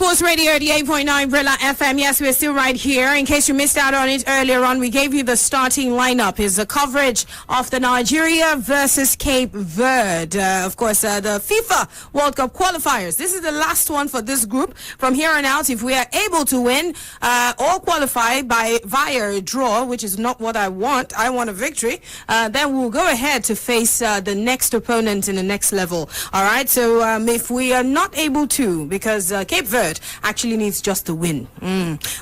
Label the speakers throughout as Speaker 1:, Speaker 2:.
Speaker 1: Sports Radio 88.9 Brila FM. Yes, we're still right here. In case you missed out on it earlier on, we gave you the starting lineup. Is the coverage of the Nigeria versus Cape Verde. Of course, the FIFA World Cup qualifiers. This is the last one for this group. From here on out, if we are able to win or qualify via a draw, which is not what I want a victory, then we'll go ahead to face the next opponent in the next level. All right, so if we are not able to, because Cape Verde actually needs just a win,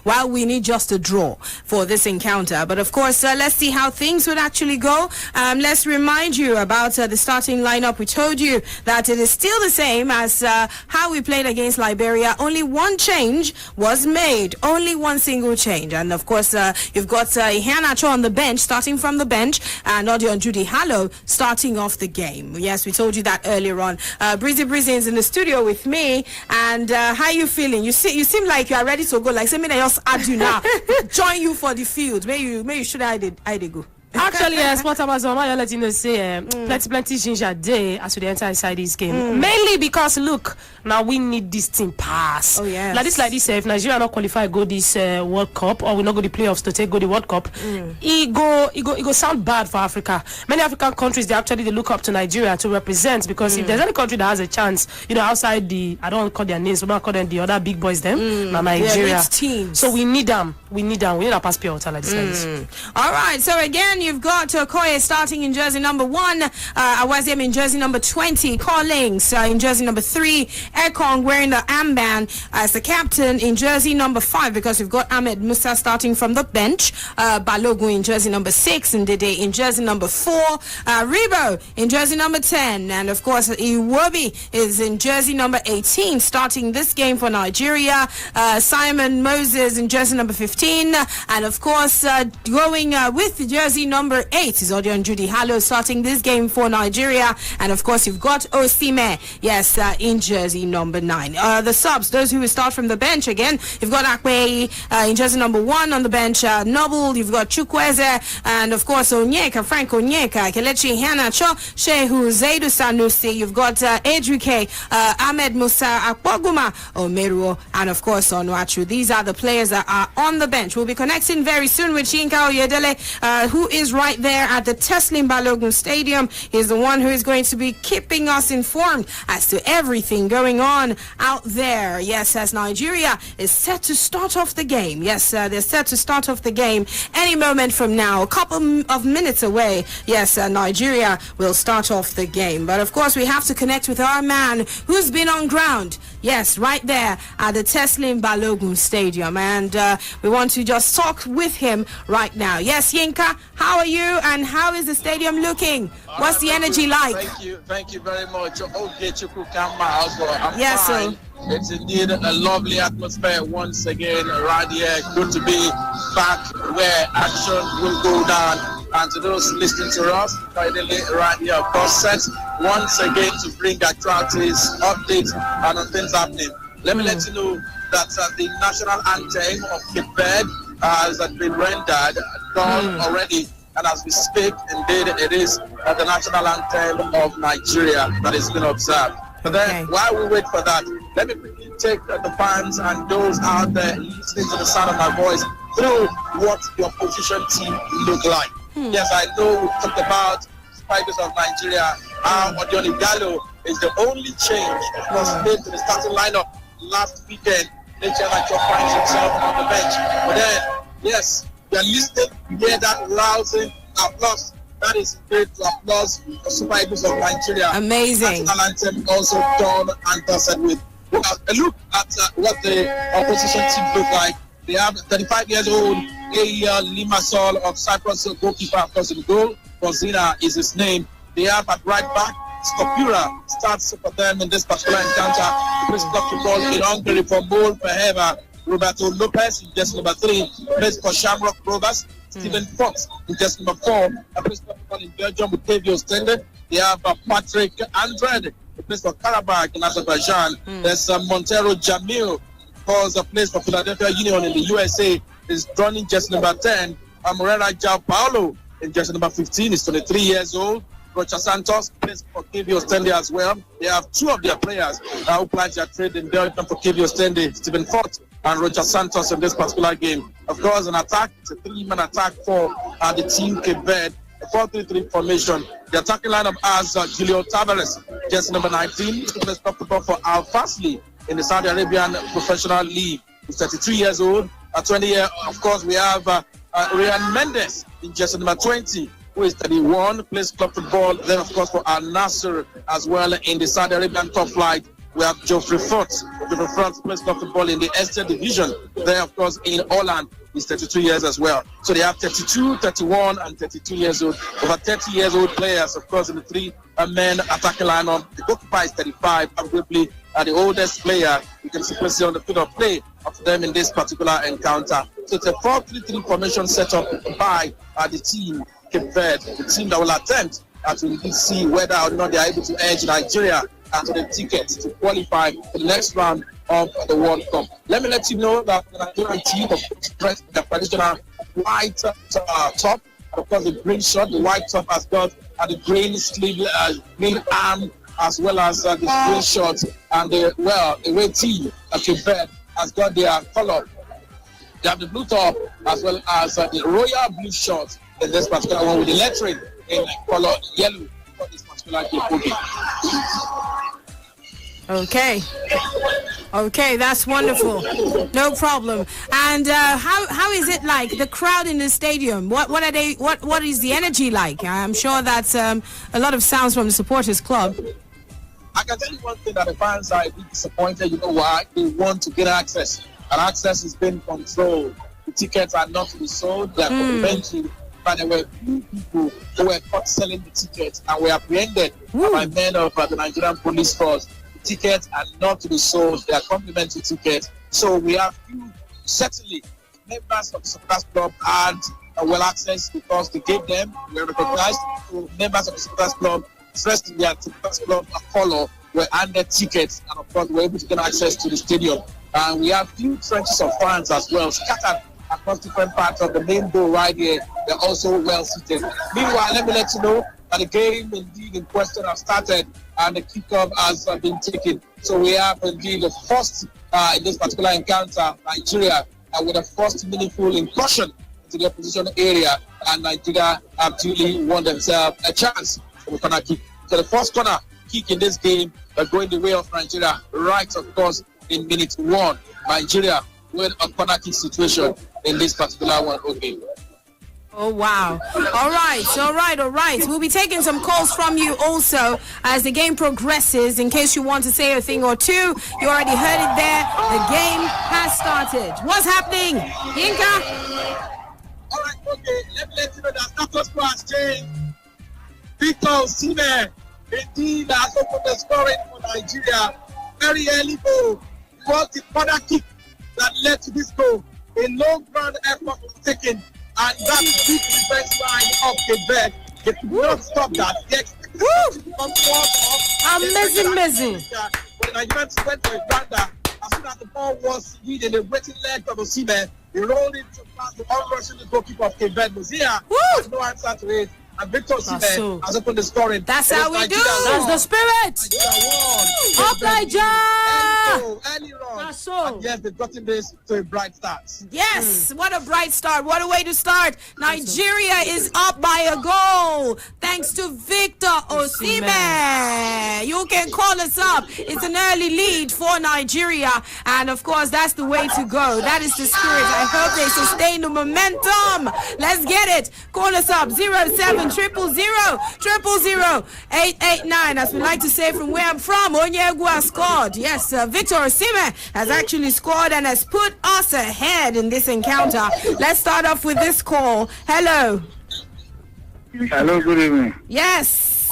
Speaker 1: while we need just a draw for this encounter. But of course, let's see how things would actually go. Let's remind you about the starting lineup. We told you that it is still the same as how we played against Liberia. Only one change was made, only one single change. And of course, you've got Iheanacho on the bench, starting from the bench, and Odion Judy Hallow starting off the game. Yes, we told you that earlier on. Breezy is in the studio with me, and how you feeling? You seem like you are ready to go. Like, say me, I just add you now, join you for the field. May you should I did go.
Speaker 2: Actually, yes, what I was on, I let you know say plenty ginger day as we enter inside this game. Mainly because look, now we need this team pass.
Speaker 1: Oh yeah.
Speaker 2: Like this, if Nigeria not qualify go this World Cup, or we not go the playoffs to go the World Cup, it go sound bad for Africa. Many African countries they look up to Nigeria to represent, because if there's any country that has a chance, outside the, I don't want to call their names, but I call them the other big boys them, Nigeria.
Speaker 1: Teams.
Speaker 2: So we need them. We need a pass pure like this.
Speaker 1: All right. So again, you've got Okoye starting in jersey number 1, Awaziem in jersey number 20, Collings in jersey number 3, Ekong wearing the armband as the captain in jersey number 5, because we've got Ahmed Musa starting from the bench, Balogun in jersey number 6, and Dede in jersey number 4, Rebo in jersey number 10, and of course Iwobi is in jersey number 18 starting this game for Nigeria, Simon Moses in jersey number 15, and of course going with jersey number 8 is Odion Judy Hallow starting this game for Nigeria, and of course you've got Osime, yes, in jersey number 9. The subs, those who will start from the bench again, you've got Akwe in jersey number 1 on the bench, Noble, you've got Chukwueze, and of course Onyeka, Frank Onyeka, Kelechi Iheanacho, Shehu Zaidu Sanusi, you've got Edrike, Ahmed Musa, Akpoguma, Omeruo, and of course Onuachu. These are the players that are on the bench. We'll be connecting very soon with Chinka Oyedele, who is right there at the Teslim Balogun Stadium. He's the one who is going to be keeping us informed as to everything going on out there. Yes, as Nigeria is set to start off the game. Yes, they're set to start off the game any moment from now. A couple of minutes away. Yes, Nigeria will start off the game. But of course, we have to connect with our man who's been on ground. Yes, right there at the Teslim Balogun Stadium. And we want to just talk with him right now. Yes, Yinka, how are you and how is the stadium looking? What's the energy like?
Speaker 3: Thank you very much. I'm
Speaker 1: yes,
Speaker 3: fine.
Speaker 1: sir.
Speaker 3: It's indeed a lovely atmosphere once again right here. Good to be back where action will go down. And to those listening to us, finally right here, of course, set once again to bring activities, updates, and on things happening. Let me let you know that the national anthem of Cape Verde has been rendered, done already. And as we speak, indeed, it is the national anthem of Nigeria that is being observed. But then, while we wait for that, let me quickly take the fans and those out there listening to the sound of my voice through what the opposition team look like. Yes, I know we talked about Spiders of Nigeria. Odion Gallo is the only change that was made to the starting lineup last weekend. Iheanacho finds himself on the bench. But then, yes, you're listening, you hear that rousing applause. That is great to applause the Super Eagles of Nigeria.
Speaker 1: Amazing.
Speaker 3: National anthem also done and dusted with. Look at what the opposition team look like. They have 35 years old Eya Limassol of Cyprus, goalkeeper, of course, in goal. Bozina is his name. They have at right back Skopura starts for them in this particular encounter. Plays the ball in Hungary for Mol Perheva. Roberto Lopez in jersey number 3 plays for Shamrock Rovers. Stephen Fox in jersey number 4 plays for in Belgium with Tavio Stende. They have Patrick Andrade who plays for Karabakh in Azerbaijan. There's Montero Jamil, who plays for Philadelphia Union in the USA. Is running jersey number 10. Morera Jao Paulo in jersey number 15. He's 23 years old. Rocha Santos plays for KV Ostende as well. They have two of their players who pledged their trade in Belgium for KV Ostende, Stephen Fort and Rocha Santos in this particular game. Of course, an attack, it's a three-man attack for the team Cape Verde, a 4-3-3 formation. The attacking lineup has Julio Tavares, jersey number 19, who plays football for Al Fasli in the Saudi Arabian Professional League. He's 32 years old. At 20 years, of course, we have Ryan Mendes in jersey number 20, who is 31, plays club football. Then, of course, for Al Nasser as well in the Saudi Arabian top flight, we have Geoffrey Fort. Geoffrey Fort plays club football in the Esther division. There, of course, in Holland, he's 32 years as well. So they have 32, 31, and 32 years old. Over 30 years old players, of course, in the three-men attacking lineup. The goalkeeper is 35, arguably the oldest player. You can simply see on the field of play of them in this particular encounter. So it's a 4-3-3 formation set up by the team Cape Verde, the team that will attempt to see whether or not they are able to edge Nigeria to the tickets to qualify for the next round of the World Cup. Let me let you know that the Nigerian team dressed the traditional white top, and of course the green shirt. The white top has got the green sleeve, green arm, as well as the green shorts, and the away team Cape Verde has got their color. They have the blue top as well as the royal blue shorts in this particular one with the lettering in color yellow for this particular game.
Speaker 1: Okay, that's wonderful. No problem. And how is it like, the crowd in the stadium? What is the energy like? I'm sure that's a lot of sounds from the supporters club.
Speaker 3: I can tell you one thing, that the fans are a bit disappointed. You know why? They want to get access, and access is being controlled. The tickets are not to be sold. They are complimentary. But there were few people who were caught selling the tickets and were apprehended by men of the Nigerian police force. The tickets are not to be sold. They are complimentary tickets. So we have few, certainly, members of the supporters club had well access because they gave them, were recognized. So members of the supporters club dressed in their supporters club color were handed tickets, and of course were able to get access to the stadium. And we have few trenches of fans as well scattered across different parts of the main door right here. They're also well seated. Meanwhile, let me let you know that the game indeed in question has started and the kickoff has been taken. So we have indeed the first in this particular encounter, Nigeria, with the first meaningful incursion into the opposition area, and Nigeria have duly won themselves a chance for the corner kick. So the first corner kick in this game going the way of Nigeria, right, of course, in minute 1. Nigeria with a corner kick situation in this particular one. Okay.
Speaker 1: Oh, wow. All right. We'll be taking some calls from you also as the game progresses. In case you want to say a thing or two, you already heard it there. The game has started. What's happening? Yinka?
Speaker 3: All right, okay. Let me let you know that status quo has changed. Victor Osimhen indeed has opened the scoring for Nigeria. Very early goal. It was the corner kick that led to this goal. A long ground effort was taken, and that beat the defense line of Cape Verde. They could not stop that. They expected to become
Speaker 2: Amazing.
Speaker 3: When the Nigerians went for a blunder, as soon as the ball was indeed in the waiting leg of Osimhen, he rolled it to pass the onrushing goalkeeper of Cape Verde. Muzia has no answer to it. And Victor Osimhen has opened the scoring.
Speaker 1: That's how we do.
Speaker 2: That's the spirit. Up Nigeria!
Speaker 3: Early run. And yes, they've gotten this to a bright start.
Speaker 1: Yes, what a bright start. What a way to start. Nigeria is up by a goal thanks to Victor Osimhen. You can call us up. It's an early lead for Nigeria. And of course, that's the way to go. That is the spirit. I hope they sustain the momentum. Let's get it. Call us up. 07 000 889. As we like to say from where I'm from, Onyegu has scored. Yes, Victor Osimhen has actually scored and has put us ahead in this encounter. Let's start off with this call. Hello.
Speaker 4: Hello, good evening.
Speaker 1: Yes.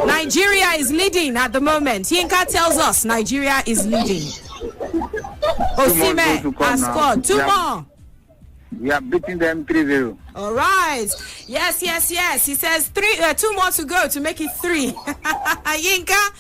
Speaker 1: Nigeria is leading at the moment. Yinka tells us Nigeria is leading. Osimhen has scored. Two more.
Speaker 4: We are beating them 3-0.
Speaker 1: All right. Yes. He says 2 more to go to make it 3. Yinka?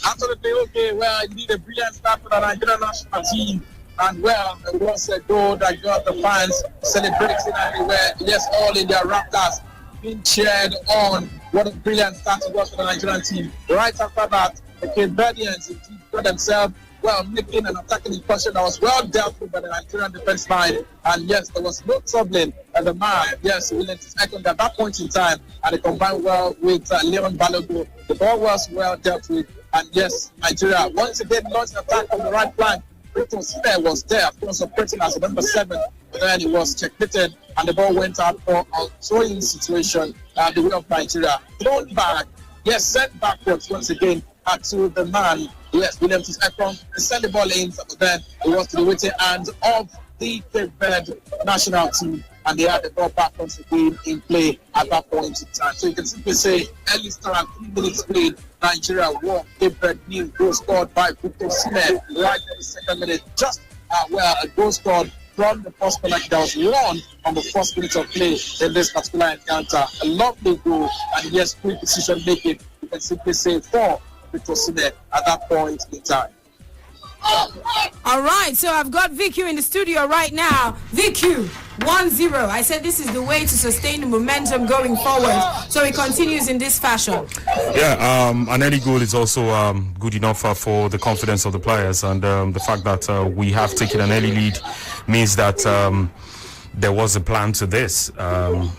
Speaker 3: Absolutely okay. Well, indeed, a brilliant start for the Nigerian national team. And well, it was a goal that got the fans celebrating, and they were, yes, all in their raptors, being cheered on. What a brilliant start it was for the Nigerian team. Right after that, the Cape Verdeans indeed got themselves, well, making an attacking impression that was well dealt with by the Nigerian defense line. And yes, there was no troubling at the man, yes, William Second at that point in time, and they combined well with Leon Balogun. The ball was well dealt with, and yes, Nigeria once again launched an attack on the right flank. Victor Osimhen was there, of course, operating as a number 7, but then he was checkmated, and the ball went out for a throwing situation, the way of Nigeria. Thrown back, yes, sent backwards once again to the man, yes, William Ekong. He sent the ball in, but then it was to the waiting hand of the Cape Verde national team, and they had the ball back once again in play at that point in time. So you can simply say, early start, 3 minutes played, Nigeria won. Cape Verde new goal scored by Victor Osimhen right in the second minute. Just a goal scored from the first penalty that was won on the first minute of play in this particular encounter. A lovely goal, and yes, quick decision making. You can simply say for Victor Osimhen at that point in time.
Speaker 1: All right, so I've got VQ in the studio right now. VQ, 1-0. I said this is the way to sustain the momentum going forward. So it continues in this fashion.
Speaker 5: Yeah, an early goal is also good enough for the confidence of the players, and the fact that we have taken an early lead means that there was a plan to this, and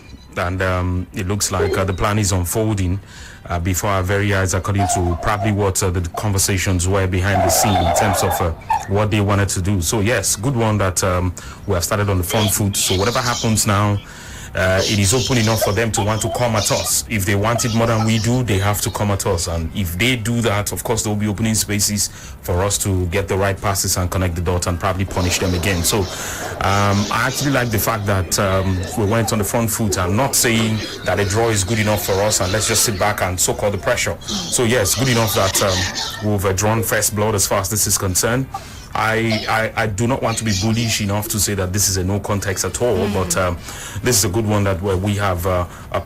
Speaker 5: it looks like the plan is unfolding before our very eyes, according to probably what the conversations were behind the scene in terms of what they wanted to do. So yes, good one that we have started on the front foot. So whatever happens now, it is open enough for them to want to come at us. If they want it more than we do, they have to come at us, and if they do that, of course, there will be opening spaces for us to get the right passes and connect the dots and probably punish them again. So I actually like the fact that we went on the front foot. I'm not saying that a draw is good enough for us and let's just sit back and soak all the pressure. So yes, good enough that we've drawn first blood as far as this is concerned. I do not want to be bullish enough to say that this is a no context at all, but this is a good one that where we have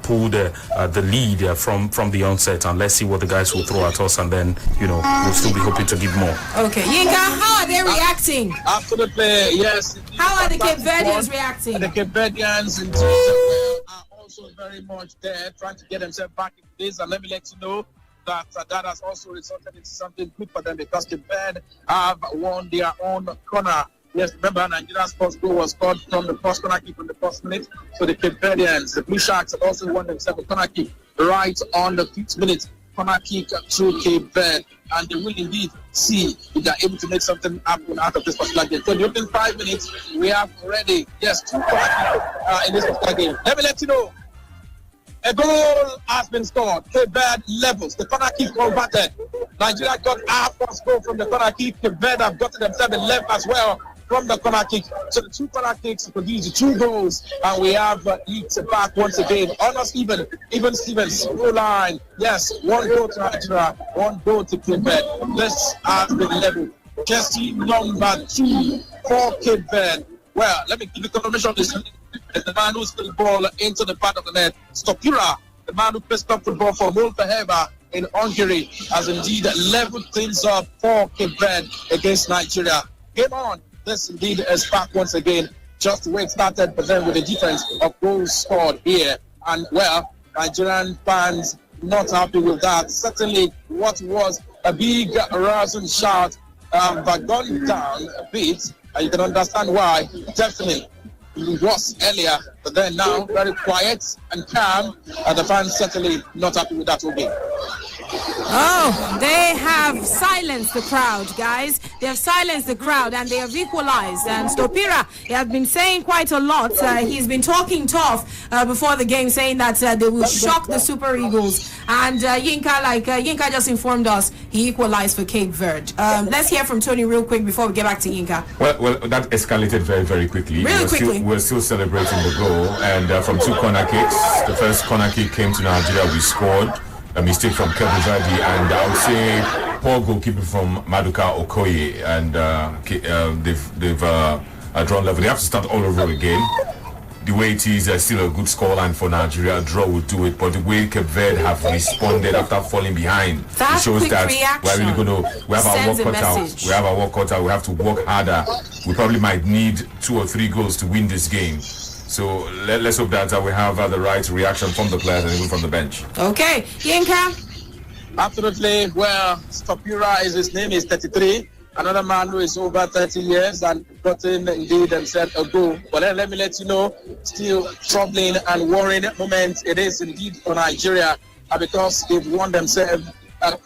Speaker 5: pulled the lead from the onset, and let's see what the guys will throw at us, and then we'll still be hoping to give more.
Speaker 1: Okay, Yinka, how are they reacting?
Speaker 3: Absolutely, yes.
Speaker 1: How are the Cape Verdeans reacting?
Speaker 3: The Cape Verdeans indeed are also very much there, trying to get themselves back into this, and let me let you know that has also resulted in something good for them, because the Verde have won their own corner. Yes, remember, Nigeria's first goal was scored from the first corner kick in the first minute. So the Cape Verdeans, the Blue Sharks, have also won themselves a corner kick right on the 5th minute. Corner kick to Cape Verde, and they will indeed see if they're able to make something happen out of this particular game. So in the opening 5 minutes, we have already, 2 corner kicks in this particular game. Let me let you know. A goal has been scored. Cape Verde levels. The corner kick converted. Nigeria got our first goal from the corner kick. Cape Verde have gotten themselves a left as well from the corner kick. So the 2 corner kicks produce 2 goals, and we have it back once again. Almost even Stevens, goal line. Yes, 1 goal to Nigeria, 1 goal to Cape Verde. This has been leveled. Jersey number 2 for Cape Verde. Well, let me give you confirmation of this. The man who's put the ball into the back of the net, Stopira, the man who plays top football for Wolfaheva in Hungary, has indeed leveled things up for Cape Verde against Nigeria. Game on. This indeed is back once again, just the way it started, but then with the difference of goals scored here. And well, Nigerian fans not happy with that. Certainly, what was a big rousing shout but gone down a bit. You can understand why. Definitely. It was earlier, but then now very quiet and calm, and the fans certainly not happy with that game.
Speaker 1: Oh, they have silenced the crowd, guys. They have silenced the crowd, and they have equalized. And Stopira, he has been saying quite a lot. He's been talking tough before the game, saying that they will shock the Super Eagles. And Yinka just informed us, he equalized for Cape Verde. Let's hear from Tony real quick before we get back to Yinka.
Speaker 6: Well, that escalated very, very quickly. We're still celebrating the goal, and from 2 corner kicks, the first corner kick came to Nigeria. We scored. A mistake from Cape Verde, and I would say poor goalkeeper from Maduka Okoye, and they've drawn level. They have to start all over again. the way it is, still a good scoreline for Nigeria. A draw will do it, but the way Cape Verde have responded after falling behind, it shows that we're really going to. We have our work cut out. We have our work cut out. We have to work harder. We probably might need 2 or 3 goals to win this game. So let's hope that we have the right reaction from the players and even from the bench.
Speaker 1: Okay, Yinka.
Speaker 3: Absolutely. Well, Stopira his name is 33. Another man who is over 30 years and gotten indeed himself a goal. But then let me let you know, still troubling and worrying moment it is indeed for Nigeria because they've won themselves a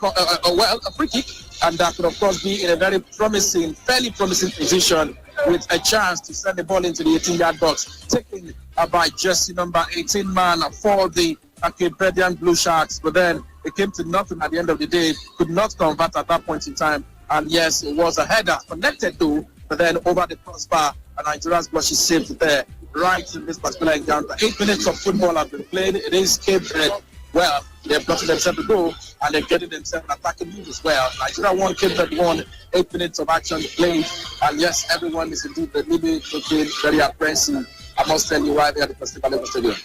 Speaker 3: free kick, and that could of course be in a very promising, fairly promising position with a chance to send the ball into the 18-yard box, taken by jersey number 18 man for the Cape Verdean Blue Sharks. But then it came to nothing at the end of the day, could not convert at that point in time. And yes, it was a header connected to, but then over the crossbar, and Nigeria's ball, she saved there right in this particular encounter. 8 minutes of football have been played. It is Cape Verde. Well, they've gotten themselves a goal, and they're getting themselves an attacking move as well. Nigeria won, Cape Verde won. 8 minutes of action played, and yes, everyone is indeed looking very apprehensive. I must tell you why they are the festival stadium.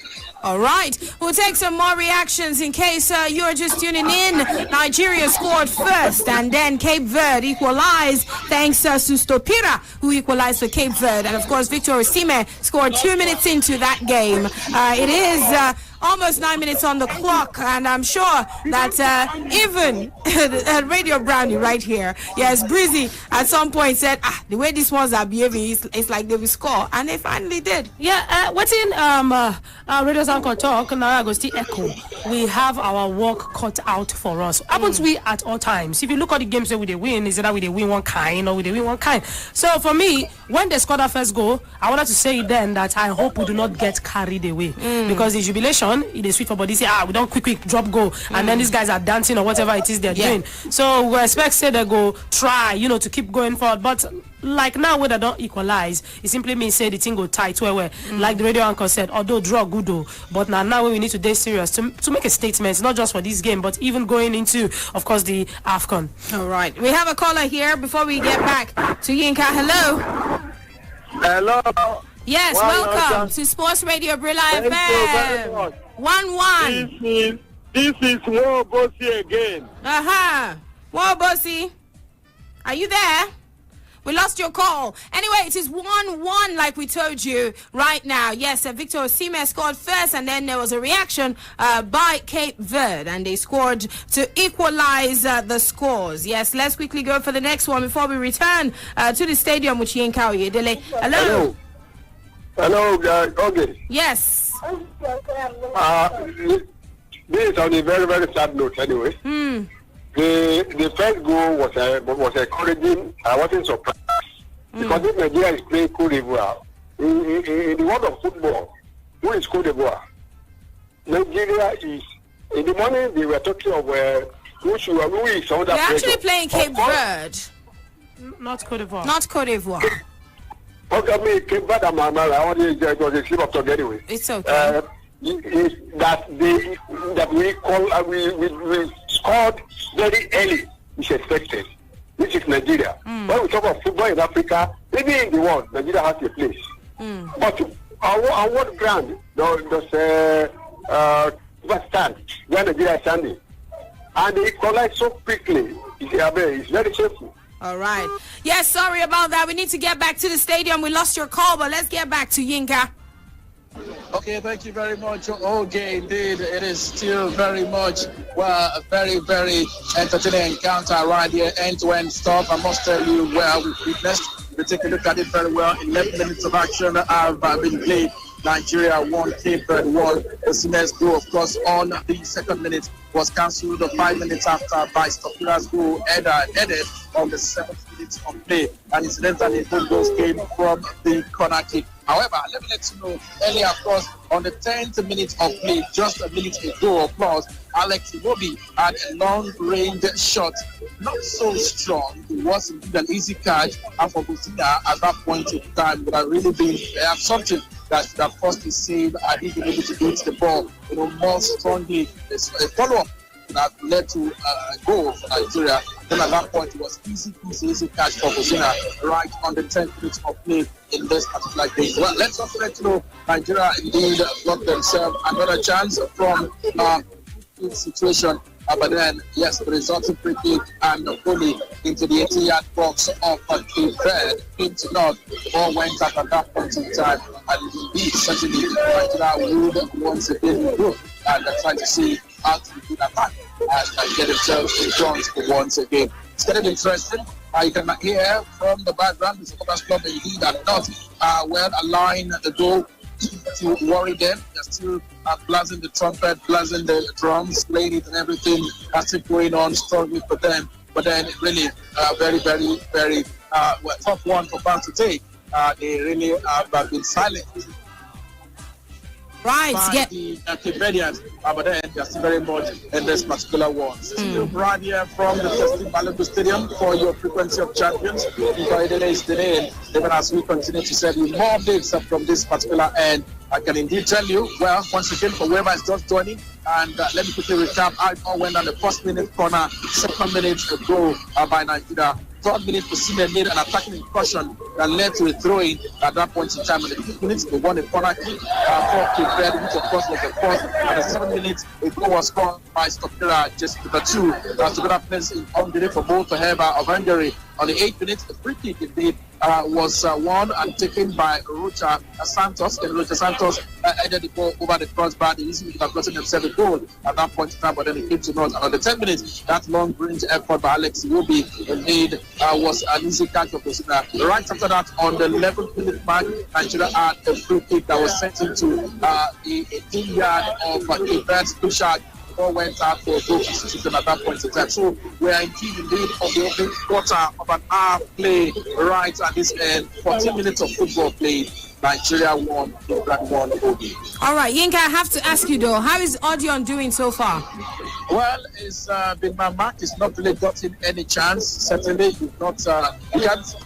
Speaker 1: All right, we'll take some more reactions in case you're just tuning in. Nigeria scored first, and then Cape Verde equalized thanks to Stopira, who equalized for Cape Verde. And of course, Victor Osimhen scored 2 minutes into that game. It is almost 9 minutes on the clock, and I'm sure that even Radio Brownie right here, yes, Breezy at some point said, the way these ones are behaving, it's like they will score, and they finally did.
Speaker 2: Yeah, what's in Radio Anchor Talk, now I go still echo. We have our work cut out for us. Happens we at all times. If you look at the games that we they win, is that we they win one kind or we they win one kind. So for me, when they scored our first goal, I wanted to say then that I hope we do not get carried away because the jubilation, it is sweet for body. Say, we don't quick drop goal, and then these guys are dancing or whatever it is they're doing. So we expect say they go try, to keep going forward, but. Like now, when they don't equalize, it simply means say the thing go tight where like the radio anchor said, although draw good though, but now we need to stay serious to make a statement, not just for this game, but even going into, of course, the AFCON.
Speaker 1: All right, we have a caller here before we get back to Yinka. Hello.
Speaker 7: Hello.
Speaker 1: Yes, welcome to Sports Radio Brila FM. 1-1.
Speaker 7: This is Wobosi again.
Speaker 1: Wobosi, are you there? We lost your call. Anyway, it is 1-1 like we told you right now. Yes, Victor Osimhen scored first, and then there was a reaction by Cape Verde, and they scored to equalize the scores. Yes, let's quickly go for the next one before we return to the stadium with Yinka Oyedele. Hello.
Speaker 7: Hello, okay.
Speaker 1: Yes.
Speaker 7: This is on a very, very sad note anyway. The first goal was encouraging. I wasn't surprised because if Nigeria is playing Cote d'Ivoire, in the world of football, who is Cote d'Ivoire? Nigeria is. In the morning they were talking of who is other.
Speaker 1: They're actually playing Cape Verde,
Speaker 2: not Cote d'Ivoire.
Speaker 1: Not Cote d'Ivoire.
Speaker 7: Okay, Cape Verde. I want to was a slip of tongue anyway.
Speaker 1: It's okay.
Speaker 7: Is that we scored very early, which is expected, which is Nigeria. When we talk about football in Africa, maybe in the world, Nigeria has a place. But on what ground does stand where Nigeria is standing? And they equalize so quickly. It's very shameful.
Speaker 1: All right. Yes, sorry about that. We need to get back to the stadium. We lost your call, but let's get back to Yinka.
Speaker 3: Okay, thank you very much. Okay, indeed, it is still very much, a very, very entertaining encounter right here, end-to-end stuff. I must tell you, we've witnessed. We take a look at it very well. 11 minutes of action have been played. Nigeria won, Cape Verde won. Osimhen's goal, of course, on the second minute was cancelled 5 minutes after by Stopira's goal headed on the 7th minute of play. And incidentally, both goals came from the corner kick. However, let me let you know, earlier, of course, on the 10th minute of play, just a minute ago, of course, Alex Iwobi had a long-range shot, not so strong. It was indeed an easy catch, and for Bosnia at that point in time, would have really been something that should have forced the save and he'd been able to hit the ball, more strongly. A follow-up that led to a goal for Nigeria. Then at that point, it was easy catch for Bosnia right on the 10th minute of play in this particular game. Well, let's also let you know Nigeria indeed got themselves another chance from situation. But then, yes, the resulting free kick and fully into the 80-yard box of Verde came to naught. The ball went up at that point in time, and indeed, certainly, Nigeria would once again group and try to see how to do that back and get themselves in front once again. It's getting interesting. You can hear from the background the supporters club indeed are not well aligned the goal to worry them. They're still blasting the trumpet, blasting the drums, playing it and everything. That's still going on strongly for them. But then really very tough one for fans to take. They really have been silent.
Speaker 1: Right,
Speaker 3: by the Qualifiers, but then they're still very much in this particular one. Still Brad here from the Testing Balogun Stadium for your frequency of champions. Friday is the name. Even as we continue to serve you more updates from this particular end, I can indeed tell you, well, once again, for whoever is just joining, and let me quickly recap how it all went on the first minute corner, second minute goal by Nigeria. Third minute, Bosnia made an attacking incursion that led to a throw-in at that point in time. In the 5th minute, they won a corner kick for Cape Verde, which of course was the first. At the 7th minute, a goal was scored by Stopera, just number 2. Together plays in Hungary for both the Herba of Hungary. On the 8th minute, the free kick indeed was won and taken by Rocha Santos. And Rocha Santos headed the ball over the crossbar. They easily could have gotten themselves a goal at that point in time, but then it came to naught. And on the 10th minute, that long-range effort by Alex Iwobi indeed was an easy catch for Bosnia. Right after that, on the 11th minute mark, Nigeria had a free kick that was sent into the 18-yard of Cape Verde's push-out. The ball went out for a goal substitution at that point in time. So we are indeed of the opening quarter of an hour play right at this end. 14 minutes of football played. Nigeria won, England won.
Speaker 1: All right, Yinka, I have to ask you though, how is Odion doing so far?
Speaker 3: Well, it's been my mark. He's not really gotten any chance. Certainly, you can't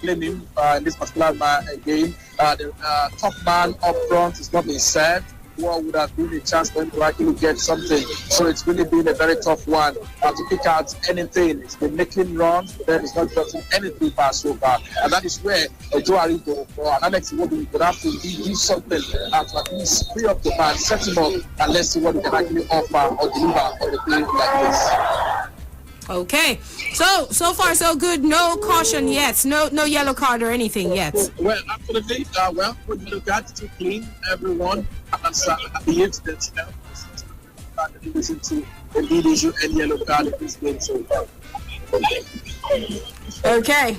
Speaker 3: blame him in this particular game. The top man up front is not being served. What would have been a chance for him to actually get something? So it's really been a very tough one to pick out anything. It's been making runs, but then it's not gotten anything past so far. And that is where Joe Arido or Alex Iwobi would have to do something to at least free up the man, set him up, and let's see what he can actually offer or deliver on the play like this.
Speaker 1: Okay, so far so good. No caution yet. No yellow card or anything yet.
Speaker 3: Well, absolutely. When you look at to clean everyone has behaved themselves. Listen to indeed issue any yellow card in this game so far.
Speaker 1: Okay.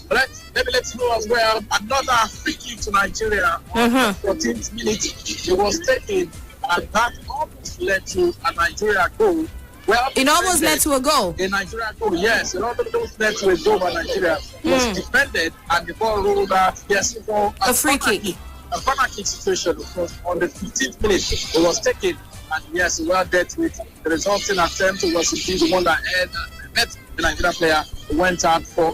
Speaker 3: Let me let you know as well. Another free kick to Nigeria on the 14th minute. It was taken, and that almost led to a Nigeria goal. Well,
Speaker 1: it almost led to a goal.
Speaker 3: A Nigeria goal, yes. It almost led to a goal by Nigeria. It was defended and the ball rolled out, yes, for
Speaker 1: a free kick.
Speaker 3: A corner kick situation, of course, on the 15th minute. It was taken and yes, well dealt with. The resulting attempt was indeed the one that met the Nigeria player, went out for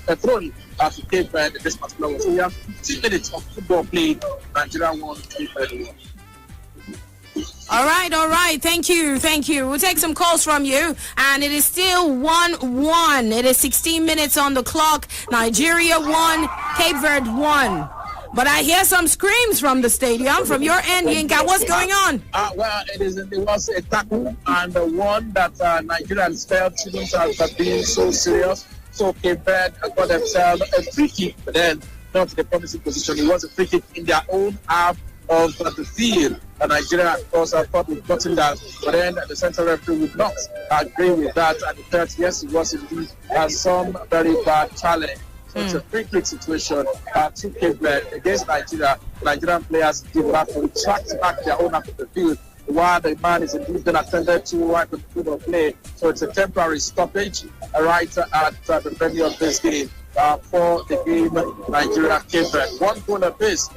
Speaker 3: a throw-in to Cape Verde this particular one. So we have 15 minutes of football played. Nigeria won, Cape Verde won.
Speaker 1: All right. Thank you. We'll take some calls from you. And it is still 1-1. It is 16 minutes on the clock. Nigeria won, Cape Verde won. But I hear some screams from the stadium. From your end, Yinka, what's going on?
Speaker 3: Well, it was a tackle and the one that Nigerians felt shouldn't have been so serious. So Cape Verde got themselves a free kick, but then not in a promising position. It was a free kick in their own half of the field. And Nigeria, of course, thought we'd gotten that, but then the central referee would not agree with that. And he felt, yes, it was indeed some very bad challenge. So it's a free kick situation to Cape Verde against Nigeria. Nigerian players did have to retract back their own half of the field, while the man is indeed been attended to right on the field of play. So it's a temporary stoppage right at the venue of this game. For the game, Nigeria Cape Verde. One goal apiece.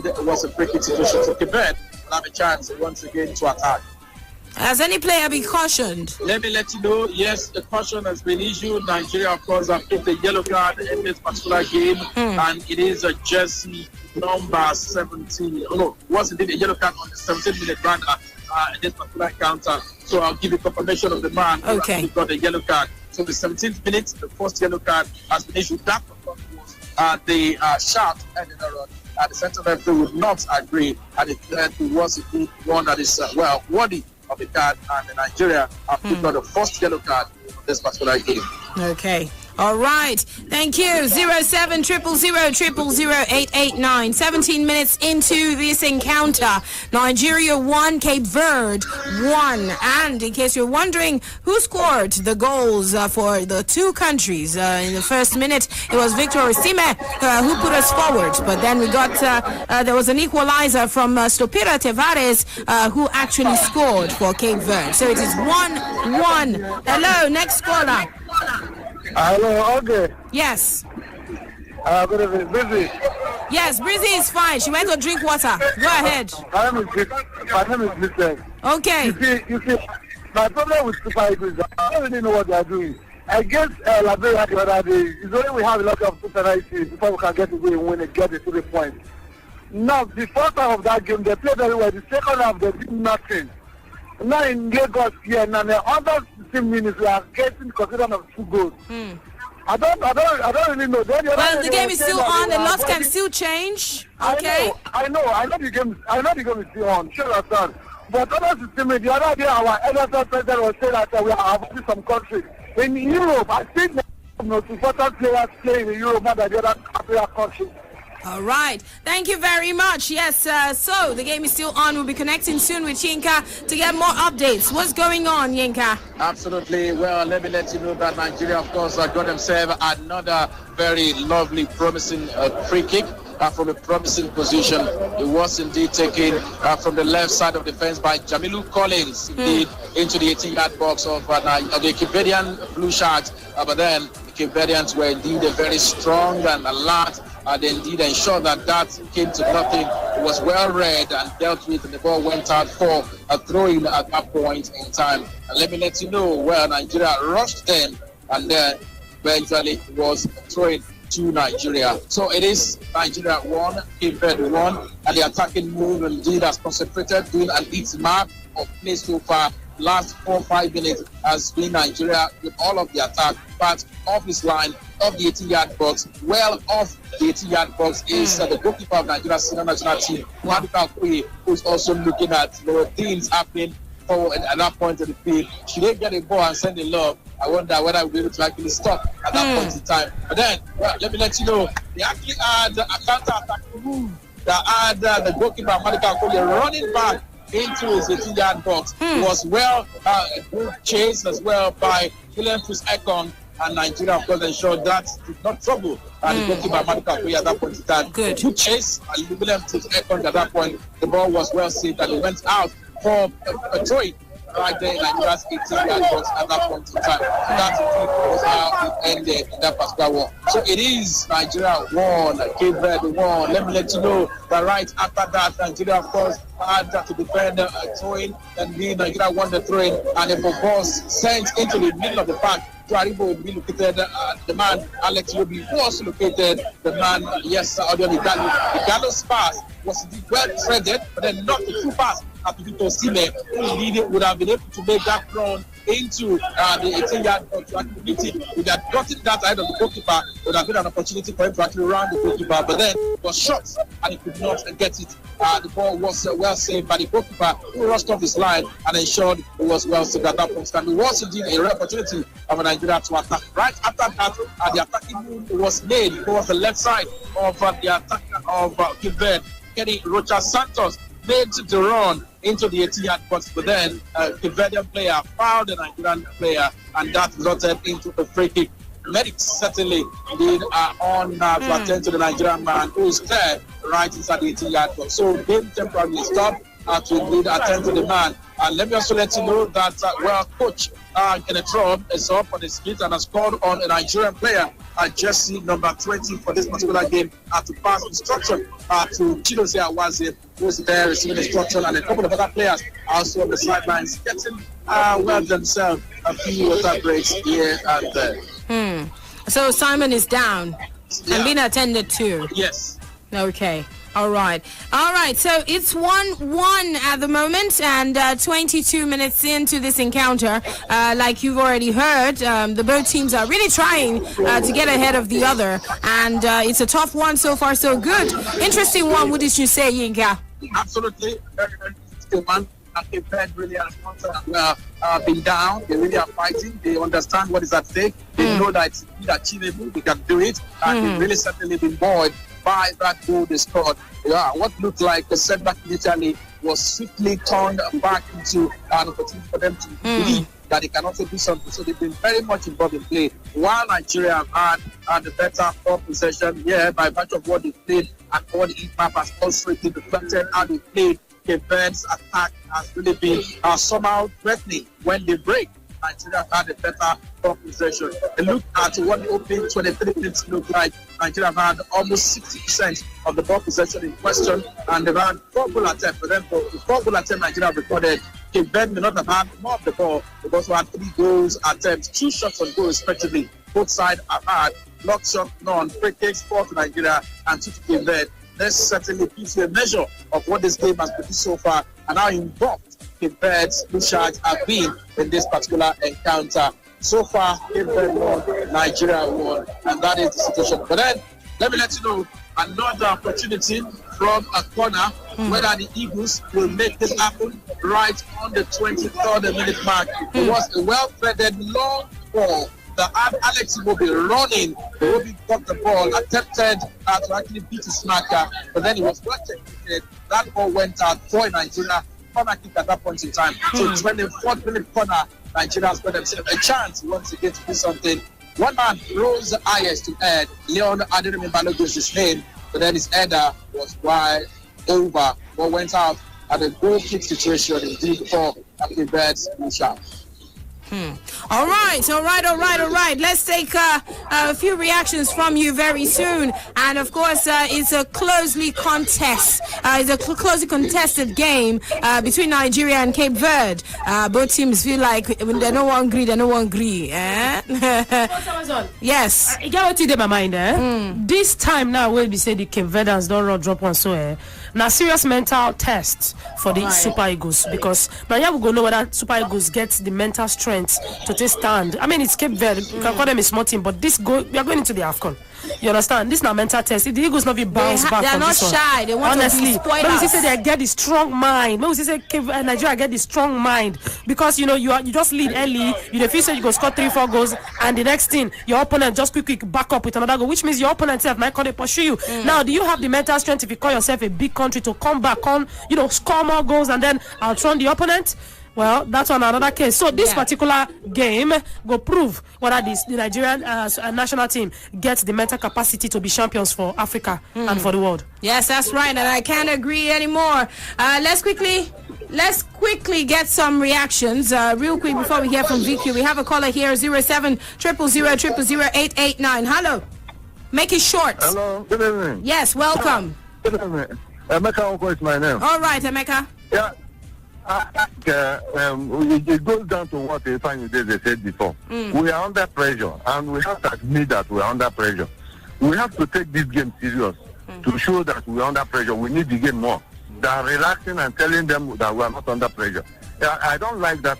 Speaker 3: It was a free kick situation. So Cape Verde will have a chance once again to attack.
Speaker 1: Has any player been cautioned?
Speaker 3: Let me let you know, yes, the caution has been issued. Nigeria, of course, have picked the yellow card in this particular game, and it is a jersey number 17. Oh, no, it was indeed a yellow card on the 17th minute runner in this particular encounter. So I'll give you confirmation of the man who
Speaker 1: Okay.
Speaker 3: actually got a yellow card. So the 17th minute, the first yellow card has been issued. That was the shout ended on. The centre referee would not agree, and it was indeed one that is worthy of the card, and Nigeria have picked up the first yellow card of this particular game.
Speaker 1: Okay. All right. Thank you. 0700000889. 17 minutes into this encounter. Nigeria 1, Cape Verde 1. And in case you're wondering who scored the goals for the two countries in the first minute, it was Victor Osimhen who put us forward. But then we got, there was an equalizer from Stopira Tavares who actually scored for Cape Verde. So it is 1-1. Hello, next caller.
Speaker 4: Hello, okay.
Speaker 1: Yes.
Speaker 4: Good evening, Busy.
Speaker 1: Yes, Brizzy is fine. She went to drink water. Go ahead.
Speaker 4: My name is Vincent.
Speaker 1: Okay.
Speaker 4: You see, my problem with Super Eagles is that I don't really know what they are doing. Against Liberia the other day, it's only we have a lot of penalties before we can get to go and win and get the 3 points. Now, the first half of that game, they played very well. The second half, they did nothing. Now in Lagos here, now under 16 minutes, we are getting considered of 2 goals. I don't really know.
Speaker 1: Well, the game is still on. The loss can still change. Okay.
Speaker 4: I know the game is still on. Sure, I understand. But under 16 minutes, the other day, our NFL president was saying that we are avoiding some countries. In Europe, I think the most important players play in Europe more than the other African countries.
Speaker 1: All right. Thank you very much. Yes, so the game is still on. We'll be connecting soon with Yinka to get more updates. What's going on, Yinka?
Speaker 3: Absolutely. Well, let me let you know that Nigeria, of course, got themselves another very lovely, promising free kick from a promising position. It was indeed taken from the left side of the fence by Jamilu Collins, indeed, into the 18-yard box of the Cape Verdean Blue Sharks. But then the Cape Verdeans were indeed very strong and alert. They indeed ensured that came to nothing. It was well read and dealt with, and the ball went out for a throw-in at that point in time. And let me let you know where Nigeria rushed them, and then eventually it was throwing to Nigeria. So it is Nigeria 1, Cape Verde 1, and the attacking move indeed has concentrated, doing an its mark of play so far. Last 4-5 minutes has been Nigeria with all of the attack, but off his line, of the 18-yard box. Well off the 18-yard box is the goalkeeper of Nigeria's senior national team, Maduka Okoye, who's also looking at things happening forward at that point of the field. Should they get a ball and send a lob? I wonder whether we'll be able to actually stop at that point in time. But then, well, let me let you know, they actually had a counter-attack move that had the goalkeeper, Maduka Okoye, running back into his 18-yard box. It was well good chase as well by William Ekong, and Nigeria, of course, ensured that did not trouble the goalkeeper Maduka Okoye at that point in time. Good chase, and William Ekong at that point, the ball was well saved and it went out for a throw right there in Nigeria's 18-yard box at that point in time. So that was how it ended in that particular war. So it is Nigeria 1, Cape Verde 1. Let me let you know that right after that, Nigeria, of course, had to defend a throw-in, and Nigeria won the throw-in, and the ball was sent into the middle of the park. Aribo will be located, the man, Alex Yobi, who also located the man, Audio Igalo. Igalo's pass was indeed well threaded, but then not the true pass at Victor Osimhen, who indeed would have been able to make that run into the 18-yard box to actually beat it. If he had gotten that ahead of the goalkeeper, it would have been an opportunity for him to actually round the goalkeeper, but then it was shot and he could not get it. The ball was well saved by the goalkeeper, who rushed off his line and ensured it was well saved at that point. And it was indeed a rare opportunity for Nigeria to attack. Right after that, the attacking move was made towards the left side of the attack of Cape Verde. Kenny Rocha Santos made the run into the 18-yard box, but then the Verdean player fouled the Nigerian player, and that resulted into a free kick. Medics certainly did on to attend to the Nigerian man who is there right inside the 18-yard box. So game temporarily stopped to indeed attend to the man. And let me also let you know that coach Kenneth Robb is up on his feet and has called on a Nigerian player, jersey number 20 for this particular game, to pass instruction to Chidozie Awazie, who is there receiving instruction, and a couple of other players also on the sidelines getting themselves a few water breaks here and there.
Speaker 1: So Simon is down and being attended to.
Speaker 3: Yes.
Speaker 1: Okay. All right. So it's 1-1 at the moment, and 22 minutes into this encounter, like you've already heard, the both teams are really trying to get ahead of the other, and it's a tough one so far, so good. Interesting one, what did you say, Yinka?
Speaker 3: Absolutely. Very, very interesting one. Cape Verde really has not been down. They really are fighting. They understand what is at stake. They know that it's achievable. They can do it. And they've really certainly been buoyed by that goal they scored. Yeah, what looked like a setback initially was swiftly turned back into an opportunity for them to believe that they can also do something. So they've been very much involved in play. While Nigeria have had the better ball possession, by virtue of what they played and all the heat map has also reflected how they played. Cape Verde's attack has really been somehow threatening when they break. Nigeria had a better ball possession. A look at what the opening 23 minutes look like. Nigeria had almost 60% of the ball possession in question, and they've had 4 goal attempts. For them, the 4 goal attempts Nigeria recorded, Cape Verde may not have had more of the ball. They've also had 3 goals attempts, 2 shots on goal respectively. Both sides have had block shot, none, free kicks, 4 to Nigeria and 2 to Cape Verde. This certainly gives you a measure of what this game has produced so far and how involved Cape Verde's Blue Sharks have been in this particular encounter. So far, Cape Verde won, Nigeria won, and that is the situation. But then, let me let you know another opportunity from a corner, whether the Eagles will make this happen right on the 23rd minute mark. It was a well-threaded long ball. The Alex Iwobi running, Iwobi got the ball, attempted to actually beat his marker, but then he was well executed. That ball went out for Nigeria. Corner kick at that point in time. So 24th minute corner, Nigeria has got themselves a chance once again to do something. One man rose the highest to head. Leon Adenemi Balogun is his name, but then his header was wide over. What went out at a goal kick situation indeed for Cape Verde's Blue Sharks.
Speaker 1: All right. Let's take a few reactions from you very soon. And of course, it's a closely contested game between Nigeria and Cape Verde. Both teams feel like when they don't agree. Yes.
Speaker 2: I get what you did in my mind. This time now, when we say the Cape Verdeans don't drop one, so now serious mental test for the Super Eagles, because now we go know whether Super Eagles get the mental strength to take stand. I mean, it's Cape Verde. You can call them a small team, but we are going into the AFCON. You understand? This is not mental test. If the Eagles not be bounced back from this one.
Speaker 1: They are not shy. They want to be spoiled.
Speaker 2: Maybe say they get the strong mind. Maybe say Nigeria get the strong mind, because you just lead early. You feel say you go score 3-4 goals, and the next thing your opponent just quick back up with another goal, which means your opponent might can't pursue you. Now, do you have the mental strength if you call yourself a big country to come back on, score more goals and then outrun the opponent? Well, that's on another case. So this particular game will prove whether the Nigerian national team gets the mental capacity to be champions for Africa and for the world.
Speaker 1: Yes, that's right, and I can't agree anymore. Let's quickly get some reactions real quick before we hear from VQ. We have a caller here, 07 000 889. Hello. Make it short.
Speaker 4: Hello. Good evening.
Speaker 1: Yes, welcome.
Speaker 4: Good evening. Emeka is my name.
Speaker 1: All right, Emeka.
Speaker 4: Yeah. It goes down to what they said before. We are under pressure, and we have to admit that we are under pressure. We have to take this game serious to show that we are under pressure. We need the game more than relaxing and telling them that we are not under pressure. I don't like that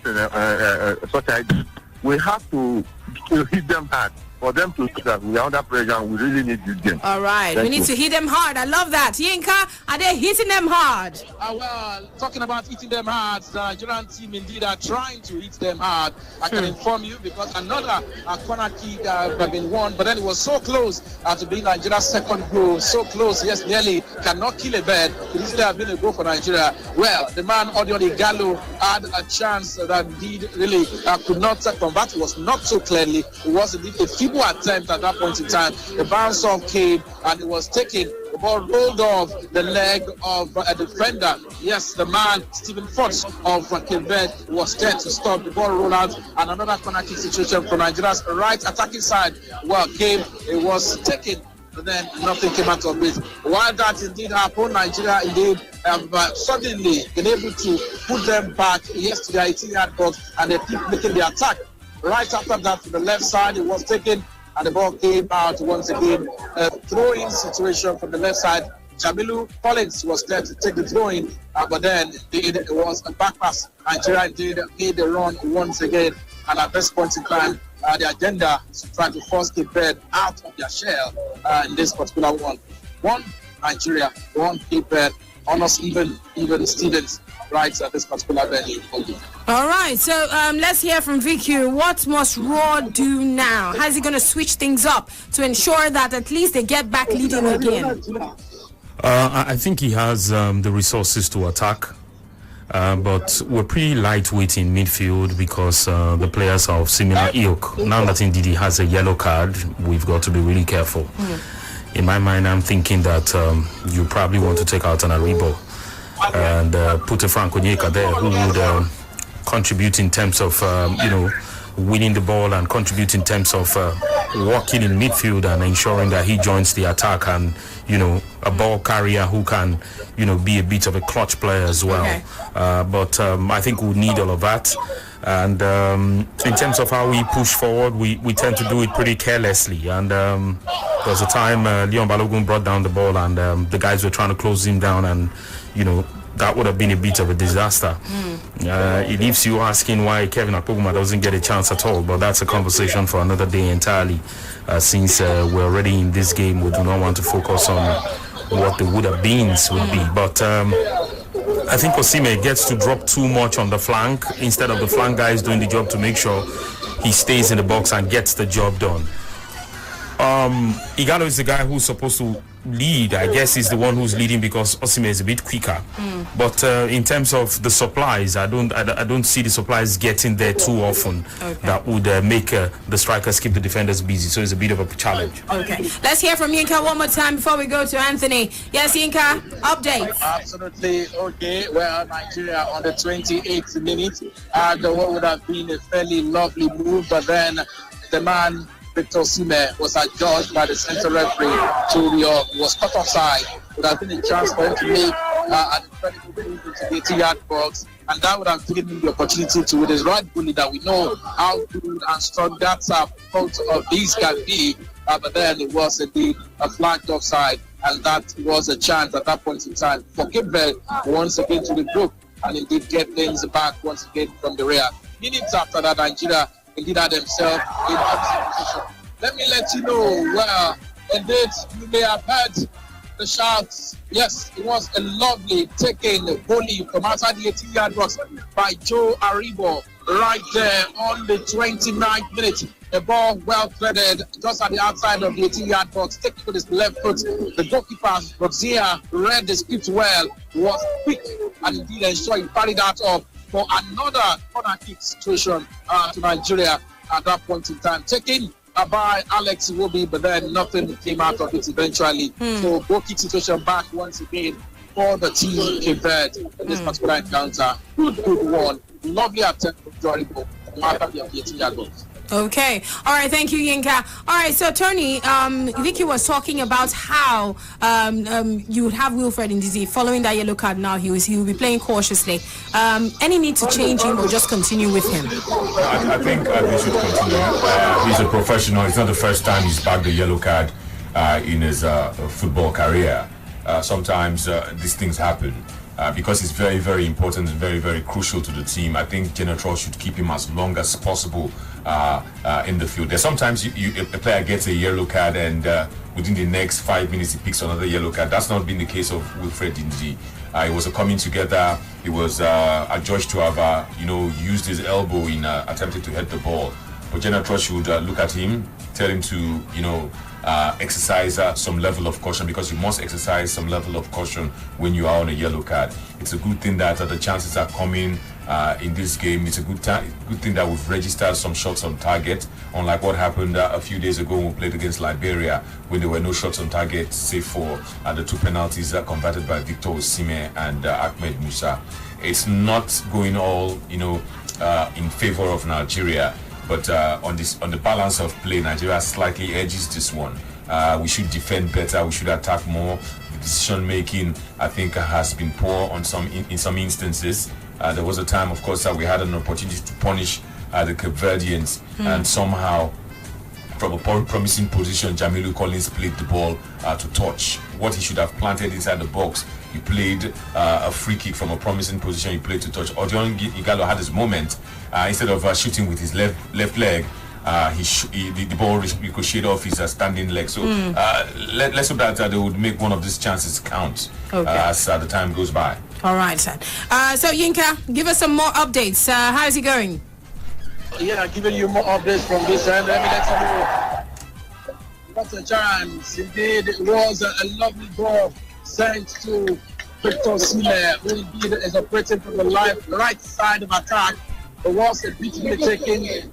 Speaker 4: such idea. We have to hit them hard for them to see that we are under pressure and we really need this game.
Speaker 1: All right. We need to hit them hard. I love that. Yinka, are they hitting them hard?
Speaker 3: Well, talking about hitting them hard, the Nigerian team indeed are trying to hit them hard. I can inform you, because another corner kick have been won, but then it was so close to being Nigeria's second goal. So close, yes, nearly cannot kill a bird. It easily have been a goal for Nigeria. Well, the man, Odion Gallo, had a chance that indeed really could not convert. It was not so clearly. It was indeed a feeble attempt at that point in time. The bounce off came and it was taken. The ball rolled off the leg of a defender. Yes, the man, Stephen Fox of Cape Verde, was there to stop. The ball rolled out, and another corner kick situation from Nigeria's right attacking side. Well, it was taken, but then nothing came out of it. While that indeed happened, Nigeria indeed suddenly been able to put them back yesterday, 18-yard box, and they keep making the attack. Right after that, from the left side, it was taken, and the ball came out once again. A throw-in situation from the left side Jamilu Collins was there to take the throw-in, but then it was a back pass. Nigeria indeed made the run once again, and at this point in time, the agenda is to try to force Cape Verde out of their shell in this particular one. One Nigeria, one Cape Verde, almost even Stevens right at this particular venue.
Speaker 1: All right, so let's hear from VQ. What must Raw do now? How's he going to switch things up to ensure that at least they get back leading again?
Speaker 5: I think he has the resources to attack, but we're pretty lightweight in midfield because the players are of similar ilk. Now that indeed he has a yellow card, we've got to be really careful. In my mind, I'm thinking that you probably want to take out an Aribo and put a Franco Nyeka there who would contribute in terms of, winning the ball and contribute in terms of walking in midfield and ensuring that he joins the attack and, a ball carrier who can, be a bit of a clutch player as well.
Speaker 1: Okay.
Speaker 5: But I think we need all of that. And in terms of how we push forward, we tend to do it pretty carelessly. And there was a time Leon Balogun brought down the ball and the guys were trying to close him down and, that would have been a bit of a disaster. It leaves you asking why Kevin Akpoguma doesn't get a chance at all, but that's a conversation for another day entirely. Since we're already in this game, we do not want to focus on what the would have beens would be. But I think Osimhen gets to drop too much on the flank instead of the flank guys doing the job to make sure he stays in the box and gets the job done. Igalo is the guy who's supposed to lead. I guess he's the one who's leading because Osimhen is a bit quicker. But in terms of the supplies, I don't see the supplies getting there too often.
Speaker 1: Okay.
Speaker 5: That would make the strikers keep the defenders busy. So it's a bit of a challenge.
Speaker 1: Okay, let's hear from Yinka one more time before we go to Anthony. Yes, Yinka, updates.
Speaker 3: Absolutely. Okay, well, Nigeria on the 28th minute, what would have been a fairly lovely move, but then the man Victor Osimhen was adjudged by the central referee was cut offside. Would have been a chance for him to make an incredible move into the 80-yard box, and that would have given him the opportunity to, with his right bully that we know how good and strong that front of these can be. But then it was indeed a flagged offside, and that was a chance at that point in time for Cape Verde once again to regroup and indeed get things back once again from the rear. Minutes after that, Nigeria indeed had themselves in opposite position. Let me let you know, well, indeed, you may have heard the shouts. Yes, it was a lovely taking volley from outside the 18-yard box by Joe Aribo right there on the 29th minute. The ball well threaded just at the outside of the 18-yard box, taking with his left foot. The goalkeeper, Roxia, read the script well, was quick, and indeed ensured he carried that off for another corner kick situation to Nigeria at that point in time. Taken by Alex Iwobi, but then nothing came out of it eventually. So goal kick situation back once again for the team Cape Verde in this particular encounter. Good one. Lovely attempt from Joribo.
Speaker 1: Okay. All right. Thank you, Yinka. All right. So, Tony, Vicky was talking about how you would have Wilfred Ndidi following that yellow card. Now he will be playing cautiously. Any need to change him or just continue with him?
Speaker 6: I think they should continue. He's a professional. It's not the first time he's bagged a yellow card in his football career. Sometimes these things happen. Because it's very, very important and very, very crucial to the team. I think Genetro should keep him as long as possible in the field. There's sometimes a player gets a yellow card and within the next 5 minutes he picks another yellow card. That's not been the case of Wilfred Ndidi. It was a coming together. It was adjudged to have used his elbow in attempting to hit the ball. But Genetro should look at him, tell him to exercise some level of caution, because you must exercise some level of caution when you are on a yellow card. It's a good thing that the chances are coming in this game. It's a good thing that we've registered some shots on target, unlike what happened a few days ago when we played against Liberia, when there were no shots on target save for the two penalties converted by Victor Osimhen and Ahmed Musa. It's not going all in favor of Nigeria. But on the balance of play, Nigeria slightly edges this one. We should defend better. We should attack more. The decision making, I think, has been poor in some instances. There was a time, of course, that we had an opportunity to punish the Cape Verdeans, and somehow from a promising position, Jamilu Collins played the ball to touch. What he should have planted inside the box, he played a free kick from a promising position, he played to touch. Odion Igalo had his moment. Instead of shooting with his left leg, the ball ricocheted off his standing leg. So let's hope that they would make one of these chances count as the time goes by.
Speaker 1: All right, sir. So Yinka, give us some more updates. How is it going?
Speaker 3: Yeah, giving you more updates from this end. Let me let you know. What a chance. Indeed, it was a lovely ball sent to Victor Sile, who indeed is operating from the right side of attack. It was a beautifully taken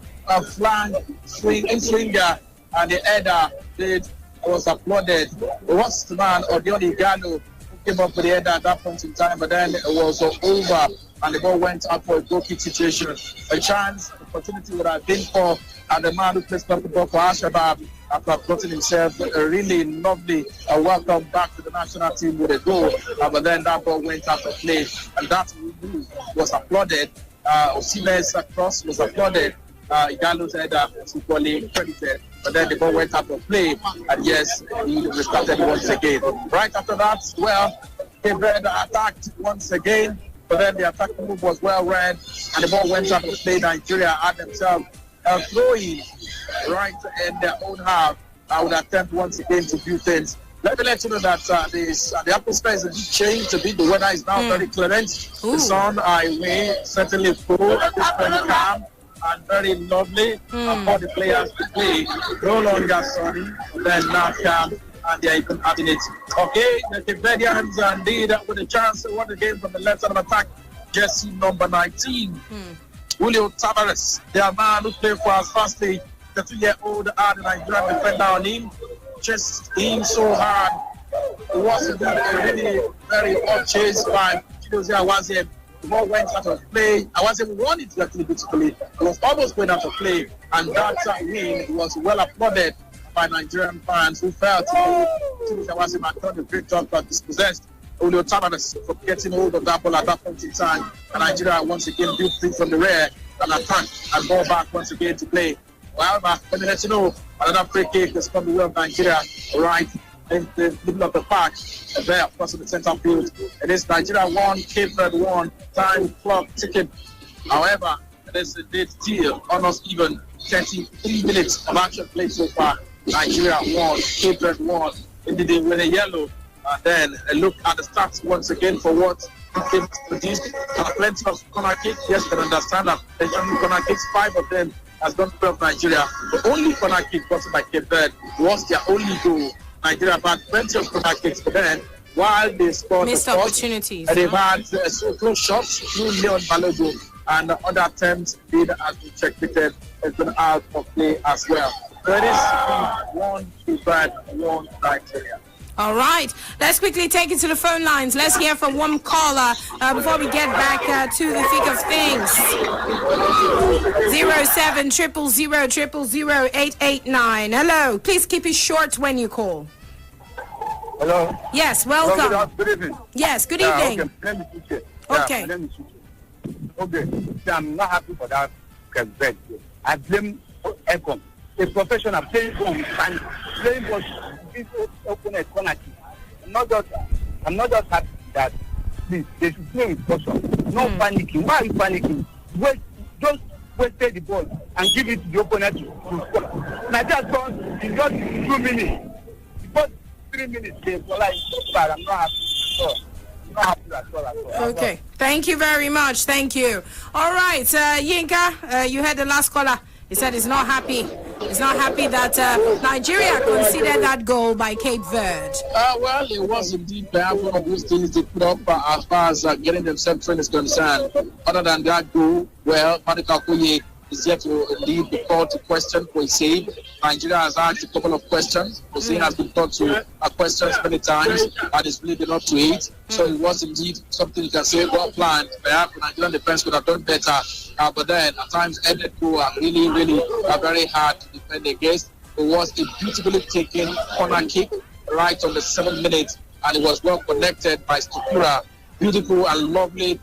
Speaker 3: flank swinger, and the header was applauded. It was the man, Odion Igalo, who came up with the header at that point in time, but then it was over, and the ball went up for a goal kick situation. A chance, opportunity would have been for the man who plays basketball for Al-Shabaab after gotten himself a really lovely welcome back to the national team with a goal, but then that ball went out of play, and that move was applauded. Osime's cross was applauded. Igalo's header was equally credited, but then the ball went out of play, and yes, he restarted once again. Right after that, well, Verde attacked once again, but then the attack move was well read, and the ball went out of play. Nigeria had themselves throwing right in their own half. I would attempt once again to do things. Let me let you know that the atmosphere is a bit changed a bit. The weather is now very clement. The sun away, certainly full, at this point calm and very lovely for the players to play. No longer sunny, then now calm, and they are even having it. Okay, the Verdians indeed with a chance to win the game from the left side of attack. Jersey number 19. Julio Tavares, their man who played for us firstly, the 2-year-old had a Nigerian defender on him, chased him so hard. It was a really very hard chase by Chidozie Awaziem. The ball went out of play. Awaziem won it actually beautifully. It was almost going out of play, and that win was well applauded by Nigerian fans who felt Chidozie Awaziem had done a great job but dispossessed Julio Tavares for getting hold of that ball at that point in time. And Nigeria once again built things from the rear and attack and ball back once again to play. However, let me let you know, another free kick is from the way of Nigeria, right in the middle of the park, there, of course, in the center field. It is Nigeria 1, Cape Verde 1, time clock ticking. However, it is indeed still almost even 33 minutes of action played so far. Nigeria 1, Cape Verde 1, indeed with a yellow. And then a look at the stats once again for what teams produced. Plenty of corner kicks. Yes, you can understand that. Corner kicks, 5 of them has gone to of Nigeria. The only corner kick gotten by Cape Verde was their only goal. Nigeria had plenty of corner kicks, but then while they scored
Speaker 1: missed opportunities,
Speaker 3: they've had close shots through Leon Balogun, and other attempts did as we checked has been out of play as well. So it is 1 Cape Verde, 1 Nigeria.
Speaker 1: All right, let's quickly take it to the phone lines. Let's hear from one caller before we get back to the thick of things. 07000000889. Hello, please keep it short when you call.
Speaker 4: Hello.
Speaker 1: Yes, welcome.
Speaker 4: Good evening.
Speaker 1: Yes, good evening.
Speaker 4: Okay.
Speaker 1: Okay.
Speaker 4: I'm not happy for that. I blame Econ. A professional playing home and playing for open a corner kick. I'm not just happy that they should play with caution. No panicking. Why are you panicking? Just wait the ball and give it to the opponent to score. Nigeria scored in just 2 minutes. Before 3 minutes, they were like, so bad. I'm not happy at all.
Speaker 1: Okay. Thank you very much. Thank you. All right, Yinka, you had the last caller. He said he's not happy. He's not happy that Nigeria considered that goal by Cape Verde.
Speaker 3: Well, it was indeed perhaps one of those things they put up as far as getting themselves trained is concerned. Other than that goal, well, Maduka Okoye is yet to lead the call to question for a save. Nigeria has asked a couple of questions. Hussein has been taught to questions many times and is believed not to it. So it was indeed something you can say well planned. Perhaps the Nigerian defense could have done better. But then at times ended go really very hard to defend against. It was a beautifully taken corner kick right on the 7th minute, and it was well connected by Stupura. Beautiful and lovely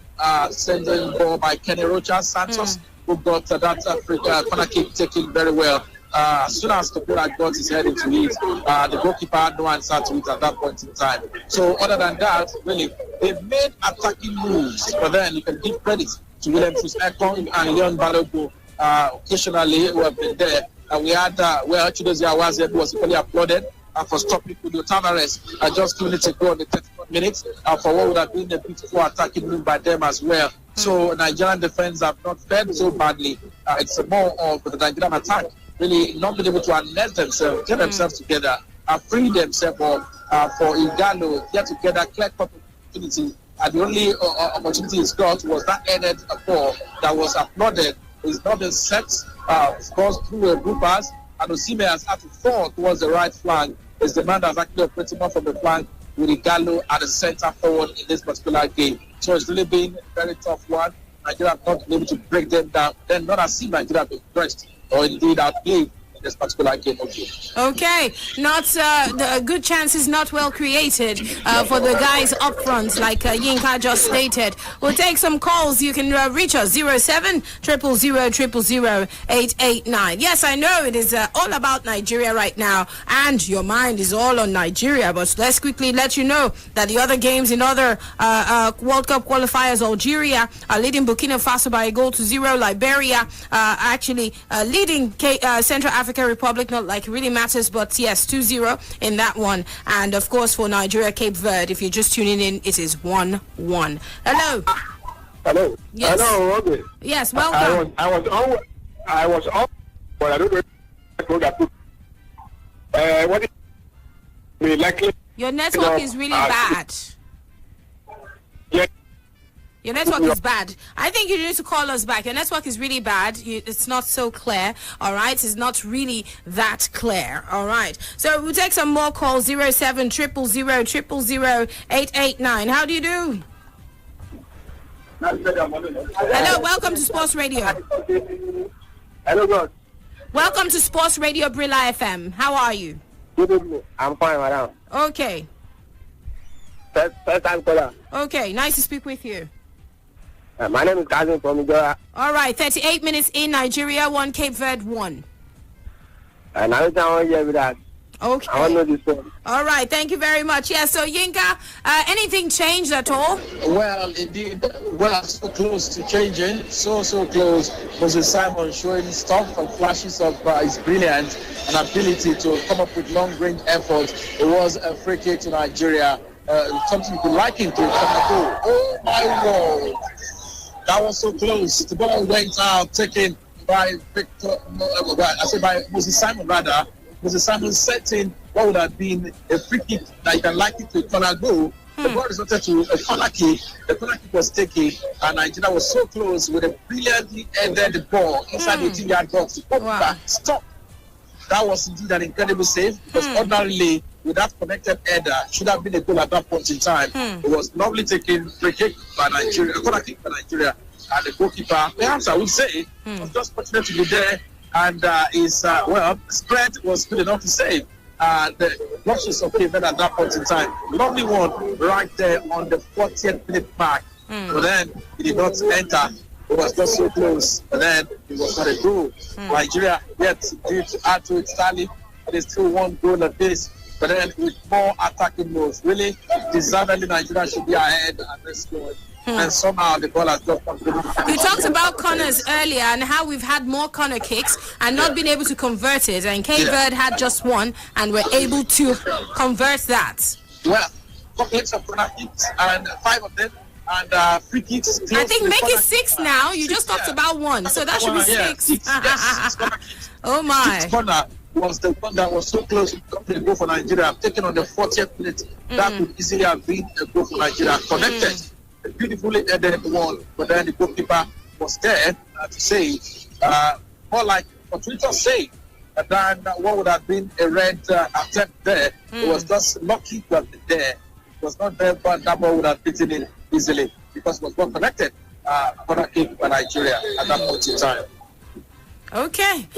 Speaker 3: sending ball by Kenny Rocha Santos, who got that Africa corner kick taken very well. as soon as Topura got his head into it, the goalkeeper had no answer to it at that point in time. So other than that, really, they made attacking moves, but then you can give credit to William Ekong and Leon Balogo occasionally who have been there. We had where Chidozie Awazie was equally applauded for stopping Julio Tavares just 2 minutes ago on the 34th minute for what would have been a beautiful attacking move by them as well. So Nigerian defense have not fared so badly. It's more of the Nigerian attack really not being able to unleash themselves, get themselves together, free themselves for Igalo, get together, clear cut opportunity. And the only opportunity he's got was that headed ball that was applauded. It's not been set, of course, through a group pass. And Osimhen has had to fall towards the right flank. It's the man that's actually operating off from the flank with Igalo at the center forward in this particular game. So it's really been a very tough one. Nigeria have not been able to break them down. Then not as if Nigeria have been pressed or indeed outplayed in this particular game.
Speaker 1: Okay, not the good chances, not well created for the guys up front, like Yinka just stated. We'll take some calls. You can reach us 07 000 889. Yes, I know it is all about Nigeria right now, and your mind is all on Nigeria. But let's quickly let you know that the other games in other World Cup qualifiers, Algeria are leading Burkina Faso by a goal to 0. Liberia actually leading Central African Republic, not like it really matters, but yes, 2-0 in that one. And of course for Nigeria, Cape Verde, if you're just tuning in, it is 1-1. Hello.
Speaker 7: Hello.
Speaker 1: Yes.
Speaker 7: Hello, Robbie.
Speaker 1: Yes, welcome.
Speaker 7: I was on, but I don't know what is likely.
Speaker 1: Your network is really bad.
Speaker 7: Yeah.
Speaker 1: Your network is bad. I think you need to call us back. Your network is really bad. It's not so clear. All right. It's not really that clear. All right. So we'll take some more calls. 07 000 889. How do you do? Hello. Welcome to Sports Radio.
Speaker 7: Hello, God.
Speaker 1: Welcome to Sports Radio Brila FM. How are you?
Speaker 7: Good evening. I'm fine, madam.
Speaker 1: Okay.
Speaker 7: First time caller.
Speaker 1: Okay. Nice to speak with you.
Speaker 7: My name is Kazim from Igora.
Speaker 1: All right. 38 minutes in Nigeria, 1 Cape Verde, 1.
Speaker 7: And I want to hear with that.
Speaker 1: Okay.
Speaker 7: I want to know this one.
Speaker 1: All right. Thank you very much. Yeah. So Yinka, anything changed at all?
Speaker 3: Well, indeed, so close to changing, so close. Moses Simon showing stuff and flashes of his brilliance and ability to come up with long-range efforts. It was a free kick to Nigeria. Something you could liken to Kanako. Oh my word! That was so close. The ball went out, taken by by Moses Simon rather. Moses Simon setting what would have been a free kick that you can liken to Kanako. The ball resulted to a corner kick. The corner kick was taken, and Nigeria was so close with a brilliantly headed ball inside the 18-yard box. Wow. Stop. That was indeed an incredible save because ordinarily, with that connected header, should have been a goal at that point in time. It was lovely taken free kick by Nigeria, corner kick by Nigeria, and the goalkeeper, perhaps I would say, was just fortunate to be there, and his spread was good enough to save. The rushes of Cape Verde at that point in time. Lovely one right there on the 40th minute mark. But then he did not enter. It was just so close, but then it was not a goal. Nigeria yet did add to it. Stalemate, but it's still one goal at this. But then with more attacking moves, really deservedly Nigeria should be ahead at this score. And somehow the ball has just come through.
Speaker 1: You talked about corners earlier and how we've had more corner kicks and not been able to convert it. And Cape Verde had just one and were able to convert that.
Speaker 3: Well, complex of corner kicks and 5 of them. And free kicks.
Speaker 1: I think make it 6 now. You just talked about 1, so that should be 6.
Speaker 3: Six
Speaker 1: Oh my!
Speaker 3: 6th corner was the one that was so close to coming a goal for Nigeria. Taken on the 40th minute, that could easily have been a goal for Nigeria. Connected, a beautifully headed one, but then the goalkeeper was there to save. More like a fortuitous save than what would have been a red attempt there. It was just lucky to have been there. It was not there, but that ball would have beaten it easily because it was well connected. Corner kick by Nigeria at that point in time.
Speaker 1: Okay.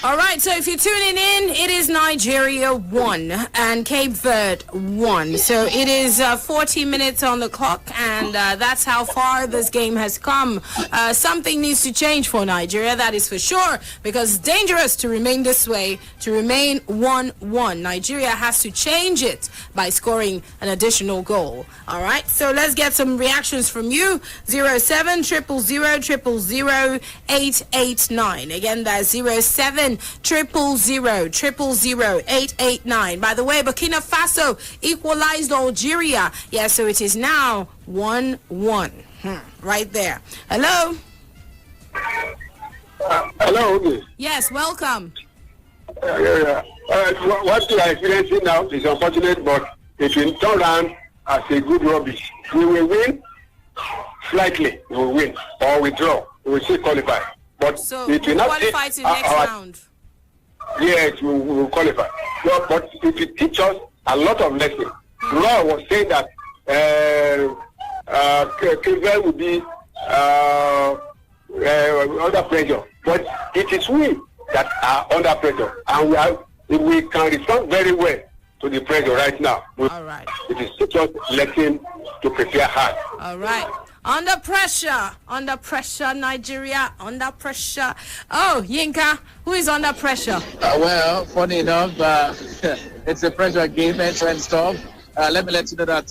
Speaker 1: All right, so if you're tuning in, it is Nigeria 1 and Cape Verde 1. So it is 40 minutes on the clock, and that's how far this game has come. Something needs to change for Nigeria, that is for sure, because it's dangerous to remain this way, to remain 1-1. Nigeria has to change it by scoring an additional goal. All right, so let's get some reactions from you. 07 000 000 889. Again, that's 07 000 889. By the way, Burkina Faso equalized Algeria. Yeah, so it is now 1-1. Right there. Hello?
Speaker 7: Hello.
Speaker 1: Yes, welcome.
Speaker 7: What we are experiencing now is unfortunate, but it will turn around as a good rubbish. We will win slightly. We will win or withdraw. We will still qualify. But
Speaker 1: So
Speaker 7: it will
Speaker 1: we'll
Speaker 7: not
Speaker 1: qualify to the next round.
Speaker 7: Yes, we will qualify. But it will teach us a lot of lessons. Law was saying that Cleveland will be under pressure. But it is we that are under pressure. And we can respond very well to the pressure right now.
Speaker 1: All right.
Speaker 7: It is teach us lesson to prepare hard.
Speaker 1: All right. Under pressure, Nigeria, under pressure. Oh, Yinka, who is under pressure?
Speaker 3: Well, funny enough, it's a pressure game, and stuff. Let me let you know that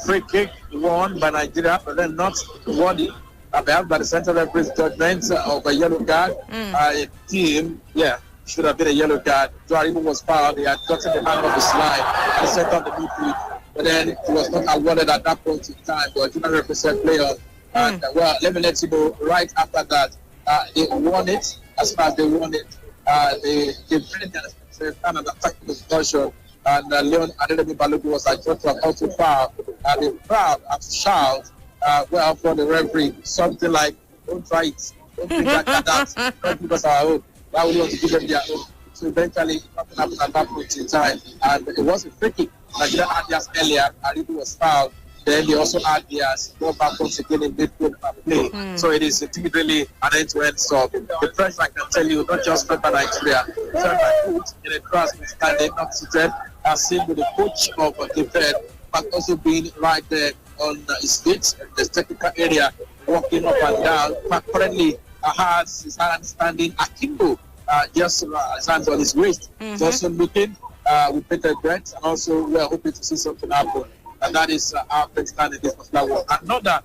Speaker 3: free kick won by Nigeria, but then not worthy. Perhaps by the central referee's judgment of a yellow card. Team, should have been a yellow card. Joaribo was fouled. He had gotten the hand of the slide and set up the midfield. But then he was not awarded at that point in time. But he did not represent player. And well, let me let you know, right after that, they won it. As far as they won it, they played the kind of attacking discussion. And Leon Adedemi Balogun was adjudged to have also foul. And the crowd had to shout, well, for the referee, something like, don't try it. Don't bring that out. Don't give us our own. Why would you want to give them their own? So eventually, nothing happened at that point in time. And it was a free kick. Nigeria had theirs earlier. Aribu was fouled. Then they also had theirs. Go back once again in midfield play. So it is really an end-to-end stop. The pressure, I can tell you, not just by Nigeria. In a class standing not seated, as seen with the coach of the Fed, but also being right there on his feet in the technical area, walking up and down. But currently, has his hand standing akimbo, just his hands on his waist. He's also looking with better breath, and also we are hoping to see something happen. And that is our best stand in this particular one. Another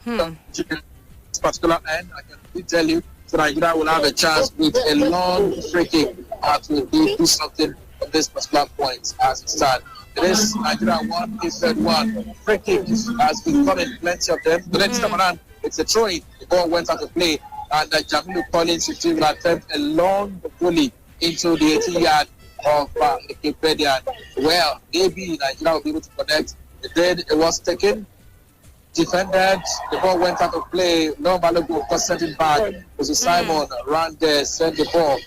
Speaker 3: this particular end, I can tell you, so Nigeria will have a chance with a long free kick to do something on this particular point as it stands. It is Nigeria 1, Israel 1. Free kick has been coming, plenty of them. The next time around, it's a throw-in. The ball went out of play, and Jamilu Collins will attempt a long volley into the 18-yard of the Cape Verdean. Well, maybe Nigeria will be able to connect. Then it was taken, defended, the ball went out of play. No Balogun was sent it back. Jose Simon ran there, sent the ball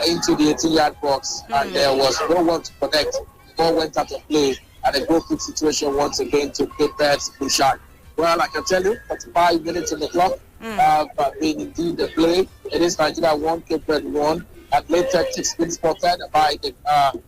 Speaker 3: into the 18-yard box, and there was no one to connect. The ball went out of play, and a goal kick situation once again to Cape Verde's shot. Well, I can tell you, 45 minutes on the clock have been indeed the play. It is Nigeria 1, Cape Verde 1. And late tactics been spotted by the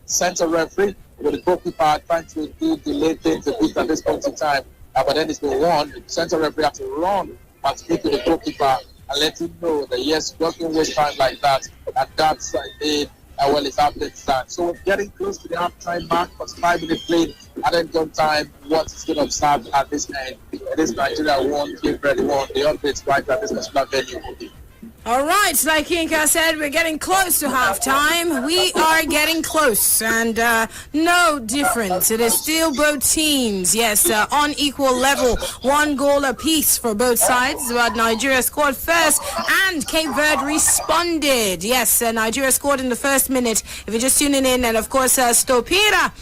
Speaker 3: center referee, with the goalkeeper trying to do delay things a bit at this point in time. But then it's been won. The center referee had to run and speak to the goalkeeper and let him know that yes, you can waste time like that. And that's indeed well, it's happening. So we're getting close to the half-time mark, 45-minute play. Added gun time, what is going to observe at this end? It is Nigeria 1, Cape Verde 1. The updates right at this particular venue.
Speaker 1: All right, like Yinka said, we're getting close to halftime. We are getting close, and no difference. It is still both teams, yes, on equal level. 1 goal apiece for both sides, but Nigeria scored first, and Cape Verde responded. Yes, Nigeria scored in the first minute. If you're just tuning in, and of course, Stopira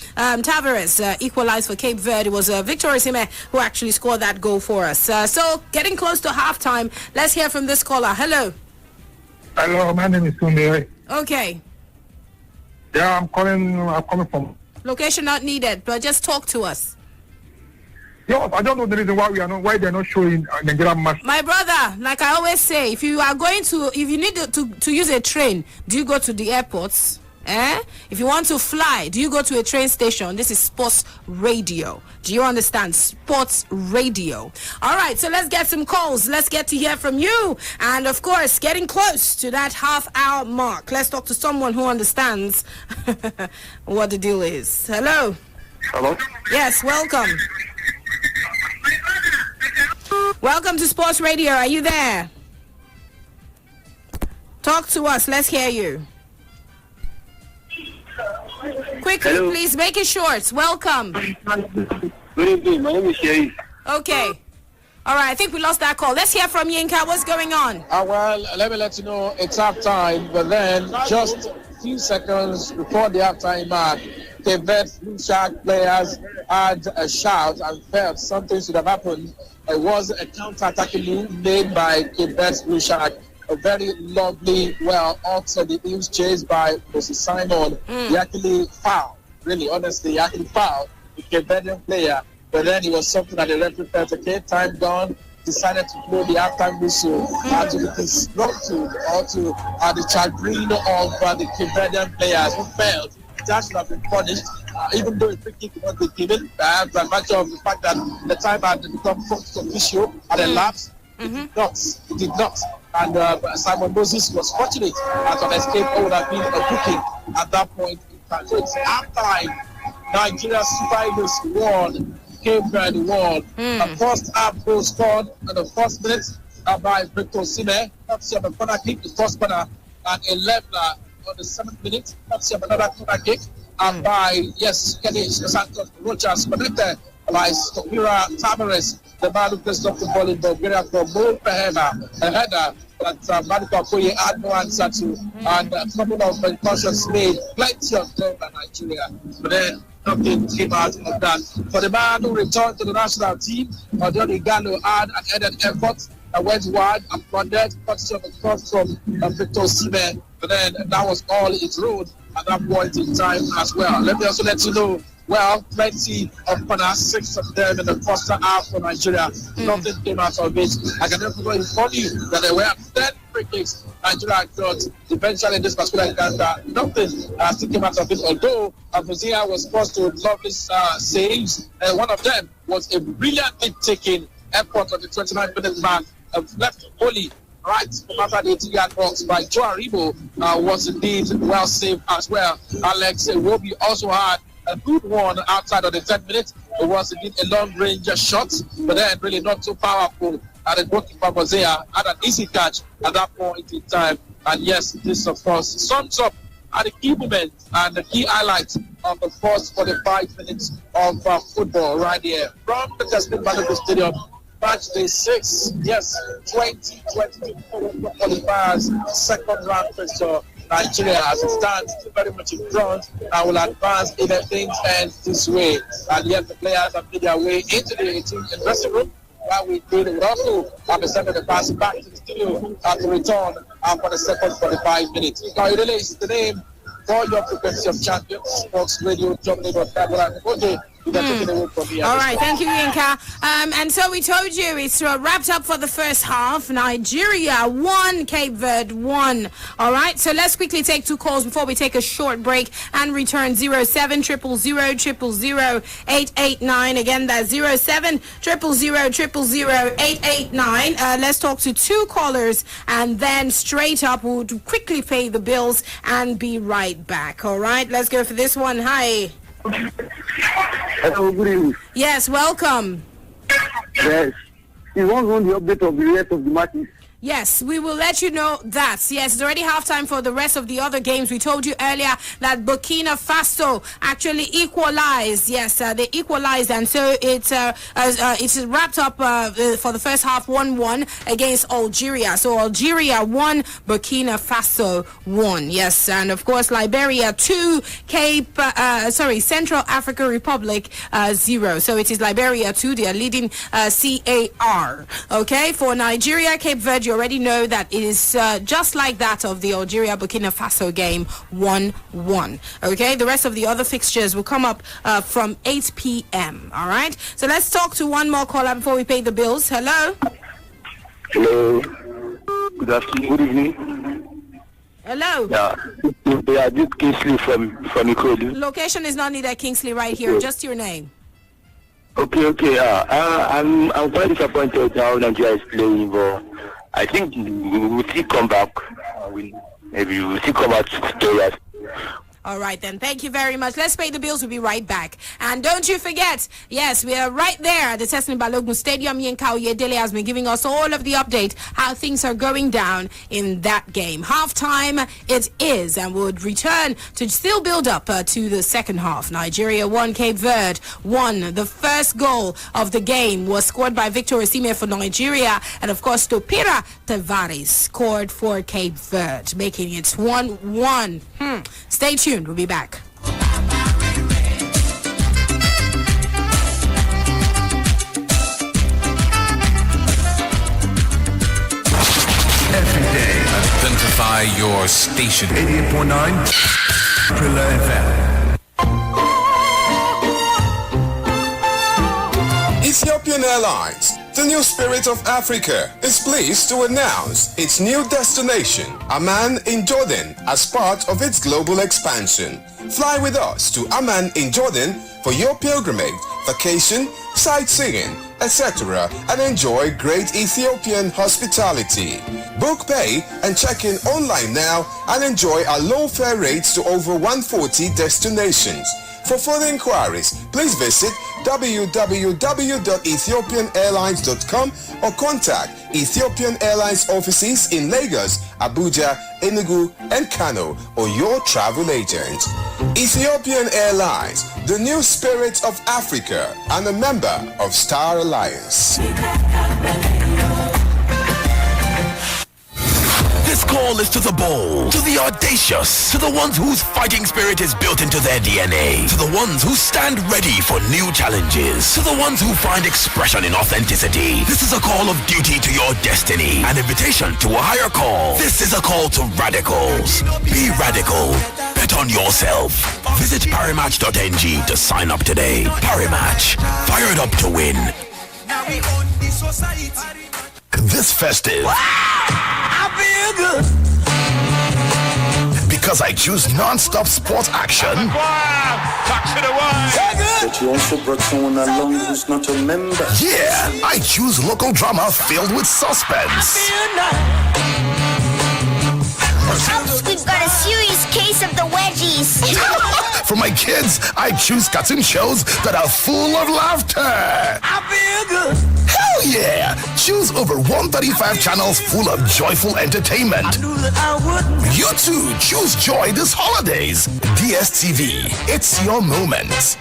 Speaker 1: Tavares equalized for Cape Verde. It was Victor Osimhen who actually scored that goal for us. So, getting close to halftime. Let's hear from this caller. Hello.
Speaker 4: Hello, my name is Tunde.
Speaker 1: Okay.
Speaker 4: Yeah, I'm coming from.
Speaker 1: Location not needed, but just talk to us.
Speaker 4: Plus, I don't know the reason why they're not showing Nigerian match.
Speaker 1: My brother, like I always say, if you need to use a train, do you go to the airports? If you want to fly, do you go to a train station? This is sports radio. Do you understand? Sports radio. All right, so let's get some calls. Let's get to hear from you. And of course, getting close to that half-hour mark. Let's talk to someone who understands what the deal is. Hello.
Speaker 4: Hello?
Speaker 1: Yes, welcome. Welcome to Sports Radio. Are you there? Talk to us. Let's hear you. Quickly,
Speaker 7: Hello.
Speaker 1: please, make it short. Welcome.
Speaker 7: Good evening. My name is Sherry.
Speaker 1: Okay. All right, I think we lost that call. Let's hear from Yinka. What's going on?
Speaker 3: Well, let me let you know it's halftime, but then just a few seconds before the halftime mark, the Verde Blue Shark players had a shout and felt something should have happened. It was a counter-attacking move made by the Verde Blue Shark. A very lovely, also the team's chased by Moses Simon. He actually fouled, really, honestly, he actually fouled the Cape Verdean player. But then it was something that the referee felt, okay, time gone, decided to blow the halftime whistle to the disruptive or to the chagrin of the Cape Verdean players who felt that should have been punished, even though a free kick was not been given, by virtue of the fact that the time had become official at a lapse. It did not. And Simon Moses was fortunate that an escape would have been a booking at that point in time. So it's halftime. Nigeria Super Eagles won, Cape Verde won. The first half goal scored in the first minute by Victor Sime. That's a corner kick, the first corner, and 11 on the 7th minute. That's another corner kick. And by, Kenny Santos Rochas connected by Stopira Tavares, the man who plays off the ball in Bulgaria from Mo Pehema, a header that Manuka Okoye had no answer to, and a couple of concussions made, plenty of them by Nigeria. But then nothing came out of that. For the man who returned to the national team, Odoni Gallo had an headed effort that went wide and funded, courtesy of a cross from Victor Sime. But then that was all it rode at that point in time as well. Let me also let you know, plenty of corners, 6 of them in the first half for Nigeria. Nothing came out of it. I can therefore inform you that there were 10 free kicks Nigeria got eventually in this particular encounter. Nothing still came out of it, although Brazil was forced to lovely saves. One of them was a brilliantly taken effort on the 29-minute mark of left volley right from after the 18-yard box by Joe Aribo was indeed well saved as well. Alex Iwobi also had a good one outside of the 10 minutes. It was indeed a long-range shot, but then really not too powerful. And the goalkeeper Bozea had an easy catch at that point in time. And yes, this of course sums up the key moments and the key highlights of the first 45 minutes of football right here from the Testing Balogun Stadium. Matchday 6, 2022 qualifiers, second round fixture. Nigeria, as it stands, still very much in front and will advance if things end this way. And yet the players have made their way into the dressing room. While we did, we would also have sent the pass back to the studio to return for the second 45 minutes. Kairele is the name for your frequency of champions, Sports Radio, Germany.com. All
Speaker 1: right, thank you, Yinka. And so we told you it's wrapped up for the first half. Nigeria 1, Cape Verde 1. All right, so let's quickly take 2 calls before we take a short break and return. 07 000 000 889. Again, that's 07 000 000 889. Let's talk to 2 callers and then straight up we'll quickly pay the bills and be right back. All right, let's go for this one. Hi.
Speaker 4: Hello, good evening.
Speaker 1: Yes, welcome.
Speaker 4: Yes. You want the update of the rest of the matches?
Speaker 1: Yes, we will let you know that. Yes, it's already halftime for the rest of the other games. We told you earlier that Burkina Faso actually equalized. Yes, they equalized, and so it's wrapped up for the first half 1-1 against Algeria. So Algeria 1, Burkina Faso 1. Yes, and of course Liberia 2, Central African Republic 0. So it is Liberia 2. They are leading CAR. Okay, for Nigeria, Cape Verde you already know that it is just like that of the Algeria-Burkina Faso game, 1-1. Okay, the rest of the other fixtures will come up from 8 p.m. All right, so let's talk to one more caller before we pay the bills. Hello.
Speaker 4: Hello. Good afternoon. Good evening.
Speaker 1: Hello.
Speaker 4: Yeah, this Kingsley from Ikorodu.
Speaker 1: Location is not needed, Kingsley, right here. Just your name.
Speaker 4: Okay. I'm quite disappointed how Nigeria is playing, but I think we will still come back. Maybe we will still come out victorious.
Speaker 1: All right, then. Thank you very much. Let's pay the bills. We'll be right back. And don't you forget, yes, we are right there at the Tessin Balogun Stadium. Yinka Oyedele has been giving us all of the update, how things are going down in that game. Halftime it is, and we'll return to still build up to the second half. Nigeria 1, Cape Verde 1. The first goal of the game was scored by Victor Osimhen for Nigeria, and of course, Topira Tavares scored for Cape Verde, making it 1-1. Stay tuned. We'll be back.
Speaker 8: Every day.
Speaker 9: Identify your station.
Speaker 8: 88.9 Brila FM.
Speaker 10: Ethiopian Airlines, the new spirit of Africa, is pleased to announce its new destination, Amman in Jordan, as part of its global expansion. Fly with us to Amman in Jordan for your pilgrimage, vacation, sightseeing, etc., and enjoy great Ethiopian hospitality. Book, pay, and check in online now and enjoy our low fare rates to over 140 destinations. For further inquiries, please visit www.ethiopianairlines.com or contact Ethiopian Airlines offices in Lagos, Abuja, Enugu, and Kano, or your travel agent. Ethiopian Airlines, the new spirit of Africa and a member of Star Alliance.
Speaker 8: This call is to the bold, to the audacious, to the ones whose fighting spirit is built into their DNA, to the ones who stand ready for new challenges, to the ones who find expression in authenticity. This is a call of duty to your destiny, an invitation to a higher call. This is a call to radicals. Be radical. Bet on yourself. Visit parimatch.ng to sign up today. Parimatch. Fired up to win. This festive. I feel good. Because I choose non-stop sports action.
Speaker 11: But you also brought someone along who's not a member.
Speaker 8: Yeah, I choose local drama filled with suspense.
Speaker 12: We've got a serious case of the wedgies.
Speaker 8: For my kids, I choose cartoon shows that are full of laughter. I feel good. Hell yeah! Choose over 135 channels full of joyful entertainment. I knew that I would. You too, choose joy this holidays. DSTV, it's your moment.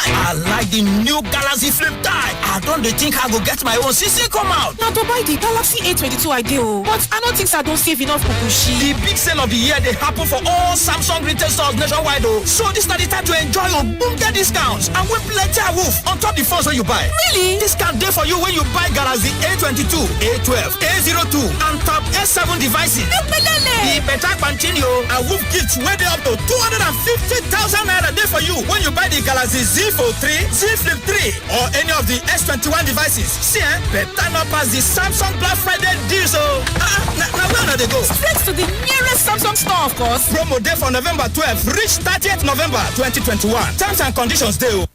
Speaker 13: I like the new Galaxy Flip tie. I don't think I go get my own CC come out.
Speaker 2: Now to buy the Galaxy A22 idea, but I don't think I don't save enough Kukushi.
Speaker 13: The big sale of the year they happen for all Samsung retail stores nationwide though. So this is the time to enjoy your boomga discounts and win plenty of woof on top the phones when you buy.
Speaker 2: Really?
Speaker 13: Discount day for you when you buy Galaxy A22, A12, A02 and top S7 devices. The better continue and woof gifts way up to 250,000 naira day for you when you buy the Galaxy Z Fold 3, Z Flip 3 or any of the S21 devices. See, better not pass the Samsung Black Friday deal. So, now where do they go?
Speaker 2: Straight to the nearest Samsung store, of course.
Speaker 13: Promo day for November 12th, reach 30th November 2021. Terms and conditions deal.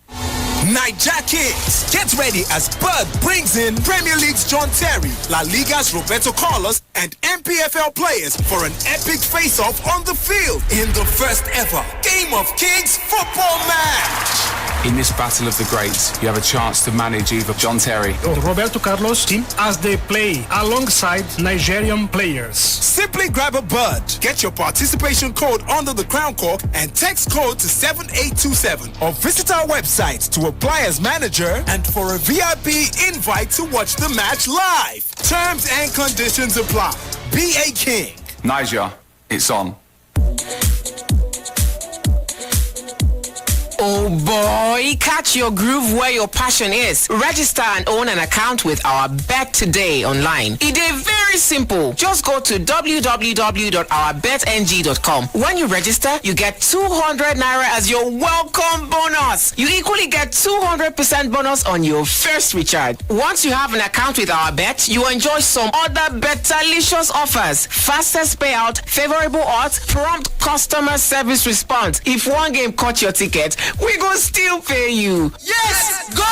Speaker 14: Naija Kings, get ready as Bud brings in Premier League's John Terry, La Liga's Roberto Carlos, and MPFL players for an epic face-off on the field in the first ever Game of Kings football match.
Speaker 15: In this battle of the greats, you have a chance to manage either John Terry
Speaker 16: or Roberto Carlos' team as they play alongside Nigerian players.
Speaker 14: Simply grab a Bud, get your participation code under the crown cork and text code to 7827 or visit our website to apply as manager and for a VIP invite to watch the match live. Terms and conditions apply. Be a king.
Speaker 15: Niger, it's on.
Speaker 17: Oh boy, catch your groove where your passion is. Register and own an account with our Bet Today online. It is very simple. Just go to www.ourbetng.com. When you register, you get 200 naira as your welcome bonus. You equally get 200% bonus on your first recharge. Once you have an account with our bet, you enjoy some other better-licious offers. Fastest payout, favorable odds, prompt customer service response. If one game caught your ticket, we go still pay you.
Speaker 13: Yes! Go!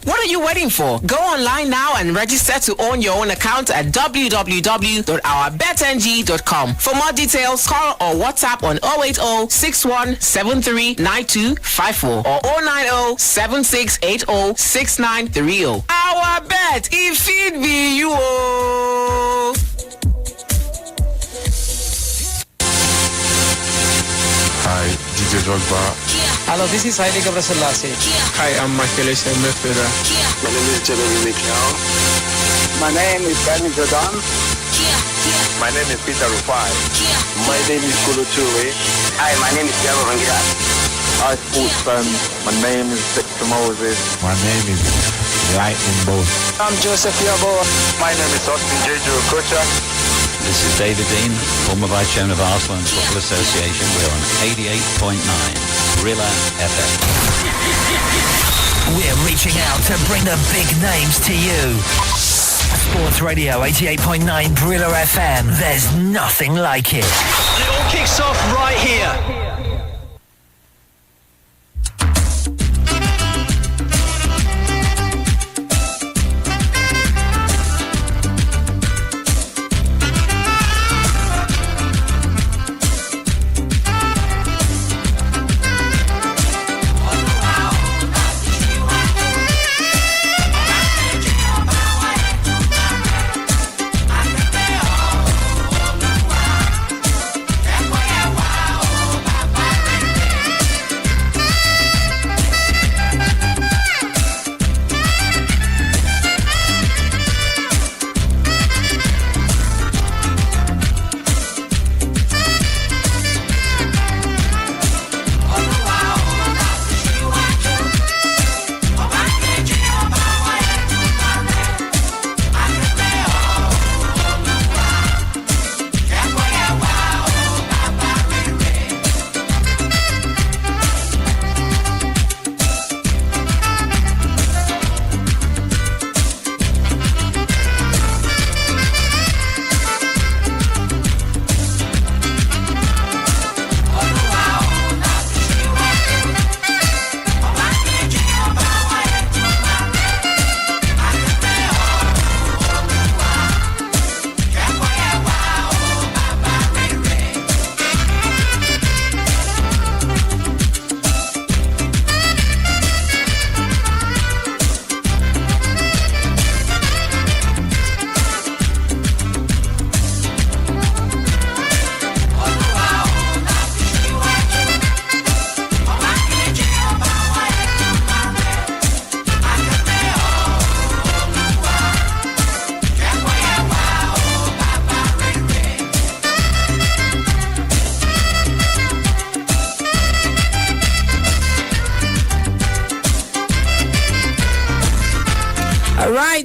Speaker 17: What are you waiting for? Go online now and register to own your own account at www.ourbetng.com. For more details, call or WhatsApp on 080-6173-9254 or 090-7680-6930. Our bet, if it be you.
Speaker 18: Hi, DJ Drogba.
Speaker 19: Hello, this is Haile Gebrselassie.
Speaker 20: Hi, I'm Michael Midfielder.
Speaker 21: My name is Jeremy Mikel.
Speaker 22: My name is Benny Jordan.
Speaker 21: My name is Peter Rufai.
Speaker 23: My name is Kolo Toure.
Speaker 24: Hi, my name is Piero Rangira.
Speaker 25: Hi, sports fans. My name is Victor Moses.
Speaker 26: My name is Lightning Bolt.
Speaker 27: I'm Joseph Yabo.
Speaker 28: My name is Austin Jeju Okocha.
Speaker 29: This is David Dean, former Vice Chairman of Arsenal Football Association. We're on 88.9 Brila FM.
Speaker 8: We're reaching out to bring the big names to you. Sports Radio 88.9 Brila FM. There's nothing like it.
Speaker 30: It all kicks off right here.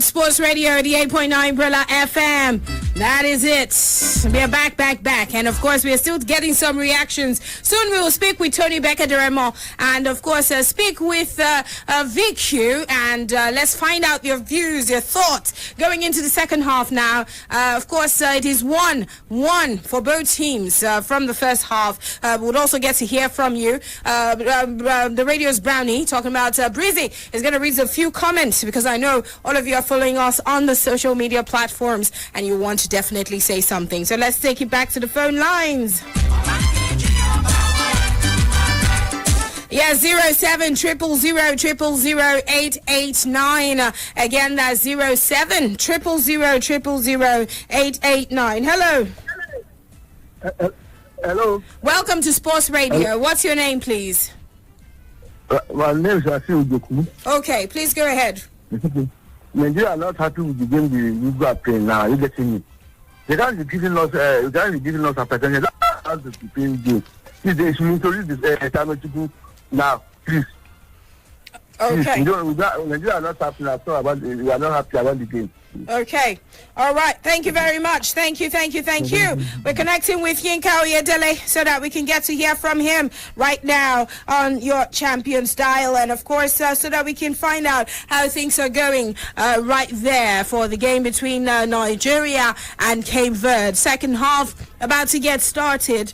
Speaker 1: Sports Radio 88.9 Brila FM. That is it. We are back. And of course, we are still getting some reactions. Soon we will speak with Tony Becker-Deremo and of course speak with Vic Hugh, and let's find out your views, your thoughts going into the second half now. Of course, it is 1-1 for both teams from the first half. We'll also get to hear from you. The radio's Brownie talking about Breezy is going to read a few comments because I know all of you are following us on the social media platforms and you want to definitely say something. So let's take it back to the phone lines. Yeah, 0700000889. Again, that's 0700000889. Hello.
Speaker 4: Hello.
Speaker 1: Welcome to Sports Radio. What's your name, please?
Speaker 4: My name is Asil Ujoku.
Speaker 1: Okay, please go ahead.
Speaker 4: Nigeria are not happy with the game we are playing now. You getting it? They can't be giving us. They can't be giving us a percentage. That's the game. If they should introduce this Now, please.
Speaker 1: Okay.
Speaker 4: Nigeria are not happy at all about we are not happy about the game.
Speaker 1: Okay. All right. Thank you very much. Thank you. We're connecting with Yinka Oyedele so that we can get to hear from him right now on your Champions Dial, and of course so that we can find out how things are going right there for the game between Nigeria and Cape Verde. Second half about to get started.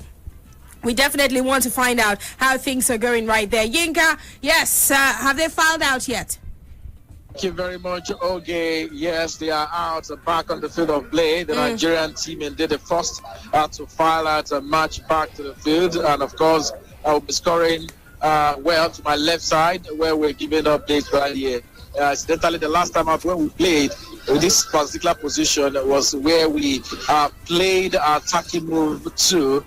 Speaker 1: We definitely want to find out how things are going right there. Yinka, yes, have they filed out yet?
Speaker 2: Thank you very much, Oge. Yes, they are out back on the field of play. The Nigerian team indeed the first to file out a match back to the field. And of course, I will be scoring well to my left side where we're giving updates right here. Incidentally, the last time out when we played in this particular position was where we played our attacking move 2.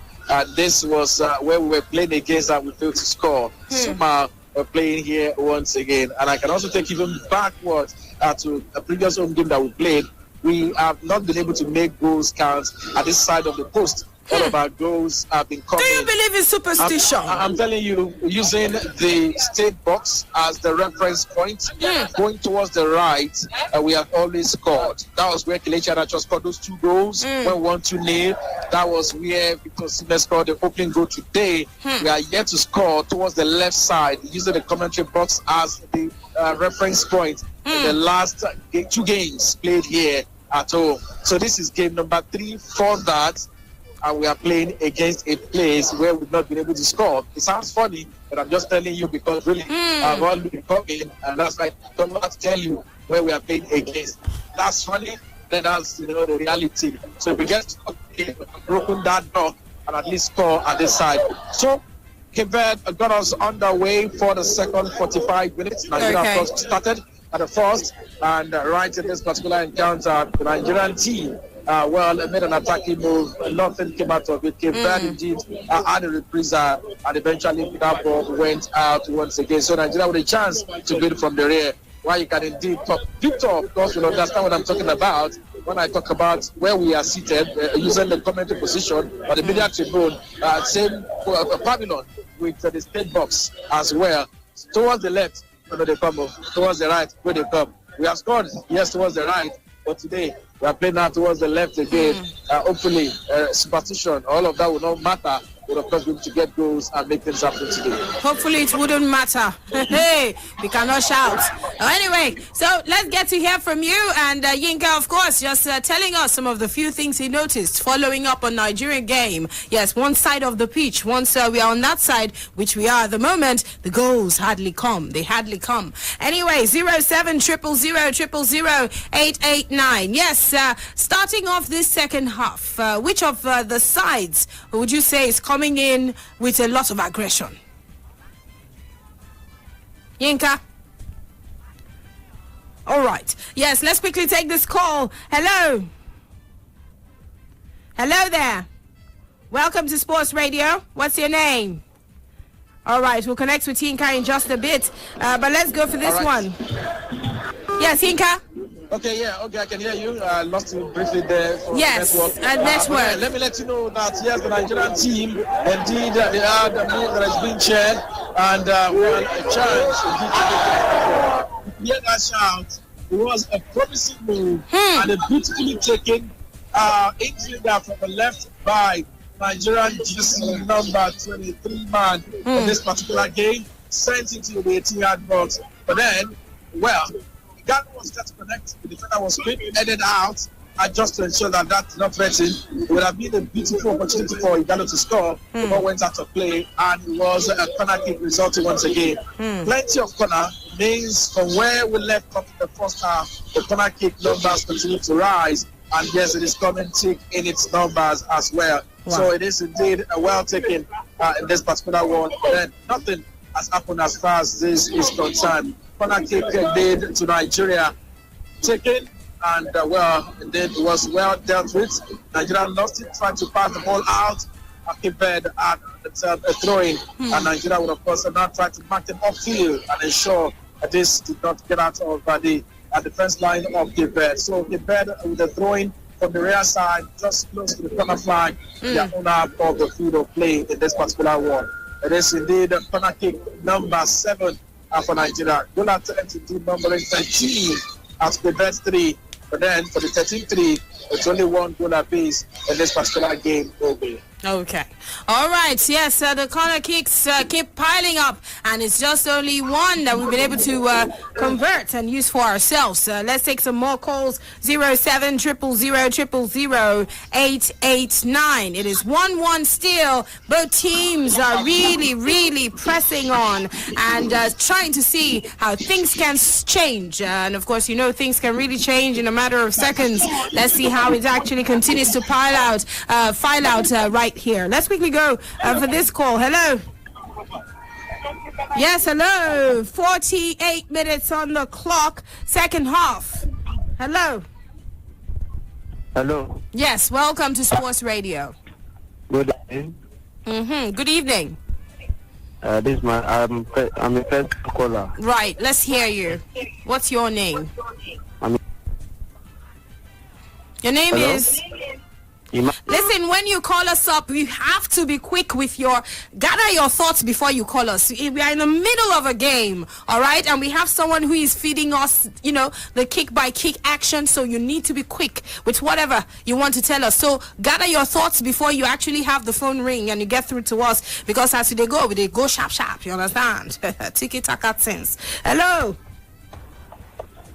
Speaker 2: This was where we were playing against and we failed to score. Somehow we're playing here once again. And I can also take even backwards to a previous home game that we played. We have not been able to make goals count at this side of the post. All of our goals have been coming.
Speaker 1: Do you believe in superstition?
Speaker 2: I'm telling you, using the state box as the reference point, going towards the right, we have always scored. That was where Kelechi Iheanacho scored those 2 goals when 1-0. That was where Victor Osimhen scored the opening goal today. We are yet to score towards the left side, using the commentary box as the reference point in the last 2 games played here at home. So this is game number 3 for that. And we are playing against a place where we've not been able to score. It sounds funny, but I'm just telling you because really I've all been talking, and that's why I don't want to tell you where we are playing against. That's funny, then that's the reality. So if we get stuck here, we have broken that door and at least score at this side. So Cape Verde got us underway for the second 45 minutes. Nigeria first started at the first, and right in this particular encounter, the Nigerian team made an attacking move. Nothing came out of it. Cape Verde indeed had a reprisal, and eventually that ball went out once again. So Nigeria with a chance to build from the rear. Why you can indeed talk. Victor, of course, will understand what I'm talking about when I talk about where we are seated, using the commentary position or the media tribune, same pavilion with the state box as well. Towards the left, where they come. Towards the right, where they come. We have scored, yes, towards the right, but today we are playing now towards the left again. Hopefully, superstition, all of that will not matter. We'll of course be able to get goals and make things happen today.
Speaker 1: Hopefully it wouldn't matter. Hey, we cannot shout. Anyway, so let's get to hear from you. And Yinka, of course, just telling us some of the few things he noticed following up on Nigerian game. Yes, one side of the pitch. Once we are on that side, which we are at the moment, the goals hardly come. They hardly come. Anyway, 07000000889. Yes, starting off this second half, which of the sides would you say is coming in with a lot of aggression? Yinka? All right. Yes, let's quickly take this call. Hello. Hello there. Welcome to Sports Radio. What's your name? All right, we'll connect with Yinka in just a bit. But let's go for this one. Yes, Yinka?
Speaker 2: Okay, I can hear you. I lost you briefly there for network.
Speaker 1: Network.
Speaker 2: Let me let you know that, yes, the Nigerian team, indeed, they had a move that has been shared, and a chance to hear that shout. It was a promising move and a beautifully taken entry there from the left by Nigerian jersey number 23 man in this particular game, sent into the 18-yard box. But then, Ghana was just to connect. The defender was quick, headed out, and just to ensure that that's not threatened. It would have been a beautiful opportunity for Ghana to score. The ball went out of play, and it was a corner kick resulting once again. Plenty of corner means from where we left off in the first half, the corner kick numbers continue to rise. And yes, it is coming thick in its numbers as well. Wow. So it is indeed a well taken in this particular one. Then nothing has happened as far as this is concerned. Corner kick indeed to Nigeria taken, and indeed it was well dealt with. Nigeria lost it, trying to pass the ball out. Cape Verde at a throw-in, and Nigeria would of course now try to mark them upfield and ensure that this did not get out of the defense line of Cape Verde. So Cape Verde with the throw-in from the rear side, just close to the corner flag, the owner of the field of play in this particular one. It is indeed corner kick number 7 for Nigeria. Goal attempt indeed number 13 at the best 3. But then for the 13-3, it's only one goal apiece in this particular game.
Speaker 1: Okay. All right. Yes, the corner kicks keep piling up, and it's just only one that we've been able to convert and use for ourselves. Let's take some more calls. 0700000889. It is 1-1 still. Both teams are really pressing on and trying to see how things can change. And of course, things can really change in a matter of seconds. Let's see how it actually continues to file out right here. Let's quickly go for this call. Hello. Yes, hello. 48 minutes on the clock. Second half. Hello.
Speaker 3: Hello.
Speaker 1: Yes, welcome to Sports Radio.
Speaker 3: Good evening.
Speaker 1: Good evening.
Speaker 3: I'm a first caller.
Speaker 1: Right, let's hear you. What's your name? Your name is... Listen, when you call us up, you have to be quick with gather your thoughts before you call us. We are in the middle of a game, all right? And we have someone who is feeding us, the kick-by-kick action, so you need to be quick with whatever you want to tell us. So gather your thoughts before you actually have the phone ring and you get through to us, because as they go sharp, you understand? Tiki-taka sense. Hello?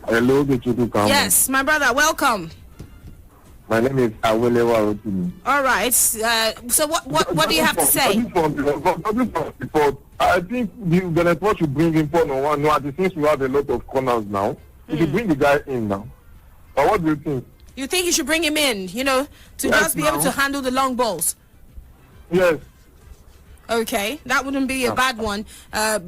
Speaker 3: Hello,
Speaker 1: yes, my brother, welcome.
Speaker 3: My name is Awelewa Rotimi.
Speaker 1: All right. So what do you have to say?
Speaker 3: I think the Benetton should bring him for no one. No, since we have a lot of corners now, we should bring the guy in now. But what do you think?
Speaker 1: You think you should bring him in, to just be able to handle the long balls?
Speaker 3: Yes.
Speaker 1: Okay, that wouldn't be a bad one. I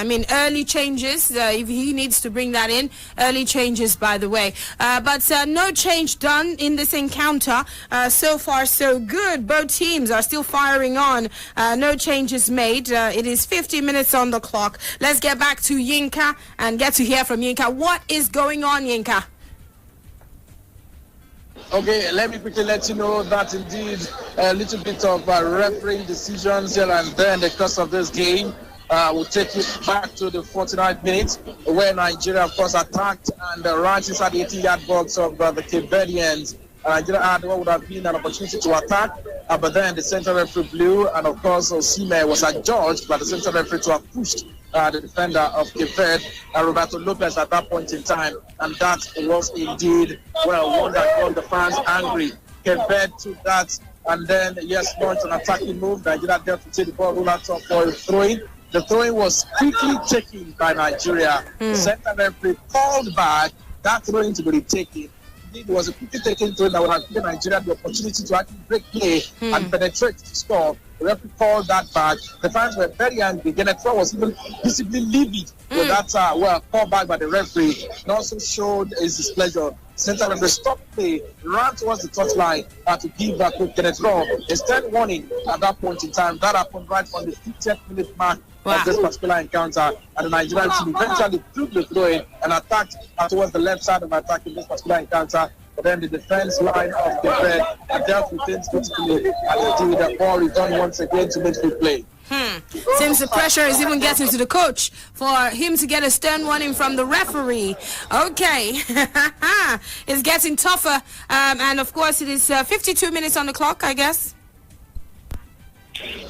Speaker 1: mean, early changes, if he needs to bring that in, early changes, by the way. But no change done in this encounter. So far, so good. Both teams are still firing on. No changes made. It is 50 minutes on the clock. Let's get back to Yinka and get to hear from Yinka. What is going on, Yinka?
Speaker 2: Okay, let me quickly let you know that indeed a little bit of refereeing decisions here and there in the course of this game will take you back to the 49th minute where Nigeria, of course, attacked and right inside the 80-yard box of the Cape Verdeans. Nigeria had what would have been an opportunity to attack, but then the central referee blew, and of course, Osime was adjudged by the central referee to have pushed the defender of Cape Verde, Roberto Lopez, at that point in time, and that was indeed, one that got the fans angry. Cape Verde took that, and then, launched an attacking move. Nigeria dealt to take the ball roll out for a throw-in. The throw-in was quickly taken by Nigeria. The central referee called back that throw-in to be retaken. It was a quickly taken throw that would have given Nigeria the opportunity to actually break play and penetrate to score. The referee called that back. The fans were very angry. Genetro was even visibly livid with that call back by the referee. And also showed his displeasure. Central referee stopped play, ran towards the touchline to give back to Genetro. Instead warning at that point in time. That happened right on the 50th minute mark of this particular encounter, and the Nigerian team eventually took the throw-in and attacked towards the left side of attack in this particular encounter. But then the defense line of the Red dealt with things critically, and indeed the ball returned once again to midfield play.
Speaker 1: Seems the pressure is even getting to the coach for him to get a stern warning from the referee. Okay, it's getting tougher, and of course it is 52 minutes on the clock, I guess.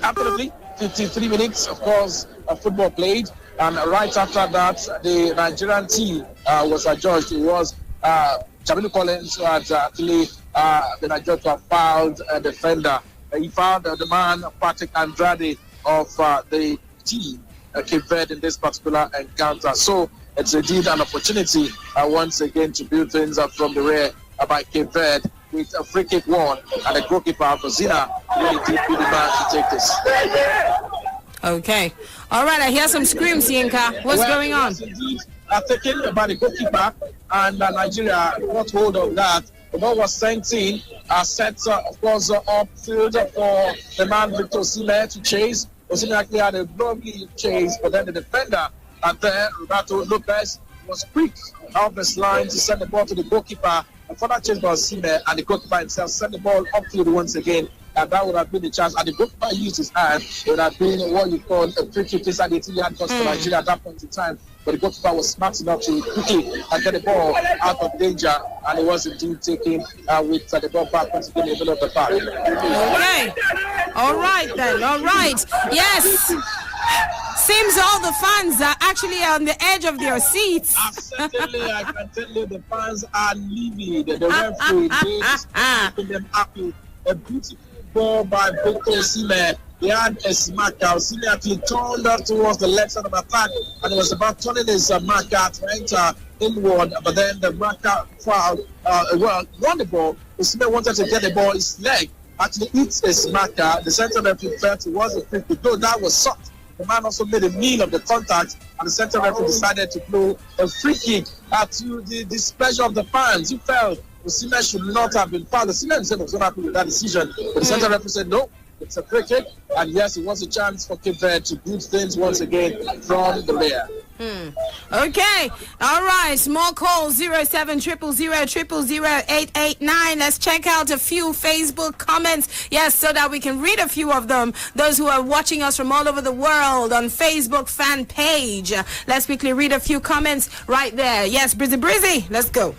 Speaker 2: Absolutely. 53 minutes, of course, of football played, and right after that, the Nigerian team was adjudged. It was Jamilu Collins who had actually been adjudged to have fouled a defender. He fouled the man, Patrick Andrade, of the team, Cape Verde, in this particular encounter. So it's indeed an opportunity once again to build things up from the rear by Cape Verde, with a free kick won and a goalkeeper, Alcozina, really did be the man to take this.
Speaker 1: Okay. All right, I hear some screams, Yinka. What's going on?
Speaker 2: Indeed, taken by the goalkeeper, and Nigeria got hold of that. The ball was sent in, set, of course, upfield for the man Victor Osime to chase. Osime actually had a lovely chase, but then the defender there, Roberto Lopez, was quick off this line to send the ball to the goalkeeper. A further chase by Osime, and the goalkeeper himself sent the ball upfield once again and that would have been the chance. And the goalkeeper used his hand, it would have been what you call a free kick inside the 18-yard box for Nigeria at that point in time. But the goalkeeper was smart enough to quickly get the ball out of danger, and it was indeed taken with the ball back once again in the middle of the park.
Speaker 1: Okay. All right then. All right. Yes. Seems all the fans are actually on the edge of their seats.
Speaker 2: Certainly, I can tell you the fans are livid. The referee is making them happy. A beautiful ball by Victor Osimhen. He had a smacker. Osimhen actually turned up towards the left side of the attack, and he was about turning his marker to enter inward, but then the marker fouled. Won the ball. Osimhen wanted to get the ball. His leg actually hits his marker. The center referee felt it was a free kick, though that was soft. The man also made a meal of the contact, and the center referee decided to blow a free kick to the displeasure of the fans who felt Osimhen should not have been fouled. Osimhen himself was not happy with that decision, but the center referee said no. It's a free kick, and yes, it was a chance for Cape Verde to do things once again from the rear.
Speaker 1: Okay, all right, small call 0700000889. Let's check out a few Facebook comments, yes, so that we can read a few of them. Those who are watching us from all over the world on Facebook fan page. Let's quickly read a few comments right there. Yes, Brizzy, let's go.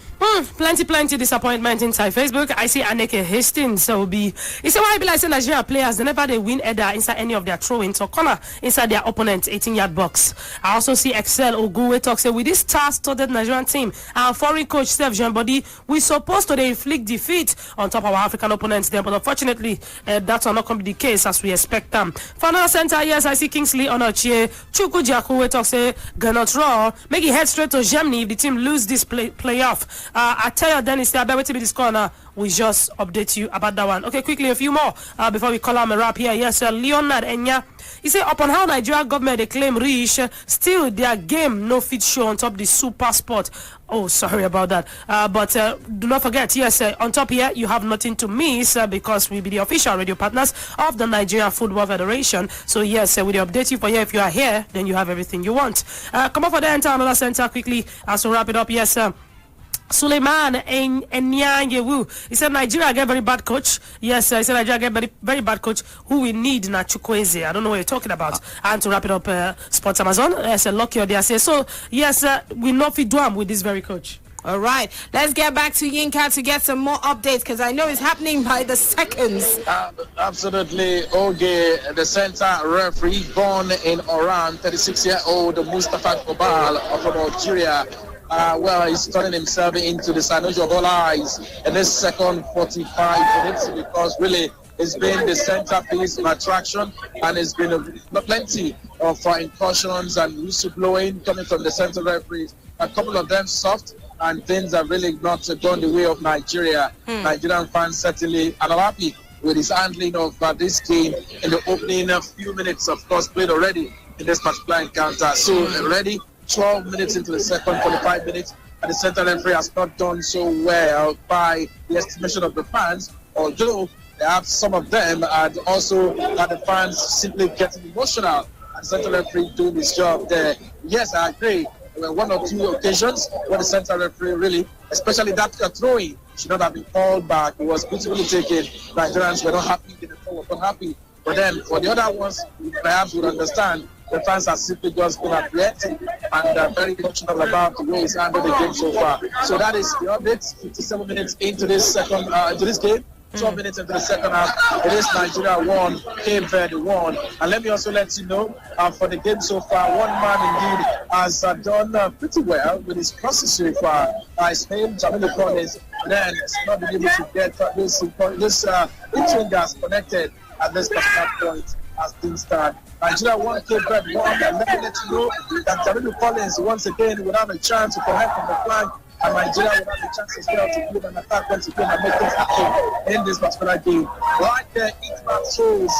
Speaker 5: Plenty disappointment inside Facebook. I see Aneke Hastings. So he said, why be like Nigeria players, they never they win either inside any of their throw-ins or corner inside their opponent's 18-yard box. I also see Excel Oguwe talk, say, with this star-studded Nigerian team, our foreign coach, Steph Jean-Body, we're supposed to inflict defeat on top of our African opponents there, but unfortunately, that's not going to be the case as we expect them. For another center, yes, I see Kingsley Onochie, Chuku Jakuwe talk, say, Gannot Raw, make it head straight to Germany if the team lose this playoff. I tell you, Dennis, I bet to be this corner. We just update you about that one. Okay, quickly, a few more before we call out a wrap here. Yes, Leonard Enya. He said, upon how Nigeria government they claim rich, still their game no fit show on top the super sport. Oh, sorry about that. But do not forget, yes, on top here, you have nothing to miss because we'll be the official radio partners of the Nigerian Football Federation. So, yes, we'll update you for here. If you are here, then you have everything you want. Come on for the enter another center quickly as we wrap it up. Yes, Suleiman Enyanyewu. He said Nigeria get very bad coach. Yes, he said Nigeria get very bad coach. Who we need na Chukwueze. I don't know what you're talking about. And to wrap it up, Sports Amazon. Yes, lucky or they say so. Yes, we know if we do with this very coach.
Speaker 1: All right, let's get back to Yinka to get some more updates because I know it's happening by the seconds.
Speaker 2: Absolutely. Oge, the center referee, born in Oran, 36-year-old Mustafa Kobal from Algeria. He's turning himself into the Sanojo of all eyes in this second 45 minutes because really it's been the centerpiece of attraction, and it's been plenty of incursions and whistleblowing coming from the center referees. A couple of them soft, and things have really not gone the way of Nigeria. Nigerian fans certainly are not happy with his handling of this game in the opening few minutes, of course, played already in this particular encounter. So already 12 minutes into the second 45 minutes, and the center referee has not done so well by the estimation of the fans, although perhaps some of them had also had the fans simply getting emotional, and the center referee doing his job there. Yes, I agree. There were one or two occasions where the center referee really, especially that throwing, should not have been called back. It was beautifully taken. Nigerians were not happy, the were not happy. But then for the other ones, perhaps would understand the fans are simply just been apprehensive and very emotional about the way he's handled the game so far. So that is the update. 57 minutes into this game. 12 minutes into the second half. It is Nigeria 1, Cape Verde 1. And let me also let you know, for the game so far, one man indeed has done pretty well with his crosses so far. His name, Jamilu Collins, then has not been able to get this gas connected at this particular point as things start. Nigeria 1, Cape Verde 1. And let me let you know that Jamilu Collins once again would have a chance to connect from the flank, and Nigeria will have a chance as well to build an attack once again and make things happen in this particular game. Right there, each man shows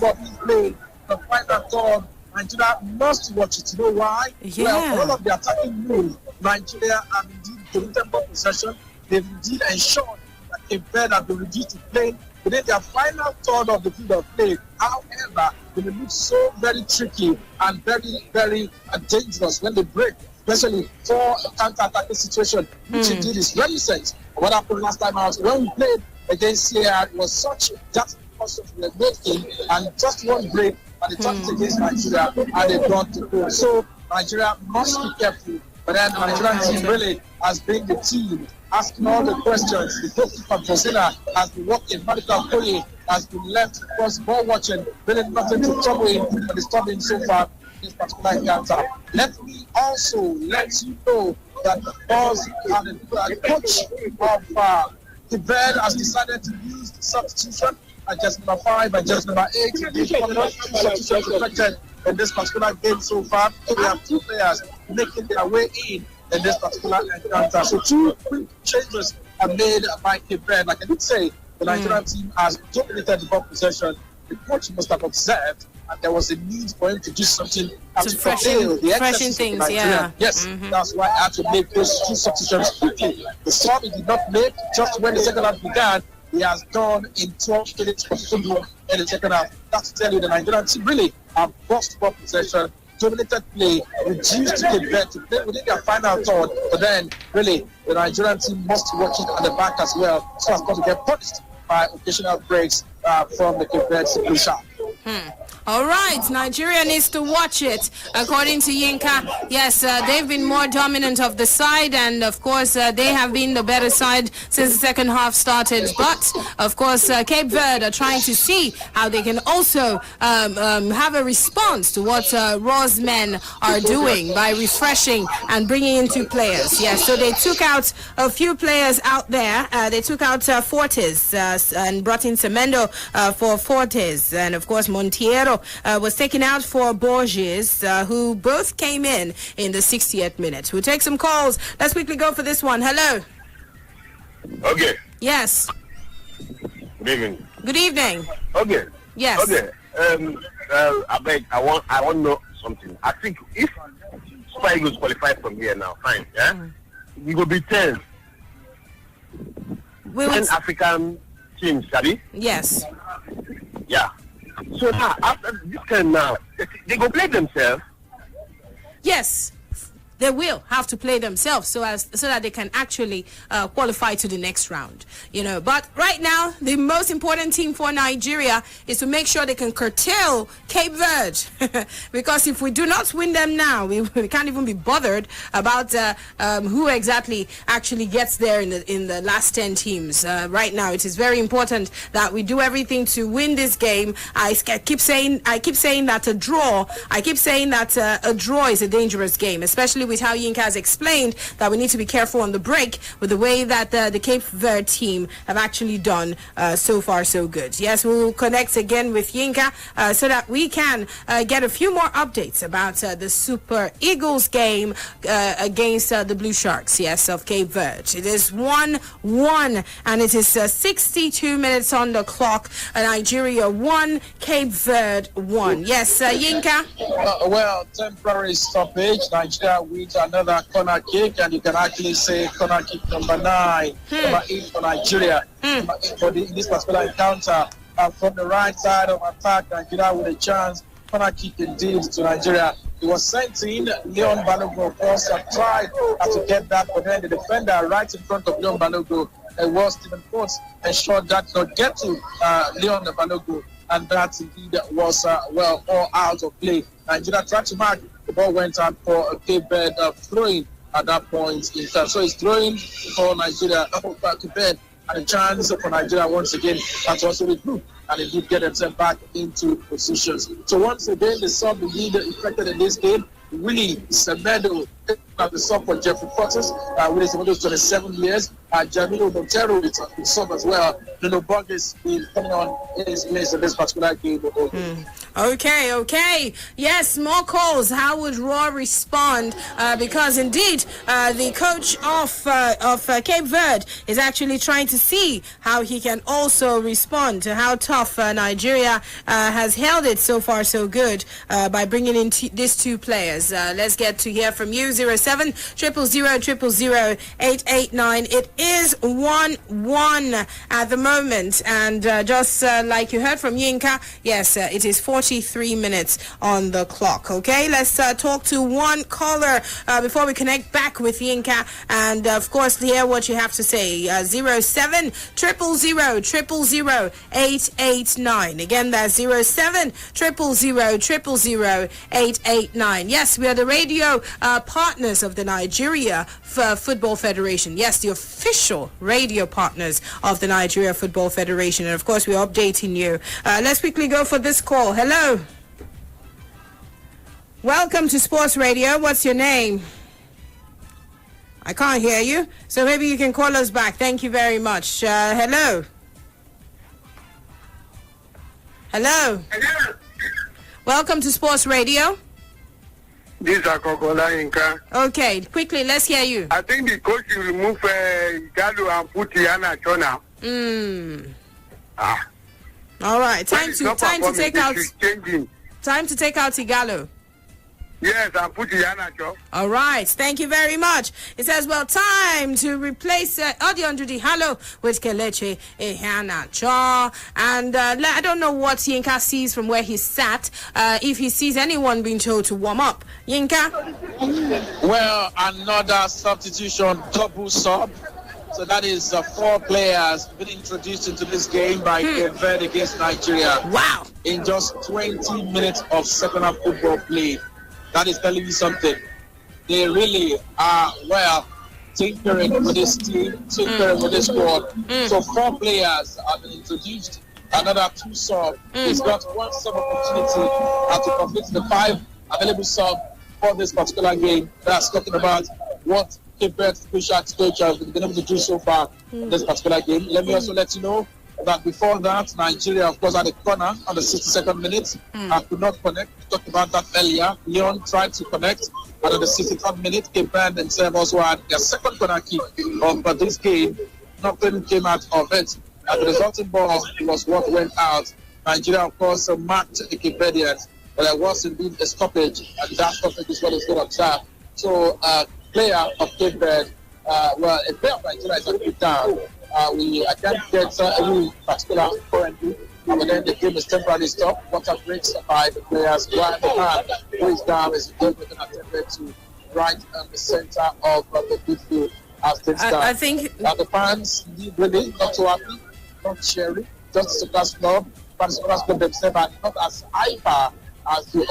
Speaker 2: what he played. The final third, Nigeria must watch it. You know why?
Speaker 1: Yeah.
Speaker 2: Well, for all of the attacking moves, Nigeria have indeed deleted ball possession. They've indeed ensured that Cape Verde have been reduced to playing within their final third of the field of play. However, they look so very tricky and very, very dangerous when they break, especially for a counter-attacking situation, which indeed is reminiscent of what happened last time out when we played against CAR. It was such that cautions were making, and just one break, and they turned it against Nigeria, and they brought the goal. So Nigeria must be careful. But then Nigerian team really has been the team asking all the questions. The goalkeeper Brila has been working. Medical Koye has been left across ball watching. Really nothing to trouble him, but he's trouble him so far in this particular encounter. Let me also let you know that the boss and the coach of the Verde has decided to use the substitution at just number 5 and just number 8. Substitutions reflected in this particular game so far. We have 2 players making their way in this particular encounter. So 2 quick changes are made by Cape Verde. Like I did say, the Nigerian team has dominated the ball possession. The coach must have observed and there was a need for him to do something to
Speaker 1: freshen things. Yeah.
Speaker 2: Yes, that's why I had to make those 2 substitutions quickly. The sub he did not make just when the second half began. He has done in 12 minutes for football in the second half. That's to tell you the Nigerian team really have lost ball possession, dominated play, reduced to Cape Verde to play within their final third. But then, really, the Nigerian team must work it at the back as well, so as not to get punished by occasional breaks from the Cape Verde blue shark.
Speaker 1: All right, Nigeria needs to watch it. According to Yinka, yes, they've been more dominant of the side, and of course they have been the better side since the second half started. But of course, Cape Verde are trying to see how they can also have a response to what Raw's men are doing by refreshing and bringing in 2 players. Yes, so they took out a few players out there. They took out Fortes and brought in Semendo for Fortes, and of course Montiero was taken out for Borges, who both came in the 60th minute. We'll take some calls. Let's quickly go for this one. Hello.
Speaker 3: Okay.
Speaker 1: Yes.
Speaker 3: Good evening.
Speaker 1: Good evening.
Speaker 3: Okay.
Speaker 1: Yes.
Speaker 3: Okay. I beg. I want to know something. I think if Super Eagles qualify from here now, fine. Yeah. We will be 10. 10 African teams, Shadi?
Speaker 1: Yes.
Speaker 3: Yeah. So now, after this kind now, they go play themselves.
Speaker 1: Yes, they will have to play themselves so that they can actually qualify to the next round. But right now, the most important team for Nigeria is to make sure they can curtail Cape Verde, because if we do not win them now, we can't even be bothered about who exactly actually gets there in the last 10 teams. Right now, it is very important that we do everything to win this game. I keep saying that a draw. I keep saying that a draw is a dangerous game, especially with how Yinka has explained that we need to be careful on the break with the way that the Cape Verde team have actually done so far so good. Yes, we'll connect again with Yinka so that we can get a few more updates about the Super Eagles game against the Blue Sharks, yes, of Cape Verde. It is 1-1 and it is 62 minutes on the clock. Nigeria 1, Cape Verde 1. Yes, Yinka?
Speaker 2: Well, temporary stoppage. Nigeria with another corner kick, and you can actually say corner kick number 9, number 8 for Nigeria, number 8 for this particular encounter. From the right side of attack, Nigeria with a chance. Corner kick indeed to Nigeria. It was sent in. Leon Balogun, of course, tried to get that, but then the defender right in front of Leon Balogun was Stephen Coates, ensured that did not get to Leon Balogun, and that indeed was all out of play. Nigeria tried to mark. The ball went out for a Cape Verde throwing at that point in time. So it's throwing for Nigeria, Cape Verde, and a chance for Nigeria once again to also regroup and indeed get themselves back into positions. So once again, the sub indeed effected in this game. Willie Semedo at the sub for Jeffrey Fortes. Willie Semedo is 27 years. Jamilo Montero is the sub as well. Nuno Borges is coming on in his place in this particular game.
Speaker 1: Okay. Yes, more calls. How would Raw respond? Because indeed, the coach of Cape Verde is actually trying to see how he can also respond to how tough Nigeria has held it so far so good by bringing in these 2 players. Let's get to hear from you. 007 000 889. It is 1-1 at the moment, and just like you heard from Yinka, yes, it is 43 minutes on the clock. Okay, let's talk to one caller before we connect back with Yinka, and of course hear what you have to say. 07 000 889. Again, that's 07 000 889. Yes, we are the radio partners of the Nigeria Football Federation. Yes, the official radio partners of the Nigeria Football Federation, and of course we're updating you. Let's quickly go for this call. Hello. Welcome to Sports Radio. What's your name? I can't hear you, so maybe you can call us back. Thank you very much. Hello. Hello. Welcome to Sports Radio.
Speaker 4: This is Akokola Inka.
Speaker 1: Okay, quickly, let's hear you.
Speaker 4: I think the coach will remove Galo and put Yana Chona.
Speaker 1: All right, time to take out Igalo.
Speaker 4: Yes, and put Yana Cho.
Speaker 1: All right, thank you very much. It says, well, time to replace Odiondudi Halo with Kelechi Ehana Cho. And I don't know what Yinka sees from where he sat, if he sees anyone being told to warm up. Yinka?
Speaker 2: Well, another substitution, double sub. So that is 4 players been introduced into this game by Verde against Nigeria.
Speaker 1: Wow.
Speaker 2: In just 20 minutes of second half football played. That is telling you something. They really are, tinkering with this team, tinkering with this squad. So 4 players have been introduced, another 2 sub. He's got 1 sub opportunity to complete the 5 available sub for this particular game. That's talking about what Cape Verde coach has been able to do so far in this particular game. Let me also let you know that before that, Nigeria, of course, had a corner on the 62nd minute. Could not connect. We talked about that earlier. Leon tried to connect, and on the 63rd minute, Cape Verde themselves also had their second corner kick of this game. Nothing came out of it. And the resulting ball was what went out. Nigeria, of course, marked the Cape Verdeans, but there was indeed a stoppage, and that stoppage is what is going to observe. So, player of Cape Verde, a player of Nigeria is actually down. I can't get any particular currently, but then the game is temporarily stopped. Water breaks by the players. While the man who is down is going with an attempt to right in the center of the midfield as things stand.
Speaker 1: I think
Speaker 2: the fans need really not so happy, not cheering, just to cast love. Fans club themselves are not as hyper as you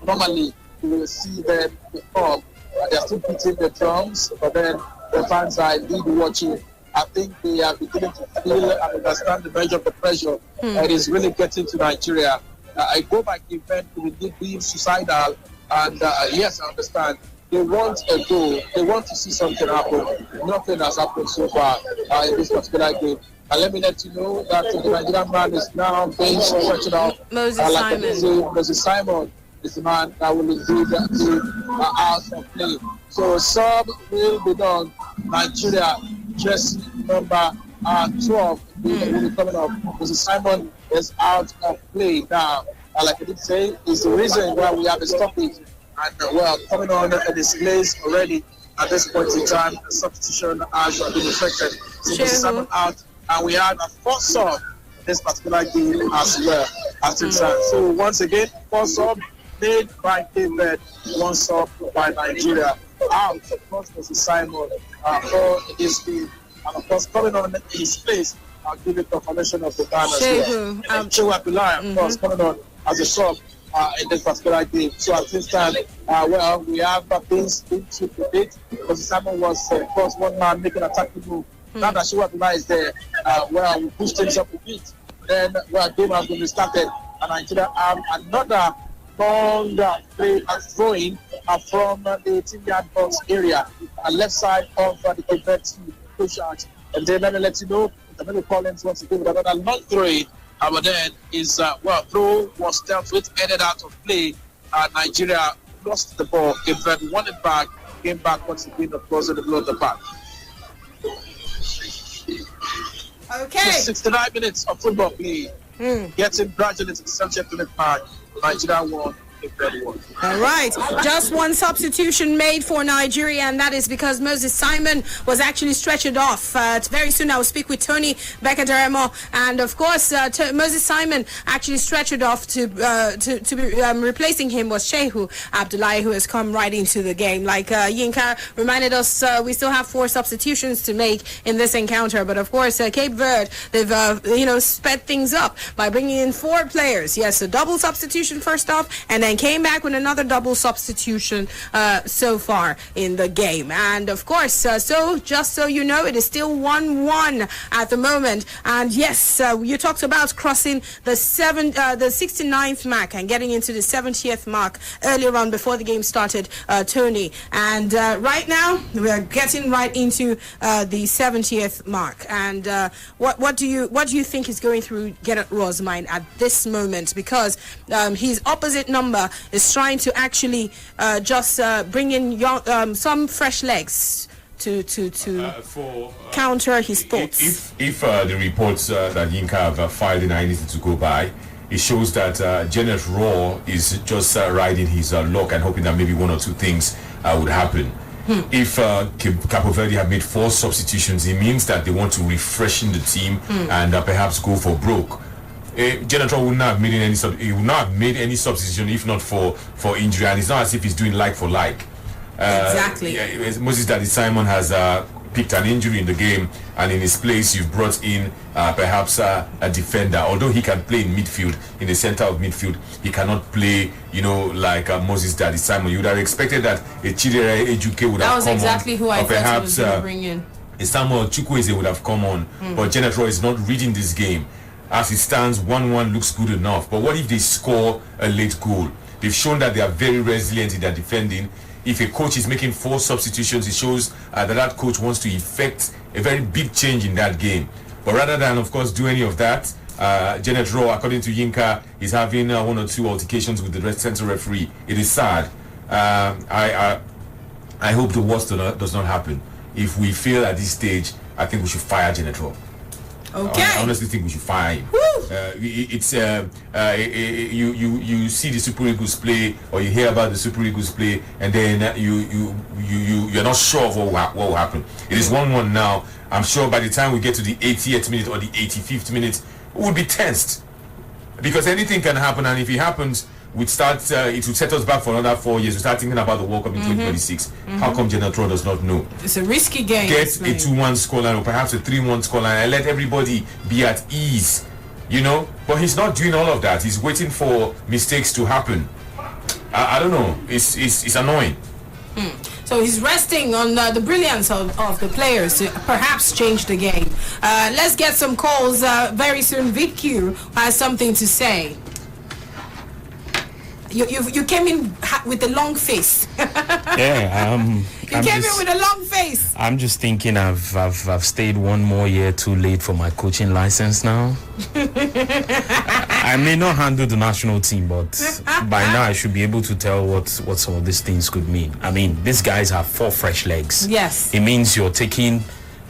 Speaker 2: normally you will see them perform. They're still beating the drums, but then the fans are indeed watching. I think they are beginning to feel and understand the measure of the pressure that is really getting to Nigeria. I go back to the event to being suicidal, and yes, I understand. They want a goal. They want to see something happen. Nothing has happened so far in this particular game. And let me let you know that the Nigerian man is now being stretched out. Moses Simon is the man that will indeed be out of play. So sub will be done. Nigeria, jersey number 12 will be coming up. Moses Simon is out of play now. Like I did say, is the reason why we have a stoppage. And coming on the displays already at this point in time, the substitution has been effected. So Moses Simon out, and we had a 4 sub in this particular game as well. So once again, 4 sub made by Cape Verde, 1 sub by Nigeria. Out, of course, Moses Simon for this game. And of course, coming on in his place, I'll give you confirmation of the time as well. Chewa Pillai, of course, coming on as a sub in this particular game. So at this time, we have things to predict. Moses Simon was, of course, one man making an attacking move. Now that Chewa Pillai is there, we pushed things up a bit. Then, game has been restarted, and Nigeria have another long play and throwing from the 18-yard box area, left side of the Cape Verde push out. And then let me let you know, the middle Collins once again with another long throwing. But then is throw was dealt with, headed out of play. Nigeria lost the ball. Cape Verde won it back, came back once again, of course, in the middle of the park.
Speaker 1: Okay.
Speaker 2: So 69 minutes of football play. Getting gradually to the 70th minute mark. Nigeria won
Speaker 1: All right, just one substitution made for Nigeria, and that is because Moses Simon was actually stretchered off. Very soon I will speak with Tony Beccadermo, and of course Moses Simon actually stretchered off to be replacing him was Shehu Abdullahi, who has come right into the game. Like Yinka reminded us, we still have 4 substitutions to make in this encounter, but of course Cape Verde, they've sped things up by bringing in 4 players. Yes, a double substitution first off, and then came back with another double substitution so far in the game. And of course, so just so you know, it is still 1-1 at the moment. And yes, you talked about crossing the 69th mark and getting into the 70th mark earlier on before the game started, Tony. And right now we are getting right into the 70th mark. And what do you think is going through Gerrit Rohr's mind at this moment? Because his opposite number is trying to actually just bring in some fresh legs to counter his thoughts.
Speaker 6: If the reports that Yinka have filed in anything to go by, it shows that Gerrit Rohr is just riding his luck and hoping that maybe 1 or 2 things would happen. If Cape Verde have made 4 substitutions, it means that they want to refreshen the team and perhaps go for broke. Gerrit Rohr would not have made any substitution if not for injury, and it's not as if he's doing like for like.
Speaker 1: Exactly.
Speaker 6: Moses Daddy Simon has picked an injury in the game, and in his place you've brought in perhaps a defender. Although he can play in midfield, in the center of midfield, he cannot play, like Moses Daddy Simon. You would have expected that a Chidera Ejuke would have come on.
Speaker 1: That was exactly who I thought he was going to bring in.
Speaker 6: Samuel Chukwueze would have come on, but Gerrit Rohr is not reading this game. As it stands, 1-1 looks good enough. But what if they score a late goal? They've shown that they are very resilient in their defending. If a coach is making 4 substitutions, it shows that coach wants to effect a very big change in that game. But rather than, of course, do any of that, Gerrit Rohr, according to Yinka, is having 1 or 2 altercations with the central referee. It is sad. I hope the worst does not happen. If we fail at this stage, I think we should fire Gerrit Rohr.
Speaker 1: Okay.
Speaker 6: I honestly think we should fire him. You see the Super Eagles play, or you hear about the Super Eagles play, and then you're not sure of what will happen. It is 1-1 now. I'm sure by the time we get to the 80th minute or the 85th minute, we will be tensed, because anything can happen, and if it happens, it will set us back for another 4 years. We start thinking about the World Cup in 2026. How come Gerrit Rohr does not know?
Speaker 1: It's a risky game.
Speaker 6: Get a 2-1 scoreline, or perhaps a 3-1 scoreline, and let everybody be at ease. But he's not doing all of that. He's waiting for mistakes to happen. I don't know. It's annoying.
Speaker 1: So he's resting on the brilliance of the players to perhaps change the game. Let's get some calls very soon. VQ has something to say. You came in with a long face.
Speaker 7: Yeah,
Speaker 1: you came in with a long face.
Speaker 7: I'm just thinking I've stayed 1 more year too late for my coaching license now. I may not handle the national team, but by now I should be able to tell what some of these things could mean. I mean, these guys have 4 fresh legs.
Speaker 1: Yes.
Speaker 7: It means you're taking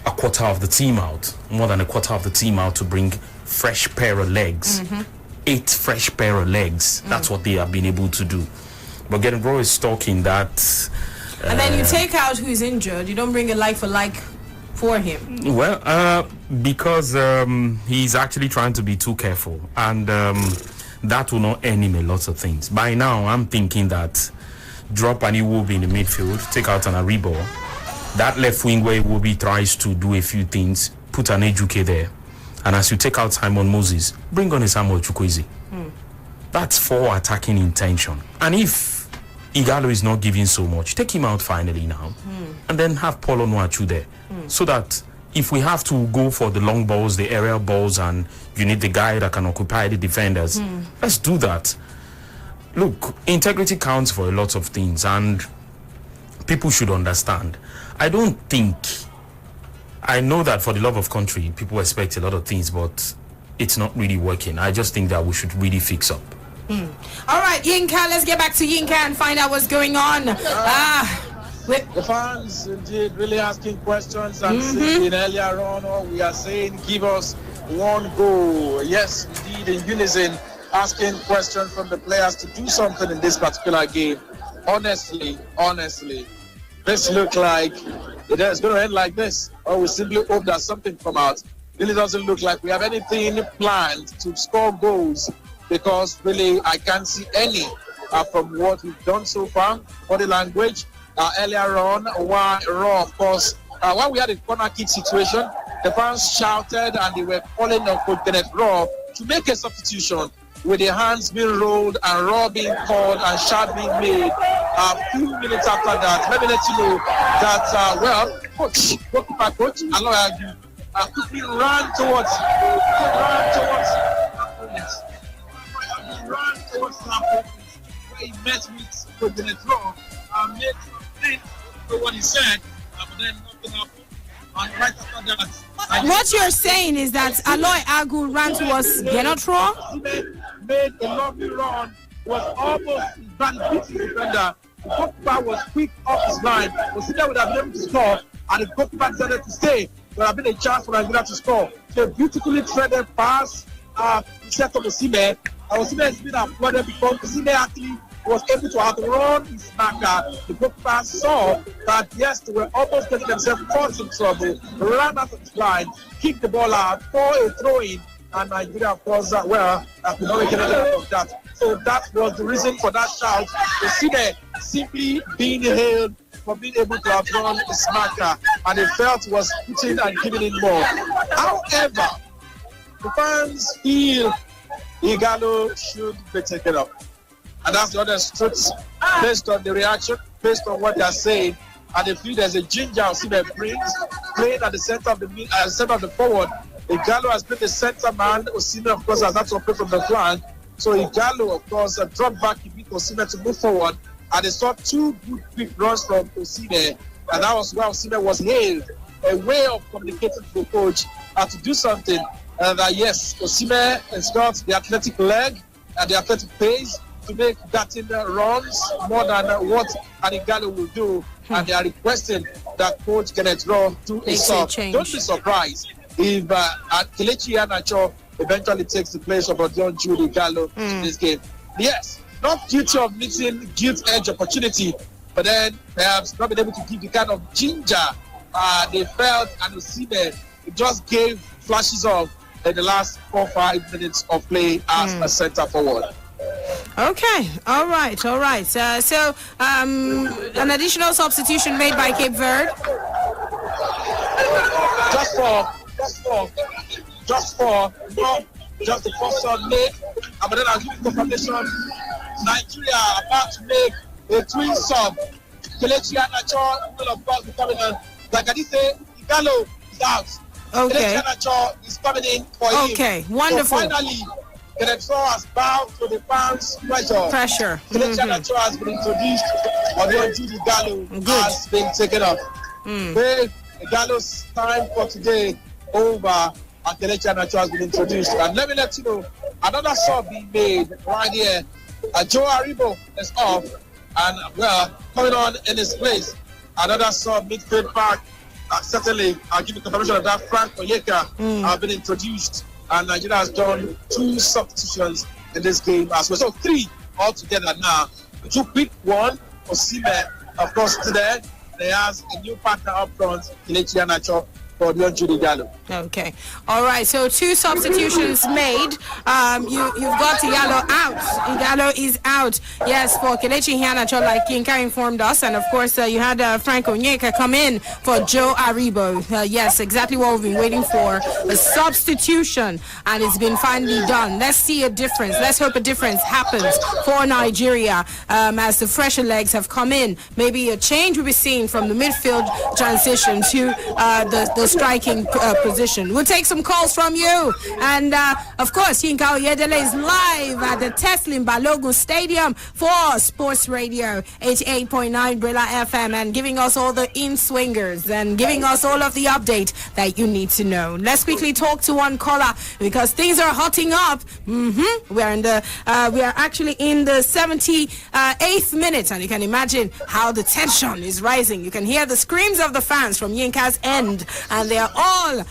Speaker 7: a quarter of the team out, more than a quarter of the team out, to bring fresh pair of legs. 8 fresh pair of legs. That's what they have been able to do. But Gerrit Rohr is talking that...
Speaker 1: and then you take out who's injured. You don't bring a like for like for him.
Speaker 7: Well, because he's actually trying to be too careful. And that will not earn him a lot of things. By now, I'm thinking that drop an Iwobi in the midfield, take out an Aribo. That left wing where Iwobi tries to do a few things, put an Ejuke there. And as you take out Simon Moses, bring on a Samuel Chukwueze. That's 4 attacking intention. And if Igalo is not giving so much, take him out finally now. And then have Paul Onuachu there. So that if we have to go for the long balls, the aerial balls, and you need the guy that can occupy the defenders, let's do that. Look, integrity counts for a lot of things, and people should understand. I know that for the love of country, people expect a lot of things, but it's not really working. I just think that we should really fix up.
Speaker 1: All right, Yinka, let's get back to Yinka and find out what's going on.
Speaker 2: The fans indeed really asking questions and saying earlier on, we are saying give us 1 goal. Yes, indeed, in unison. asking questions from the players to do something in this particular game. Honestly, this look like it's going to end like this. Or we simply hope that something come out. Really doesn't look like we have anything planned to score goals, because really I can't see any from what we've done so far. Body language earlier on, while Raw, of course, when we had a corner kick situation, the fans shouted and they were calling on Coach Kenneth Raw to make a substitution, with the hands being rolled and Raw being called and shout being made. A few minutes after that, let me let you know that, Coach, Aloy quickly ran towards where he met with Coach Kenneth Raw and made something to what he said, but then nothing happened. And right after that,
Speaker 1: what you're saying is that Aloy Agu ran towards Kenneth Raw?
Speaker 2: Made a lovely run, was almost beat the defender. The goalkeeper was quick off his line. Osime would have been able to score, and the goalkeeper decided to stay. There would have been a chance for Nigeria to score. So a beautifully threaded pass set of Osime. Osime has been applauded because Osime actually was able to outrun his marker. The goalkeeper saw that, yes, they were almost getting themselves caught in trouble, ran out of the line, kicked the ball out for a throw-in, and Nigeria, of course, could not make anything out of that. So that was the reason for that shout. Osime simply being hailed for being able to outrun his marker, and they felt was putting and giving in more. However, the fans feel Igalo should be taken up. And that's the other truth, based on the reaction, based on what they are saying, and they feel there's a ginger Osime brings, playing at the center of the forward. Igalo has been the center man. Osime, of course, has had to play from the flank. So Igalo, of course, dropped back a bit Osime to move forward, and they saw two good quick runs from Osime, and that was where Osime was hailed. A way of communicating to the coach to do something. That yes, Osime has got the athletic leg and the athletic pace to make darting runs more than what Igalo will do, and they are requesting that Coach Kenneth Raw do a sub. Don't be surprised if Kelechi Iheanacho eventually takes the place of John Jude Igalo in this game. Yes, not guilty of missing gilt-edge opportunity, but then perhaps not been able to give the kind of ginger they felt, and Osime just gave flashes of in the last 4-5 minutes of play as a center forward.
Speaker 1: Okay, all right. So, an additional substitution made by Cape Verde.
Speaker 2: Just the first one made, but then I'll give you confirmation. Nigeria are about to make a twin sub. Kelechi Iheanacho will of course be coming in. Like I did say, Igalo is out.
Speaker 1: Okay.
Speaker 2: Kelechi Iheanacho is coming in for him.
Speaker 1: Okay, wonderful.
Speaker 2: So finally, Kenneth Raw has bowed to the fans' pressure. Kelechi Iheanacho has been introduced, although Jude Igalo has been taken up. Igalo's time for today over, and Kelechi Iheanacho has been introduced. And let me let you know, another sub being made right here. Joe Aribo is off, and coming on in his place, another sub midfield back. Certainly, I'll give you confirmation of that. Frank Onyeka have been introduced, and Nigeria has done 2 substitutions in this game as well. So 3 altogether now. 2 quick, 1 Osime, of course, today. They has a new partner up front, Kelechi Iheanacho, for the Jude Igalo.
Speaker 1: Okay. All right. So 2 substitutions made. You've got Igalo out. Igalo is out. Yes, for Kelechi Iheanacho, like Yinka informed us. And of course, you had Frank Onyeka come in for Joe Aribo. Yes, exactly what we've been waiting for. A substitution. And it's been finally done. Let's see a difference. Let's hope a difference happens for Nigeria as the fresher legs have come in. Maybe a change will be seen from the midfield transition to the striking position. We'll take some calls from you. And of course, Yinka Oyedele is live at the Teslin Balogun Stadium for Sports Radio 88.9 Brila FM, and giving us all the in-swingers and giving us all of the update that you need to know. Let's quickly talk to one caller because things are hotting up. We are actually in the 78th minute, and you can imagine how the tension is rising. You can hear the screams of the fans from Yinka's end, and they are all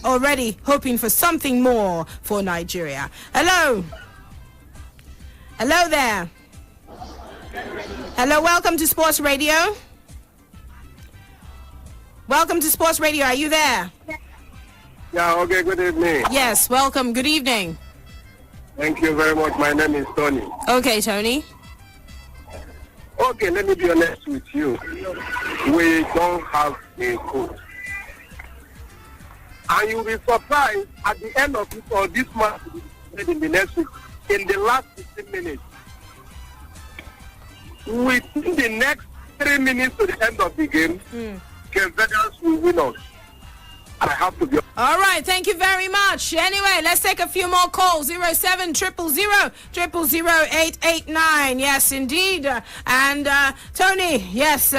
Speaker 1: already hoping for something more for Nigeria. Hello. Hello there. Hello, welcome to Sports Radio. Welcome to Sports Radio. Are you there?
Speaker 3: Yeah, okay, good evening.
Speaker 1: Yes, welcome. Good evening.
Speaker 3: Thank you very much. My name is Tony.
Speaker 1: Okay, Tony.
Speaker 3: Okay, let me be honest with you. We don't have a coach. And you'll be surprised at the end of it, or this match in the next week, in the last 15 minutes. Within the next 3 minutes to the end of the game, Vegas will win us. I have to be.
Speaker 1: All right, thank you very much. Anyway, let's take a few more calls. 07 000 889. Yes, indeed. And Tony, yes,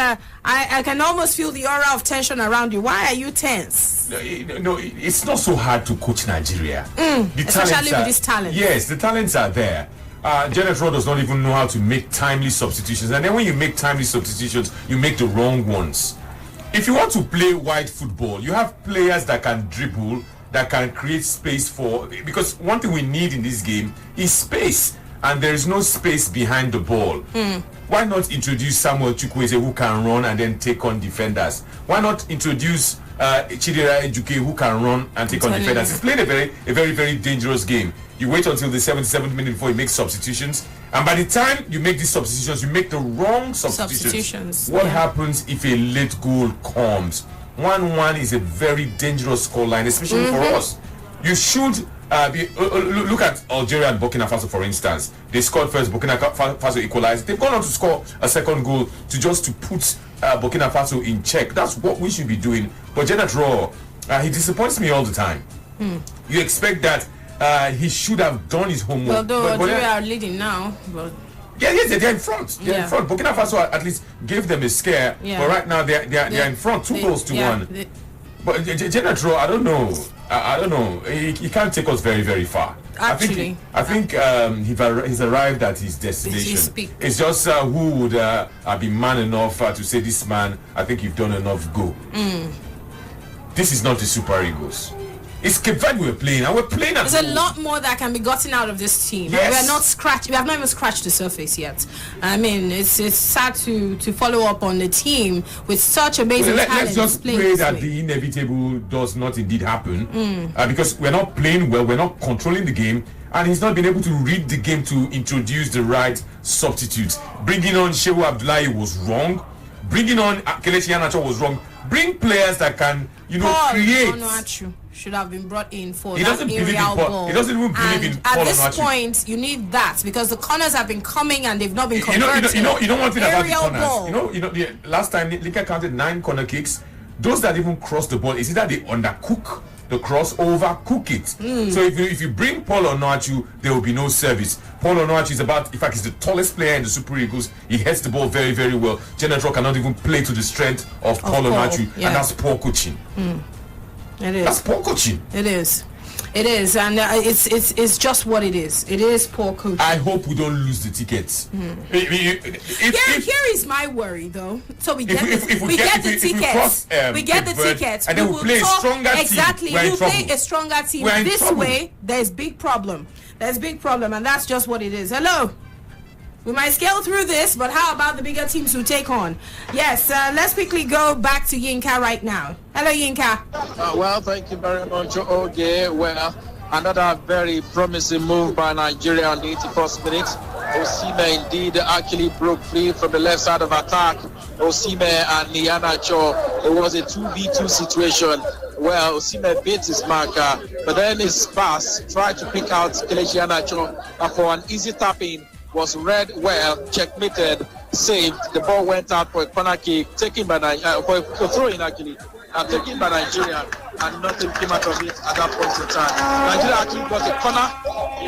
Speaker 1: I can almost feel the aura of tension around you. Why are you tense?
Speaker 6: No, it's not so hard to coach Nigeria.
Speaker 1: Especially with this talent.
Speaker 6: Yes, the talents are there. Janet Rowe does not even know how to make timely substitutions. And then when you make timely substitutions, you make the wrong ones. If you want to play wide football, you have players that can dribble, that can create space for... Because one thing we need in this game is space. And there is no space behind the ball. Why not introduce Samuel Chukwueze who can run and then take on defenders? Why not introduce Chidera Ejuke who can run and take on defenders? He's playing a very, very dangerous game. You wait until the 77th minute before you make substitutions. And by the time you make these substitutions, you make the wrong substitutions. What happens if a late goal comes? 1-1 is a very dangerous scoreline, especially for us. You should look at Algeria and Burkina Faso, for instance. They scored first, Burkina Faso equalized. They've gone on to score a second goal to put Burkina Faso in check. That's what we should be doing. But Janet Rowe, he disappoints me all the time. You expect that he should have done his homework.
Speaker 1: Although Algeria are leading now, but
Speaker 6: yes, they're in front. They're in front. Burkina Faso at least gave them a scare, but right now they're in front, 2 goals to 1. But Janet Rowe, I don't know. He can't take us very, very far.
Speaker 1: Actually,
Speaker 6: I think he's arrived at his destination. It's just who would be man enough to say, this man, I think you've done enough. Go. This is not the Super Eagles. It's Cape Verde we're playing, and we're playing at
Speaker 1: There's a lot more that can be gotten out of this team.
Speaker 6: Yes.
Speaker 1: We have not even scratched the surface yet. I mean, it's sad to follow up on the team with such amazing talent.
Speaker 6: Let's just pray that the inevitable does not indeed happen, because we're not playing well, we're not controlling the game, and he's not been able to read the game to introduce the right substitutes. Bringing on Shehu Abdullahi was wrong. Bringing on Kelechi Iheanacho was wrong. Bring players that can, create.
Speaker 1: Should have been brought in for
Speaker 6: he
Speaker 1: that aerial ball.
Speaker 6: He doesn't even believe in Paul.
Speaker 1: At this point, you need that because the corners have been coming and they've not been converted.
Speaker 6: You know one thing about the corners.
Speaker 1: Ball.
Speaker 6: The last time Lincoln counted 9 corner kicks. Those that even cross the ball, is either they undercook the cross or overcook it. So if you bring Paul Onuachu, there will be no service. Paul Onuachu is he's the tallest player in the Super Eagles. He heads the ball very, very well. Janet Rowe cannot even play to the strength of Paul Onuachu, and that's poor coaching.
Speaker 1: It is.
Speaker 6: That's poor coaching.
Speaker 1: It is, and it's just what it is. It is poor coaching.
Speaker 6: I hope we don't lose the tickets.
Speaker 1: Here is my worry, though. So we get the tickets. We get the tickets,
Speaker 6: and then we play a stronger team.
Speaker 1: Exactly, we play a stronger team. This way, there's big problem. And that's just what it is. Hello. We might scale through this, but how about the bigger teams who take on? Yes, let's quickly go back to Yinka right now. Hello, Yinka.
Speaker 2: Well, thank you very much, Oge. Well, another very promising move by Nigeria on the 81st minute. Osimhen indeed actually broke free from the left side of attack. Osimhen and Iheanacho. It was a 2v2 situation. Well, Osimhen beat his marker, but then his pass tried to pick out Kelechi Iheanacho, and for an easy tapping, was read well, checkmated, saved. The ball went out for a corner kick, taken by for a throw-in actually, taken by Nigeria, and nothing came out of it at that point in time. Nigeria actually got a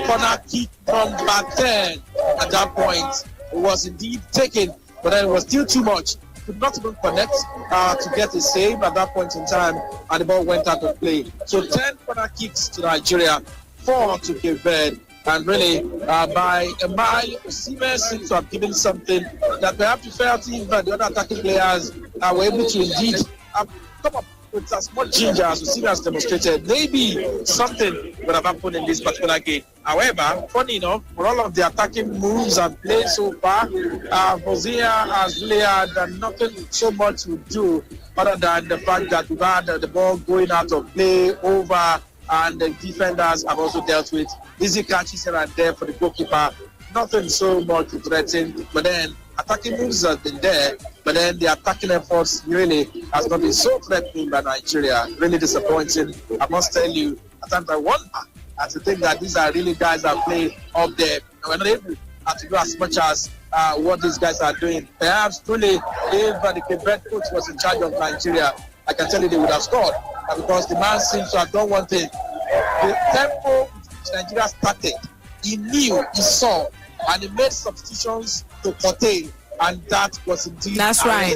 Speaker 2: corner kick number 10 at that point. It was indeed taken, but then it was still too much. Could not even connect to get a save at that point in time, and the ball went out of play. So 10 corner kicks to Nigeria, 4 to Cape Verde. And really, by a mile, Osimhen seems to have given something that perhaps we felt even the other attacking players were able to indeed come up with as much ginger as Osimi has demonstrated, maybe something would have happened in this particular game. However, funny enough, for all of the attacking moves and plays so far, Bosnia has really had nothing so much to do other than the fact that we've had the ball going out of play over, and the defenders have also dealt with easy catches here and there for the goalkeeper. Nothing so much to threaten, but then attacking moves have been there, but then the attacking efforts really has not been so threatening by Nigeria. Really disappointing. I must tell you, at times I wonder to think that these are really guys that play up there. We're not able to do as much as what these guys are doing. Perhaps truly, if the Quebec coach was in charge of Nigeria, I can tell you they would have scored, because the man seems to have done one thing. The tempo which Nigeria started, he knew, he saw, and he made substitutions to curtail, and that was indeed
Speaker 1: right.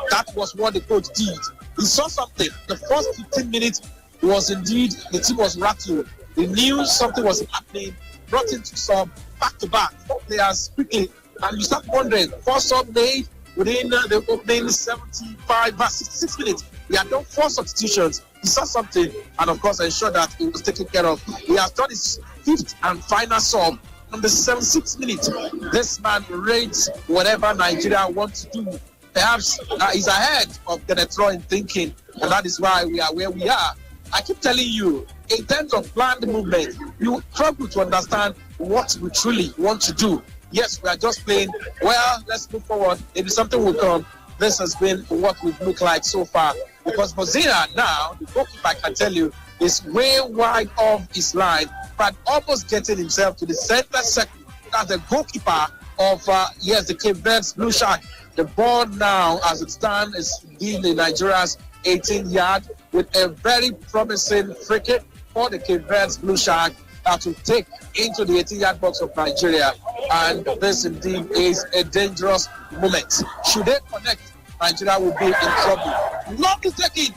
Speaker 2: That was what the coach did. He saw something. The first 15 minutes was indeed, the team was rattled. They knew something was happening, brought into some back-to-back 4 players quickly, and you start wondering, 4 sub made within the opening 66 minutes. He had done 4 substitutions. He saw something, and of course ensured that it was taken care of. He has done his 5th and final sub on the 76th minute. This man rates whatever Nigeria wants to do. Perhaps he's ahead of the Detroit thinking, and that is why we are where we are. I keep telling you, in terms of planned movement, you struggle to understand what we truly want to do. Yes, we are just playing, well, let's move forward. Maybe something will come. This has been what we've looked like so far. Because Bosnia now, the goalkeeper, I can tell you, is way wide off his line, but almost getting himself to the center circle. That's the goalkeeper of, the Cape Verde's Blue Shark. The ball now, as it stands, is in Nigeria's 18-yard with a very promising free kick for the Cape Verde's Blue Shark to take into the 18-yard box of Nigeria. And this indeed is a dangerous moment. Should they connect, Nigeria will be in trouble. Lovely taking,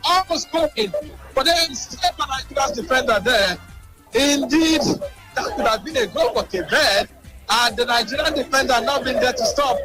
Speaker 2: almost cooking, but then step on Nigeria's defender there. Indeed, that could have been a goal for Cape Verde, and the Nigerian defender not being there to stop.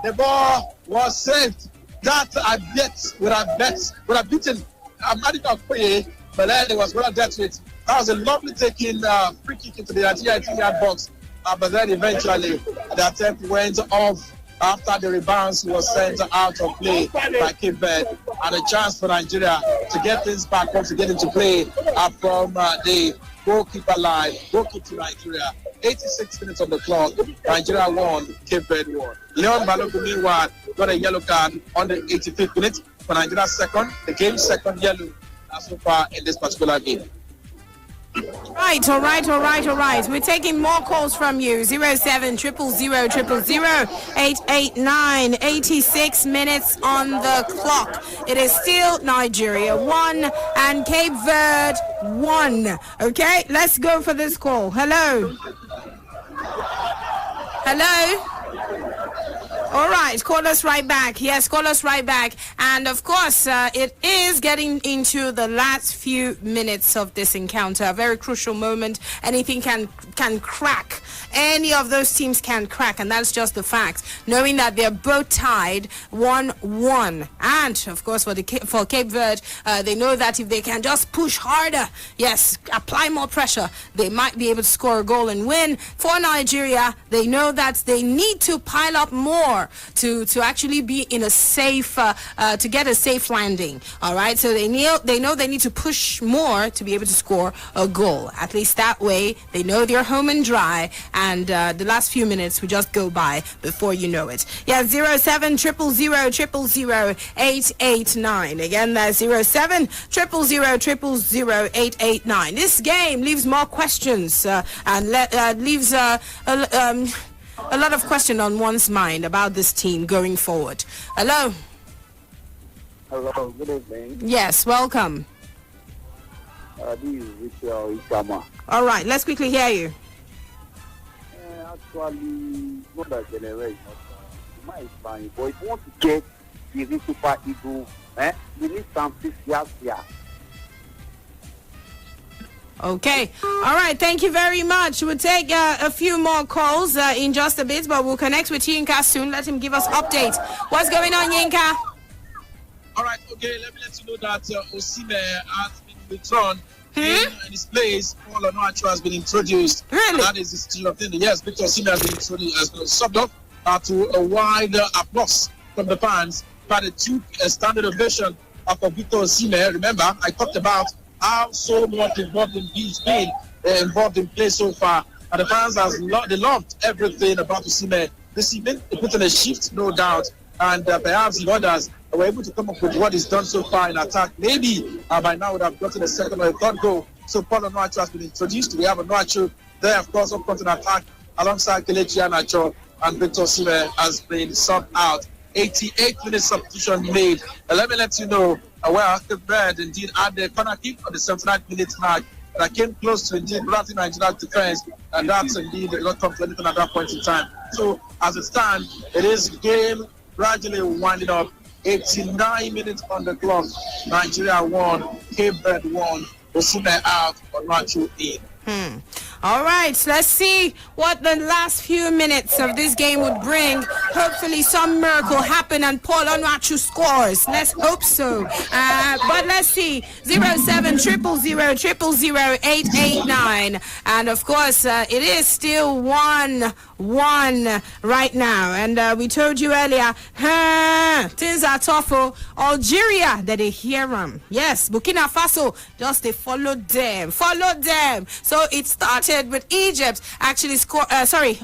Speaker 2: The ball was saved. That I bet would have beaten Amadi Okoye, but then it was well dealt with. That was a lovely taking free kick into the 18-yard box, but then eventually the attempt went off after the rebound was sent out of play by Cape Verde, and a chance for Nigeria to get things back once to get into play from the goalkeeper line. Goal kick to Nigeria. 86 minutes on the clock. Nigeria won, Cape Verde won. Leon Balogun meanwhile got a yellow card on the 85th minute for Nigeria second. The game's second yellow so far in this particular game.
Speaker 1: Right, all right. We're taking more calls from you. 07 000 889. 86 minutes on the clock. It is still Nigeria 1 and Cape Verde 1. Okay, let's go for this call. Hello. All right, call us right back. Yes, call us right back. And of course, it is getting into the last few minutes of this encounter. A very crucial moment. Anything can crack. Any of those teams can crack, and that's just the fact. Knowing that they're both tied 1-1, and of course for Cape Verde, they know that if they can just push harder, yes, apply more pressure, they might be able to score a goal and win. For Nigeria, they know that they need to pile up more to actually be in a safe to get a safe landing. All right, so they know they need to push more to be able to score a goal. At least that way, they know they're home and dry. And the last few minutes will just go by before you know it. Yeah, 07 000 889. Again, that's 07 000 889. This game leaves more questions and leaves a lot of question on one's mind about this team going forward. Hello.
Speaker 22: Hello, good evening.
Speaker 1: Yes, welcome.
Speaker 22: This is Richard Ikama.
Speaker 1: All right, let's quickly hear you.
Speaker 22: Actually, not a generation. My fine, but if you want to get the Super Eagle, you need something here.
Speaker 1: Okay. All right. Thank you very much. We'll take a few more calls in just a bit, but we'll connect with Yinka soon. Let him give us updates. What's going on, Yinka?
Speaker 2: All right, okay, let me let you know that Osimhen has been withdrawn. In his place, Paul Onuachu has been introduced.
Speaker 1: Really?
Speaker 2: That is the situation thing. Yes, Victor Osimhen has been introduced, has been subbed off to a wide applause from the fans. But it took a standard ovation of Victor Osimhen. Remember, I talked about how so much involved in he's been involved in play so far. And the fans they loved everything about Osimhen this evening. They put in a shift, no doubt. And perhaps the others were able to come up with what is done so far in attack. Maybe by now would have gotten a second or a third goal. So Paul Onuachu has been introduced. We have Onuachu there, of course, up front in attack alongside Kelechi Iheanacho, and Victor Osimhen has been subbed out. 88 minutes substitution made. Let me let you know where Verde indeed had the corner kick on the 79th minute mark that came close to indeed blocking Nigeria's defense, and that's indeed not come to anything at that point in time. So as it stands, it is game gradually winding up. 89 minutes on the clock. Nigeria won, Cape Verde won, Osimhen out, Onuachu in.
Speaker 1: All right, let's see what the last few minutes of this game would bring. Hopefully some miracle happen and Paul Onuachu scores. Let's hope so. But let's see. 07000000889. And of course, it is still 1-1 right now. And we told you earlier, things are tough for Algeria that they hear them. Yes, Burkina Faso, just they followed them. So it started with Egypt actually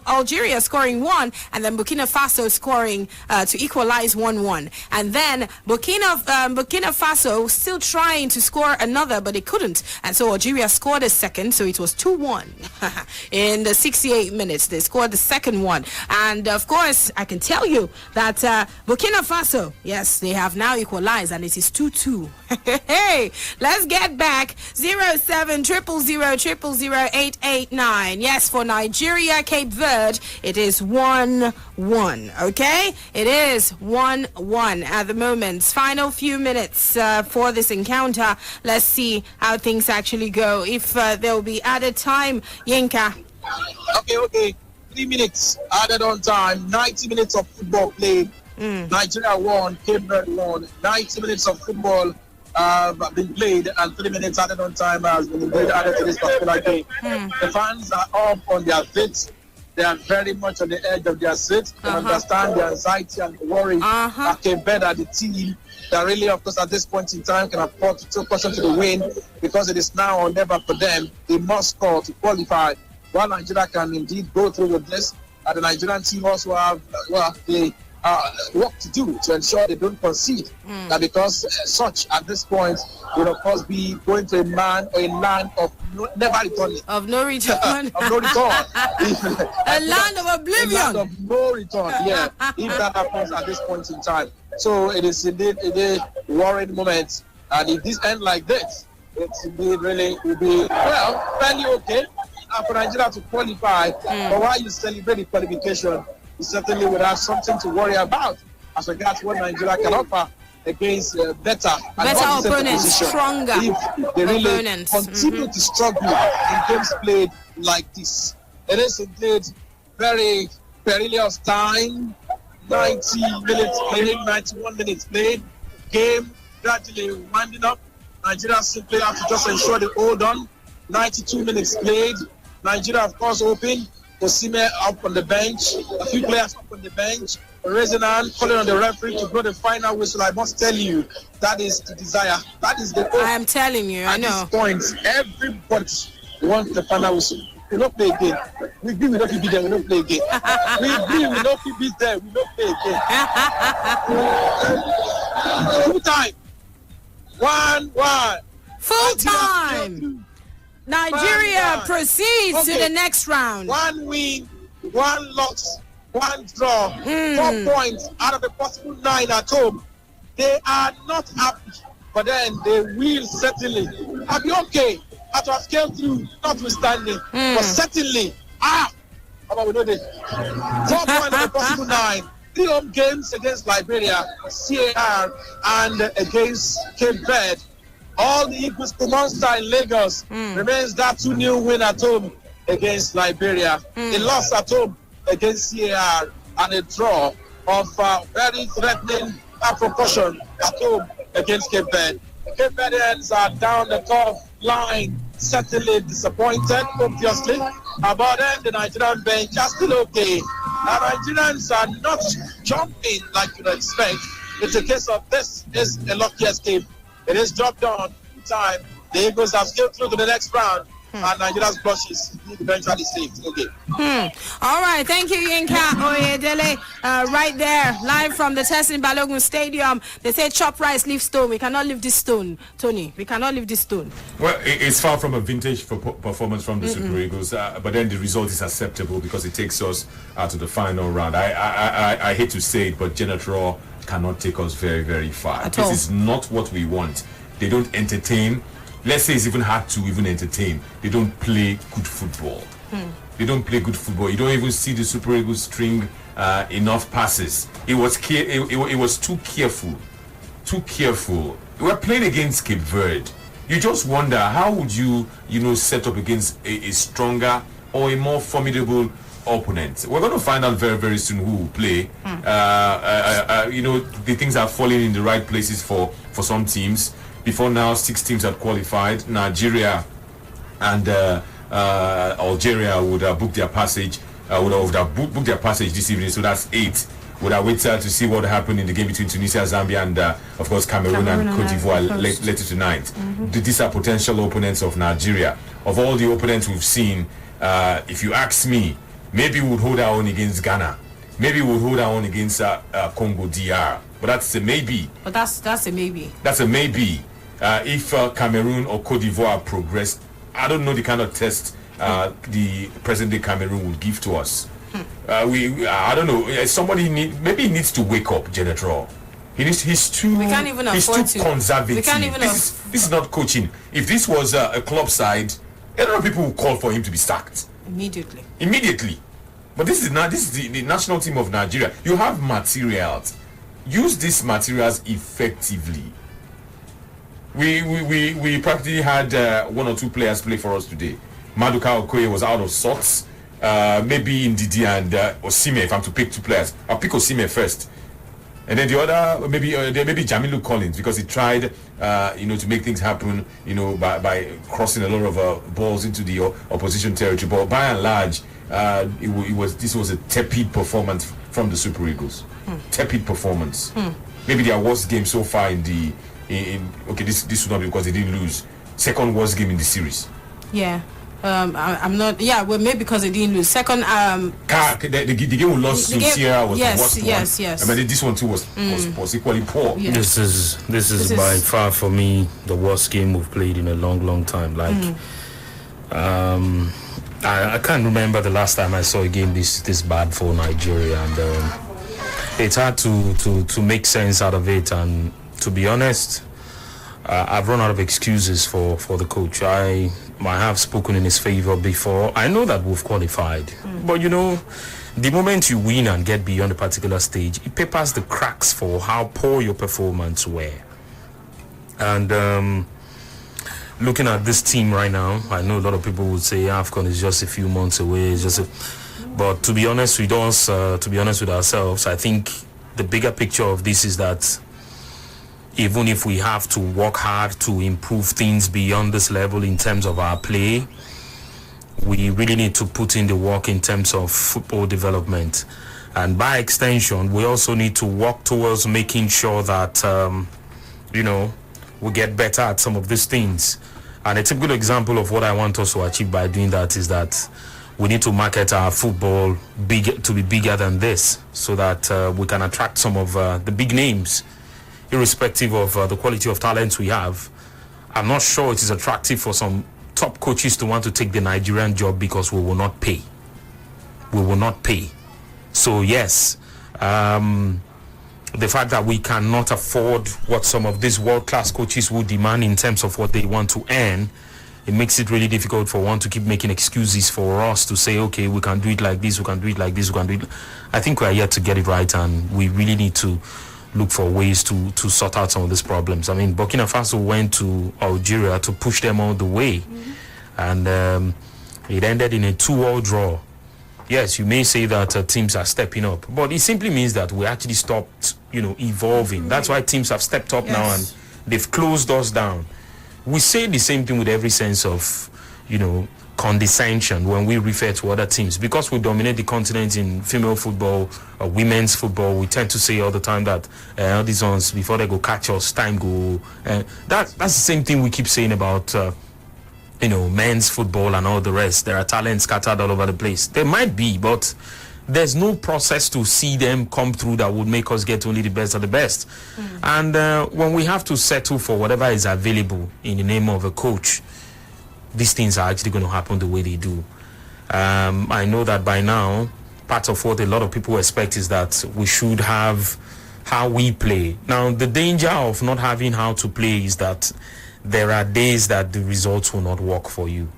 Speaker 1: Algeria scoring 1, and then Burkina Faso scoring to equalize 1-1, and then Burkina Faso still trying to score another, but they couldn't, and so Algeria scored a second, so it was 2-1 in the 68 minutes. They scored the second one, and of course I can tell you that Burkina Faso, yes, they have now equalized, and it is 2-2. Hey, let's get back. 07000000889. Yes, for Nigeria, Cape Verde, it is 1-1. Okay, it is 1-1 at the moment. Final few minutes for this encounter. Let's see how things actually go. If there will be added time, Yinka.
Speaker 2: Okay. 3 minutes added on time. 90 minutes of football played. Nigeria won, Cape Verde won. 90 minutes of football been played, and 3 minutes added on time has been added to this particular game. The fans are up on their feet. They are very much on the edge of their seats. They understand the anxiety and the worry that Cape Verde are the team that really, of course, at this point in time can afford to take caution to the win, because it is now or never for them. They must score to qualify. While Nigeria can indeed go through with this, the Nigerian team also have work to do to ensure they don't concede. Because such at this point will of course be going to a land of never returning.
Speaker 1: Of no return.
Speaker 2: Of no return.
Speaker 1: A land of oblivion.
Speaker 2: A land of no return. Yeah. If that happens at this point in time. So it is indeed a worrying moment. And if this ends like this, it's indeed really will be fairly okay for Nigeria to qualify. But while you celebrate the qualification, you certainly would have something to worry about as regards what Nigeria can offer against better
Speaker 1: opponents, stronger
Speaker 2: if they really
Speaker 1: opponents.
Speaker 2: Continue to struggle in games played like this. It is indeed very perilous time. 90 minutes played, 91 minutes played. Game gradually winding up. Nigeria simply have to just ensure they hold on. 92 minutes played. Nigeria, of course, open. Osimhen up on the bench, a few players up on the bench, raising hand, calling on the referee to blow the final whistle. I must tell you, that is the desire. That is the hope.
Speaker 1: I am telling you, I know.
Speaker 2: At this point, everybody wants the final whistle. We don't play again. We agree we don't beat them, we don't play again. We agree we don't beat them, we don't play again. Full time. 1-1.
Speaker 1: Full time. Nigeria proceeds to the next round.
Speaker 2: 1 win, 1 loss, 1 draw, 4 points out of a possible 9 at home. They are not happy, but then they will certainly be okay after have scaled through, notwithstanding. But certainly, how about we know this? 4 points out of a possible 9. 3 home games against Liberia, CAR, and against Cape Verde. All the equals to Monster in Lagos remains that 2-0 win at home against Liberia. A loss at home against CAR, and a draw of very threatening proportion at home against Cape Verde. Cape Verdeans are down the top line, certainly disappointed, obviously. About them, the Nigerian bench are still okay. Our Nigerians are not jumping like you'd expect. It's a case of this is a lucky escape. It is dropped on in time. The Eagles have scaled through to the next round. And Nigeria's blushes eventually saved. Okay.
Speaker 1: All right. Thank you, Yinka Oyedele. Right there, live from the Tessin Balogun Stadium. They say chop rice, leave stone. We cannot leave this stone, Tony. We cannot leave this stone.
Speaker 6: Well, it's far from a vintage performance from the Super Eagles, but then the result is acceptable because it takes us to the final round. I hate to say it, but Genetro cannot take us very, very far. This is not what we want. They don't entertain. Let's say it's even hard to even entertain. They don't play good football. They don't play good football. You don't even see the Super Eagles string enough passes. It was too careful. Too careful. We're playing against Cape Verde. You just wonder how would you set up against a stronger or a more formidable opponent. We're going to find out very, very soon who will play. The things are falling in the right places for some teams. Before now, 6 teams had qualified. Nigeria and Algeria would have booked their passage. Would have booked their passage this evening, so that's 8. Would have waited to see what happened in the game between Tunisia, Zambia, and of course Cameroon and Cote d'Ivoire later tonight. These are potential opponents of Nigeria. Of all the opponents we've seen, if you ask me, maybe we would hold our own against Ghana. Maybe we would hold our own against Congo DR. But that's a maybe.
Speaker 1: But that's a maybe.
Speaker 6: That's a maybe. If Cameroon or Cote d'Ivoire progress, I don't know the kind of test the present-day Cameroon would give to us. I don't know. Somebody needs to wake up, Genetro. He's too.
Speaker 1: We can't even afford to.
Speaker 6: Conservative.
Speaker 1: We can't even.
Speaker 6: This is not coaching. If this was a club side, a lot of people would call for him to be sacked immediately. But this is the national team of Nigeria. You have materials. Use these materials effectively. We practically had 1 or 2 players play for us today. Maduka Okoye was out of sorts. Maybe Ndidi and Osime. If I'm to pick 2 players, I'll pick Osime first, and then the other maybe Jamilu Collins, because he tried to make things happen by crossing a lot of balls into the opposition territory. But by and large, this was a tepid performance from the Super Eagles. Tepid performance. Maybe their worst game so far this would not be because they didn't lose. Second worst game in the series.
Speaker 1: Yeah. I'm not. Yeah, well, maybe because they didn't lose. Second,
Speaker 6: the game we lost to Sierra was the worst one.
Speaker 1: Yes.
Speaker 6: I mean, this one too was equally poor.
Speaker 7: Yes. This is by far for me the worst game we've played in a long time. Like, I can't remember the last time I saw a game this bad for Nigeria, and it's hard to make sense out of it. And to be honest, I've run out of excuses for the coach. I have spoken in his favor before. I know that we've qualified, but the moment you win and get beyond a particular stage, it papers the cracks for how poor your performance were. And looking at this team right now, I know a lot of people would say AFCON is just a few months away. But to be honest with us, to be honest with ourselves, I think the bigger picture of this is that even if we have to work hard to improve things beyond this level in terms of our play, we really need to put in the work in terms of football development. And by extension, we also need to work towards making sure that, we get better at some of these things. And a typical example of what I want us to achieve by doing that is that we need to market our football to be bigger than this, so that we can attract some of the big names, irrespective of the quality of talents we have. I'm not sure it is attractive for some top coaches to want to take the Nigerian job because we will not pay. We will not pay. So yes, the fact that we cannot afford what some of these world-class coaches would demand in terms of what they want to earn, it makes it really difficult for one to keep making excuses for us to say, okay, we can do it like this, we can do it like this, we can do it. I think we are yet to get it right, and we really need to look for ways to sort out some of these problems. I mean, Burkina Faso went to Algeria to push them all the way, and it ended in a 2-2 draw. Yes, you may say that teams are stepping up, but it simply means that we actually stopped, evolving. That's why teams have stepped up now and they've closed us down. We say the same thing with every sense of, condescension when we refer to other teams. Because we dominate the continent in female football or women's football, we tend to say all the time that these ones, before they go catch us, time go. That's the same thing we keep saying about men's football and all the rest. There are talents scattered all over the place. There might be, but there's no process to see them come through that would make us get only the best of the best. And when we have to settle for whatever is available in the name of a coach, these things are actually going to happen the way they do. I know that by now, part of what a lot of people expect is that we should have how we play. Now, the danger of not having how to play is that there are days that the results will not work for you.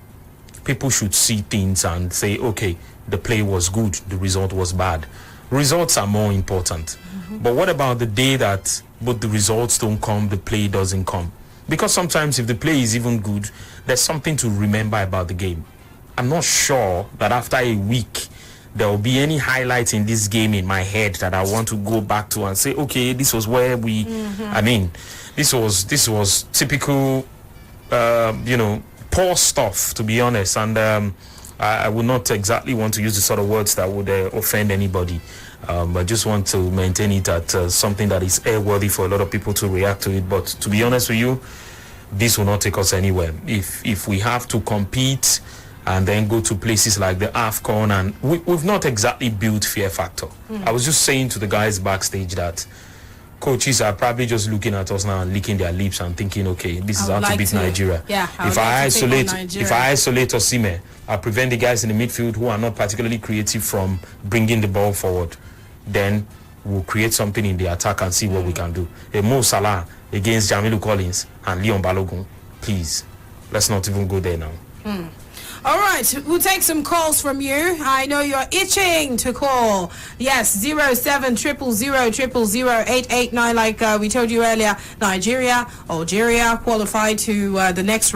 Speaker 7: People should see things and say, okay, the play was good, the result was bad. Results are more important. But what about the day that both the results don't come, the play doesn't come? Because sometimes if the play is even good, there's something to remember about the game. I'm not sure that after a week there will be any highlights in this game in my head that I want to go back to and say, okay, this was where we this was typical poor stuff, to be honest. And I would not exactly want to use the sort of words that would offend anybody. I just want to maintain it at something that is airworthy for a lot of people to react to it. But to be honest with you, this will not take us anywhere. If we have to compete and then go to places like the AFCON, and we've not exactly built fear factor. I was just saying to the guys backstage that coaches are probably just looking at us now and licking their lips and thinking, okay, this is how to beat Nigeria.
Speaker 1: Yeah,
Speaker 7: if I isolate Osimhen, I prevent the guys in the midfield who are not particularly creative from bringing the ball forward, then we'll create something in the attack and see what we can do. Mo Salah against Jamilu Collins and Leon Balogun, please, let's not even go there now.
Speaker 1: All right, we'll take some calls from you. I know you're itching to call. Yes, 07000000889. Like we told you earlier, Algeria qualified to the next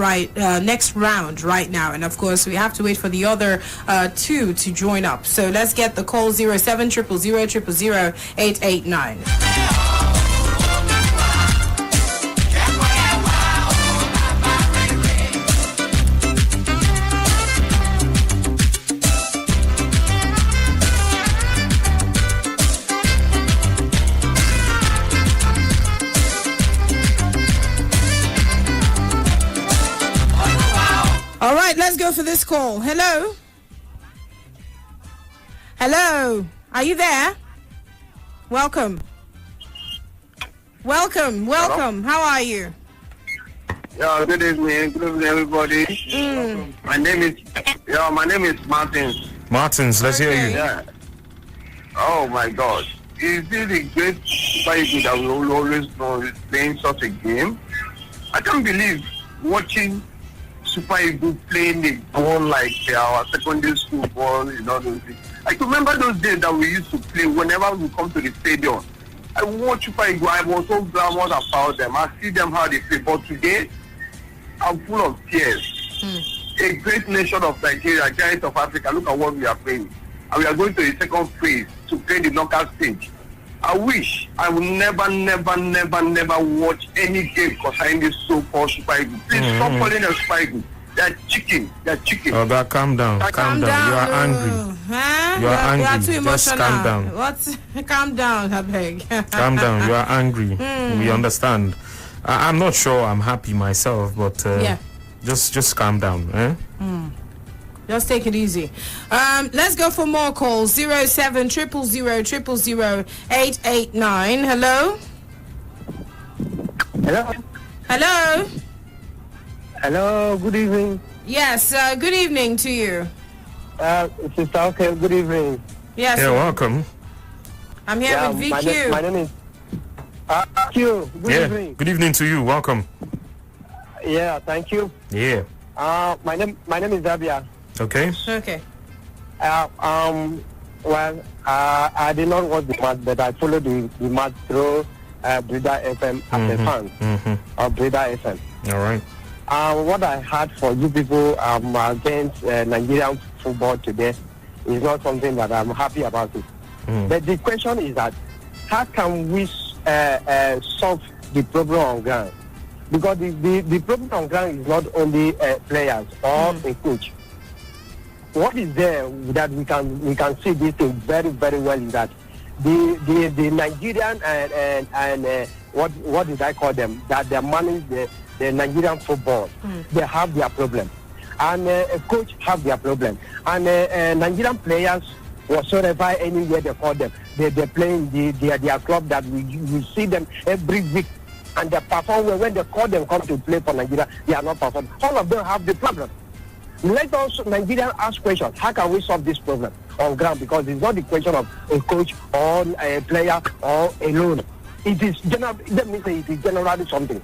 Speaker 1: round right now, and of course we have to wait for the other two to join up. So let's get the call. 07000000889. All right, let's go for this call. Hello? Hello? Are you there? Welcome. Welcome. How are you?
Speaker 3: Yeah, good evening. Good evening, everybody. My name is Martins.
Speaker 7: Martins, let's hear you.
Speaker 3: Yeah. Oh my God. Is it a great Super Eagles that we will always know is playing such a game? I can't believe watching Super Eagles playing a ball like our secondary school ball, those things. I can remember those days that we used to play whenever we come to the stadium. I watch Super Eagles, I was so glamorous about them. I see them how they play, but today I'm full of tears. A great nation of Nigeria, giant of Africa, look at what we are playing. And we are going to the second phase to play the knockout stage. I wish I would never watch any game concerning this so-called Super Eagles. Please stop calling them Super Eagles. They're chicken.
Speaker 7: Oh, God, calm down. Calm down. You are angry. You are angry.
Speaker 1: You are too emotional.
Speaker 7: Just calm down.
Speaker 1: What? Calm down, I beg.
Speaker 7: Calm down. You are angry. We understand. I'm not sure I'm happy myself, but just calm down.
Speaker 1: Just take it easy. Let's go for more calls. 07000000889. Hello? Hello?
Speaker 9: Hello, good evening.
Speaker 1: Yes, good evening to you.
Speaker 9: Sister, okay, good evening.
Speaker 1: Yes.
Speaker 7: Yeah, welcome.
Speaker 1: I'm here with VQ.
Speaker 9: My name is VQ. Good evening.
Speaker 7: Good evening to you. Welcome.
Speaker 9: Yeah, thank you.
Speaker 7: Yeah.
Speaker 9: My name is Abia.
Speaker 7: Okay.
Speaker 9: Well, I did not watch the match, but I followed the match through Brila FM as a fan of Brila FM.
Speaker 7: All right.
Speaker 9: What I heard for you people against Nigerian football today is not something that I'm happy about it. But the question is that how can we solve the problem on ground? Because the problem on ground is not only players or a coach. What is there that we can see this thing very, very well is that the Nigerian and what did I call them? That they manage the Nigerian football. They have their problem, and a coach have their problem, and Nigerian players whatsoever anywhere they call them, they play in their club that we see them every week, and they perform well. When they call them come to play for Nigeria, they are not performing. All of them have the problem. Let us Nigerians ask questions. How can we solve this problem on ground? Because it's not the question of a coach or a player or a loan. It is general. Let me say it is generally something.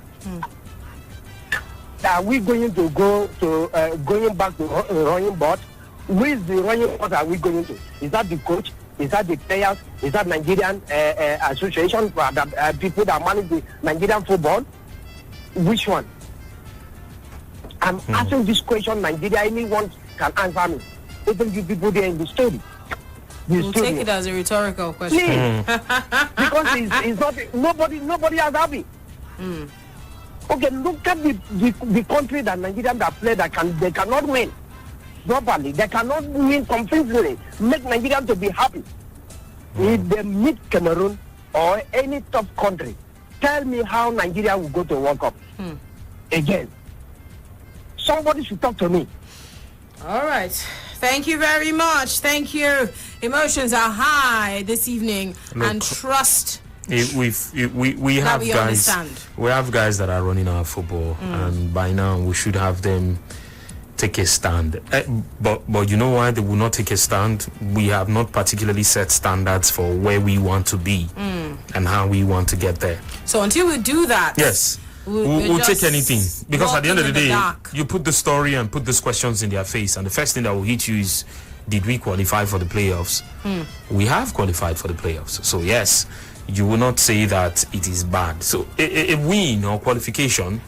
Speaker 9: Are we going to go to going back to running board? With the running board, are we going to? Is that the coach? Is that the players? Is that Nigerian association? People that manage the Nigerian football? Which one? I'm asking this question, Nigeria, anyone can answer me. Even you people there in the studio.
Speaker 1: We'll take it as a rhetorical question.
Speaker 9: Because it's not, nobody has happy. Okay, look at the country that Nigerians that play they cannot win properly. They cannot win convincingly. Make Nigerians to be happy. If they meet Cameroon or any top country, tell me how Nigeria will go to World Cup again. Somebody should talk to me.
Speaker 1: All right. Thank you very much. Thank you. Emotions are high this evening. Look, and trust.
Speaker 7: We have guys. We have guys that are running our football, and by now we should have them take a stand. But you know why they will not take a stand? We have not particularly set standards for where we want to be and how we want to get there.
Speaker 1: So until we do that,
Speaker 7: yes. We'll take anything, because at the end of the day, you put the story and put these questions in their face, and the first thing that will hit you is, did we qualify for the playoffs? We have qualified for the playoffs, so yes, you will not say that it is bad. So a win or qualification,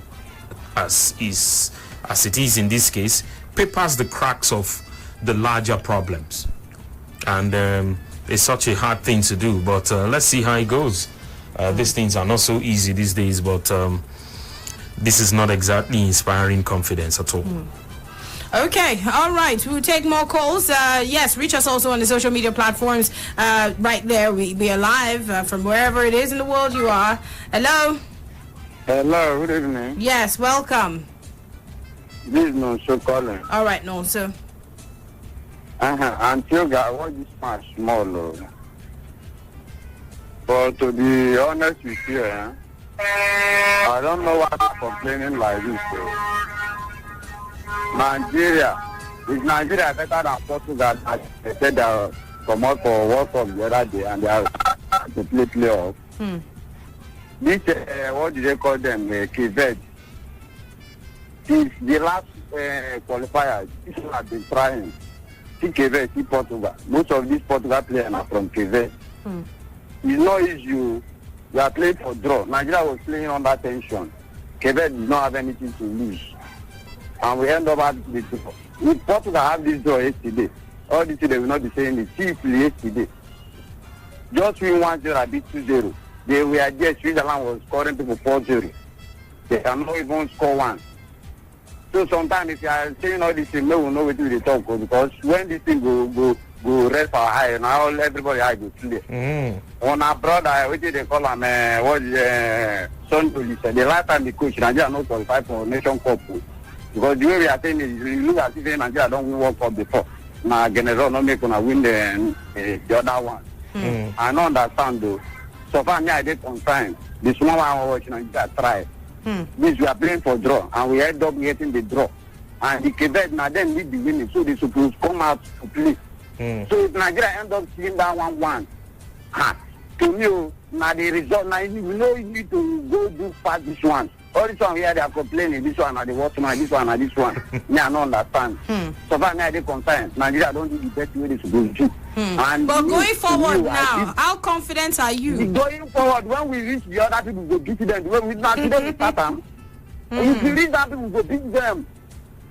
Speaker 7: as it is in this case, papers the cracks of the larger problems, and it's such a hard thing to do. But let's see how it goes. These things are not so easy these days, but this is not exactly inspiring confidence at all.
Speaker 1: Okay, all right. We'll take more calls. Yes, reach us also on the social media platforms. Right there, we are live from wherever it is in the world you are. Hello.
Speaker 10: Hello, good evening.
Speaker 1: Yes, welcome.
Speaker 10: This is Nonso calling.
Speaker 1: All right, Nonso.
Speaker 10: Until I watch this match more, but to be honest with you, I don't know why I'm complaining like this. Is Nigeria better than Portugal? They said they'll come out for World Cup the other day and they are to play playoff. This, what do they call them? Verde. Since the last qualifiers, this one have been trying. See Verde, see Portugal. Most of these Portugal players are from Verde. It's no issue. We are playing for draw. Nigeria was playing under tension. Quebec did not have anything to lose. And we end up at the draw. If Portugal have this draw yesterday, all this they will not be saying it. See yesterday. Just win 1-0 and beat 2-0. They were just Switzerland was scoring people 4-0. They cannot even score one. So sometimes if you are saying all this thing, no one know what they talk, because when this thing go rest our high, now everybody high go clear. On our brother, what did they call him? Son Police. The last time the coach, Nigeria not qualified for Nation Cup. Because the way we are saying is, you look at it, Nigeria don't win World Cup before. Now, General not make gonna win the other one. I don't understand though. So far, I did concern. The small one watching Nigeria try. This we are playing for draw, and we end up getting the draw. And the Quebec now then need the winning, so they supposed to come out to play. So if Nigeria end up seeing that 1-1, to me, now the result, now you know you need to go do past this one. All this one here they are complaining, this one are the worst one, this one are this one. Me I don't understand. So far now they concern. Nigeria don't do the best way they supposed to do. And
Speaker 1: but going forward now, how confident are you?
Speaker 10: Going forward, when we reach the other people, we go beat them. When we not today, we start them. If we reach that people, we go beat them.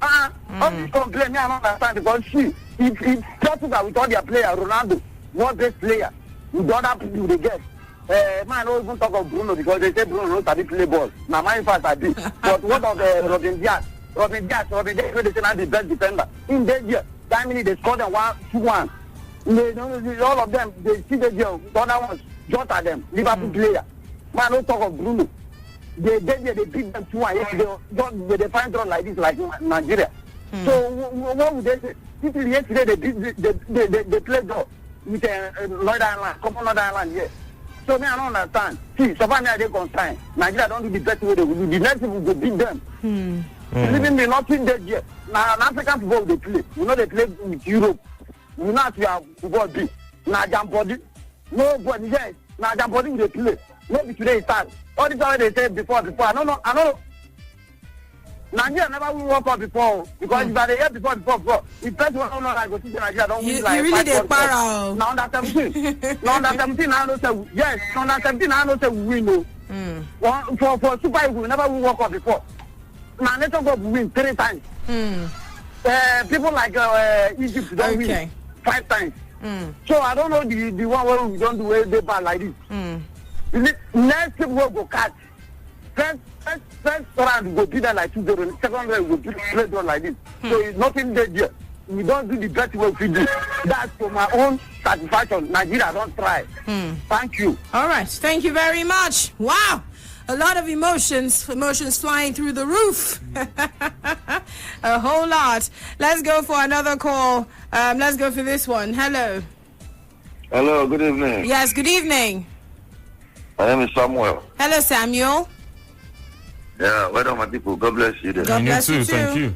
Speaker 10: All this complaint, I don't understand, because see, if Portugal with all their players, Ronaldo, one best player, with the other people they get,
Speaker 22: Man, don't even talk of Bruno because they say Bruno knows how to play ball. Now, my fact I did. But what of Robin Diaz? Robin Diaz, they say not the best defender. In that year, that means they scored them 1-2-1. All of them, they see the deal. The other ones, jot at them. Liverpool player. Man, don't talk of Bruno. They beat them 2-1. They find draw like this, like Nigeria. So what would they say? People yesterday they played draw with Northern Ireland, common Northern Ireland, yes. So me I don't understand. See, Savannah they concerned. Nigeria don't do the best way they will do. The next people will beat them. Even me nothing dead yet. Now African football they play. You know they play with Europe. You know if you have football big. Now jam body. No body yes. Now jam body they play. Maybe today is time. All this already they said before. I don't know. Nigeria never will work out before because if they hear before. If first one don't know like go to Nigeria don't win like. You really dey para. Now under 17. Now under 17 I don't say yes. Now under 17 I don't say we win no. For Super Eagles never will work out before. Now let's go win 3 times. People like Egypt don't win 5 times. So I don't know the one where we don't do where they bad like this. Next people will go catch. First round go beat them like 2-0. Second round go play them like this. So it's nothing dead yet. We don't do the best way we do. That's for my own satisfaction. Nigeria don't try. Thank you.
Speaker 1: All right. Thank you very much. Wow. A lot of emotions flying through the roof. A whole lot. Let's go for another call. Let's go for this one. Hello.
Speaker 11: Hello, good evening.
Speaker 1: Yes, good evening.
Speaker 11: My name is Samuel.
Speaker 1: Hello, Samuel.
Speaker 11: Yeah, welcome my people. God bless you.
Speaker 1: God bless you too.
Speaker 7: Thank you.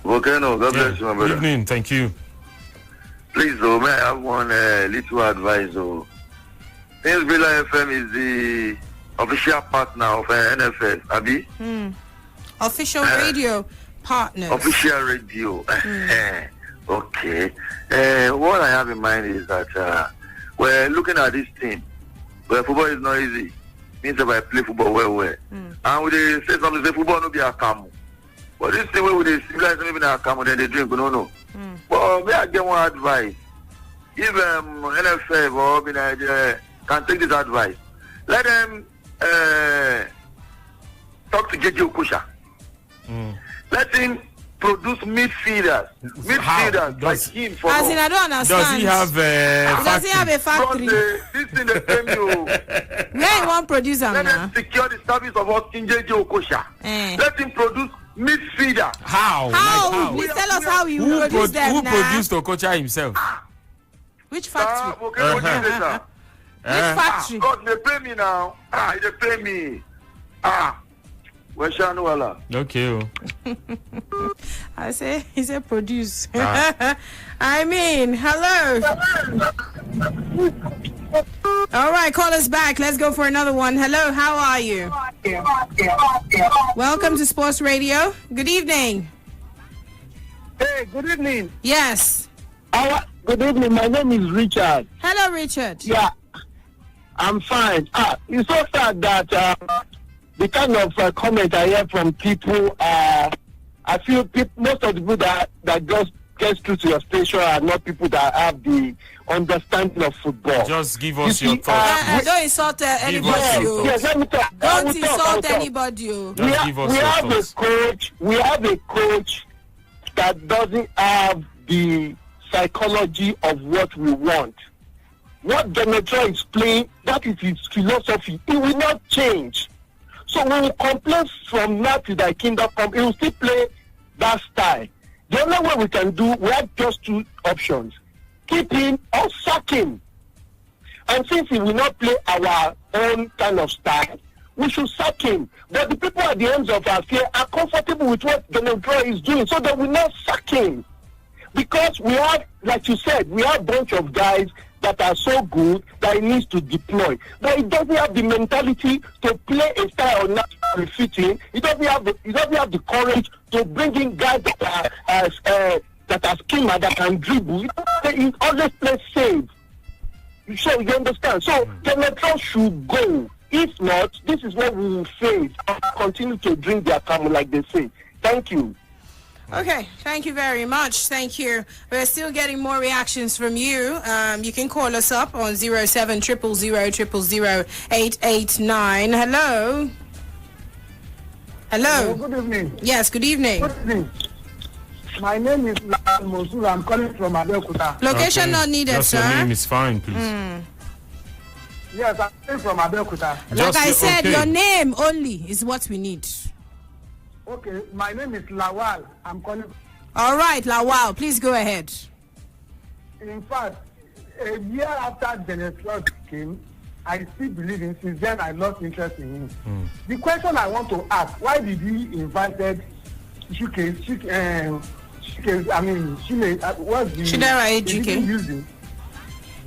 Speaker 11: Volcano, God bless you, my brother.
Speaker 7: Evening, thank you.
Speaker 11: Please, may I have one little advice? Since Brila FM is the official partner of NFL, Abi?
Speaker 1: Official radio partners.
Speaker 11: Official radio. Okay. What I have in mind is that we're looking at this team where football is not easy. Means that I play football well. And we they say something, say football no be a camo. But this thing where we they civilize them even a camo, then they drink, no. But may I get one advice? If NFL or Nigeria can take this advice, let them talk to JJ Okocha. Let him produce midfielders like him for
Speaker 1: as in, I don't understand.
Speaker 7: Does he have
Speaker 1: does he have a factory?
Speaker 11: This thing they pay me.
Speaker 1: Where he won't produce them
Speaker 11: Let
Speaker 1: now?
Speaker 11: him secure the service of Austin JJ Okocha. Let him produce midfielder.
Speaker 7: How?
Speaker 1: Please tell us how he will produce them.
Speaker 7: Who produced Okocha himself?
Speaker 1: Which factory?
Speaker 11: Which
Speaker 1: factory?
Speaker 11: God, they pay me now. They pay me. Where shall I
Speaker 7: Okay.
Speaker 1: He said produce. I mean, hello. All right, call us back. Let's go for another one. Hello, how are you? Welcome to Sports Radio. Good evening.
Speaker 4: Hey, good evening.
Speaker 1: Yes.
Speaker 4: Good evening. My name is Richard.
Speaker 1: Hello, Richard.
Speaker 4: Yeah, I'm fine. It's so sad that the kind of comment I hear from people, I feel most of the people that just gets through to your station are not people that have the understanding of football.
Speaker 7: Just give us your thoughts.
Speaker 1: Don't insult anybody.
Speaker 4: Yes, let me talk.
Speaker 1: Don't insult anybody.
Speaker 4: We have a coach that doesn't have the psychology of what we want. What Demetra is playing, that is his philosophy. It will not change. So when we complain from now to the kingdom come, he will still play that style. The only way we can do, we have just 2 options. Keep him or sack him. And since he will not play our own kind of style, we should sack him. But the people at the ends of our fear are comfortable with what Demetra is doing, so they will not sack him. Because we have, like you said, we have a bunch of guys that are so good that he needs to deploy. But he doesn't have the mentality to play a style not fitting. He doesn't have the courage to bring in guys that are schema, that can dribble. He always plays safe. So you understand? So Demetra should go. If not, this is what we will face and continue to drink their camel like they say. Thank you.
Speaker 1: Okay, thank you very much. Thank you. We're still getting more reactions from you. You can call us up on 0700000889. Hello. Hello.
Speaker 4: Good evening.
Speaker 1: Yes, good evening.
Speaker 4: Good evening. My name is Mosul. I'm calling from Abeokuta.
Speaker 1: Location not needed,
Speaker 7: Just
Speaker 1: sir.
Speaker 7: your name is fine, please.
Speaker 4: Yes, I'm calling from Abeokuta.
Speaker 1: Like I said, your name only is what we need.
Speaker 4: Okay, my name is Lawal. I'm calling.
Speaker 1: All right, Lawal, please go ahead.
Speaker 4: In fact, a year after Dennis Floyd came, I still believe him. Since then, I lost interest in him. The question I want to ask: why did he invited Chidera Ejike?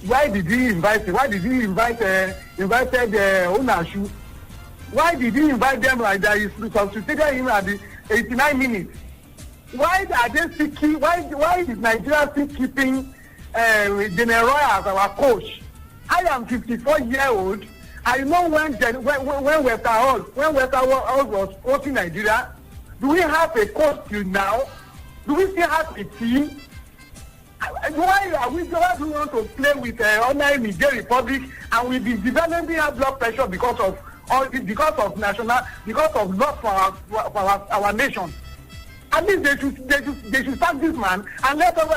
Speaker 4: Why did he invite him? Why did he invited Onashu? Why did he invite them like that? He substituted him at the 89 minutes. Why are they still why is Nigeria still keeping General as our coach? I am 54-year-old. I know when Westerhold was coaching Nigeria. Do we have a coach till now? Do we still have a team? Why do we want to play with ordinary Niger Republic and we be developing high blood pressure because of love for our nation? At least they should start this man and let us.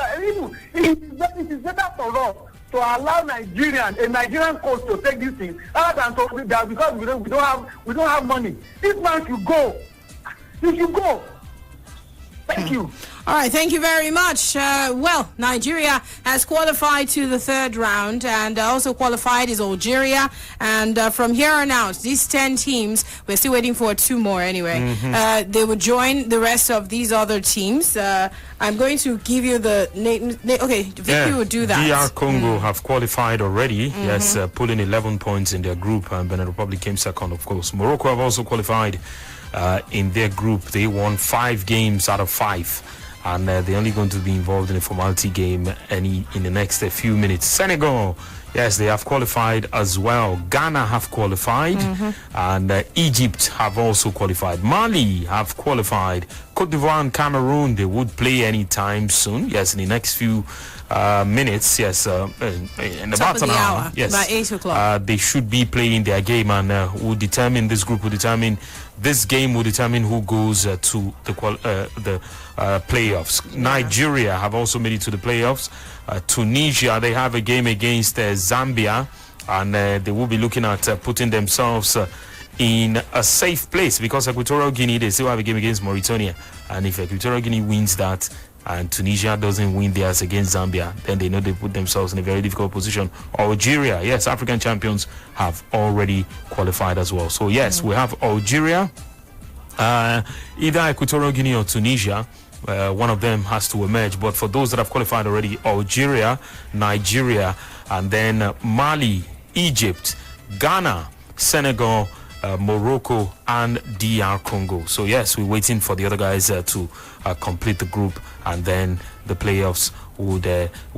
Speaker 4: It is better for us to allow a Nigerian coach to take this thing rather than to that because we don't have money. This man should go. He should go. Thank you.
Speaker 1: All right, thank you very much. Well, Nigeria has qualified to the third round, and also qualified is Algeria. And from here on out, these 10 teams, we're still waiting for 2 more anyway. They will join the rest of these other teams. I'm going to give you the name. Okay, Vicky will do that.
Speaker 7: DR Congo have qualified already. Yes, pulling 11 points in their group, and Benin Republic came second, of course. Morocco have also qualified in their group. They won 5 games out of 5. And they're only going to be involved in a formality game in the next few minutes. Senegal, yes, they have qualified as well. Ghana have qualified, and Egypt have also qualified. Mali have qualified. Cote d'Ivoire and Cameroon, they would play anytime soon. Yes, in the next few minutes. Yes, in about an hour. Yes,
Speaker 1: by 8 o'clock.
Speaker 7: They should be playing their game, and this group will determine. This game will determine who goes to the playoffs. Nigeria have also made it to the playoffs. Tunisia, they have a game against Zambia, and they will be looking at putting themselves in a safe place because Equatorial Guinea, they still have a game against Mauritania, and if Equatorial Guinea wins that and Tunisia doesn't win theirs against Zambia, then they know they put themselves in a very difficult position. Algeria, yes, African champions have already qualified as well. So yes, we have Algeria, either Equatorial Guinea or Tunisia. One of them has to emerge, but for those that have qualified already, Algeria, Nigeria, and then Mali, Egypt, Ghana, Senegal, Morocco, and DR Congo. So yes, we're waiting for the other guys to complete the group, and then the playoffs will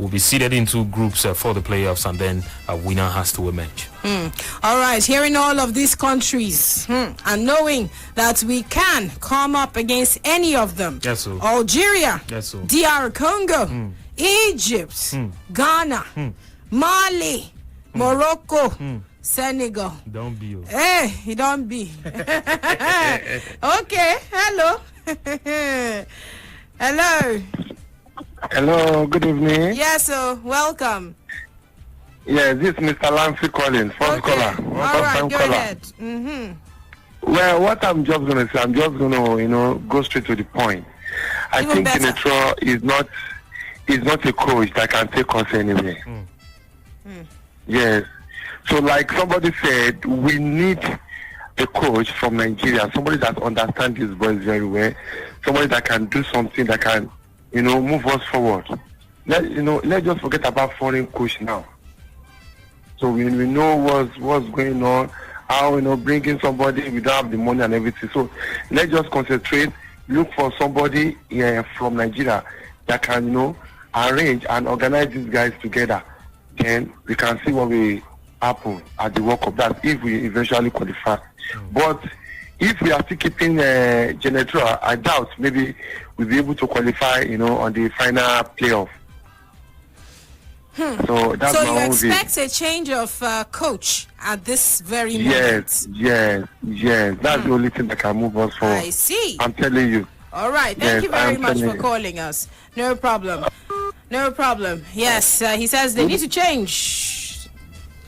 Speaker 7: be seeded into groups for the playoffs, and then a winner has to emerge.
Speaker 1: All right, hearing all of these countries and knowing that we can come up against any of them.
Speaker 7: Yes, sir.
Speaker 1: Algeria,
Speaker 7: yes, sir.
Speaker 1: DR Congo, Egypt, Ghana, Mali, Morocco, Senegal.
Speaker 7: Don't be.
Speaker 1: Hey, he don't be. Okay, hello. Hello.
Speaker 12: Hello, good evening.
Speaker 1: Yes, sir. Welcome.
Speaker 12: Yeah, this is Mr. Lancy calling, first caller.
Speaker 1: All right, go ahead.
Speaker 12: Well, what I'm just going to say, I'm just going to, go straight to the point. I think Genetro is not a coach that can take us anywhere. Yes. So like somebody said, we need a coach from Nigeria, somebody that understands these boys very well, somebody that can do something that can, move us forward. Let's just forget about foreign coach now. So we know what's going on, how, bringing somebody, we don't have the money and everything. So let's just concentrate, look for somebody from Nigeria that can, arrange and organize these guys together. Then we can see what will happen at the World Cup. That's if we eventually qualify. But if we are still keeping Genetro, I doubt maybe we'll be able to qualify, on the final playoff. So that's
Speaker 1: so
Speaker 12: my
Speaker 1: you
Speaker 12: own
Speaker 1: expect a change of coach at this very
Speaker 12: moment? Yes. That's the only thing that can move us forward.
Speaker 1: I see.
Speaker 12: I'm telling you.
Speaker 1: All right. Thank you very much for calling us. No problem. Yes, he says they need to change.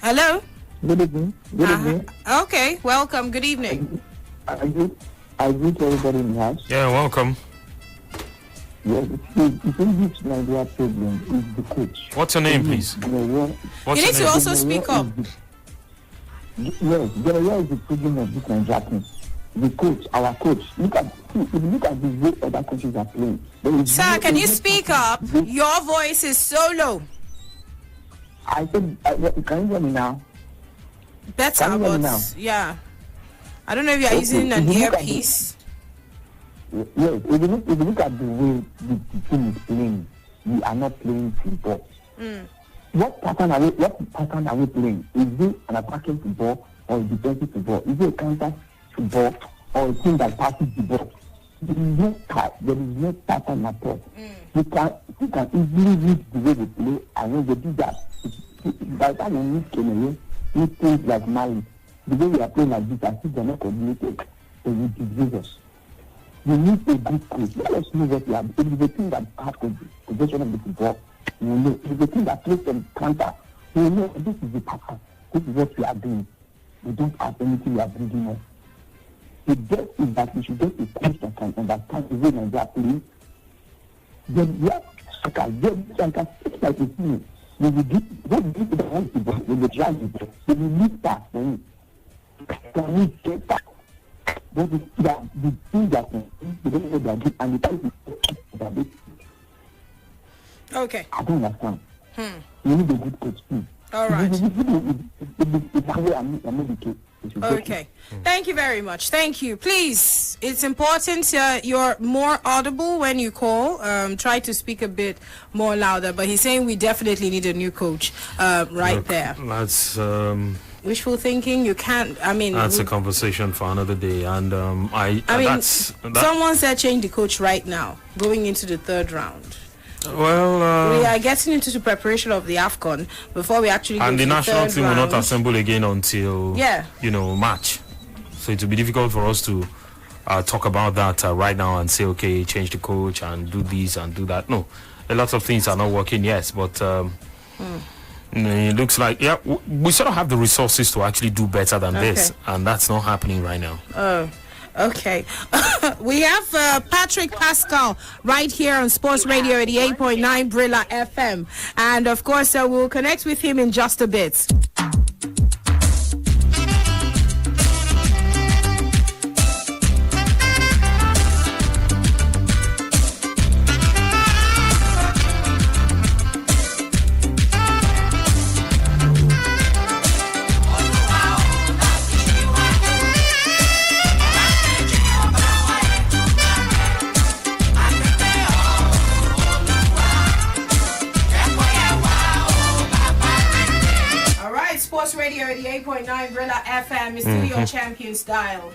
Speaker 1: Hello?
Speaker 13: Good evening.
Speaker 1: Okay, welcome. Good evening.
Speaker 13: I greet everybody in the house.
Speaker 7: Yeah, welcome.
Speaker 13: Yes, the thing which Nigeria problem is the coach.
Speaker 7: What's your name, please?
Speaker 1: You need to also speak up.
Speaker 13: Yes, Nigeria is the problem of this Nigeria team. The coach, our coach. Look at the way other coaches are playing.
Speaker 1: Sir, can you speak up? Your voice is so low.
Speaker 13: I said, can you hear me now?
Speaker 1: Better, but yeah. I don't know if you are using an earpiece.
Speaker 13: Yes, if you look at the way the team is playing, we are not playing football. What pattern are we playing? Is it an attacking football or a defensive football? Is it a counter football or a team that passes the ball? There is no pattern at all. You can easily read the way they play, and when they do that, by the time you meet Kenya, you things like Mali, the way we are playing like this, I think they're not coordinated, they will disease us. You need a good coach. Let us know what we are. If it's a team that has possession of the football, we will know. If it's a team that plays some counter, we will know this is the pattern. This is what we are doing. We don't have anything we are bringing up. The best is that we should get a coach that can understand the way Nigeria plays. Then we have soccer. Then we can sit like a team. We will give the whole football. We will drive the ball. We will need that for him. Can we get that? But the thing that they don't know they are doing, and the time is
Speaker 1: okay.
Speaker 13: I don't understand. You need a good coach too.
Speaker 1: All right.
Speaker 13: Okay.
Speaker 1: Thank you very much. Thank you. Please, it's important you're more audible when you call. Try to speak a bit more louder. But he's saying we definitely need a new coach right there.
Speaker 7: That's
Speaker 1: wishful thinking. You can't. I mean,
Speaker 7: that's a conversation for another day. And
Speaker 1: someone said change the coach right now, going into the third round.
Speaker 7: Well,
Speaker 1: we are getting into the preparation of the AFCON before we actually go
Speaker 7: and
Speaker 1: to
Speaker 7: the national team
Speaker 1: round.
Speaker 7: will not assemble again until March. So it will be difficult for us to talk about that right now and say, okay, change the coach and do this and do that. No, a lot of things are not working, yes, but it looks like we sort of have the resources to actually do better than this, and that's not happening right now.
Speaker 1: Okay. We have Patrick Pascal right here on Sports Radio 88.9 Brila FM. And of course, we'll connect with him in just a bit. Radio 88.9 Brila FM is still your champion style.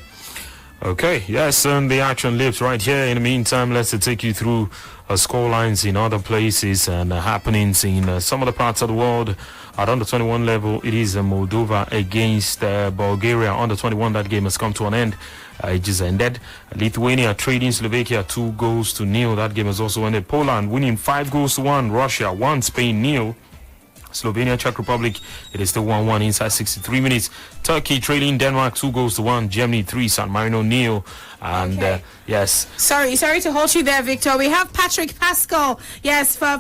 Speaker 7: Okay, yes, and the action lives right here. In the meantime, let's take you through score lines in other places and happenings in some of the parts of the world. At under 21 level, it is Moldova against Bulgaria. Under 21, that game has come to an end. It just ended. Lithuania trading Slovakia 2-0. That game has also ended. Poland winning 5-1. Russia 1, Spain 0. Slovenia, Czech Republic, it is still 1-1 inside 63 minutes. Turkey trailing Denmark 2-1. Germany 3, San Marino 0. And yes.
Speaker 1: Sorry to hold you there, Victor. We have Patrick Pascal,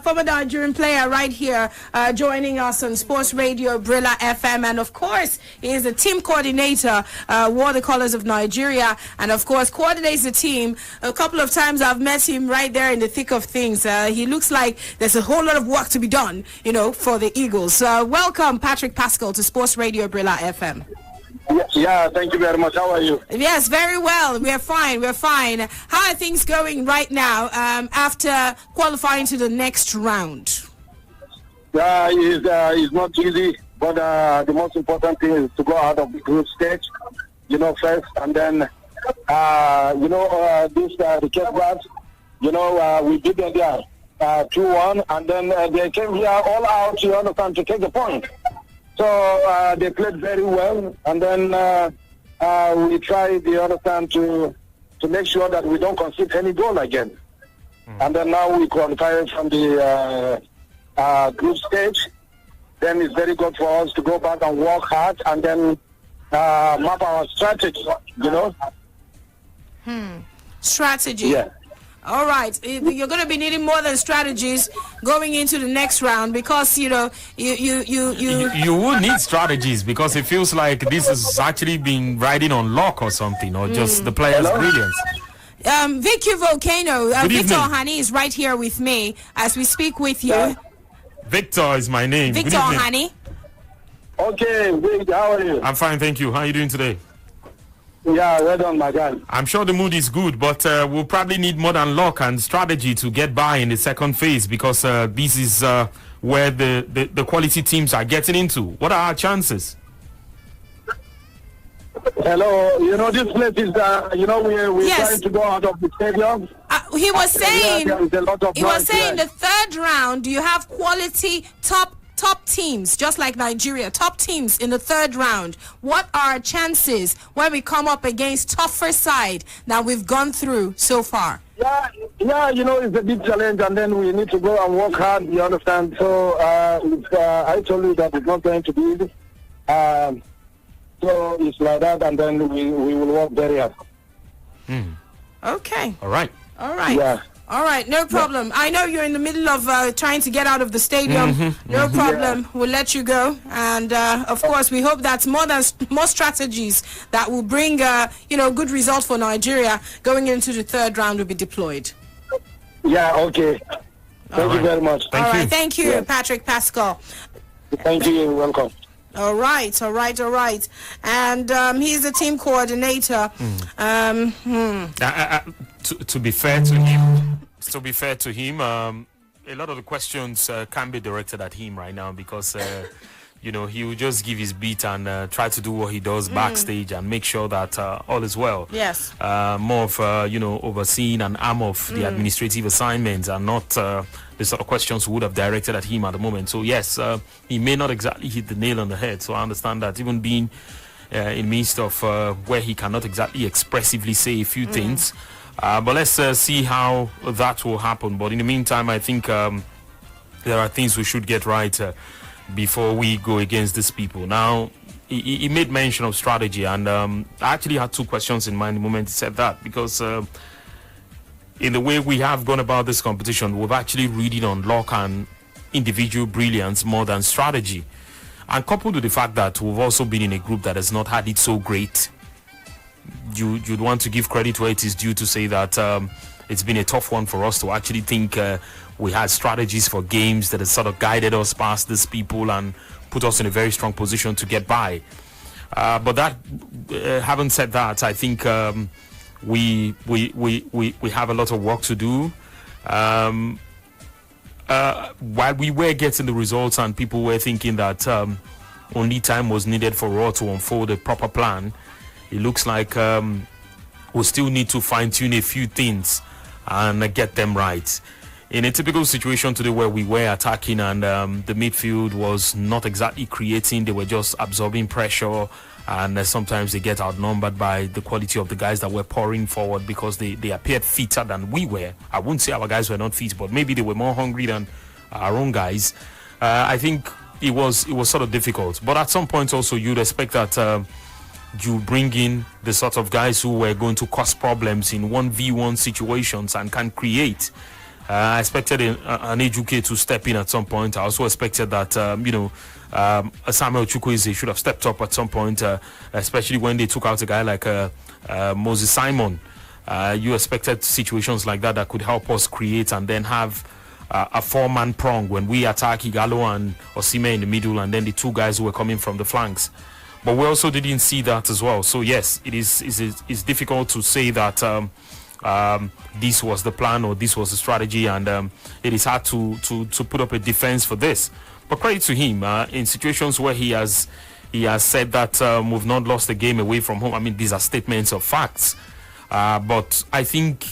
Speaker 1: former Nigerian player right here, joining us on Sports Radio Brila FM, and of course he is the team coordinator, wore the colors of Nigeria, and of course coordinates the team. A couple of times I've met him right there in the thick of things. He looks like there's a whole lot of work to be done, for the Eagles. Welcome, Patrick Pascal, to Sports Radio Brila FM.
Speaker 22: Yeah, thank you very much. How are you?
Speaker 1: Yes, very well. We're fine. How are things going right now after qualifying to the next round?
Speaker 22: It's not easy, but the most important thing is to go out of the group stage, first, and then
Speaker 4: the Cape Verde, we beat them there 2-1, and then they came here all out, to take the point. So they played very well, and then we tried, to make sure that we don't concede any goal again. And then now we qualify from the group stage. Then it's very good for us to go back and work hard and then map our strategy,
Speaker 1: Strategy.
Speaker 4: Yeah.
Speaker 1: All right. You're going to be needing more than strategies going into the next round because, you
Speaker 7: will need strategies because it feels like this has actually been riding on luck or something, or just the players' brilliance.
Speaker 1: Vicky Volcano,
Speaker 7: Good
Speaker 1: Victor
Speaker 7: evening.
Speaker 1: Hani is right here with me as we speak with you.
Speaker 7: Victor is my name.
Speaker 1: Victor
Speaker 7: Good evening.
Speaker 1: Hani.
Speaker 4: Okay, Vic, how are you?
Speaker 7: I'm fine, thank you. How are you doing today?
Speaker 4: Yeah, well done, my guy.
Speaker 7: I'm sure the mood is good, but we'll probably need more than luck and strategy to get by in the second phase because this is where the quality teams are getting into. What are our chances?
Speaker 4: Hello, this place is, we're
Speaker 1: Yes.
Speaker 4: trying to go out of the stadium.
Speaker 1: He was saying,
Speaker 4: There is a lot of noise here.
Speaker 1: the third round, you have quality top teams, just like Nigeria, top teams in the third round. What are our chances when we come up against tougher side that we've gone through so far?
Speaker 4: Yeah, it's a big challenge, and then we need to go and work hard, you understand? So, I told you that it's not going to be easy. So it's like that, and then we will work very hard.
Speaker 1: Okay.
Speaker 7: All right.
Speaker 4: Yeah.
Speaker 1: All right, no problem. I know you're in the middle of trying to get out of the stadium. No problem.
Speaker 4: Yeah.
Speaker 1: We'll let you go. And, of course, we hope that more strategies that will bring, good results for Nigeria going into the third round will be deployed.
Speaker 4: Yeah, okay. Thank you very much.
Speaker 1: All right, thank you,
Speaker 4: Yeah.
Speaker 1: Patrick Pascal.
Speaker 4: Thank you. You're welcome.
Speaker 1: All right. And he's the team coordinator.
Speaker 7: To be fair to him, a lot of the questions can be directed at him right now because he will just give his beat and try to do what he does backstage and make sure that all is well.
Speaker 1: Yes.
Speaker 7: More of overseeing and arm of the administrative assignments and not the sort of questions we would have directed at him at the moment. So yes, he may not exactly hit the nail on the head. So I understand that even being in midst of where he cannot exactly expressively say a few things. But let's see how that will happen. But in the meantime, I think there are things we should get right before we go against these people. Now, he made mention of strategy, and I actually had two questions in mind the moment he said that, because in the way we have gone about this competition, we've actually read on luck and individual brilliance more than strategy. And coupled with the fact that we've also been in a group that has not had it so great, you'd want to give credit where it is due to say that it's been a tough one for us to actually think we had strategies for games that has sort of guided us past these people and put us in a very strong position to get by. But that, having said that, I think we have a lot of work to do. While we were getting the results and people were thinking that only time was needed for Raw to unfold a proper plan, it looks like we still need to fine-tune a few things and get them right. In a typical situation today where we were attacking and the midfield was not exactly creating, they were just absorbing pressure, and sometimes they get outnumbered by the quality of the guys that were pouring forward because they appeared fitter than we were. I wouldn't say our guys were not fit, but maybe they were more hungry than our own guys. I think it was sort of difficult. But at some point also you'd expect that you bring in the sort of guys who were going to cause problems in 1v1 situations and can create. I expected an Ejuke to step in at some point. I also expected that, Samuel Chukwueze should have stepped up at some point, especially when they took out a guy like Moses Simon. You expected situations like that could help us create and then have a four-man prong when we attack Igalo and Osime in the middle and then the two guys who were coming from the flanks. But we also didn't see that as well. So yes, it's difficult to say that this was the plan or this was the strategy, and it is hard to put up a defense for this. But credit to him, in situations where he has said that we've not lost the game away from home. I mean, these are statements of facts. But I think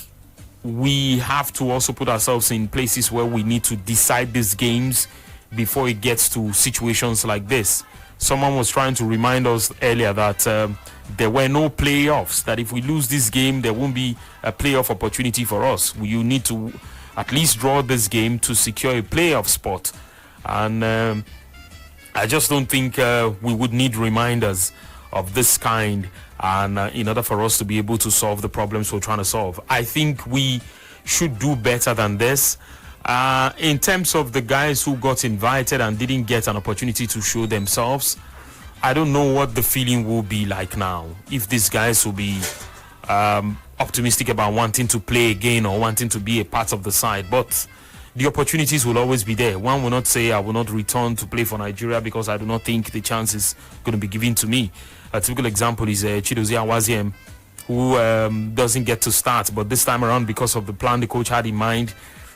Speaker 7: we have to also put ourselves in places where we need to decide these games before it gets to situations like this. Someone was trying to remind us earlier that there were no playoffs, that if we lose this game, there won't be a playoff opportunity for us. You need to at least draw this game to secure a playoff spot. And I just don't think we would need reminders of this kind and in order for us to be able to solve the problems we're trying to solve. I think we should do better than this. In terms of the guys who got invited and didn't get an opportunity to show themselves, I don't know what the feeling will be like now. If these guys will be optimistic about wanting to play again or wanting to be a part of the side. But the opportunities will always be there. One will not say, I will not return to play for Nigeria because I do not think the chance is going to be given to me. A typical example is Chidozie Awaziem, who doesn't get to start. But this time around, because of the plan the coach had in mind,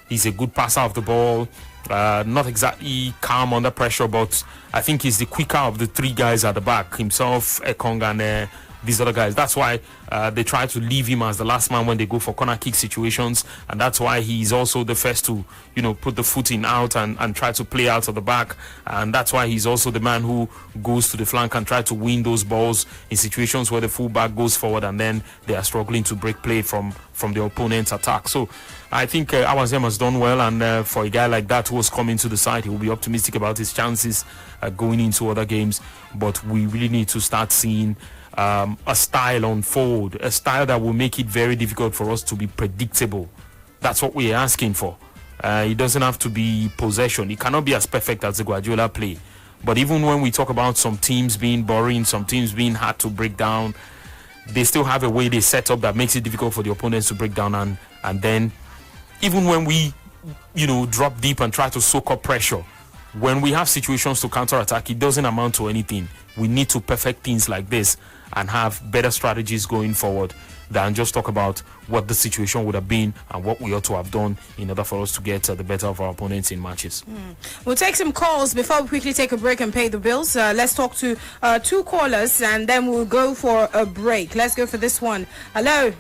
Speaker 7: he's a good passer of the ball, not exactly calm under pressure, but I think he's the quicker of the three guys at the back, himself, Ekong, and these other guys. That's why they try to leave him as the last man when they go for corner kick situations, and that's why he's also the first to, put the foot in out and try to play out of the back, and that's why he's also the man who goes to the flank and try to win those balls in situations where the fullback goes forward and then they are struggling to break play from the opponent's attack. So I think Awaziem has done well, and for a guy like that who was coming to the side, he will be optimistic about his chances going into other games. But we really need to start seeing a style unfold, a style that will make it very difficult for us to be predictable. That's what we're asking for. It doesn't have to be possession. It cannot be as perfect as the Guardiola play. But even when we talk about some teams being boring, some teams being hard to break down, they still have a way they set up that makes it difficult for the opponents to break down. And then even when we, drop deep and try to soak up pressure, when we have situations to counter-attack, it doesn't amount to anything. We need to perfect things like this and have better strategies going forward than just talk about what the situation would have been and what we ought to have done in order for us to get the better of our opponents in matches.
Speaker 1: We'll take some calls before we quickly take a break and pay the bills. Let's talk to two callers and then we'll go for a break. Let's go for this one. Hello?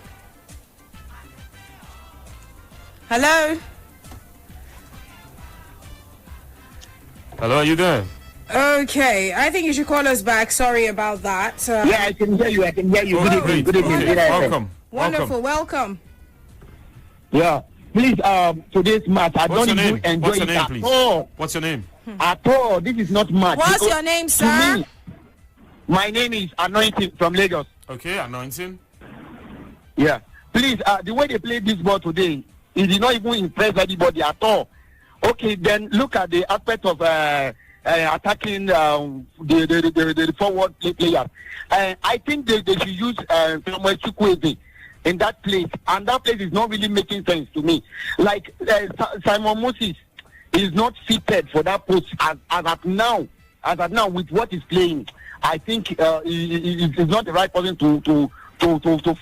Speaker 1: Hello?
Speaker 7: Hello, are you there?
Speaker 1: Okay, I think you should call us back. Sorry about that.
Speaker 22: Yeah, I can hear you. Good evening. Good evening.
Speaker 7: Welcome.
Speaker 1: Wonderful. Welcome.
Speaker 22: Yeah. Please, today's match, I don't even enjoy
Speaker 7: What's your
Speaker 22: it
Speaker 7: name,
Speaker 22: at
Speaker 7: please?
Speaker 22: all.
Speaker 7: What's your name?
Speaker 22: At all. This is not match.
Speaker 1: What's your name, sir?
Speaker 22: To me, my name is Anointing from Lagos.
Speaker 7: Okay, Anointing.
Speaker 22: Yeah. Please, the way they played this ball today, it did not even impress anybody at all. Okay, then look at the aspect of attacking the forward players. I think they should use Samuel Chukwueze in that place, and that place is not really making sense to me. Like Simon Moses is not fitted for that post as at now with what he's playing. I think he's not the right person to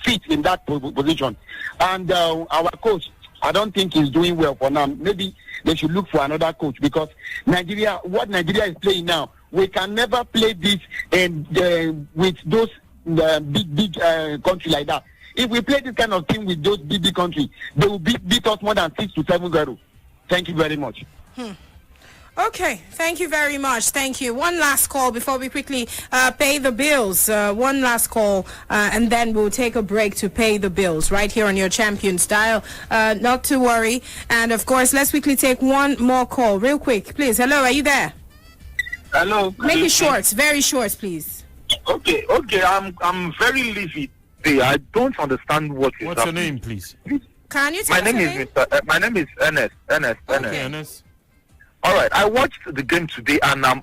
Speaker 22: fit in that position. And our coach, I don't think he's doing well for now. Maybe they should look for another coach, because what Nigeria is playing now, we can never play this with those big country like that. If we play this kind of team with those big countries, they will beat us more than 6-7-0. Thank you very much.
Speaker 1: Okay, thank you very much. Thank you. One last call before we quickly pay the bills. One last call, and then we'll take a break to pay the bills right here on your Champions Dial. Not to worry. And of course, let's quickly take one more call real quick. Please. Hello, are you there?
Speaker 14: Hello.
Speaker 1: Make it short, very short, please.
Speaker 14: Okay. I'm very lazy. I don't understand what is
Speaker 7: What's
Speaker 14: happening.
Speaker 7: your name, please?
Speaker 1: Can you tell
Speaker 14: My name
Speaker 1: us
Speaker 14: is my name is Ernest.
Speaker 1: Okay.
Speaker 7: Ernest.
Speaker 14: All right, I watched the game today, and I'm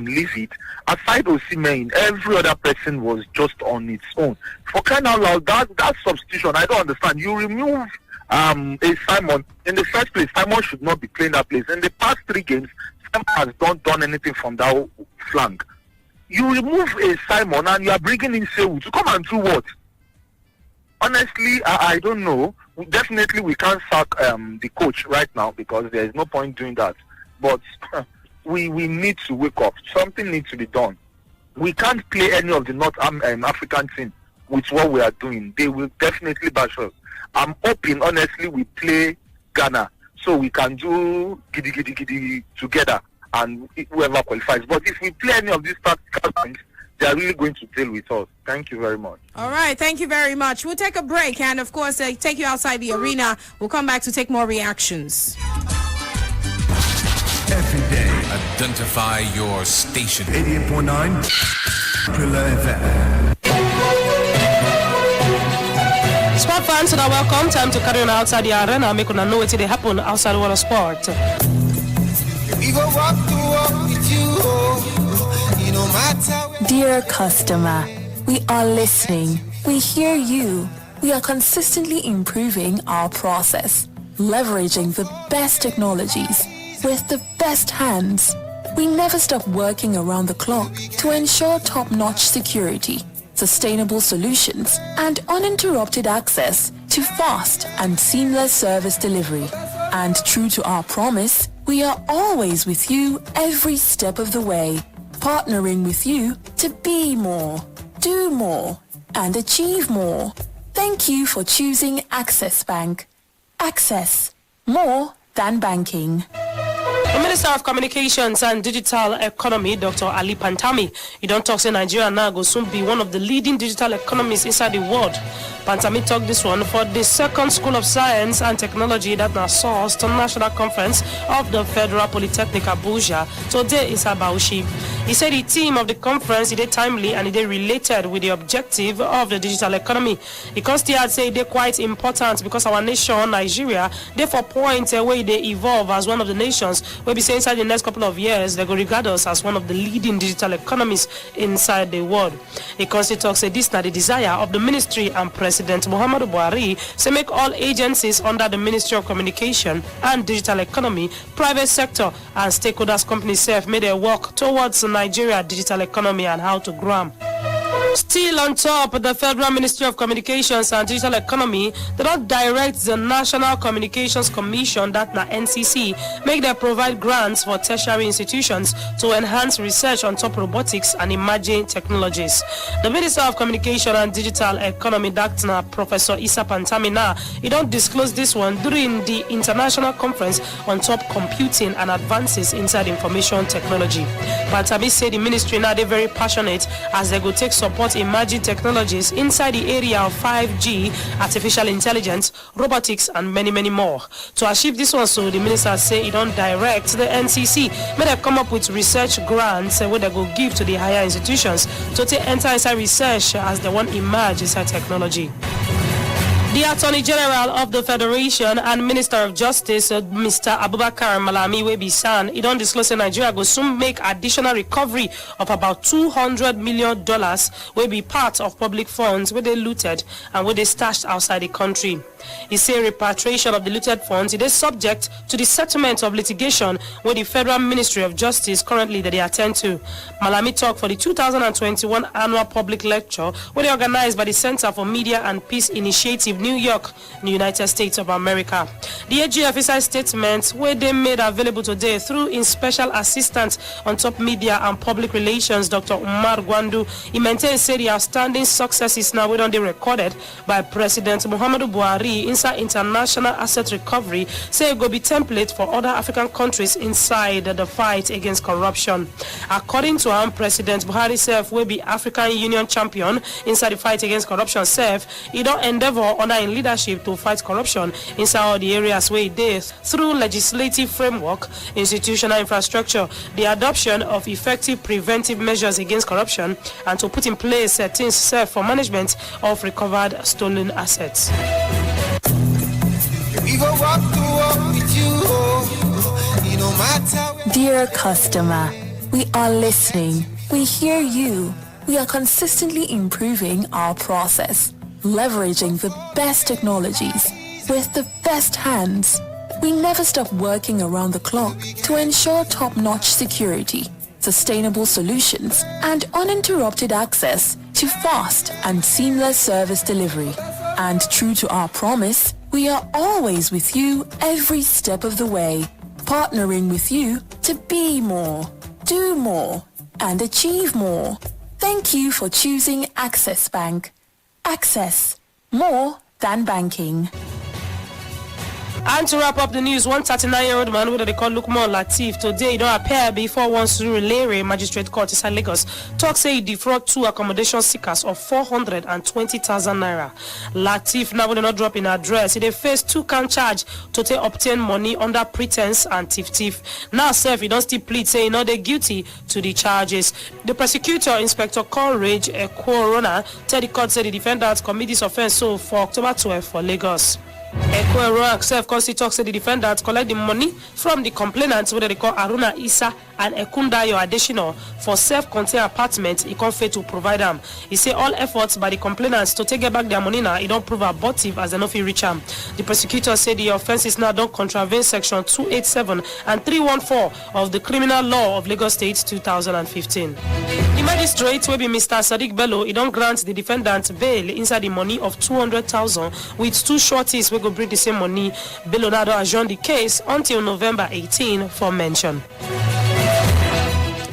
Speaker 14: livid. Aside Osimhen, every other person was just on its own. For crying out loud, that substitution, I don't understand. You remove a Simon. In the first place, Simon should not be playing that place. In the past 3 games, Simon has not done anything from that flank. You remove a Simon and you are bringing in Sewu to come and do what? Honestly, I don't know. Definitely, we can't sack the coach right now, because there is no point doing that. But we need to wake up. Something needs to be done. We can't play any of the North African team with what we are doing, they will definitely bash us. I'm hoping, honestly, we play Ghana so we can do giddy together and whoever qualifies. But if we play any of these tactical things, they are really going to deal with us. Thank you very much.
Speaker 1: All right, thank you very much. We'll take a break and, of course, take you outside the arena. We'll come back to take more reactions.
Speaker 15: Every day, identify your station. 88.9 Brila FM.
Speaker 5: Sport fans, now welcome. Time to carry on outside the arena. Make una know what they happen outside the world of sport.
Speaker 16: We go walk to walk with you, no matter.
Speaker 17: Dear customer, we are listening. We hear you. We are consistently improving our process, leveraging the best technologies with the best hands. We never stop working around the clock to ensure top-notch security, sustainable solutions, and uninterrupted access to fast and seamless service delivery. And true to our promise, we are always with you every step of the way, partnering with you to be more, do more, and achieve more. Thank you for choosing Access Bank. Access, more than banking.
Speaker 5: The Minister of Communications and Digital Economy, Dr. Ali Pantami, he don't talk say Nigeria now will soon be one of the leading digital economies inside the world. Pantami talked this one for the second School of Science and Technology that now sourced to National Conference of the Federal Polytechnic Abuja. Today is Abaushi. He said the theme of the conference is timely and it is related with the objective of the digital economy. He constantly say they quite important because our nation, Nigeria, therefore point where they evolve as one of the nations where we say inside the next couple of years they go regard us as one of the leading digital economies inside the world. He constantly talks say this now the desire of the ministry and President Muhammadu Buhari say make all agencies under the Ministry of Communication and Digital Economy, private sector and stakeholders companies self made their work towards Nigeria digital economy and how to grow. Still on top of the Federal Ministry of Communications and Digital Economy, they don't direct the National Communications Commission, that na NCC, make them provide grants for tertiary institutions to enhance research on top robotics and emerging technologies. The Minister of Communication and Digital Economy, that na Professor Issa Pantamina, he don't disclose this one during the International Conference on Top Computing and Advances inside Information Technology. Pantami said the ministry now they're very passionate as they go take support emerging technologies inside the area of 5G, artificial intelligence, robotics, and many, many more. To achieve this one, so the minister say he don't direct the NCC, may they come up with research grants where they go give to the higher institutions to take enter inside research as they want emerge inside technology. The Attorney General of the Federation and Minister of Justice, Mr. Abubakar Malami Webisan, he don't disclose that Nigeria will soon make additional recovery of about $200 million will be part of public funds where they looted and where they stashed outside the country. He said repatriation of the looted funds it is subject to the settlement of litigation where the Federal Ministry of Justice currently that they attend to. Malami talked for the 2021 annual public lecture where they organized by the Center for Media and Peace Initiative, New York, in the United States of America. The AGF issued statements where they made available today through in special assistant on top media and public relations, Dr. Umar Gwandu. He maintained said the outstanding successes now were recorded by President Muhammadu Buhari inside international asset recovery, say it will be template for other African countries inside the fight against corruption. According to him, President Buhari self will be African Union champion inside the fight against corruption self. He don't endeavor under in leadership to fight corruption inside all the areas where it is through legislative framework, institutional infrastructure, the adoption of effective preventive measures against corruption, and to put in place things self for management of recovered stolen assets.
Speaker 16: We go walk to walk with you, no matter.
Speaker 17: Dear customer, we are listening. We hear you. We are consistently improving our process, leveraging the best technologies with the best hands. We never stop working around the clock to ensure top-notch security, sustainable solutions, and uninterrupted access to fast and seamless service delivery. And true to our promise, we are always with you every step of the way, partnering with you to be more, do more, and achieve more. Thank you for choosing Access Bank. Access. More than banking.
Speaker 5: And to wrap up the news, one 39-year-old man who they call Lukman Latif today don't appear before one Surulere Magistrate Court inside Lagos. Talk say he defraud 2 accommodation seekers of 420,000 naira. Latif now will not drop in address. He face 2 count charge to obtain money under pretense and thief. Now self he don't still plead saying not they guilty to the charges. The prosecutor, Inspector Courage Corona, tell the court said the defendant committed this offense so for October 12 for Lagos. Ekwero self-constituted talks said the defendant collect the money from the complainants, whether they call Aruna Isa and Ekundayo Adeshino, for self-contained apartment he can't fail to provide them. He say all efforts by the complainants to take back their money now, it don't prove abortive as they no fit reach them. The prosecutor said the offense is now don't contravene section 287 and 314 of the Criminal Law of Lagos State 2015. The magistrate will be Mr. Sadiq Bello. He don't grant the defendant bail inside the money of 200,000 with 2 shorties we go bring the same money. Bello now adjourn the case until November 18 for mention.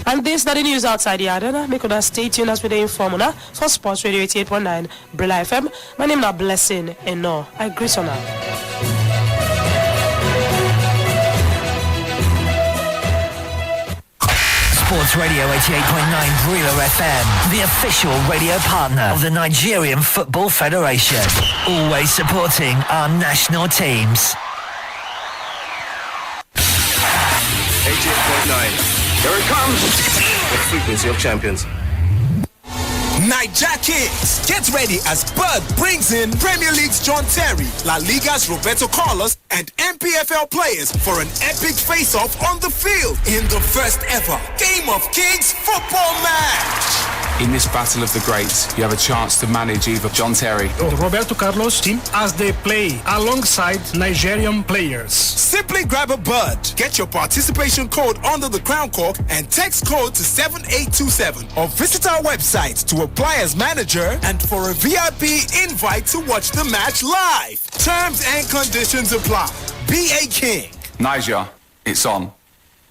Speaker 5: And this is the news outside the arena. Make sure stay tuned as we inform for Sports Radio 88.9 Brila FM. My name is Blessing and no, I greet you now.
Speaker 18: Sports Radio 88.9 Brila FM, the official radio partner of the Nigerian Football Federation. Always supporting our national teams.
Speaker 15: 88.9. Here it comes. The frequency of champions.
Speaker 19: Niger Kings, get ready as Bud brings in Premier League's John Terry, La Liga's Roberto Carlos, and MPFL players for an epic face-off on the field in the first ever Game of Kings football match.
Speaker 20: In this battle of the greats, you have a chance to manage either John Terry
Speaker 21: or Roberto Carlos' team as they play alongside Nigerian players.
Speaker 19: Simply grab a Bud, get your participation code under the crown cork and text code to 7827 or visit our website to apply as manager and for a VIP invite to watch the match live. Terms and conditions apply. Be a king.
Speaker 20: Niger, it's on.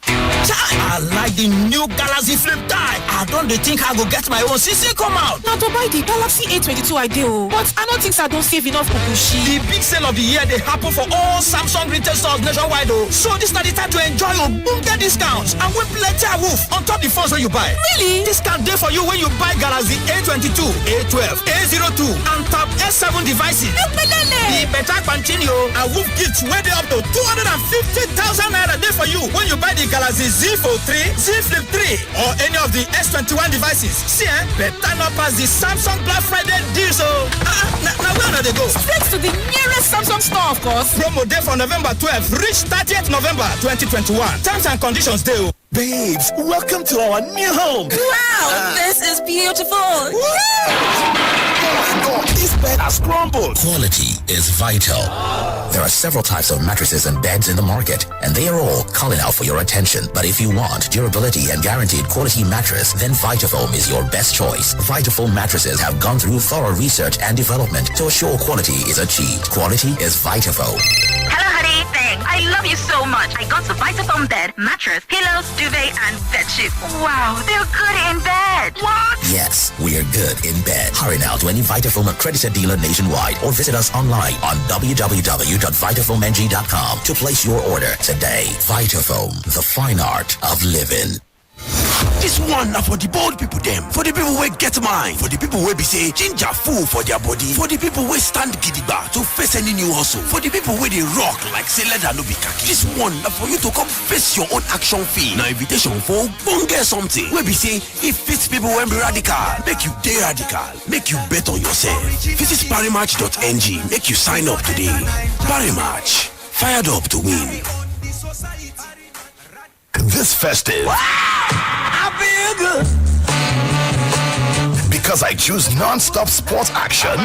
Speaker 23: I like the new Galaxy Flip tie. I don't think I will get my own CC come out.
Speaker 24: Now to buy the Galaxy A22 I do, but I don't think I don't save enough kukushi.
Speaker 23: The big sale of the year they happen for all Samsung retail stores nationwide though. So this is the time to enjoy your bunga discounts and win plenty of woof on top the phones when you buy.
Speaker 24: Really?
Speaker 23: Discount day for you when you buy Galaxy A22, A12, A02 and Tab S7 devices. The better continue and woof gifts way up to 250,000 naira day for you when you buy the Galaxy Z Fold 3, Z Flip 3 or any of the S21 devices. See, better not pass the Samsung Black Friday deal. So now where do they go?
Speaker 24: Straight to the nearest Samsung store, of course.
Speaker 23: Promo day for November 12th, reach 30th November 2021. Terms and conditions deal.
Speaker 19: Babes, welcome to our new home.
Speaker 24: Wow, this is beautiful.
Speaker 19: Oh, this bed has crumbled.
Speaker 25: Quality is vital. There are several types of mattresses and beds in the market, and they are all calling out for your attention. But if you want durability and guaranteed quality mattress, then Vitafoam is your best choice. Vitafoam mattresses have gone through thorough research and development to assure quality is achieved. Quality is Vitafoam.
Speaker 26: Hello, honey. Thanks. I love you so much. I got the Vitafoam bed, mattress, pillows, duvet, and bedsheet. Wow, they're good in bed. What?
Speaker 25: Yes, we're good in bed. Hurry now to any Vitafoam accredited dealer nationwide or visit us online on www.vitafoamng.com to place your order today. Vitafoam, the fine art of living.
Speaker 8: This one na for the bold people them, for the people wey get mind, for the people wey be say ginger full for their body, for the people wey stand gidigba to face any new hustle, for the people wey dey rock like say leather no be khaki. This one na for you to come face your own action film. Na invitation for bonge something wey be say it fits people wey be radical. Make you dey radical, make you bet on yourself. Visit parimatch.ng, make you sign up today. Parimatch, fired up to win.
Speaker 27: This festive.
Speaker 23: Wow, I feel good.
Speaker 27: Because I choose non-stop sports action.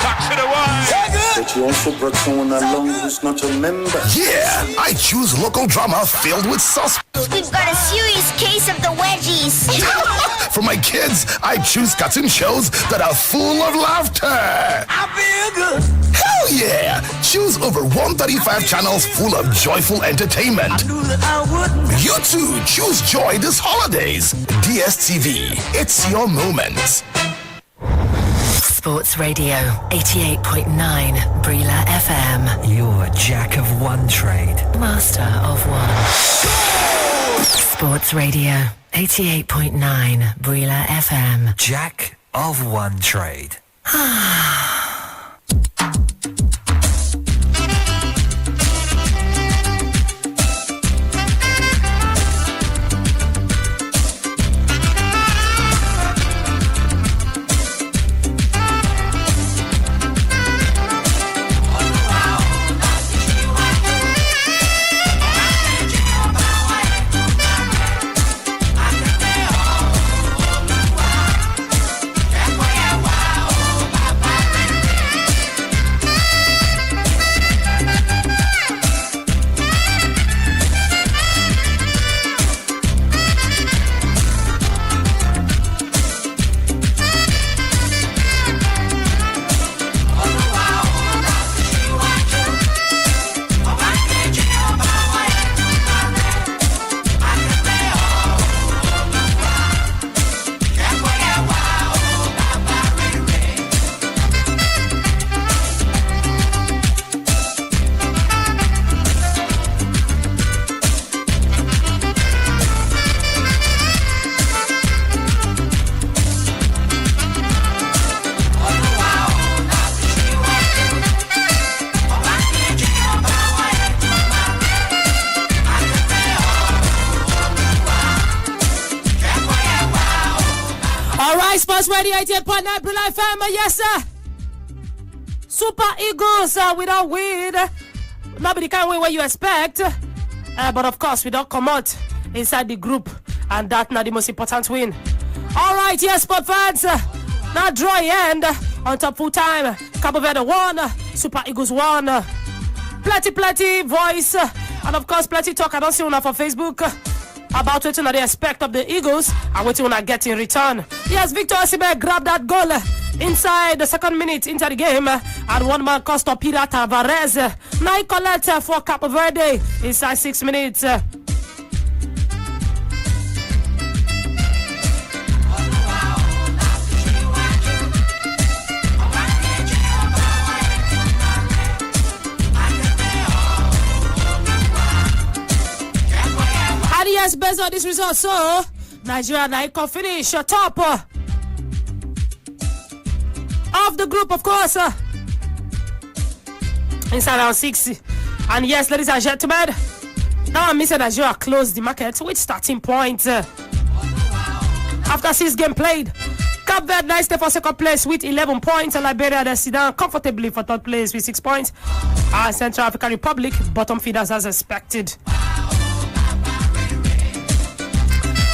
Speaker 23: Touch it away.
Speaker 28: But you also brought someone along who's not a member.
Speaker 27: Yeah, I choose local drama filled with suspense.
Speaker 31: We've got a serious case of the wedgies.
Speaker 27: For my kids, I choose cartoon shows that are full of laughter.
Speaker 23: I feel good.
Speaker 27: Hell yeah! Choose over 135 channels full of joyful entertainment.
Speaker 23: I knew that I wouldn't.
Speaker 27: You too, choose joy this holidays. DSTV, it's your moment.
Speaker 2: Sports Radio 88.9 Brila FM.
Speaker 18: You're a jack of one trade,
Speaker 2: master of one. Sports Radio 88.9 Brila FM.
Speaker 18: Jack of one trade.
Speaker 5: Radio 88.9 Brila FM, yes sir. Super Eagles without win. Nobody can win what you expect. But of course, we don't come out inside the group. And that's not the most important win. Alright, yes, sport fans. Now draw end on top full time. Cabo Verde won. Super Eagles won. Plenty voice. And of course, plenty talk. I don't see one for Facebook. About what they expect of the Eagles and what you want to get in return. Yes, Victor Osimhen grabbed that goal inside the second minute into the game, and one man cost Peter Tavares. Now he collect for Capo Verde inside 6 minutes. Yes, based on this result, so Nigeria now can finish top of the group, of course, inside round 60. And yes, ladies and gentlemen, now I'm missing Nigeria closed the market with starting points after 6 games played. Cape Verde now stay for second place with 11 points, and Liberia they sit down comfortably for third place with 6 points. And Central African Republic bottom feeders as expected.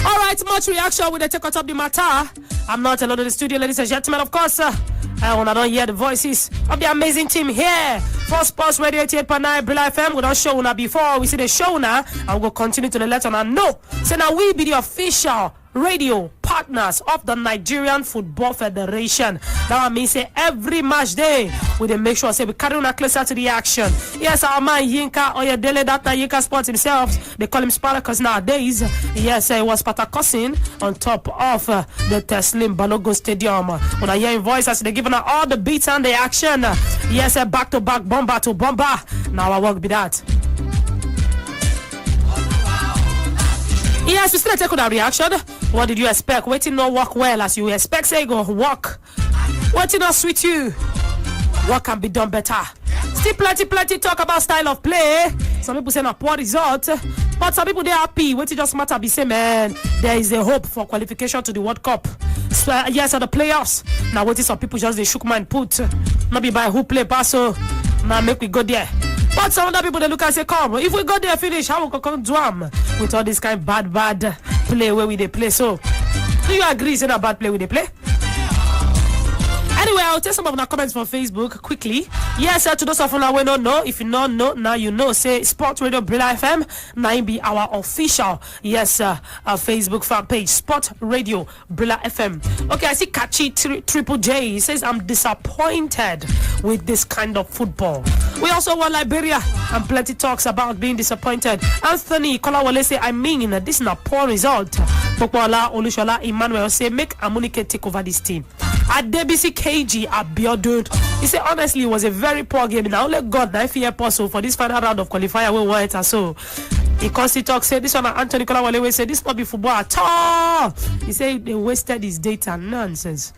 Speaker 5: Alright, much reaction with the take out of the matter. I'm not alone in the studio, ladies and gentlemen, of course. When I don't hear the voices of the amazing team here for Sports Radio 88.9 Brila FM. We don't show now before we see the show now, and we'll continue to the letter now. No, so now we be the official radio partners of the Nigerian Football Federation. Now I mean say every match day we dey make sure say we carry on closer to the action. Yes, our man Yinka Oyedele, that Yinka Sports himself, they call him Spartacus nowadays. Yes, he was Spartacusing on top of the Teslim Balogun Stadium. When I hear him voice as they giving her all the beats and the action. Yes, back to back, bomber to bomber. Now I work be that. Yes, we still take on our reaction. What did you expect? Waiting not work well as you expect. Say go work. Waiting not sweet you. What can be done better? Still plenty talk about style of play. Some people say a poor result, but some people they happy. Waiting just matter be say man, there is a hope for qualification to the World Cup. So, yes, the playoffs. Now waiting some people just they shook mind put. Not be by who play pass so now make we go there. But some other people they look and say, come, if we go there finish, how we can come drum with all this kind of bad play where we they play. So, do you agree it's not a bad play where they play? Anyway, I'll take some of the comments from Facebook quickly. Yes, to those of you who don't know, if you don't know, now you know. Say Sport Radio Brila FM, now be our official, yes, Facebook fan page, Sport Radio Brila FM. Okay, I see Kachi Triple J. He says, I'm disappointed with this kind of football. We also want Liberia and plenty talks about being disappointed. Anthony Kolawole say, I mean, this is a poor result. Pokwala Olushola Emmanuel say, make Amunike take over this team. Adebisi KG Abiodun. He said, honestly, it was a very poor game. Now only God, I fear possible for this final round of qualifier. We want it so. He constantly talk said this one. Anthony Kolawole said this not be football at all. He said they wasted his data. Nonsense.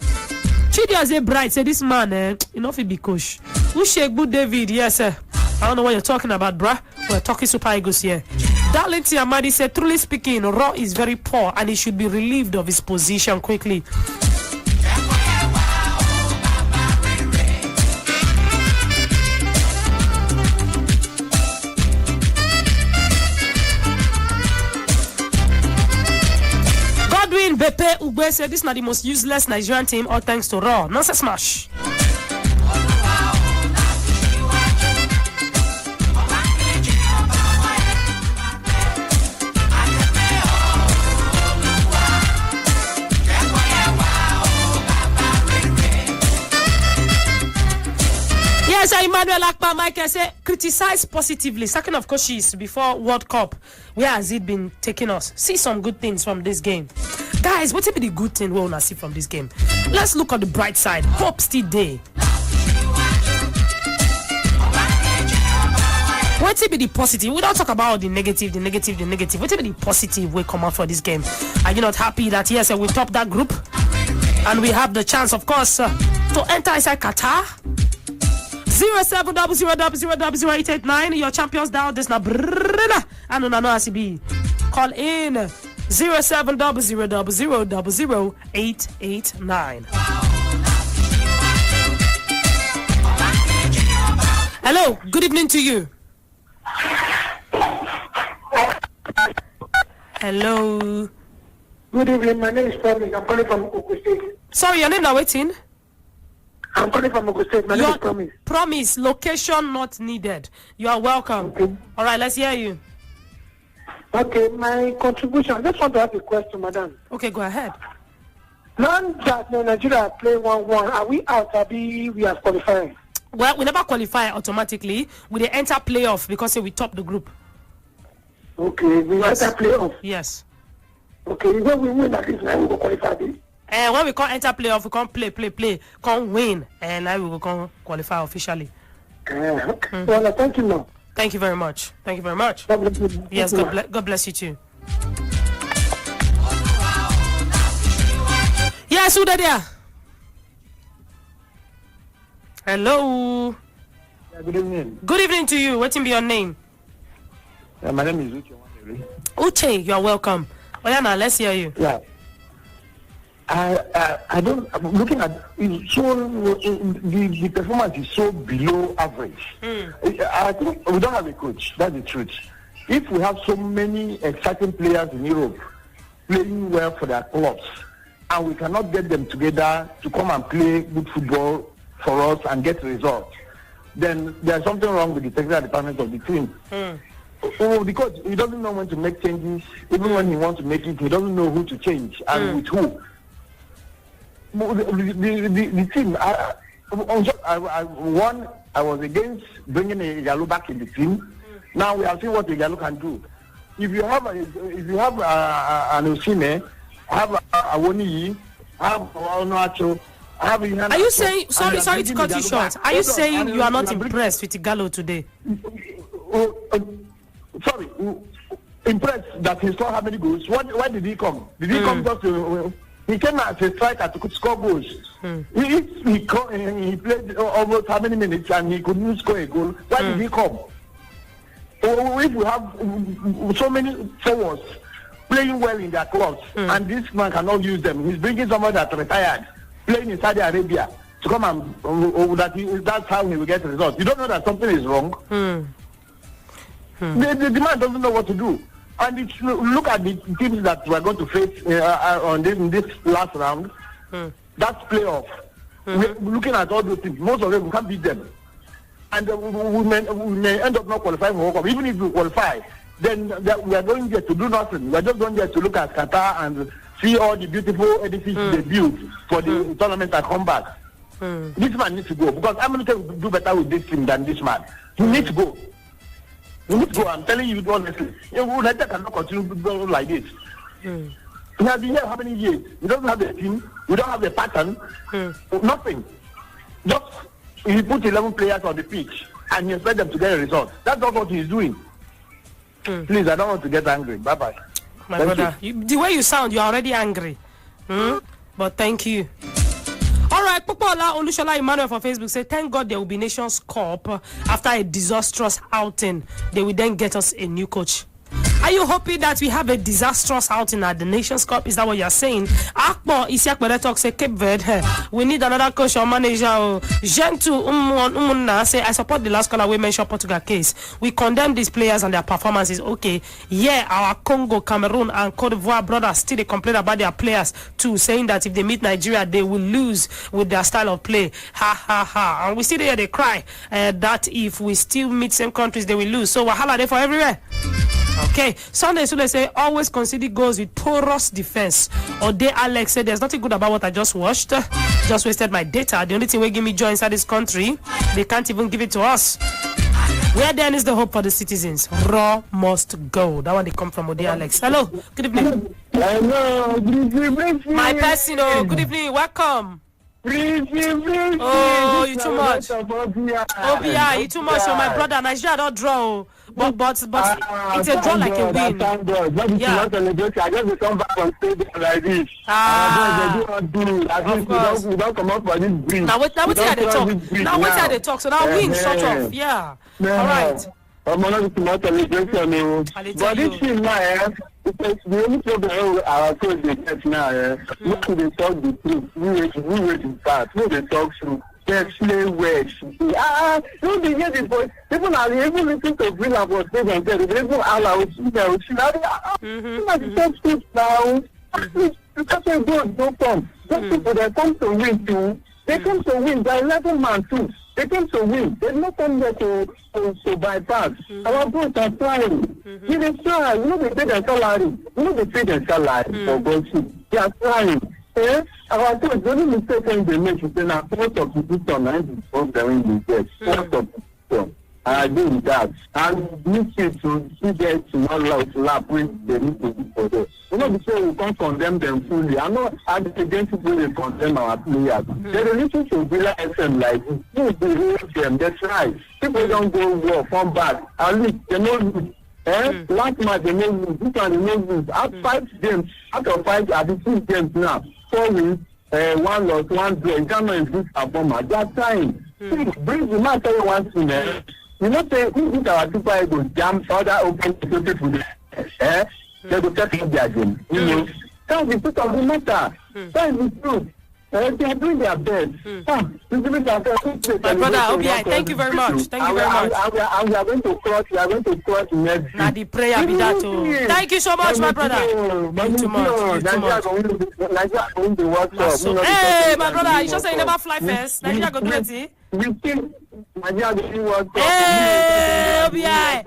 Speaker 5: Chidiaze Bright said this man, enough be coach. Who shake good David? Yes, sir. I don't know what you're talking about, bruh. We're talking Super Eagles here. Darlington Amadi said, truly speaking, Raw is very poor and he should be relieved of his position quickly. Godwin Bepe Ugbe said, this is not the most useless Nigerian team, all thanks to Raw. Nonsense smash. Yes, Emmanuel Akpa Michael said, criticize positively. Second of coaches before World Cup. Where has it been taking us? See some good things from this game. Guys, what will be the good thing we want to see from this game? Let's look on the bright side. Hope still day. What will be the positive? We don't talk about the negative. What will be the positive we come out for this game? Are you not happy that yes, we top that group? And we have the chance, of course, to enter inside Qatar? 0700000889. Your champions down. This na Brila. I don't know ACB. Call in 0700000889. Hello. Good evening to you. Hello.
Speaker 3: Good evening. My name is Promise. I'm calling from Oku State.
Speaker 5: Sorry, your name now waiting.
Speaker 3: I'm calling from Oku State. My name is Promise.
Speaker 5: Promise. Location not needed. You are welcome.
Speaker 3: Okay.
Speaker 5: All right, let's hear you.
Speaker 3: Okay, my contribution. I just want to ask a question, madam.
Speaker 5: Okay, go ahead.
Speaker 3: Now that Nigeria play 1-1, are we out? Are we are qualifying?
Speaker 5: Well, we never qualify automatically. We dey enter playoff because we top the group.
Speaker 3: Okay, we enter playoff.
Speaker 5: Yes.
Speaker 3: Okay, when we win at least, now we will qualify.
Speaker 5: When we can't enter playoff, we can't play, can't win, and now we will can't qualify officially.
Speaker 3: Okay. Well, thank you, no.
Speaker 5: Thank you very much. Thank you very much.
Speaker 3: God bless you.
Speaker 5: Yes, God bless you too. Yes, who there? Hello.
Speaker 4: Yeah, good evening.
Speaker 5: Good evening to you. What will be your name?
Speaker 4: My name is Uche.
Speaker 5: Uche, you are welcome. Oh yeah, now let's hear you.
Speaker 4: Yeah. I don't. I'm looking at it's so the performance is so below average. I think we don't have a coach. That's the truth. If we have so many exciting players in Europe playing well for their clubs, and we cannot get them together to come and play good football for us and get results, then there's something wrong with the technical department of the team. Because he doesn't know when to make changes. Even when he wants to make it, he doesn't know who to change and with who. The team, I was against bringing Igalo back in the team. Now we have seen what Igalo can do. If you have an Osime, have a Awoniyi, have Onoacho, have Ihana.
Speaker 5: Are you saying? Sorry to cut you short. Are you saying you are not impressed with Igalo today?
Speaker 4: Sorry, impressed that he saw how many goals. Why did he come? Did he come just to? He came as a striker to score goals. He played almost how many minutes and he couldn't score a goal. Why did he come? If we have so many forwards playing well in their clubs and this man cannot use them, he's bringing someone that's retired, playing in Saudi Arabia to come and that's how he will get results. You don't know that something is wrong. The man doesn't know what to do. And it's, look at the teams that we're going to face in this last round. That's playoff. We're looking at all those teams. Most of them, we can't beat them. And we may end up not qualifying for World Cup. Even if we qualify, then we are going there to do nothing. We are just going there to look at Qatar and see all the beautiful edifices they built for the tournament and come back. This man needs to go. Because America will do better with this team than this man. He needs to go. You need to go. I'm telling you honestly. United cannot continue to go like this. He has been here how many years? He doesn't have a team. We don't have a pattern. Nothing. Just he put 11 players on the pitch and he expect them to get a result. That's not what he's doing. Please, I don't want to get angry. Bye-bye.
Speaker 5: My brother, the way you sound, you're already angry. But thank you. All right, Popola Olushola Emmanuel for Facebook say, thank God there will be Nations Cup after a disastrous outing. They will then get us a new coach. Are you hoping that we have a disastrous outing at the Nations Cup? Is that what you're saying? Akpo Isiak Beretok say Cape Verde. We need another coach or manager. Gentle Umunna say, I support the last caller we mentioned Portugal case. We condemn these players and their performances. Okay, yeah, our Congo, Cameroon and Cote d'Ivoire brothers still they complain about their players too, saying that if they meet Nigeria, they will lose with their style of play. Ha ha ha. And we still hear they cry that if we still meet same countries, they will lose. So wahala there for everywhere. Okay, Sunday so they say always consider goals with porous defense. Or they Alex said there's nothing good about what I just watched. Just wasted my data. The only thing will give me joy inside this country, they can't even give it to us. Where then is the hope for the citizens? Raw must go. That one they come from Ode Alex. Hello, good evening.
Speaker 4: Hello, good evening.
Speaker 5: My person, good evening, welcome. Oh, you too much. OBI, you too much. So my brother, Nigeria don't draw. But it's a draw like a win. Yeah.
Speaker 4: I just come back on stage like this. We don't come up for this breeze.
Speaker 5: Now wait how they talk. Now wait how they talk. So now win short off. Yeah. All right.
Speaker 4: But this thing now, because the only problem our coach they get now, when they talk the truth, we wait in fact, when they talk through, they explain words. Don't they get it, but people are able to listen to Brila for stage and tell, they even allow it, now. Because they don't come. Those people that come to win too, they come to win, they're 11 man too. They came to win. They not come there to bypass. Our boys are trying. They try. You know they pay their salary. For gossip. They are trying. Our boys don't mistake when they make it. Then a force of position and it's going to get force of position. I agree with that. And need to see there to not lap when they need to do for them. You know, before we can't condemn them fully. I'm not against people they condemn our players. They listen to Brila FM like this. You believe them. That's right. People don't go war, come back. At least they know lose. Last match they know lose. This one they know lose. Out of 5 games, I think 6 games now. 4 wins, 1 loss, 1 draw. You can't know if this performer. That time. Bring the match every once in a you know, say, if our super ego jam other open people there, they will take their game. You know, that's the truth of the matter. That is the truth. They are doing their best.
Speaker 5: My brother, OBI, thank you very much. Thank you very much.
Speaker 4: And we are going to cross next.
Speaker 5: Now the prayer be that too. Thank you so much, my brother. You too much. Hey, my brother, you just say you never fly first. Nigeria go do it. Hey, OBI.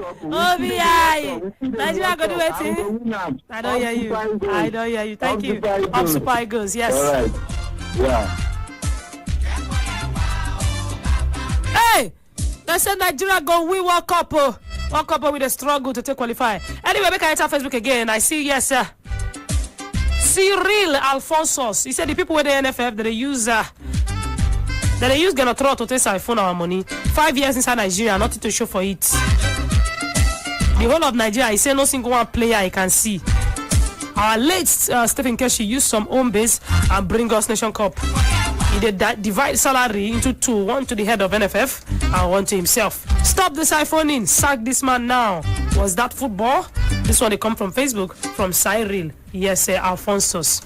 Speaker 5: Nigeria go do it. I don't hear you. Thank you. Up Super Eagles, yes.
Speaker 4: All right. Yeah.
Speaker 5: Hey, they said Nigeria go win World Cup. World Cup with a struggle to take qualify. Anyway, make I enter Facebook again. I see, yes, sir. Cyril Alphonsus. He said the people with the NFF that they use Genotro to take siphon our money. 5 years inside Nigeria, nothing to show for it. The whole of Nigeria, he said no single one player I can see. Our late Stephen Keshi used some home base and bring us Nation Cup. He did divide salary into 2, 1 to the head of NFF and 1 to himself. Stop the siphoning, sack this man now. Was that football? This one they come from Facebook, from Cyril. Yes, Alphonsus.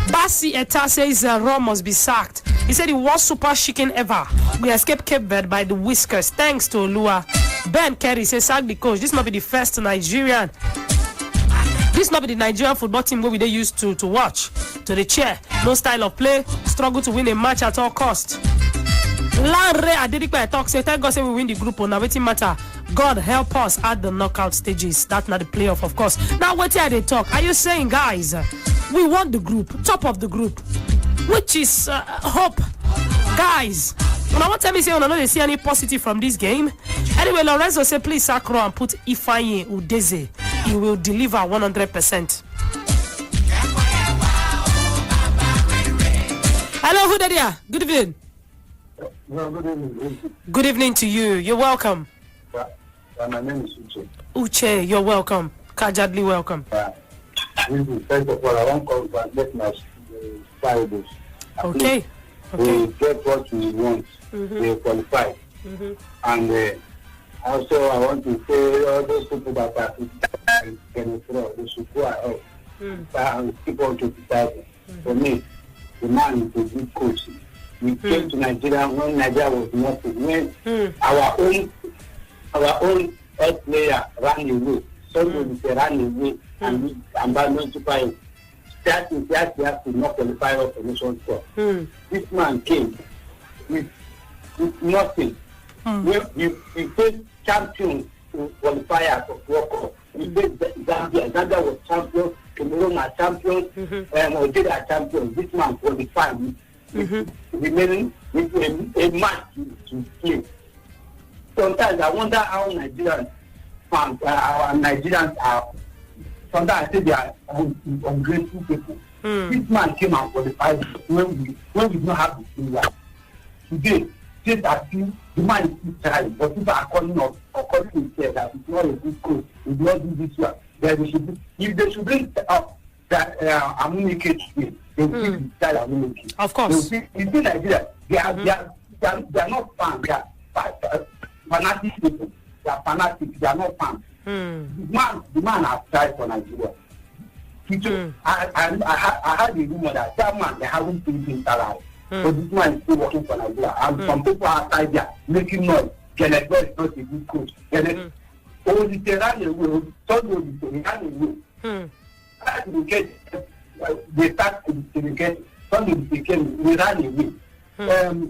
Speaker 5: Basi Eta says Raw must be sacked. He said he was super chicken ever. We escaped Cape Verde by the whiskers. Thanks to Olua. Ben Kerry says sack the coach. This might be the first Nigerian. This might be the Nigerian football team where they used to watch. To the chair. No style of play. Struggle to win a match at all cost. Lanre Adedikpe talk say thank God say we win the group on now wetin matter. God help us at the knockout stages. That's not the playoff, of course. Now what here they talk? Are you saying, guys, we won the group, top of the group, which is hope, guys? When I want to tell me say, I don't see any positive from this game. Anyway, Lorenzo say please Sacro and put Ifeanyi Udeze. He will deliver 100%. Hello, who there? Good evening.
Speaker 4: No, good evening.
Speaker 5: Good evening to you. You're welcome.
Speaker 4: My name is Uche.
Speaker 5: Uche, you're welcome. Kajadly welcome.
Speaker 4: First of all, I want to congratulate my Bibles.
Speaker 5: Okay.
Speaker 4: We get what we want. We qualify. And also, I want to say all those people that are they should go ahead and keep on criticizing. For me, the man is a good coach. We came to Nigeria when Nigeria was nothing. When our own head player ran away. Somebody ran away and abandoned to fight. That is that we have to not qualify for the Nations Cup. This man came with nothing. We faced champions to qualify for World Cup. We faced Zambia. Zambia was champions. Cameroon are champions. Algeria are champions. This man qualified remaining with a match to play. Sometimes I wonder how Nigerians fans, our Nigerians are. Sometimes I say they are ungrateful people. This man came and qualified when we did not have the team. Today, just that the man is still trying, but people are calling us or calling himself that it's not a good coach. We do not do this one. If they should bring up that Amunike today, they will see the style Amunike.
Speaker 5: Of course.
Speaker 4: You see Nigeria, they are not fans. They are fanatic people. They are fanatics. They are not fans. The man has tried for Nigeria. I had a rumor that man they haven't paid him salary. But this man is still working for Nigeria. And some people outside there making noise. Kenneth is not a good coach. Kenneth only they ran away. Somebody they ran away. They start to get somebody became we ran away.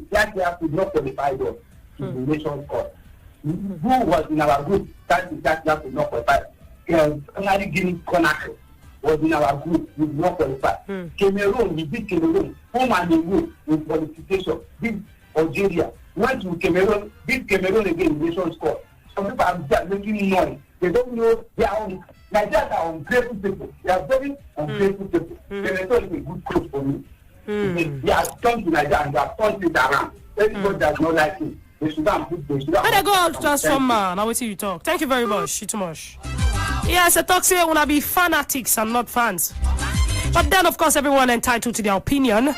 Speaker 4: That we have to not qualify us to the Nations Cup. Who was in our group that we have to not qualify? Somebody Guinea Conakry was in our group, we did not qualify. Cameroon, we beat Cameroon, home and away in qualification, beat Algeria, went to Cameroon, beat Cameroon again in Nations Cup. Some people are just making noise. They don't know they are on. Nigerians are ungrateful people. They are very ungrateful people. Cameroon is a good coach for me. They have come to Nigeria and they have turned it around. Everybody does not like it. They should not put this.
Speaker 5: Let go transform man. Now wait till you talk. Thank you very much. Too much. Yes, I talk say wanna be fanatics and not fans. But then of course everyone entitled to their opinion.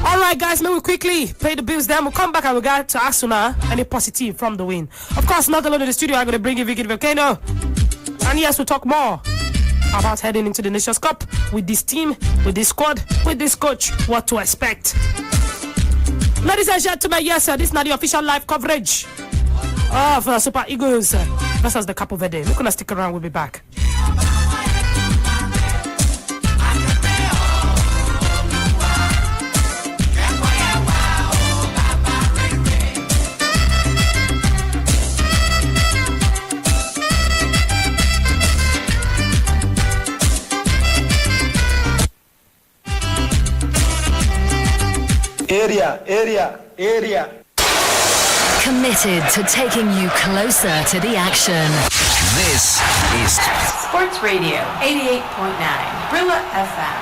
Speaker 5: Alright guys, may we quickly pay the bills then we'll come back and we'll get to Asuna any positive from the win. Of course, not alone in the studio, I'm gonna bring you Vicky the Volcano. And yes, we'll talk more about heading into the Nations Cup with this team, with this squad, with this coach, what to expect. Ladies and gentlemen, yes sir, this is not the official live coverage of Super Eagles versus the Capo Verde. We're gonna stick around, we'll be back.
Speaker 6: Area.
Speaker 2: Committed to taking you closer to the action.
Speaker 8: This is
Speaker 7: Sports Radio 88.9 Brila FM.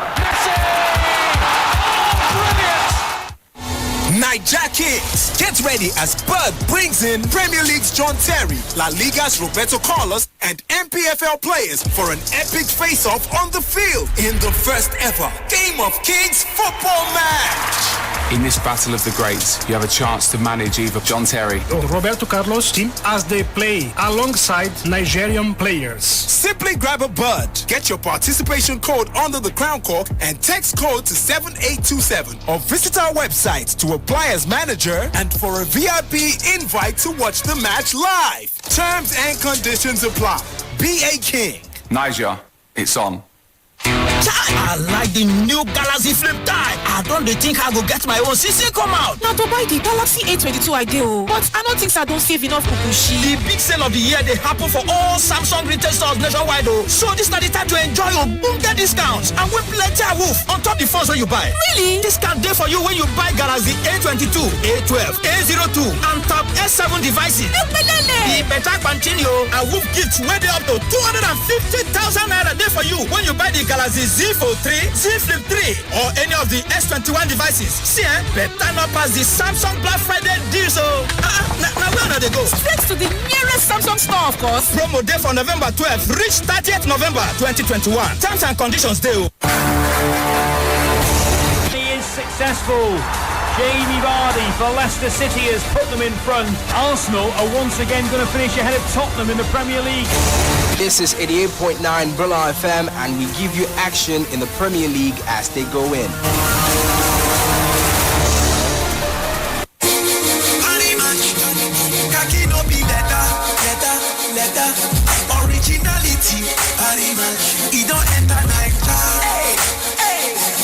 Speaker 19: Niger Kings, get ready as Bud brings in Premier League's John Terry, La Liga's Roberto Carlos, and MPFL players for an epic face-off on the field in the first ever Game of Kings football match.
Speaker 20: In this battle of the greats, you have a chance to manage either John Terry
Speaker 21: or Roberto Carlos' team as they play alongside Nigerian players.
Speaker 19: Simply grab a Bud, get your participation code under the crown cork, and text code to 7827, or visit our website to apply as manager and for a VIP invite to watch the match live. Terms and conditions apply. Be a king.
Speaker 20: Niger, it's on.
Speaker 23: I like the new Galaxy Flip tie. I don't think I go get my own CC come out.
Speaker 24: Now to buy the Galaxy A22 idea, but I don't think I don't save enough kukushi.
Speaker 23: The big sale of the year they happen for all Samsung retail stores nationwide though. So this is the time to enjoy your bunker discounts and with plenty of woof on top the phones when you buy.
Speaker 24: Really?
Speaker 23: Discount day for you when you buy Galaxy A22, A12, A02 and top S7 devices. The better continue and woof gifts way up to 250,000 naira day for you when you buy the Galaxy Z Fold 3, Z Flip 3, or any of the S21 devices. See, better not pass the Samsung Black Friday deal, so now where do they go?
Speaker 24: Straight to the nearest Samsung store, of course.
Speaker 23: Promo day for November 12th, reach 30th November 2021. Terms and conditions deal.
Speaker 1: He is successful. Jamie Vardy for Leicester City has put them in front. Arsenal are once again going to finish ahead of Tottenham in the Premier League.
Speaker 15: This is 88.9 Brila FM, and we give you action in the Premier League as they go in.
Speaker 9: Originality, it don't enter Nigeria.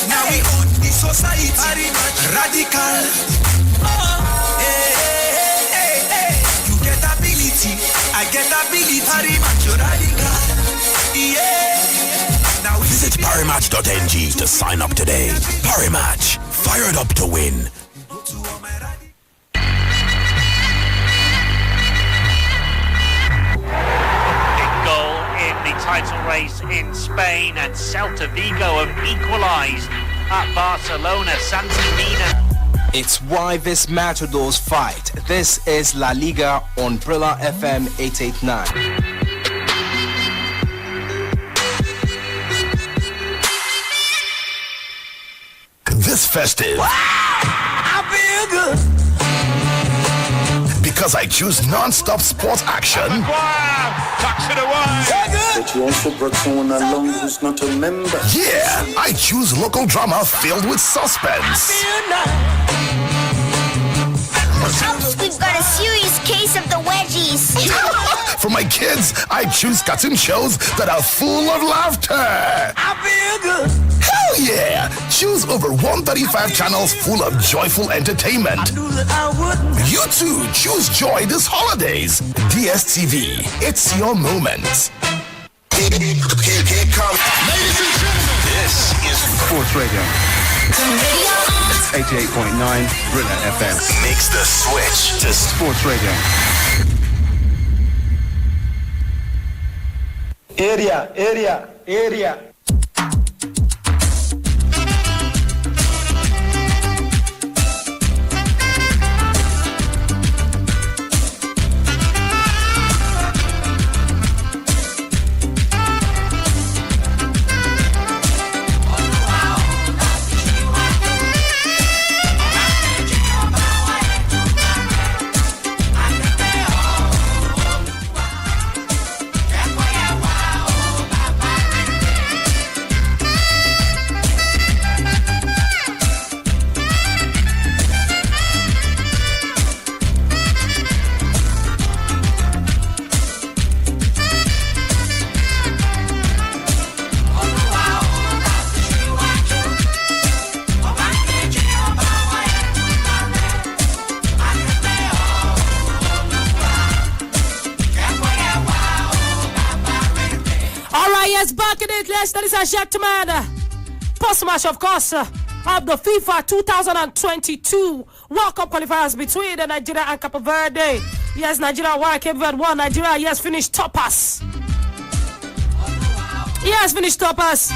Speaker 9: Now we own the society, radical. You get ability, I get ability. You're radical. Now
Speaker 8: visit parimatch.ng to sign up today. Parimatch, fired up to win.
Speaker 10: Title race in Spain, and Celta Vigo have equalised at Barcelona. Santimina.
Speaker 15: It's why this matadors fight. This is La Liga on Brila FM 889.
Speaker 27: This festive.
Speaker 9: Wow, I feel good.
Speaker 27: Because I choose non-stop sports action.
Speaker 9: Touch it away.
Speaker 28: But you also brought someone along who's not a member.
Speaker 27: Yeah, I choose local drama filled with suspense.
Speaker 31: We've got a serious case of the wedgies.
Speaker 27: For my kids, I choose cartoon shows that are full of laughter.
Speaker 9: I feel good.
Speaker 27: Hell yeah! Choose over 135 channels full of joyful entertainment.
Speaker 9: I knew that I wouldn't.
Speaker 27: You too, choose joy this holidays. DSTV, it's your moment.
Speaker 9: Here comes. Ladies and gentlemen,
Speaker 11: this is Sports Radio. It's 88.9 Brila FM.
Speaker 27: Makes the switch to
Speaker 11: Sports Radio.
Speaker 6: Area.
Speaker 5: Ladies and gentlemen, post-match, of course, of the FIFA 2022 World Cup qualifiers between Nigeria and Cape Verde. Yes, Nigeria won, Cape Verde won. Nigeria, yes, finished toppers. Yes, finished toppers.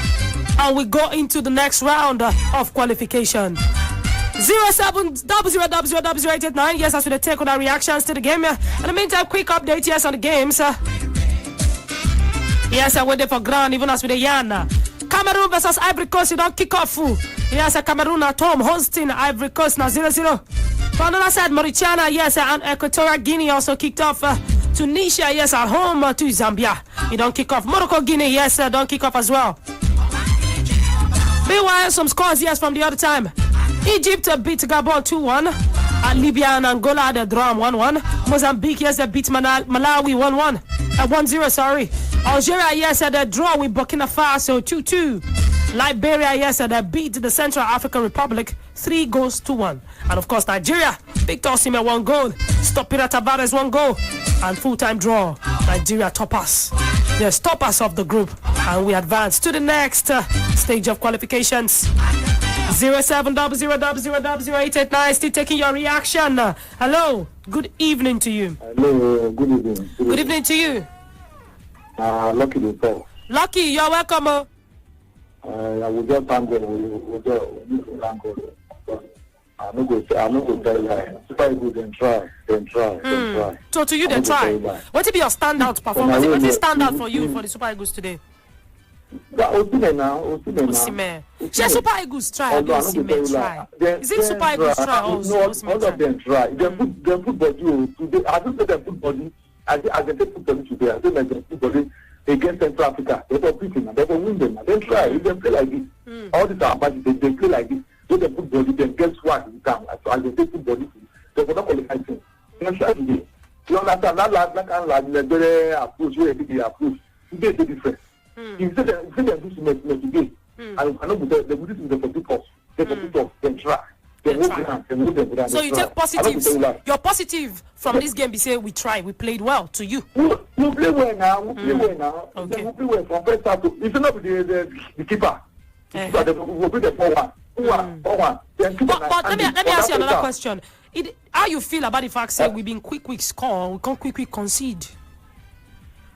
Speaker 5: And we go into the next round of qualification. 0700000889. Yes, as we take on our reactions to the game. In the meantime, quick update, yes, on the games. Yes, I waited for ground even as with the Yana. Cameroon versus Ivory Coast, you don't kick off. Yes, Cameroon at home hosting Ivory Coast now 0-0. On the other side, Mauritania, yes, and Equatorial Guinea also kicked off. Tunisia, yes, at home to Zambia. You don't kick off. Morocco, Guinea, yes, don't kick off as well. Meanwhile, some scores, yes, from the other time. Egypt beat Gabon 2-1. Libya and Angola had a draw 1-1. Mozambique, yes, they beat Malawi 1-1. 1-0, sorry. Algeria, yes, had a draw with Burkina Faso 2-2. Liberia, yes, they beat the Central African Republic 3-1. And of course, Nigeria picked Osimhen 1 goal. Stopira Tavares 1 goal. And full-time draw. Nigeria toppers. Yes, toppers of the group. And we advance to the next stage of qualifications. 0700000889. Still taking your reaction. Hello. Good evening to you.
Speaker 4: Hello. Good evening.
Speaker 5: Good evening to you.
Speaker 4: Lucky the talk.
Speaker 5: Lucky, you're welcome.
Speaker 4: I will just thank God. We just thank God. I'm not going to tell you. Super Eagles, then try.
Speaker 5: So to you, they try. What will be your standout performance? What is standout for you for the Super Eagles today? Osimhen. Should Super Eagles try or Osimhen try? Is it Super Eagles try or Osimhen try?
Speaker 4: All of them try. They put body today. I don't say they put body. As they put body today, I don't like them put body against Central Africa. They will beat them. They will win them. They try. If they play like this, all these are bad. They play like this. So they put body. Then guess what? So as they put body, they will not qualify them. They try today. You understand? That kind of very approach where they approach. Today is different. If they do some today, I know they will do the people. They will then try. So
Speaker 5: you take positives. You're positive from this game. We say we try. We played well. To you,
Speaker 4: we play well now. Okay. We play well from first half. If not the keeper, they will be the 4-1. 4-1.
Speaker 5: But let me ask you another question. How you feel about the fact that we've been quick score, we can't quick concede?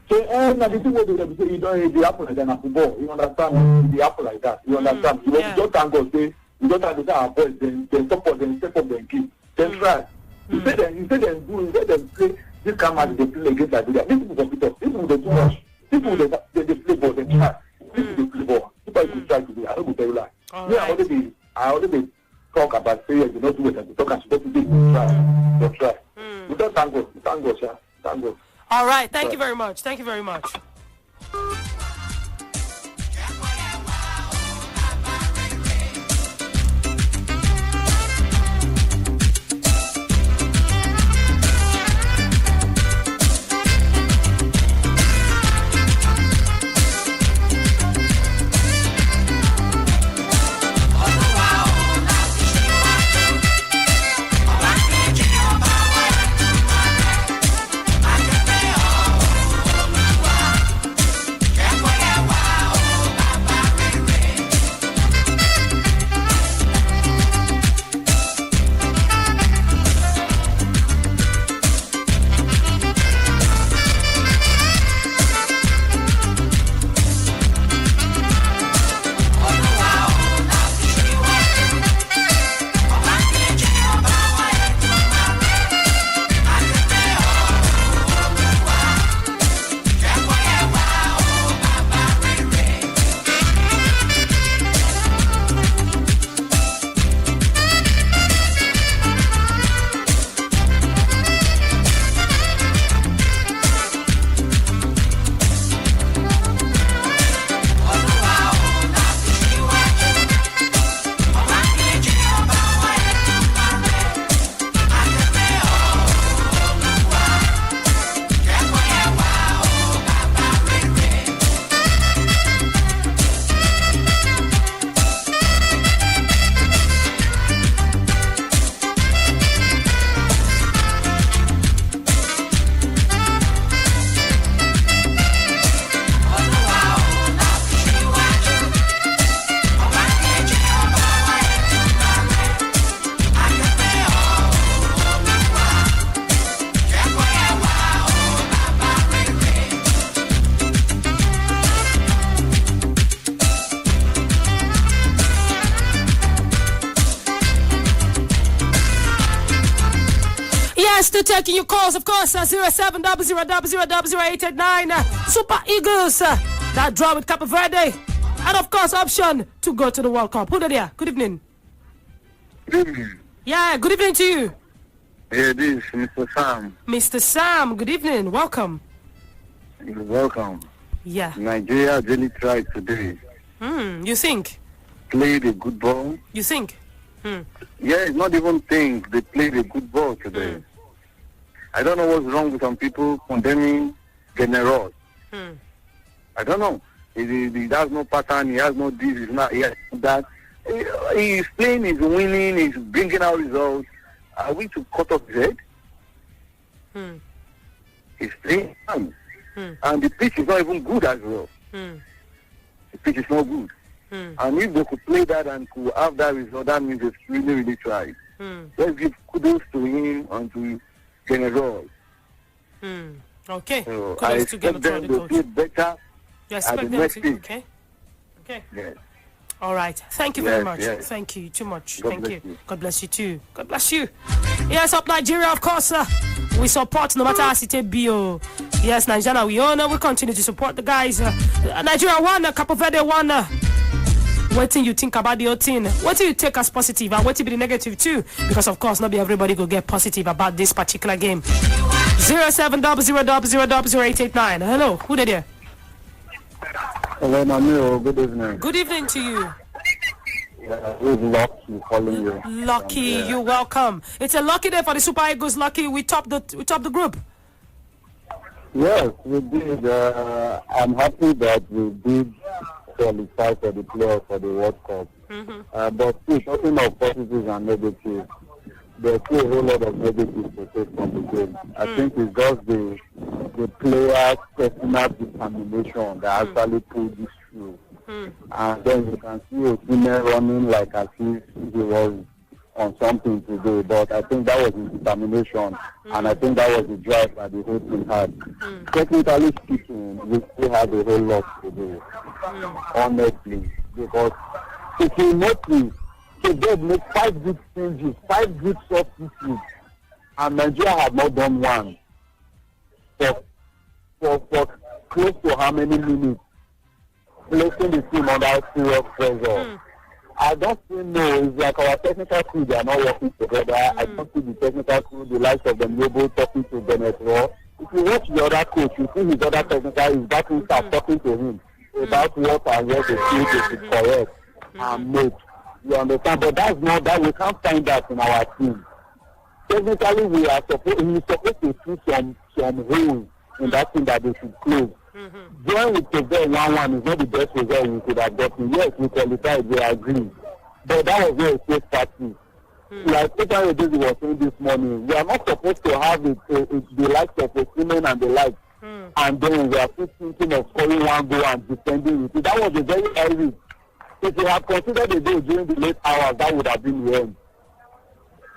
Speaker 4: So, the thing where they don't happen like that in football. You understand? They happen like that. You understand? You don't thank God. You don't have to say our boys. Then step up, then keep. Then try. You say them play this kind of match. They play against Nigeria. These people compete us. These people they too much. These people they play ball. They try. These people they play ball. People will try today. I don't go tell you lie. I already talk about failure. You not do it. I talk and supposed to do. They try. You don't thank God. Thank God, sir. Thank God.
Speaker 5: All right. Thank you very much. Thank you very much. Still taking your calls, of course. 0700000889. Super Eagles that draw with Cape Verde, and of course option to go to the World Cup. Who there? Good evening.
Speaker 12: Good evening.
Speaker 5: Yeah, good evening to you.
Speaker 12: Yeah, this is Mr. Sam.
Speaker 5: Mr. Sam, good evening. Welcome.
Speaker 12: You're welcome.
Speaker 5: Yeah.
Speaker 12: Nigeria really tried today.
Speaker 5: You think?
Speaker 12: Played a good ball.
Speaker 5: You think?
Speaker 12: Yeah, it's not even think. They played a good ball today. I don't know what's wrong with some people condemning General. I don't know. He has no pattern. He has no this. He's not. He has that. He's playing. He's winning. He's bringing out results. Are we to cut off his head? He's playing, and the pitch is not even good as well. The pitch is not good. And if they could play that and could have that result, that means they've really tried. Let's give kudos to him and to General.
Speaker 5: Okay.
Speaker 12: So I expect them to play better
Speaker 5: you
Speaker 12: at
Speaker 5: expect
Speaker 12: the
Speaker 5: them
Speaker 12: next
Speaker 5: to,
Speaker 12: stage.
Speaker 5: okay.
Speaker 12: Yes.
Speaker 5: All right. Thank you very
Speaker 12: Yes,
Speaker 5: much.
Speaker 12: yes.
Speaker 5: Thank you too much.
Speaker 12: God
Speaker 5: Thank
Speaker 12: bless
Speaker 5: you.
Speaker 12: you.
Speaker 5: God bless you too. God bless you. Yes, up Nigeria, of course. We support no matter how it be. Yes, Nigeria, we own. We continue to support the guys. Nigeria won. Cape Verde won. What do you think about the whole thing? What do you take as positive and what do you be negative too? Because of course, not be everybody go get positive about this particular game. 0700000889. Hello, who did there?
Speaker 12: Hello, Manu. Good evening.
Speaker 5: Good evening to you.
Speaker 12: Who's Lucky calling you?
Speaker 5: Lucky, you're welcome. It's a lucky day for the Super Eagles. Lucky, we top the group.
Speaker 12: Yes, we did. I'm happy that we did qualify for the playoffs for the World Cup. But still, talking of positives and negatives, there's still a whole lot of negatives to take from the game. I think it's just the players' personal determination that actually pulled this through. And then you can see Osimhen running like as if he was on something today. But I think that was his determination, and I think that was the drive that the whole team had. Technically speaking, we still have a whole lot to do, honestly, because if you notice, today make 5 good changes, 5 good substitutes, and Nigeria have not done one for close to how many minutes, placing the team under serious pressure. I don't still know. It's like our technical crew, they are not working together. I don't see the technical crew, the likes of them, able talking to Bennett Raw. If you watch the other coach, you see his other technical, his backing staff talking to him about what and what they feel they should correct and make. You understand? But that's not that. We can't find that in our team. Technically, he's supposed to see some holes in that thing that they should close. Going with the 1-1 is not the best result we could have gotten. Yes, we qualified, we agree. But that was very safe party. Like Peter Odezi was saying this morning, we are not supposed to have the likes of Osimhen and the likes. And then we are still thinking of scoring 1 goal and defending it. That was a very high risk. If we had considered the goal during the late hours, that would have been the end.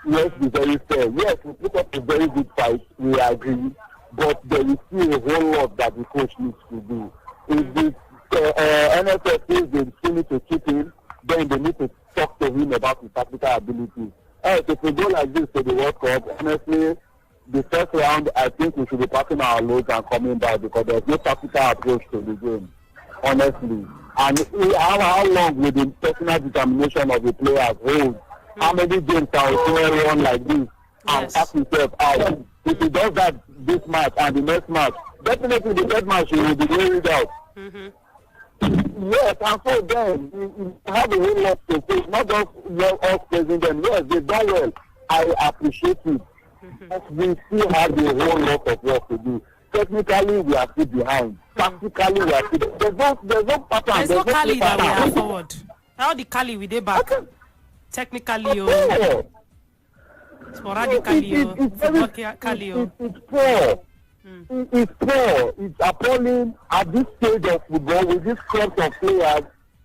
Speaker 12: Let's be very fair. Yes, we put up a very good fight, we agree. But there is still a whole lot that the coach needs to do. If the NFF says they still need to keep him, then they need to talk to him about his tactical abilities. If we go like this to the World Cup, honestly, the first round, I think we should be passing our loads and coming back because there's no tactical approach to the game, honestly. And how long will the personal determination of the players hold? How many games can we run like this and pass himself out? If he does that this match and the next match, definitely the third match he will be worried out. Yes, and so then you have a whole lot to say, not just us praising them. Yes, they've done well. I appreciate it. But we still have a whole lot of work to do. Technically, we are still behind. Tactically, we are still. There's no pattern.
Speaker 5: There's no Cali that we are forward. How the Cali we dey back? Technically, sporadically,
Speaker 12: it's poor. It's poor. It's appalling at this stage of football with this crop of players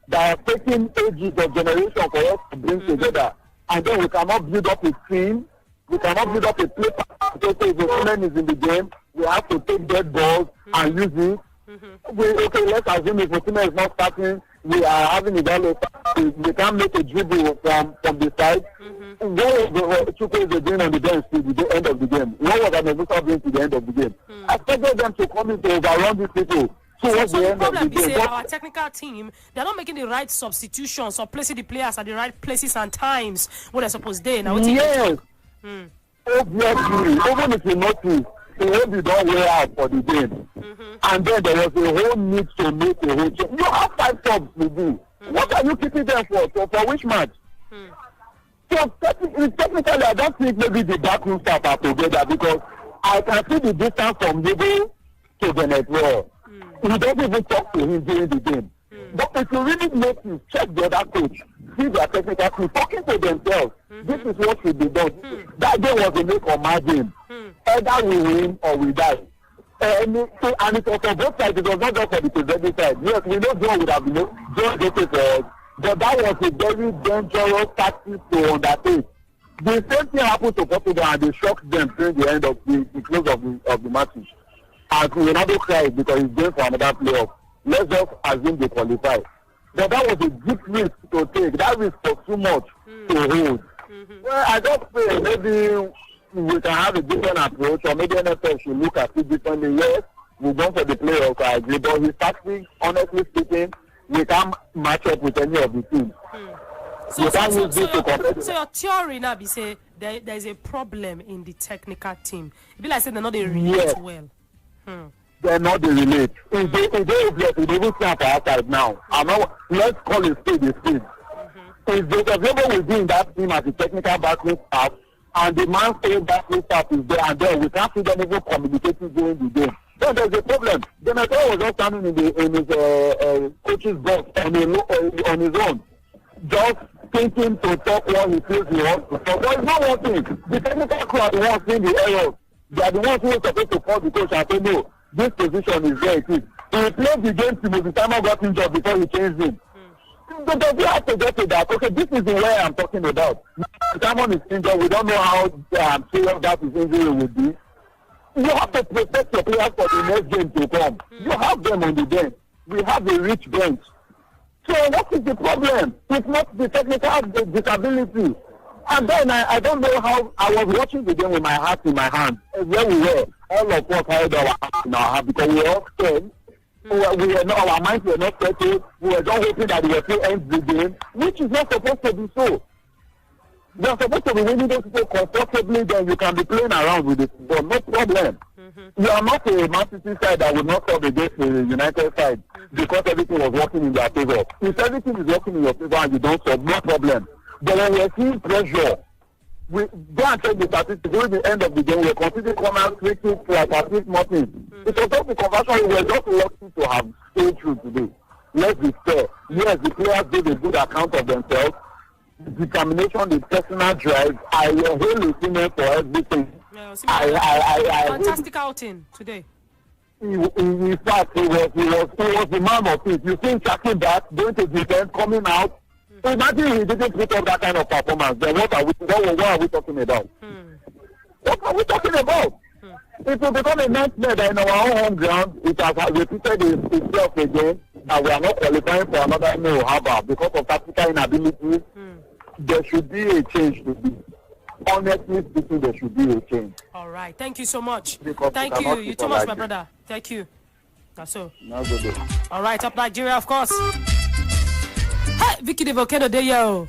Speaker 12: that are taking ages of generation for us to bring together. And then we cannot build up a team. We cannot build up a play. Because if the woman is in the game, we have to take dead balls and use it. Let's assume if Osimhen is not starting, we are having a dialogue. We can't make a dribble from the side. What was Chukwu doing on the bench to the end of the game? What was Amebuka doing to the end of the game? I expected them to come in to overrun these people. So the problem
Speaker 5: is our technical team, they're not making the right substitutions or placing the players at the right places and times when they're supposed to. Now,
Speaker 12: yes. Obviously, even if you notice, the whole be done way out for the game. And then there was a whole need to make a whole change. You have 5 subs to do. What are you keeping them for? So for which match? So technically, I don't think maybe the backroom staff are together because I can see the distance from Liverpool to Bennett Raw. He doesn't even talk to him during the game. But if you really notice, check the other coach, see their technical crew talking to themselves. This is what should be done. That game was a make or match game. Either we win or we die. And it was on both sides. It was not just for the Verde side. Yes, we know John would have been John getting for us. But that was a very dangerous tactic to undertake. The same thing happened to Portugal and they shocked them during the end of the close of the matches. And Ronaldo cried because he's going for another playoff. Let's just assume they qualify.
Speaker 4: but that was a big risk to take. That risk was too much to hold. Well, I just say maybe we can have a different approach, or maybe NFL should look at it differently. Yes, we're going for the playoffs, I agree, but his tactics, honestly speaking, we can't match up with any of the teams.
Speaker 5: So your theory now be say there's a problem in the technical team. It be like saying they're not relate well.
Speaker 4: They're not relate. If they even snap outside now, let's call it spade a spade. If the labor will be in that team as a technical backroom staff, and the man saying backroom staff is there, and then we can't see them even communicating during the game, then there's a problem. The Senator was just standing in his coach's box on his own, just thinking to talk what he feels he wants to talk. But it's not working. The technical crew are the ones seeing the errors. They are the ones who are supposed to call the coach and say, no, this position is where it is. He played the game till the time I got injured before he changed it. So we have to get to that. Okay, this is the way I'm talking about. Someone is injured. We don't know how serious that his injury will be. You have to protect your players for the next game to come. You have them on the bench. We have a rich bench. So what is the problem? It's not the technical disability. And then I don't know how I was watching the game with my heart in my hand. Where we were, all of us held our heart in our hand because we were all scared. We were not, our minds were not settled. We were just hoping that we were still end the game, which is not supposed to be so. You are supposed to be winning those people comfortably, then you can be playing around with it. But no problem. You are not a Man City side that would not stop against the United side because everything was working in their favor. If everything is working in your favor and you don't stop, no problem. But when we are seeing pressure, we go and check the statistics. During the end of the game, we are considering corners, free kicks, like at least nothing. It was just the conversion we were just lucky to have stayed through today. Let's be fair. Yes, the players gave a good account of themselves. The determination, the personal drive. I hail Osimhen for everything.
Speaker 5: Fantastic outing today.
Speaker 4: In fact, he was the man of it. You see him tracking back, going to defense, coming out. Imagine he didn't put up that kind of performance. Then what are we talking about? What are we talking about? It will become a nightmare that in our own home ground, it has repeated itself again, and we are not qualifying for another no harbor because of tactical inability. There should be a change to this. Honestly speaking, there should be a change.
Speaker 5: All right. Thank you so much.
Speaker 4: Because
Speaker 5: thank you. You too much, my brother. Thank you. That's all.
Speaker 4: No good.
Speaker 5: All right. Up Nigeria, of course. Hey, Vicky the Volcano there, yo.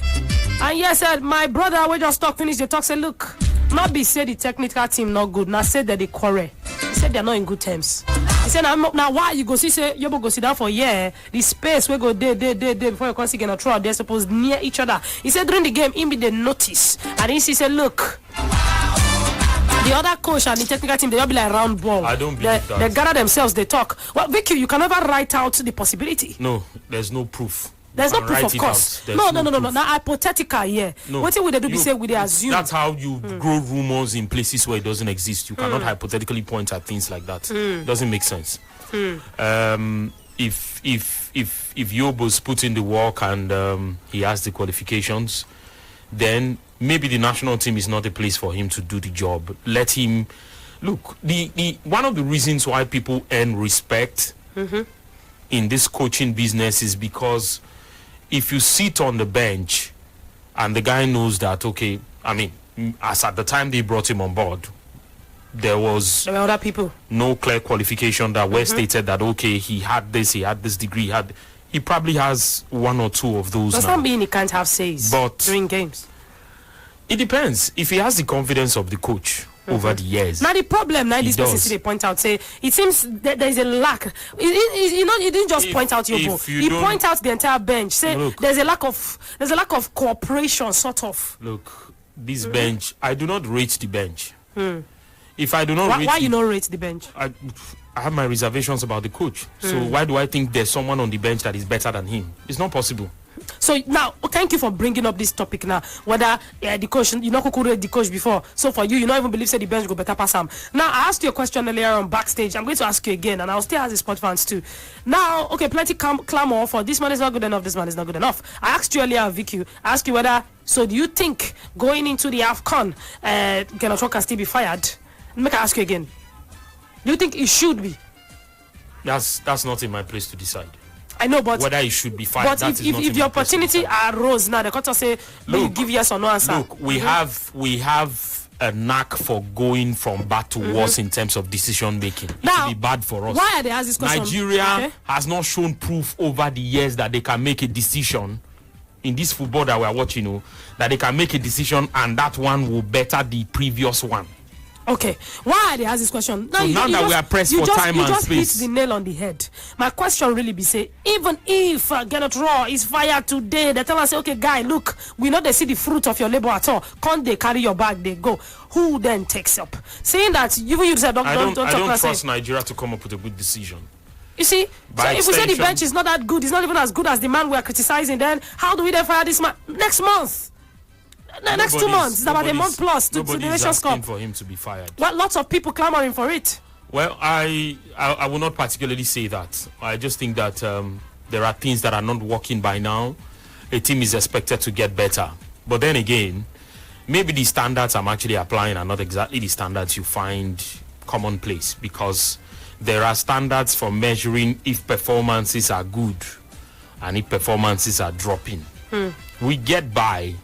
Speaker 5: And yes, said my brother, we just finish the talk. Say, look, not be said the technical team not good. Now said that they quarrel. He said they're not in good terms. He said now why you go see say you go sit down for the space we go day before you can see gonna throw out they're supposed near each other. He said during the game he made the notice and he said look, the other coach and the technical team they all be like round ball.
Speaker 3: I don't believe that.
Speaker 5: They gather themselves, they talk. Well, Vicky, you can never write out the possibility.
Speaker 3: No, there's no proof.
Speaker 5: There's no proof, of course. No. Now hypothetical, yeah.
Speaker 3: No.
Speaker 5: What would they do? Be say we they assume.
Speaker 3: That's how you grow rumors in places where it doesn't exist. You cannot hypothetically point at things like that. Doesn't make sense. If Yobo's put in the work and he has the qualifications, then maybe the national team is not a place for him to do the job. Let him look. The one of the reasons why people earn respect in this coaching business is because if you sit on the bench and the guy knows that, okay, I mean, as at the time they brought him on board, there were
Speaker 5: other people,
Speaker 3: no clear qualification that were stated that, okay, he had this degree, he probably has one or two of those.
Speaker 5: Does
Speaker 3: now.
Speaker 5: not mean he can't have says during games.
Speaker 3: It depends. If he has the confidence of the coach over the years.
Speaker 5: Now the problem, now this person they point out, say it seems that there is a lack. He didn't just point out Yobo. He point out the entire bench. Say look, there's a lack of cooperation, sort of.
Speaker 3: Look, this bench, I do not rate the bench. If I do not rate
Speaker 5: why you not rate the bench?
Speaker 3: I have my reservations about the coach. So why do I think there's someone on the bench that is better than him? It's not possible.
Speaker 5: So now, thank you for bringing up this topic now. Whether the coach, you know, who read the coach before. So for you not even believe say the bench go better pass him. Now I asked you a question earlier on backstage. I'm going to ask you again, and I'll still ask the sport fans too. Now, okay, plenty clamor for this man is not good enough. This man is not good enough. I asked you earlier, Vicky. I asked you whether. So do you think going into the AFCON, Genotro can still be fired? Make I ask you again. Do you think it should be?
Speaker 3: That's not in my place to decide.
Speaker 5: I know, but
Speaker 3: whether he should be fired.
Speaker 5: But
Speaker 3: that
Speaker 5: if the opportunity arose now, the court will say, "Look, you give yes or no answer."
Speaker 3: Look, we have a knack for going from bad to worse in terms of decision making. It
Speaker 5: Now,
Speaker 3: will be bad for us.
Speaker 5: Why are they asking this question?
Speaker 3: Nigeria has not shown proof over the years that they can make a decision in this football that we are watching, that they can make a decision and that one will better the previous one.
Speaker 5: Okay, why are they asking this question?
Speaker 3: So now that we are pressed for time and space,
Speaker 5: you just hit the nail on the head. My question really be say, even if Gennett Raw is fired today, they tell us, okay, guy, look, we know they see the fruit of your labor at all. Can't they carry your bag? They go. Who then takes up? Saying that you said, don't
Speaker 3: I don't
Speaker 5: talk
Speaker 3: trust Nigeria to come up with a good decision.
Speaker 5: You see, so if we say the bench is not that good, it's not even as good as the man we are criticizing, then how do we then fire this man next month? Next 2 months, it's about a month plus to the Nations Cup.
Speaker 3: For him to be fired.
Speaker 5: Well, lots of people clamoring for it.
Speaker 3: Well, I will not particularly say that. I just think that there are things that are not working by now. A team is expected to get better. But then again, maybe the standards I'm actually applying are not exactly the standards you find commonplace, because there are standards for measuring if performances are good and if performances are dropping. We get by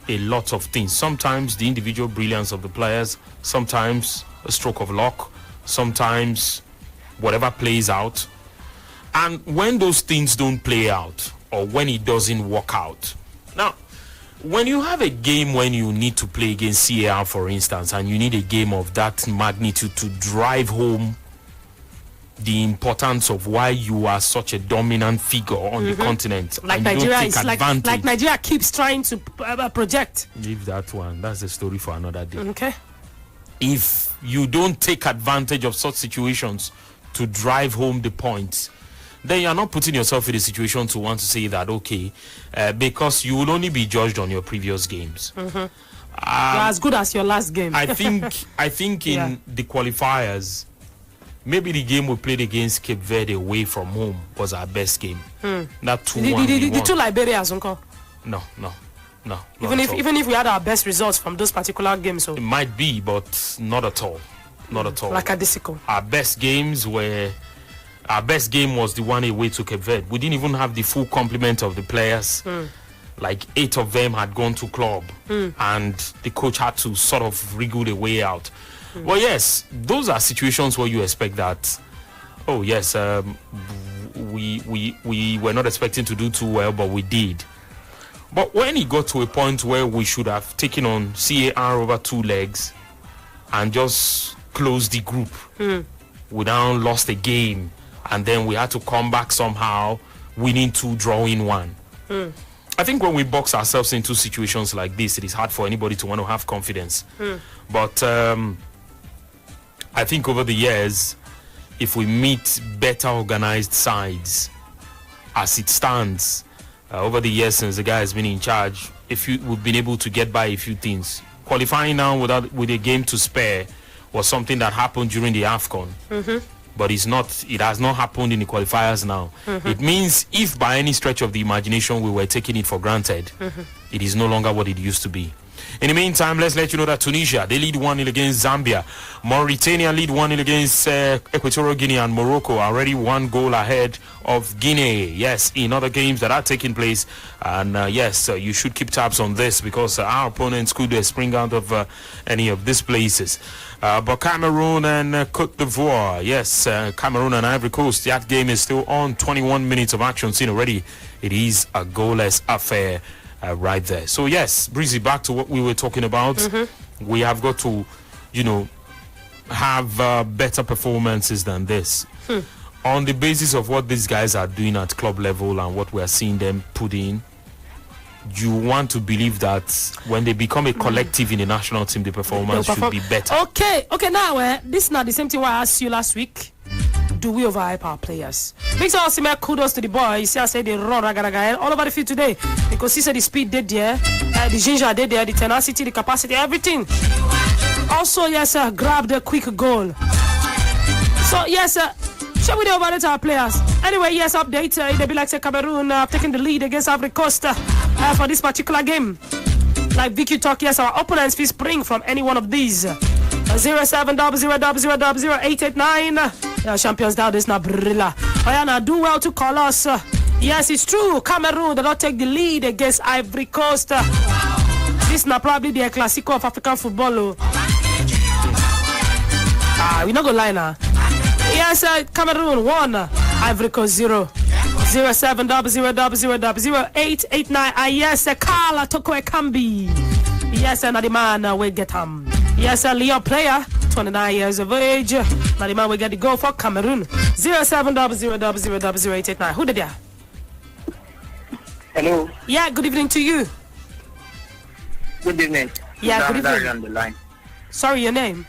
Speaker 3: a lot of things. Sometimes the individual brilliance of the players, sometimes a stroke of luck, sometimes whatever plays out. And when those things don't play out, or when it doesn't work out. Now, when you have a game when you need to play against CAR, for instance, and you need a game of that magnitude to drive home the importance of why you are such a dominant figure on the continent,
Speaker 5: like Nigeria is like Nigeria keeps trying to project.
Speaker 3: Leave that one. That's a story for another day.
Speaker 5: Okay.
Speaker 3: If you don't take advantage of such situations to drive home the points, then you're not putting yourself in a situation to want to say that, okay, because you will only be judged on your previous games.
Speaker 5: You're as good as your last game.
Speaker 3: I think in the qualifiers, maybe the game we played against Cape Verde away from home was our best game. That 2-1.
Speaker 5: The two Liberians, uncle.
Speaker 3: No.
Speaker 5: Even if we had our best results from those particular games, so
Speaker 3: it might be, but not at all. Not at all.
Speaker 5: Like a disco.
Speaker 3: Our best game was the one away to Cape Verde. We didn't even have the full complement of the players. Like 8 of them had gone to club, and the coach had to sort of wriggle the way out. Well, yes, those are situations where you expect that. Oh yes, we were not expecting to do too well, but we did. But when it got to a point where we should have taken on CAR over 2 legs and just closed the group, we now lost a game, and then we had to come back somehow, winning 2, drawing 1. I think when we box ourselves into situations like this, it is hard for anybody to want to have confidence. But I think over the years, if we meet better organized sides, as it stands, over the years since the guy has been in charge, we've been able to get by a few things. Qualifying now with a game to spare was something that happened during the AFCON. But it has not happened in the qualifiers now. It means if by any stretch of the imagination we were taking it for granted, it is no longer what it used to be. In the meantime, let's let you know that Tunisia, they lead 1-0 against Zambia. Mauritania lead 1-0 against Equatorial Guinea, and Morocco are already 1 goal ahead of Guinea. Yes, in other games that are taking place. And yes, you should keep tabs on this, because our opponents could spring out of any of these places. But Cameroon and Cote d'Ivoire, yes, Cameroon and Ivory Coast, that game is still on. 21 minutes of action seen already. It is a goalless affair. Right there. So yes, Breezy, back to what we were talking about. We have got to, have better performances than this. On the basis of what these guys are doing at club level and what we are seeing them put in, you want to believe that when they become a collective in the national team, the performance should be better. Okay,
Speaker 5: now this is not the same thing I asked you last week. Do we overhype our players? Victor Osimhen, kudos to the boys. I say they run raga all over the field today. Because he said the speed did there, the ginger did there, the tenacity, the capacity, everything. Also, yes, grabbed a quick goal. So, yes, shall we overrate our players? Anyway, yes, update. They be like say Cameroon taking the lead against Ivory Coast for this particular game. Like Vicky talk, yes, our opponents will spring from any one of these. 0700000889. Champions down this now Brila. Now do well to call us Yes, it's true. Cameroon did not take the lead against Ivory Coast. This is not probably the Classico of African football. We're not going to lie now. Yes, Cameroon 1, Ivory Coast 0. 0700000889. Yes, Carla Tokwe Kambi. Yes, and the man will get him. Yes, a Lyon player, 29 years of age. Now the man will get the goal for Cameroon. 0700000889. Who did that?
Speaker 2: Hello.
Speaker 5: Yeah, good evening to you.
Speaker 2: Good evening.
Speaker 5: Yeah, good evening.
Speaker 2: On the line.
Speaker 5: Sorry, your name?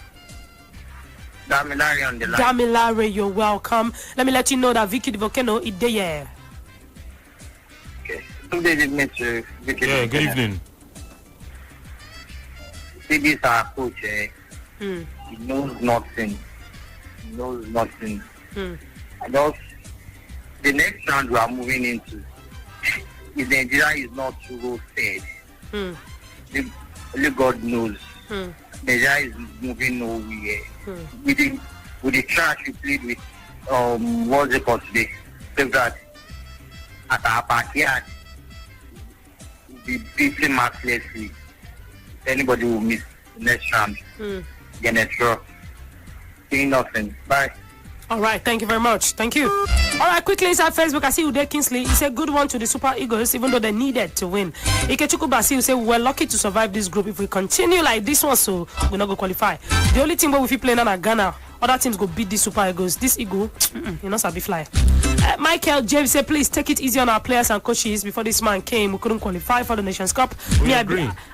Speaker 2: Damilari on the line.
Speaker 5: Damilari, you're welcome. Let me let you know that Vicky the Volcano is there.
Speaker 2: Okay. Good evening to Vicky.
Speaker 3: Yeah, good evening.
Speaker 2: See, this our coach, He knows nothing. He knows nothing. And also, the next round we are moving into, if Nigeria is not too well fed, only God knows. Nigeria is moving nowhere. With the trash we played with, what's it called today? That at our backyard, the beating mercilessly. Anybody will miss the next round. Get a draw. Saying nothing. Bye.
Speaker 5: All right, thank you very much. Thank you. All right, quickly inside Facebook, I see Ude Kingsley. He said good one to the Super Eagles, even though they needed to win. Ikechuku Basi will say we're lucky to survive this group. If we continue like this one, so we're not going to qualify. The only team where we feel playing now Ghana, other teams go beat these Super Eagles. This Eagle, you know, Sabi fly. Michael James said, please take it easy on our players and coaches. Before this man came, we couldn't qualify for the Nations Cup.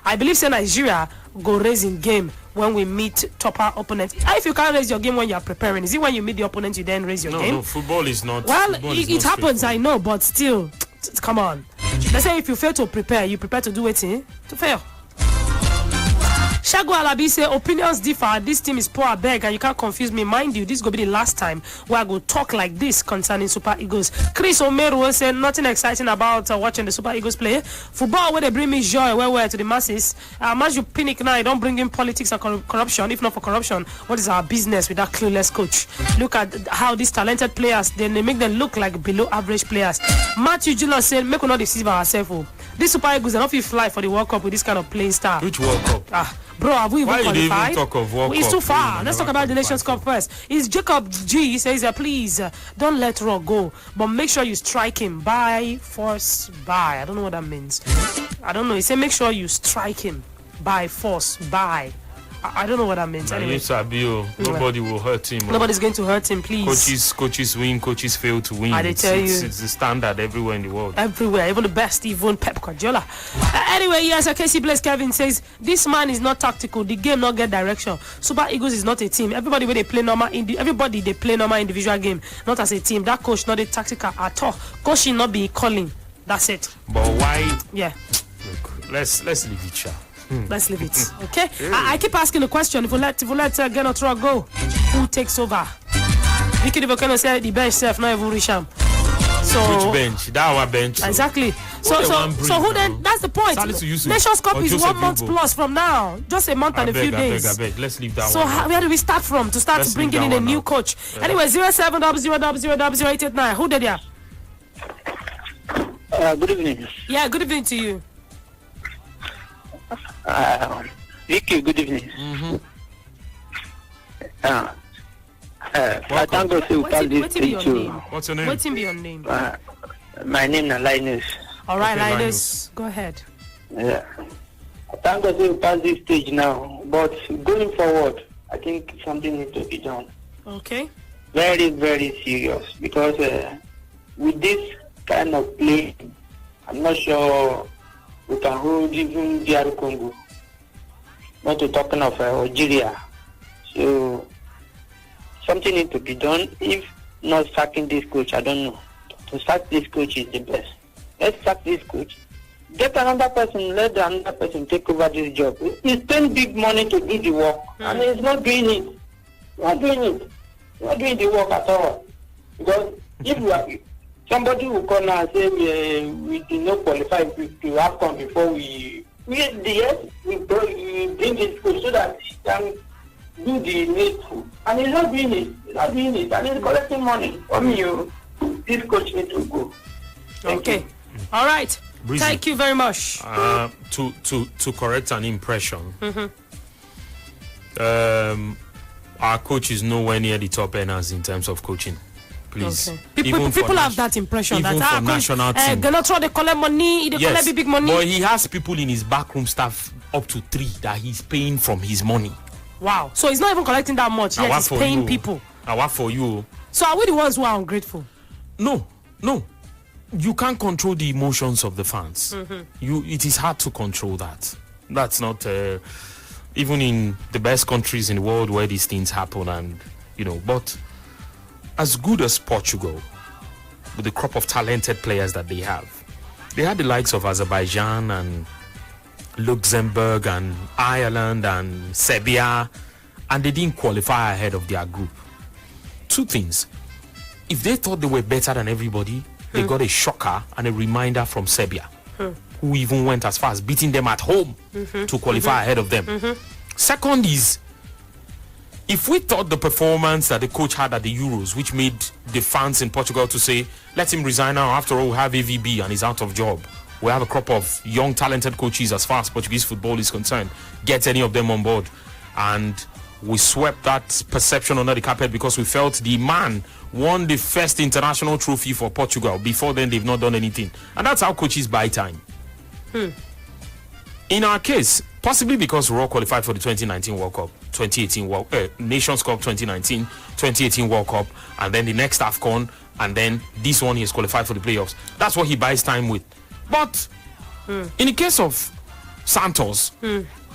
Speaker 5: I believe say Nigeria go raise in game when we meet topper opponents. If you can't raise your game when you are preparing, is it when you meet the opponent you then raise your game?
Speaker 3: No, football is not.
Speaker 5: Well, it happens, I know, but still, come on. They say if you fail to prepare, you prepare to do it, to fail. Shagu Alabi say opinions differ. This team is poor, I beg, and you can't confuse me. Mind you, this is going to be the last time where I go talk like this concerning Super Eagles. Chris Omeru said nothing exciting about watching the Super Eagles play. Football where they bring me joy, where to the masses. As you panic now, don't bring in politics and corruption. If not for corruption, what is our business with that clueless coach? Look at how these talented players, then they make them look like below average players. Matthew Gillo said, make we not deceive ourselves. These Super Eagles are not fit fly for the World Cup with this kind of playing style.
Speaker 3: Which World Cup?
Speaker 5: Bro, have we even
Speaker 3: qualified?
Speaker 5: Why
Speaker 3: Why you even talk of World Cup?
Speaker 5: It's too far. Let's talk about the Nations Cup first. It's Jacob G. He says, please don't let Raw go, but make sure you strike him by force by. I don't know what that means. I don't know. He said, make sure you strike him by force by. I don't know what that means. Anyway,
Speaker 3: nobody will hurt him.
Speaker 5: Nobody's going to hurt him, please.
Speaker 3: Coaches win, coaches fail to win.
Speaker 5: It's
Speaker 3: the standard everywhere in the world.
Speaker 5: Everywhere, even the best, even Pep Guardiola. Anyway, yes, Casey Blaise Kevin says, this man is not tactical. The game not get direction. Super Eagles is not a team. Everybody where they play normal, everybody they play normal individual game, not as a team. That coach not a tactical at all. Coach should not be calling. That's it.
Speaker 3: But why?
Speaker 5: Yeah.
Speaker 3: Look, let's leave it, Sha.
Speaker 5: Let's leave it. Okay. I keep asking the question. If we let Genotra go, who takes over? Vicky the Volcano said the bench self not even Risham. So
Speaker 3: which bench? That our bench.
Speaker 5: Exactly. So who then? That's the point. Nations Cup is 1 month plus from now. Just a month and a few days.
Speaker 3: I beg. Let's leave that
Speaker 5: one. So where do we start from to start bringing in a new coach? Anyway, 0700000889. Who did ya?
Speaker 2: Good evening.
Speaker 5: Yeah, good evening to you.
Speaker 2: Vicky, good evening. I thank God to pass this thing to.
Speaker 3: What's your name?
Speaker 5: What's your name?
Speaker 2: My name is Linus.
Speaker 5: All right, okay, Linus. Go ahead.
Speaker 2: Yeah. I thank God to pass this stage now, but going forward, I think something needs to be done.
Speaker 5: Okay.
Speaker 2: Very, very serious, because with this kind of play, I'm not sure we can hold even DR Congo. Not to talking of Algeria. So something needs to be done. If not sacking this coach, I don't know. To sack this coach is the best. Let's sack this coach. Get another person, let another person take over this job. He spend big money to do the work, and he's not doing it. Not doing the work at all. Because if you are, somebody will come and say we did not qualify to AFCON before we bring this coach so that he can do the needful. And he's not doing it. And he's collecting money from you. This coach needs to go.
Speaker 5: Okay. All right.
Speaker 3: Breezy.
Speaker 5: Thank you very much.
Speaker 3: To correct an impression, our coach is nowhere near the top earners in terms of coaching. Please.
Speaker 5: Okay. People have that impression
Speaker 3: even
Speaker 5: that
Speaker 3: for national team.
Speaker 5: they're not trying to collect money, they collect big money.
Speaker 3: But he has people in his backroom staff up to 3 that he's paying from his money.
Speaker 5: Wow. So he's not even collecting that much, yet he's paying people.
Speaker 3: I work for you.
Speaker 5: So are we the ones who are ungrateful?
Speaker 3: No. You can't control the emotions of the fans. It is hard to control that. That's not even in the best countries in the world where these things happen, and but as good as Portugal, with the crop of talented players that they had the likes of Azerbaijan and Luxembourg and Ireland and Serbia, and they didn't qualify ahead of their group. 2 things. If they thought they were better than everybody, they got a shocker and a reminder from Serbia, who even went as far as beating them at home to qualify ahead of them. Second is, if we thought the performance that the coach had at the Euros, which made the fans in Portugal to say, let him resign now, after all we have AVB and he's out of job. We have a crop of young talented coaches as far as Portuguese football is concerned. Get any of them on board. And we swept that perception under the carpet because we felt the man won the first international trophy for Portugal. Before then, they've not done anything. And that's how coaches buy time. In our case, possibly because we're all qualified for the 2019 World Cup, 2018 Nations Cup 2019, 2018 World Cup, and then the next AFCON, and then this one he's qualified for the playoffs. That's what he buys time with. But in the case of Santos,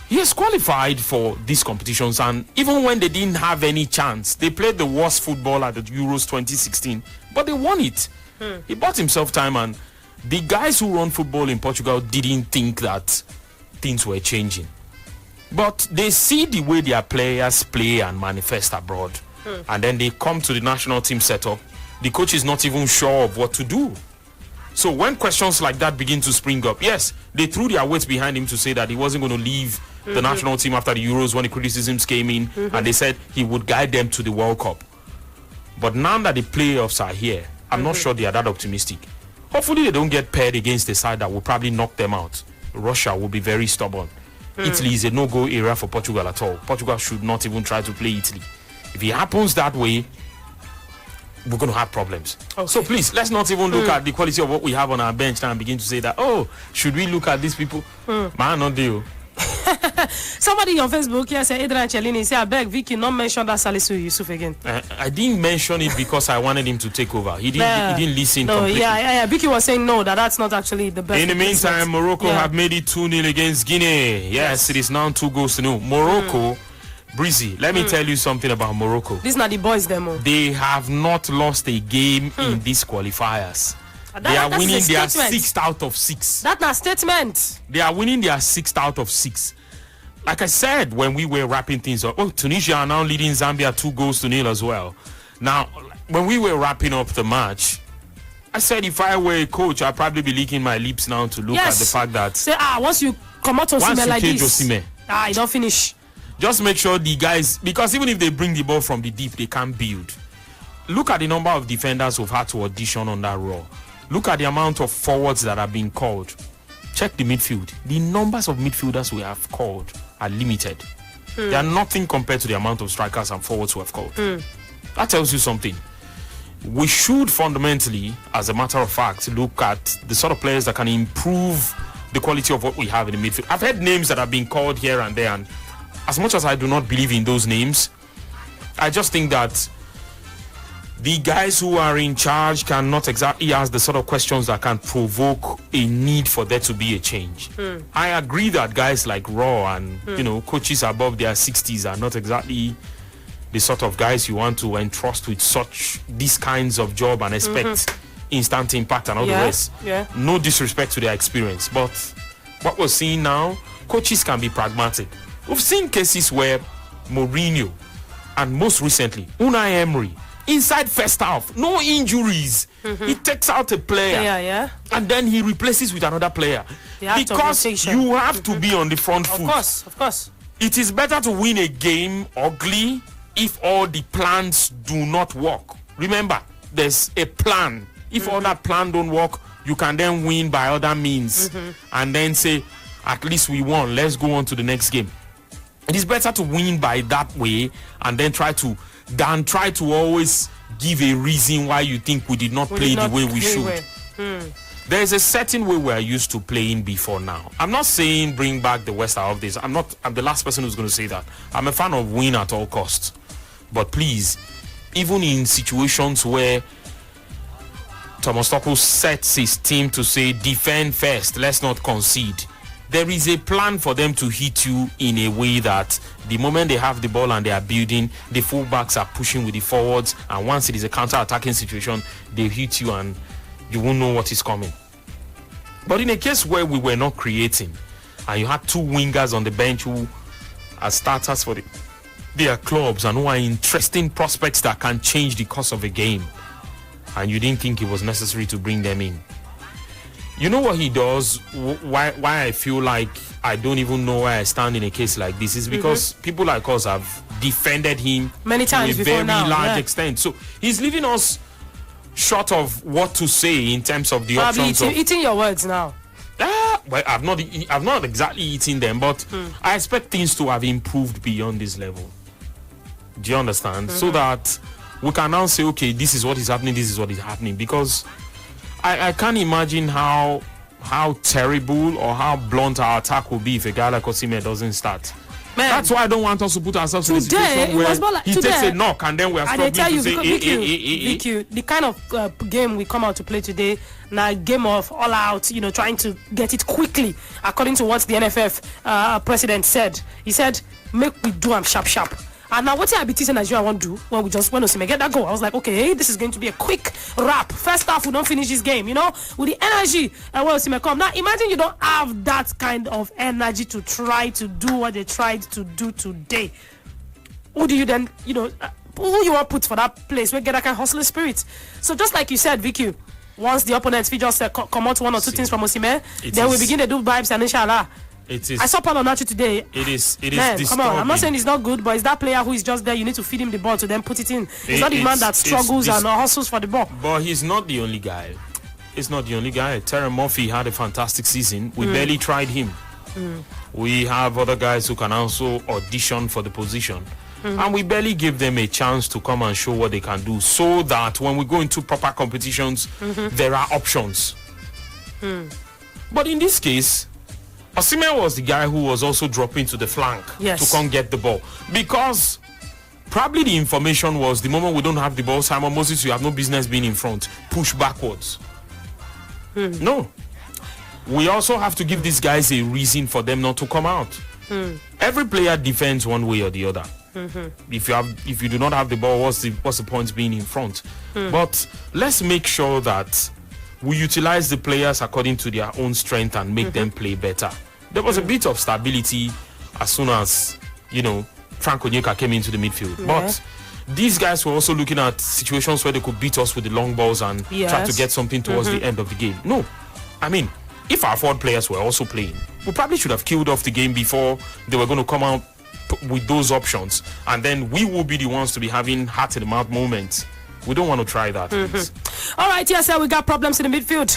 Speaker 3: he has qualified for these competitions, and even when they didn't have any chance, they played the worst football at the Euros 2016, but they won it. He bought himself time, and the guys who run football in Portugal didn't think that things were changing. But they see the way their players play and manifest abroad, and then they come to the national team setup. The coach is not even sure of what to do. So when questions like that begin to spring up, yes, they threw their weight behind him to say that he wasn't going to leave the national team after the Euros when the criticisms came in, and they said he would guide them to the World Cup. But now that the playoffs are here, I'm not sure they are that optimistic. Hopefully they don't get paired against a side that will probably knock them out. Russia will be very stubborn. Italy is a no-go area for Portugal at all. Portugal should not even try to play Italy. If it happens that way, we're going to have problems. Okay. So please, let's not even look at the quality of what we have on our bench now and begin to say that, should we look at these people? Man, not deal.
Speaker 5: Somebody on Facebook here said, Adrian Cellini, say, I beg Vicky not mention that Salisu Yusuf again.
Speaker 3: I didn't mention it because I wanted him to take over. He didn't listen completely.
Speaker 5: Yeah. Vicky was saying no, that's not actually the best.
Speaker 3: In the meantime, Morocco have made it 2-0 against Guinea. Yes, it is now 2-0. Morocco, Breezy, let me tell you something about Morocco.
Speaker 5: These are the boys demo.
Speaker 3: They have not lost a game in these qualifiers. They are winning their 6th out of 6.
Speaker 5: That's a statement.
Speaker 3: They are winning their 6th out of 6. Like I said when we were wrapping things up, Tunisia are now leading Zambia 2-0 as well. Now, when we were wrapping up the match, I said if I were a coach, I'd probably be licking my lips now to look at the fact that...
Speaker 5: Say, once you come out Osimhen like this, you don't finish.
Speaker 3: Just make sure the guys... Because even if they bring the ball from the deep, they can't build. Look at the number of defenders who've had to audition on that role. Look at the amount of forwards that are being called. Check the midfield. The numbers of midfielders we have called are limited. They are nothing compared to the amount of strikers and forwards we have called. That tells you something. We should fundamentally, as a matter of fact, look at the sort of players that can improve the quality of what we have in the midfield. I've heard names that have been called here and there, and as much as I do not believe in those names, I just think that the guys who are in charge cannot exactly ask the sort of questions that can provoke a need for there to be a change. I agree that guys like Raw and coaches above their 60s are not exactly the sort of guys you want to entrust with these kinds of job and expect instant impact and all the rest. No disrespect to their experience, but what we're seeing now, coaches can be pragmatic. We've seen cases where Mourinho and most recently Unai Emery, inside first half, no injuries, he takes out a player and then he replaces with another player because you have to be on the front foot.
Speaker 5: Of course.
Speaker 3: It is better to win a game ugly if all the plans do not work. Remember, there's a plan. If all that plan don't work, you can then win by other means and then say, at least we won, let's go on to the next game. It is better to win by that way and then try to always give a reason why you think we did not play the way we should. There is a certain way we are used to playing before now. I'm not saying bring back the West out of this. I'm the last person who's going to say that. I'm a fan of win at all costs. But please, even in situations where Thomas Tuchel sets his team to say defend first, let's not concede, there is a plan for them to hit you in a way that the moment they have the ball and they are building, the fullbacks are pushing with the forwards, and once it is a counter-attacking situation, they hit you and you won't know what is coming. But in a case where we were not creating and you had two wingers on the bench who are starters for their clubs and who are interesting prospects that can change the course of a game, and you didn't think it was necessary to bring them in, you know what he does? Why I feel like I don't even know where I stand in a case like this is because people like us have defended him
Speaker 5: many times
Speaker 3: to a very large extent. So he's leaving us short of what to say in terms of the options.
Speaker 5: Eating your words now.
Speaker 3: Well, I've not exactly eaten them, but I expect things to have improved beyond this level. Do you understand? So that we can now say, okay, this is what is happening, this is what is happening, because I can't imagine how terrible or how blunt our attack will be if a guy like Osimhen doesn't start. Man, that's why I don't want us to put ourselves in a situation where he takes a knock and then we are struggling to say,
Speaker 5: VQ, the kind of game we come out to play today, now a game of all out, trying to get it quickly, according to what the NFF president said. He said, make we do them sharp. And now what I be teaching Nigeria want to do when Osimhen get that goal, I was like, okay, this is going to be a quick wrap. First half, we don't finish this game, with the energy and when Osimhen come. Now imagine you don't have that kind of energy to try to do what they tried to do today. Who do you then, who you want to put for that place where get that kind of hustler spirit? So just like you said, VQ, once the opponents we just come out one or two things from Osimhen, then we begin to do vibes and inshallah. I saw Paul Onachu today.
Speaker 3: It is
Speaker 5: man, come on. I'm not saying he's not good, but it's that player who is just there. You need to feed him the ball to then put it in. He's not the man that struggles and hustles for the ball.
Speaker 3: But he's not the only guy. He's not the only guy. Terry Murphy had a fantastic season. We barely tried him. We have other guys who can also audition for the position. And we barely give them a chance to come and show what they can do, so that when we go into proper competitions, there are options. But in this case, Osimhen was the guy who was also dropping to the flank to come get the ball. Because probably the information was the moment we don't have the ball, Simon Moses, you have no business being in front. Push backwards. No. We also have to give these guys a reason for them not to come out. Every player defends one way or the other. If you do not have the ball, what's the point being in front? But let's make sure that we utilize the players according to their own strength and make them play better. There was a bit of stability as soon as, Frank Onyeka came into the midfield. But these guys were also looking at situations where they could beat us with the long balls and try to get something towards the end of the game. No. I mean, if our forward players were also playing, we probably should have killed off the game before they were going to come out with those options. And then we will be the ones to be having heart-in-the-mouth moments. We don't want to try that.
Speaker 5: All right, yes, sir, we got problems in the midfield.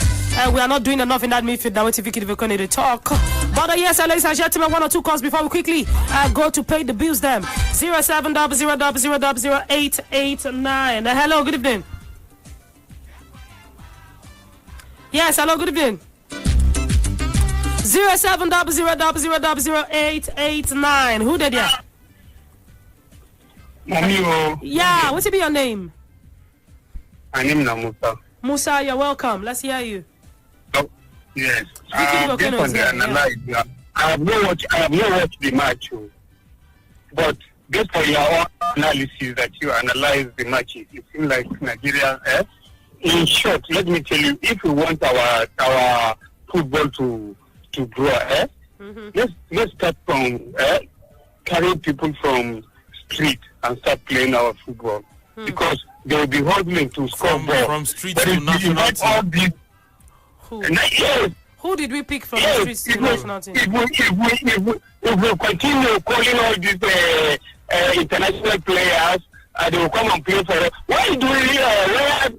Speaker 5: We are not doing enough in that midfield. Now, if we continue to talk. But yes, ladies and gentlemen, one or two calls before we quickly go to pay the bills. Them 07000889. Hello, good evening. Yes, hello, good evening. 07000889. Who did ya? Yeah, what's be your name?
Speaker 12: My name is Musa.
Speaker 5: Musa, you're welcome. Let's hear you.
Speaker 12: Oh, yes. I have not watched the match, but based on your own analysis that you analyze the matches, it seems like Nigeria. In short, let me tell you, if we want our football to grow, let's start from carrying people from street and start playing our football, because they will be hustling to score
Speaker 3: from street to national team.
Speaker 5: Who did we pick from the streets to national team?
Speaker 12: If we continue calling all these international players they will come and play for us. Why do we get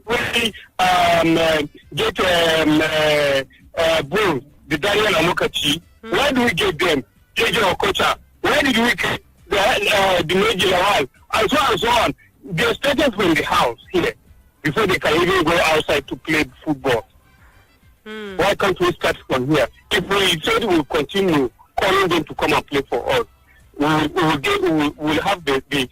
Speaker 12: Bull, the Daniel Amokachi? Why do we get them? JJ Okocha? Why did we get the Major Lawal? And so on. They started from the house here before they can even go outside to play football. Why can't we start from here? If we said we'll continue calling them to come and play for us, we'll have the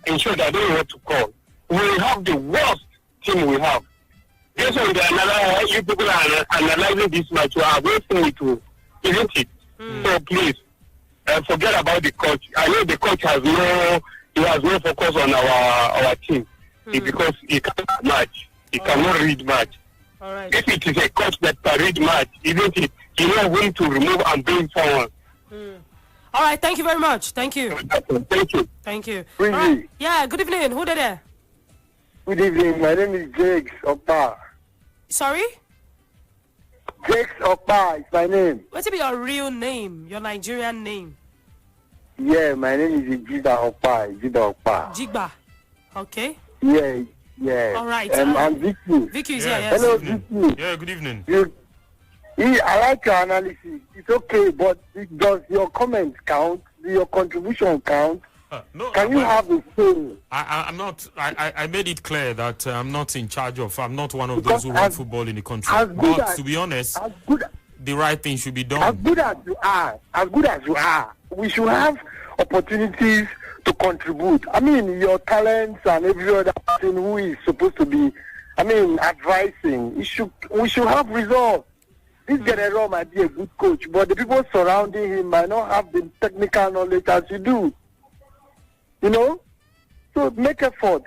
Speaker 12: ensure that I don't know what to call. We'll have the worst team we have. Based on you people are analyzing this match, you are wasting it too, isn't it? So please, forget about the coach. I know the coach has no focus on our team because he cannot match. He cannot read match.
Speaker 5: All right.
Speaker 12: If it is a coach that can read match, isn't it? He knows when to remove and bring forward.
Speaker 5: All right, thank you very much. Thank you.
Speaker 12: Thank you.
Speaker 5: Thank you.
Speaker 12: All
Speaker 5: right. Yeah, good evening. Who there?
Speaker 12: Good evening. My name is Jakes Okpa.
Speaker 5: Sorry?
Speaker 12: Jakes Okpa is my name.
Speaker 5: What's your real name? Your Nigerian name?
Speaker 12: Yeah, my name is Jigba Okpa.
Speaker 5: Jigba. Okay.
Speaker 12: Yeah.
Speaker 5: All right.
Speaker 12: I'm Vicky.
Speaker 5: Vicky is here, yes.
Speaker 12: Hello, Vicky.
Speaker 3: Yeah, good evening.
Speaker 12: I like your analysis. It's okay, but does your comment count? Do your contribution count?
Speaker 3: No.
Speaker 12: Can you have a say?
Speaker 3: I'm not. I made it clear that I'm not in charge of. I'm not one of those who run football in the country. But to be honest, the right thing should be done.
Speaker 12: As good as you are, we should have opportunities to contribute. I mean, your talents and every other person who is supposed to be, advising, we should have results. This Guerrero might be a good coach, but the people surrounding him might not have the technical knowledge as you do. You know? So make effort.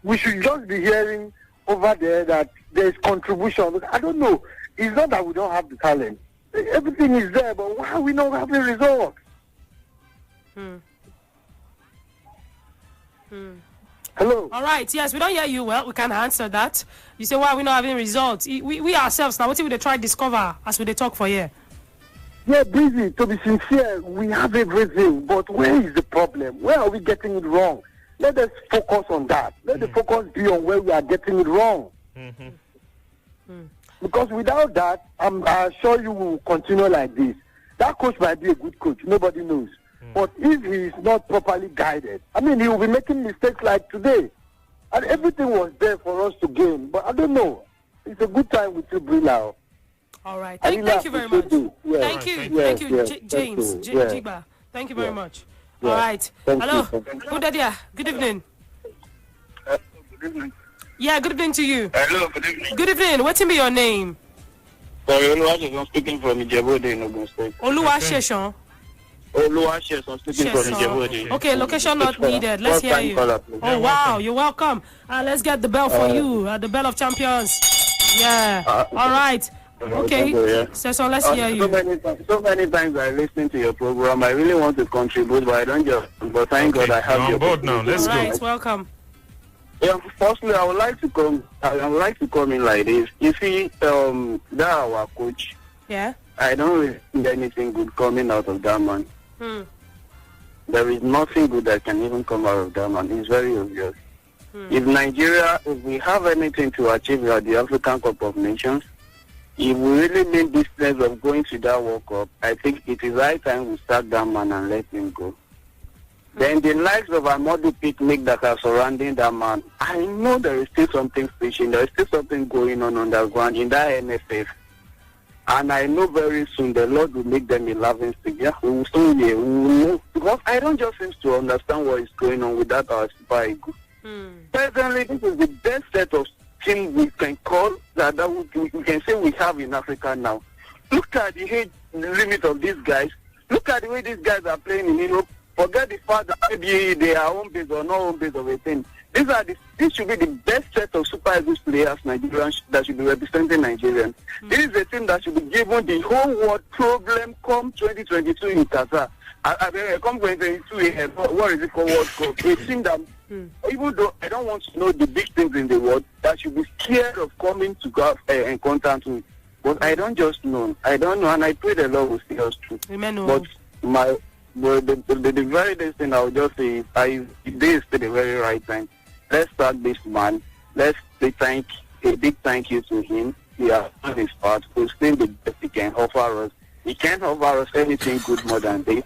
Speaker 12: We should just be hearing over there that there is contribution. I don't know. It's not that we don't have the talent. Everything is there, but why are we not having results? Hello.
Speaker 5: All right. Yes, we don't hear you well. We can answer that. You say, why are we not having results? We ourselves, now, what if we try to discover as we talk for here?
Speaker 12: Yeah, busy. To be sincere, we have everything, but where is the problem? Where are we getting it wrong? Let us focus on that. Let the focus be on where we are getting it wrong. Because without that, I'm sure you will continue like this. That coach might be a good coach. Nobody knows. But if he is not properly guided, he will be making mistakes like today. And everything was there for us to gain. But I don't know. It's a good time with you, Brila.
Speaker 5: All right. Thank you very much.
Speaker 12: Yeah.
Speaker 5: Thank you, James. Jigba. Thank you very much.
Speaker 12: Yeah.
Speaker 5: All right. Hello. Good idea. Good evening.
Speaker 12: Good evening.
Speaker 5: Yeah, good evening to you.
Speaker 12: Hello, good evening.
Speaker 5: Good evening. What's be your name?
Speaker 12: Sorry, Oluwasesan speaking from Ijebode in Ogun State.
Speaker 5: Oluwasesan.
Speaker 12: Oluwasesan speaking from Ijebode.
Speaker 5: Okay, location not needed. Let's hear you. Oh, wow. You're welcome. Let's get the bell for you. The bell of champions. Yeah. All right. Okay. So let's hear you.
Speaker 12: So many times I listen to your program. I really want to contribute, but I don't just. But thank God I have you
Speaker 3: on board now. Let's go.
Speaker 5: Right. Welcome.
Speaker 12: Yeah, firstly, I would like to come in like this. You see, that our coach.
Speaker 5: Yeah.
Speaker 12: I don't really see anything good coming out of that man. There is nothing good that can even come out of that man. It's very obvious. If we have anything to achieve at the African Cup of Nations, if we really mean business of going to that World Cup, I think it is high time we sack that man and let him go. Then the likes of Amadou Picnic that are surrounding that man, I know there is still something fishing, there is still something going on underground in that NFF. And I know very soon the Lord will make them a laughing stick. Yeah, we will soon hear. We will know. Because I don't just seem to understand what is going on with that our Super Eagles. Personally, this is the best set of team we can call that we can say we have in Africa now. Look at the age limit of these guys. Look at the way these guys are playing in Europe. Forget the fact that maybe they are home base or not home base of a team. This should be the best set of Super Eagles players Nigerians that should be representing Nigerians. This is a team that should be given the whole world problem come 2022 in Qatar. Come 2022, what is it called, World Cup? A team that, even though I don't want to know the big things in the world, that should be scared of coming to go and contact with. But I don't just know. I don't know, and I pray the Lord will see us through.
Speaker 5: Amen.
Speaker 12: But the very next thing I would just say is, this to the very right time. Let's start this man. Let's say a big thank you to him. He has done his part. We've seen the best he can offer us. He can't offer us anything good more than this.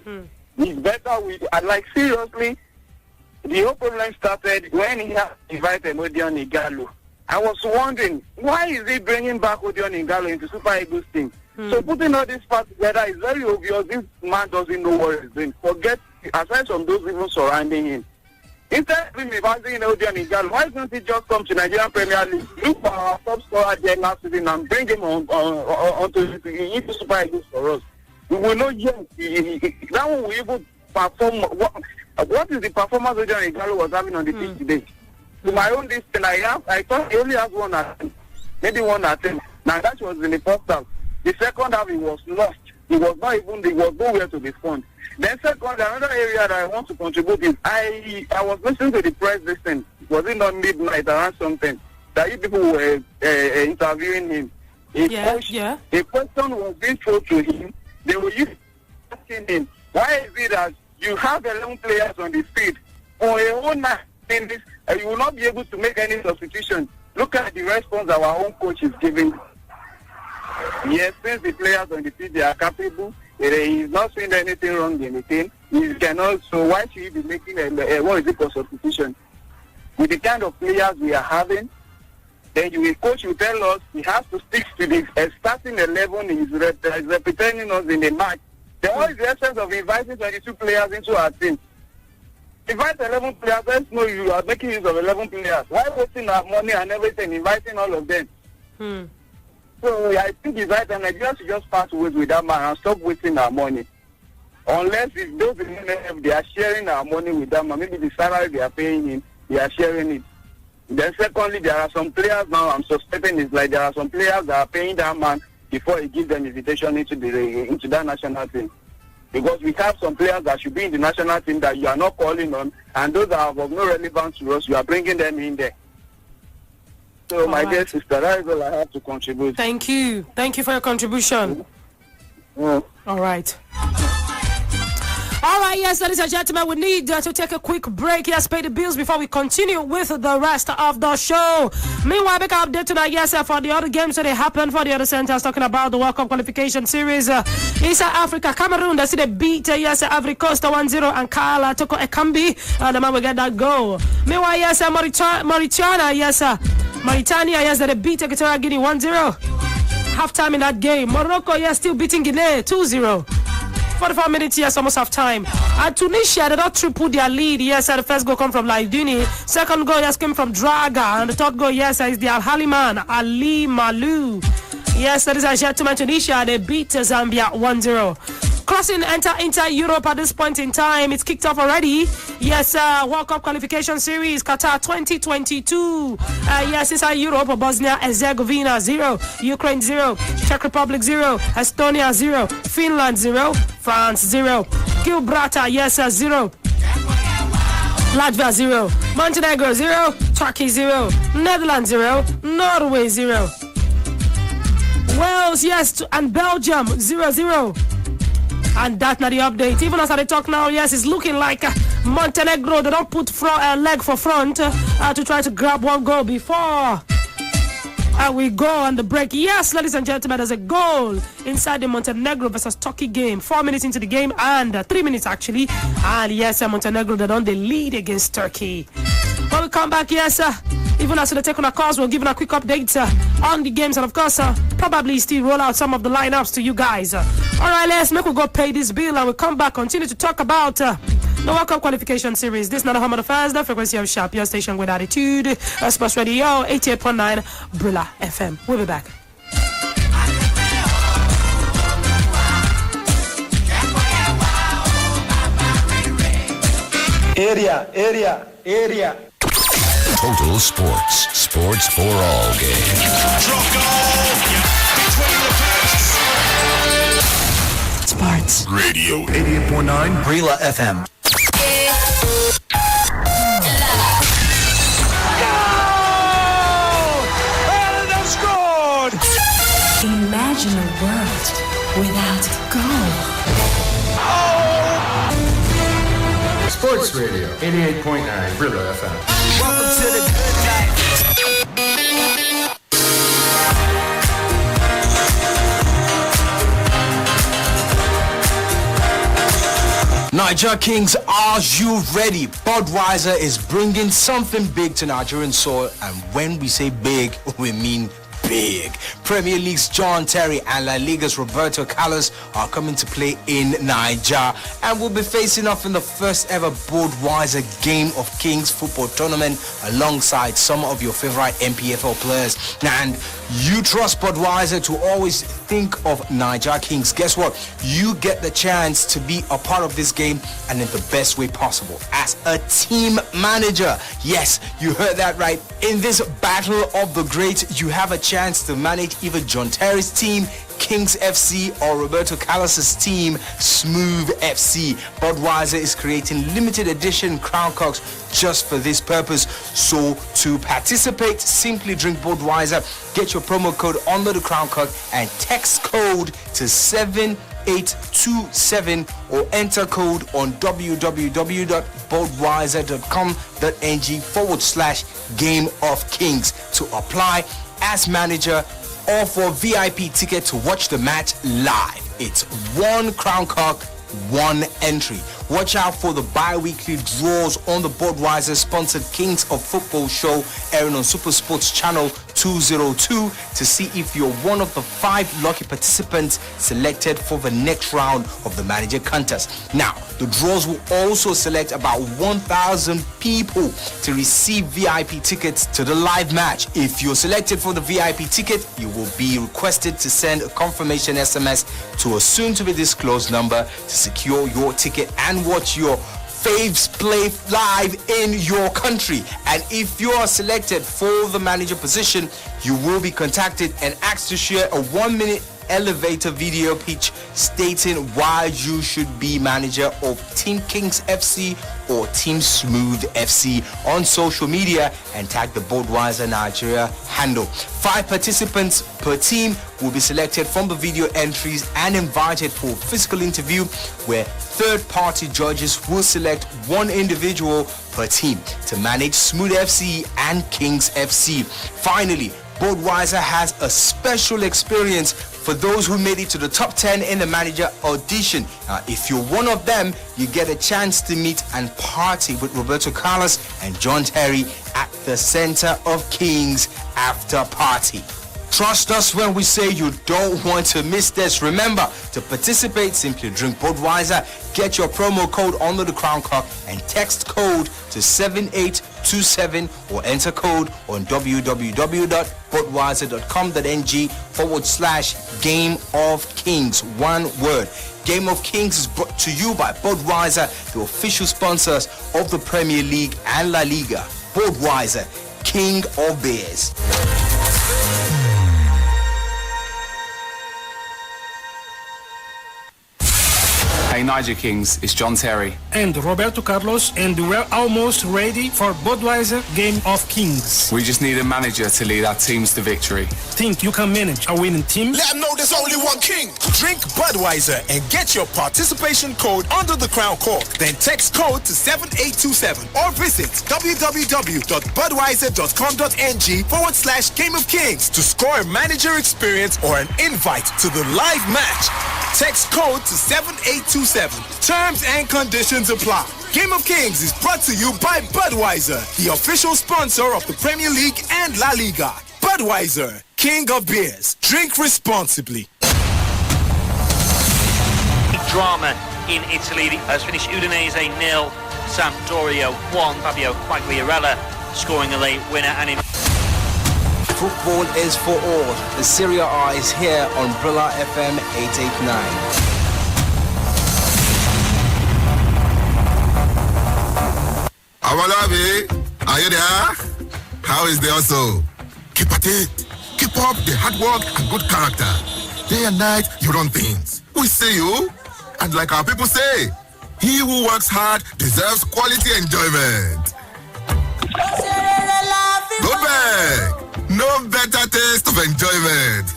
Speaker 12: He's better with, like, seriously, the whole problem started when he had invited Odion Igalo. I was wondering, why is he bringing back Odion Igalo into Super Eagles team? So putting all this part together is very obvious. This man doesn't know what he's doing. Forget, aside from those people surrounding him. Instead of him advancing Odion Igalo, why don't he just come to Nigerian Premier League, look for our top scorer there last season and bring him into Super Eagles for us? We will know yet. That one will even perform. What is the performance Odion Igalo was having on the pitch today? To my own distance, I thought he only has one attempt. Maybe one attempt. Now that was in the first half. The second half, he was lost. He was nowhere to be found. Then second, another area that I want to contribute is I was listening to the press this thing. Was it not midnight around something? That you people were interviewing him. A question was being thrown to him. They were asking him, why is it that you have 11 players on the field for a whole night in this, and you will not be able to make any substitution? Look at the response our own coach is giving. Yes, since the players on the field, they are capable. He's not seeing anything wrong in the team. He cannot. So why should he be making a substitution? With the kind of players we are having, then the coach will tell us he has to stick to the starting 11 is representing us in the match. Then what is the essence of inviting 22 players into our team? Invite 11 players. Let's know you are making use of 11 players. Why wasting our money and everything, inviting all of them? So I think it's right, and Nigeria should just pass ways with that man and stop wasting our money. Unless if those in NF, they are sharing our money with that man, maybe the salary they are paying him, they are sharing it. Then secondly, there are some players now, I'm suspecting it's like there are some players that are paying that man before he gives them invitation into that national team. Because we have some players that should be in the national team that you are not calling on, and those that are of no relevance to us, you are bringing them in there. So, my dear sister, that is all I have to contribute.
Speaker 5: Thank you. Thank you for your contribution. All right. All right, yes, ladies and gentlemen, we need to take a quick break. Yes, pay the bills before we continue with the rest of the show. Meanwhile, big update tonight, yes, for the other games that happened for the other centers, talking about the World Cup qualification series. East Africa, Cameroon, they see they beat, yes, Ivory Coast 1-0, and Kala Toko Ekambi, the man will get that goal. Meanwhile, yes, Mauritania, yes, Mauritania, yes, they beat Equatorial Guinea 1-0. Halftime in that game. Morocco, yes, still beating Guinea 2-0. 45 minutes, yes, almost half time. And Tunisia, they not triple their lead. Yes, the first goal come from Laiduni. Second goal, yes, came from Draga. And the third goal, yes, is the Al-Hali man, Ali Malou. Yes, ladies and gentlemen, Tunisia, they beat Zambia 1-0. Crossing enter Europe at this point in time. It's kicked off already. Yes, World Cup qualification series, Qatar 2022. Yes, inside Europe, Bosnia Herzegovina 0, Ukraine 0, Czech Republic 0, Estonia 0, Finland 0, France 0, Gibraltar, yes, 0. Latvia 0, Montenegro 0, Turkey 0, Netherlands 0, Norway 0. Wales, yes, and Belgium 0-0. And that's not the update. Even as I talk now, yes, it's looking like Montenegro, they don't put leg for front to try to grab one goal before we go on the break. Yes, ladies and gentlemen, there's a goal inside the Montenegro versus Turkey game. 4 minutes into the game and 3 minutes actually. And yes, Montenegro, they're on the lead against Turkey. When we come back, yes, even as they take on our calls, we'll give a quick update on the games and of course probably still roll out some of the lineups to you guys. All right, let's make we go pay this bill and we'll come back, continue to talk about the World Cup qualification series. This is not a home of the fans, the frequency of sharp, your station with attitude, Sports Radio 88.9 Brila FM. We'll be back.
Speaker 6: Area.
Speaker 27: Total Sports. Sports for all game.
Speaker 9: Drop goal. Between the posts.
Speaker 27: Sports. Radio 88.9
Speaker 15: Brila FM.
Speaker 9: They've scored.
Speaker 7: Imagine a world without goal.
Speaker 9: Oh!
Speaker 11: Sports Radio, 88.9 Brila FM.
Speaker 15: Welcome to the good life. Niger Kings, are you ready? Budweiser is bringing something big to Nigerian soil, and when we say big, we mean big. Premier League's John Terry and La Liga's Roberto Carlos are coming to play in Niger and will be facing off in the first ever Budweiser Game of Kings football tournament alongside some of your favorite MPFL players. And you trust Budweiser to always think of Niger Kings. Guess what? You get the chance to be a part of this game, and in the best way possible, as a team manager. Yes, you heard that right. In this battle of the greats, you have a chance to manage either John Terry's team, Kings FC, or Roberto Carlos's team, Smooth FC. Budweiser is creating limited edition Crown Cocks just for this purpose. So to participate, simply drink Budweiser, get your promo code under the Crown Cock and text code to 7827 or enter code on www.budweiser.com.ng/Game of Kings to apply as manager or for VIP ticket to watch the match live. It's one Crown Cock, one entry. Watch out for the bi-weekly draws on the Budweiser sponsored Kings of Football show airing on Super Sports Channel 202 to see if you're one of the 5 lucky participants selected for the next round of the manager contest. Now, the draws will also select about 1,000 people to receive VIP tickets to the live match. If you're selected for the VIP ticket, you will be requested to send a confirmation SMS to a soon-to-be disclosed number to secure your ticket and watch your faves play live in your country. And if you are selected for the manager position, you will be contacted and asked to share a 1-minute elevator video pitch stating why you should be manager of Team Kings FC or Team Smooth FC on social media and tag the Budweiser Nigeria handle. 5 participants per team will be selected from the video entries and invited for a physical interview where third-party judges will select one individual per team to manage Smooth FC and Kings FC. Finally, Budweiser has a special experience for those who made it to the top 10 in the manager audition. If you're one of them, you get a chance to meet and party with Roberto Carlos and John Terry at the Center of Kings after party. Trust us when we say you don't want to miss this. Remember, to participate, simply drink Budweiser, get your promo code under the Crown Cock and text code to 7827 or enter code on www.budweiser.com.ng/Game of Kings. One word. Game of Kings is brought to you by Budweiser, the official sponsors of the Premier League and La Liga. Budweiser, King of Beers.
Speaker 20: Hey Niger Kings, it's John Terry
Speaker 21: and Roberto Carlos, and we're almost ready for Budweiser Game of Kings.
Speaker 20: We just need a manager to lead our teams to victory.
Speaker 21: Think you can manage a winning team?
Speaker 19: Let them know there's only one king. Drink Budweiser and get your participation code under the Crown Court. Then text code to 7827 or visit www.budweiser.com.ng/Game of Kings to score a manager experience or an invite to the live match. Text code to 7827. Terms and conditions apply. Game of Kings is brought to you by Budweiser, the official sponsor of the Premier League and La Liga. Budweiser, King of Beers. Drink responsibly.
Speaker 10: Drama in Italy has finished Udinese 0, Sampdoria 1. Fabio Quagliarella scoring a late winner, and in
Speaker 15: Football is for all. The Serie A is here on Brila FM 889.
Speaker 7: Awalabi, are you there? How is the hustle? Keep at it. Keep up the hard work and good character. Day and night, you run things. We see you. And like our people say, he who works hard deserves quality enjoyment. Go back. No better taste of enjoyment.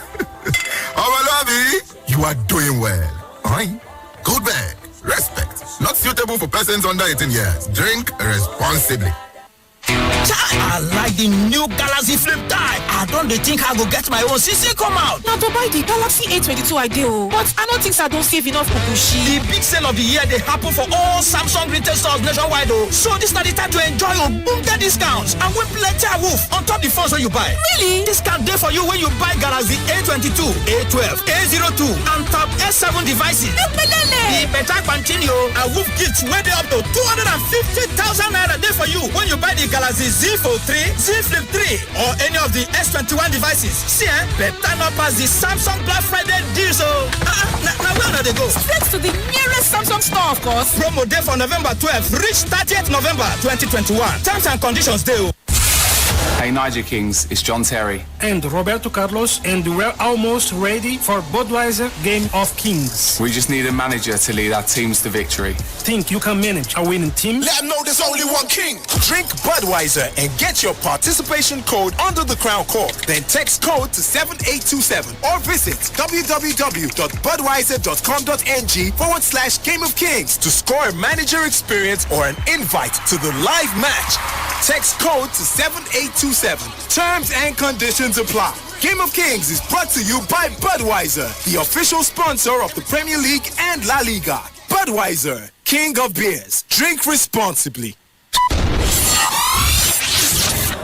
Speaker 7: Awalabi, you are doing well. Alright? Good back. Respect. Not suitable for persons under 18 years. Drink responsibly.
Speaker 23: I like the new Galaxy Flip tie. I don't think I go get my own since it come out.
Speaker 13: Now to buy the Galaxy A22 ideal, but I don't think I don't save enough Kukushi.
Speaker 23: The big sale of the year they happen for all Samsung retail stores nationwide though. So this is the time to enjoy your boom discounts and win plenty of woof on top the phones when you buy.
Speaker 13: Really?
Speaker 23: Discount day for you when you buy Galaxy A22, A12, A02 and top S7 devices. The better continue and woof gifts way up to 250,000 naira day for you when you buy the Galaxy Z Fold 3, Z Flip 3 or any of the S21 devices. See, better not pass the Samsung Black Friday deal. So now where do they go?
Speaker 13: Straight to the nearest Samsung store, of course.
Speaker 23: Promo day for November 12th, reach 30th November 2021. Terms and conditions deal.
Speaker 20: Hey Niger Kings, it's John Terry.
Speaker 21: And Roberto Carlos, and we're almost ready for Budweiser Game of Kings.
Speaker 20: We just need a manager to lead our teams to victory.
Speaker 21: Think you can manage a winning team?
Speaker 19: Let them know there's only one king. Drink Budweiser and get your participation code under the crown cork. Then text code to 7827 or visit www.budweiser.com.ng/Game of Kings to score a manager experience or an invite to the live match. Text code to 7827. Terms and conditions apply. Game of Kings is brought to you by Budweiser, the official sponsor of the Premier League and La Liga. Budweiser, king of beers. Drink responsibly.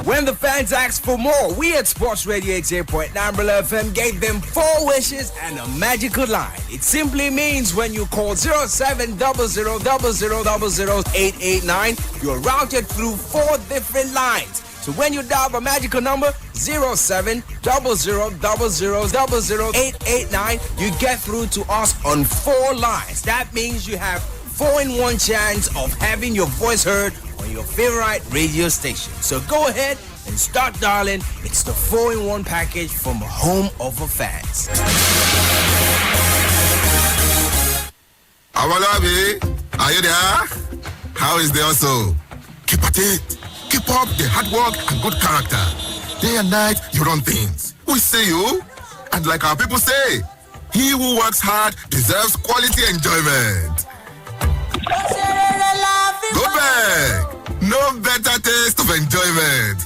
Speaker 15: When the fans asked for more, we at Sports Radio 88.9 Brila FM gave them 4 wishes and a magical line. It simply means when you call 0700000889, you're routed through 4 different lines. So when you dial the magical number 0700000889, you get through to us on 4 lines. That means you have 4-in-1 chance of having your voice heard on your favorite radio station. So go ahead and start dialing. It's the 4-in-1 package from a home of a fans.
Speaker 7: Awalabi, are you there? How is the hustle? Keep at it. Keep up the hard work and good character. Day and night, you run things. We see you. And like our people say, he who works hard deserves quality enjoyment. Go back. No better taste of enjoyment.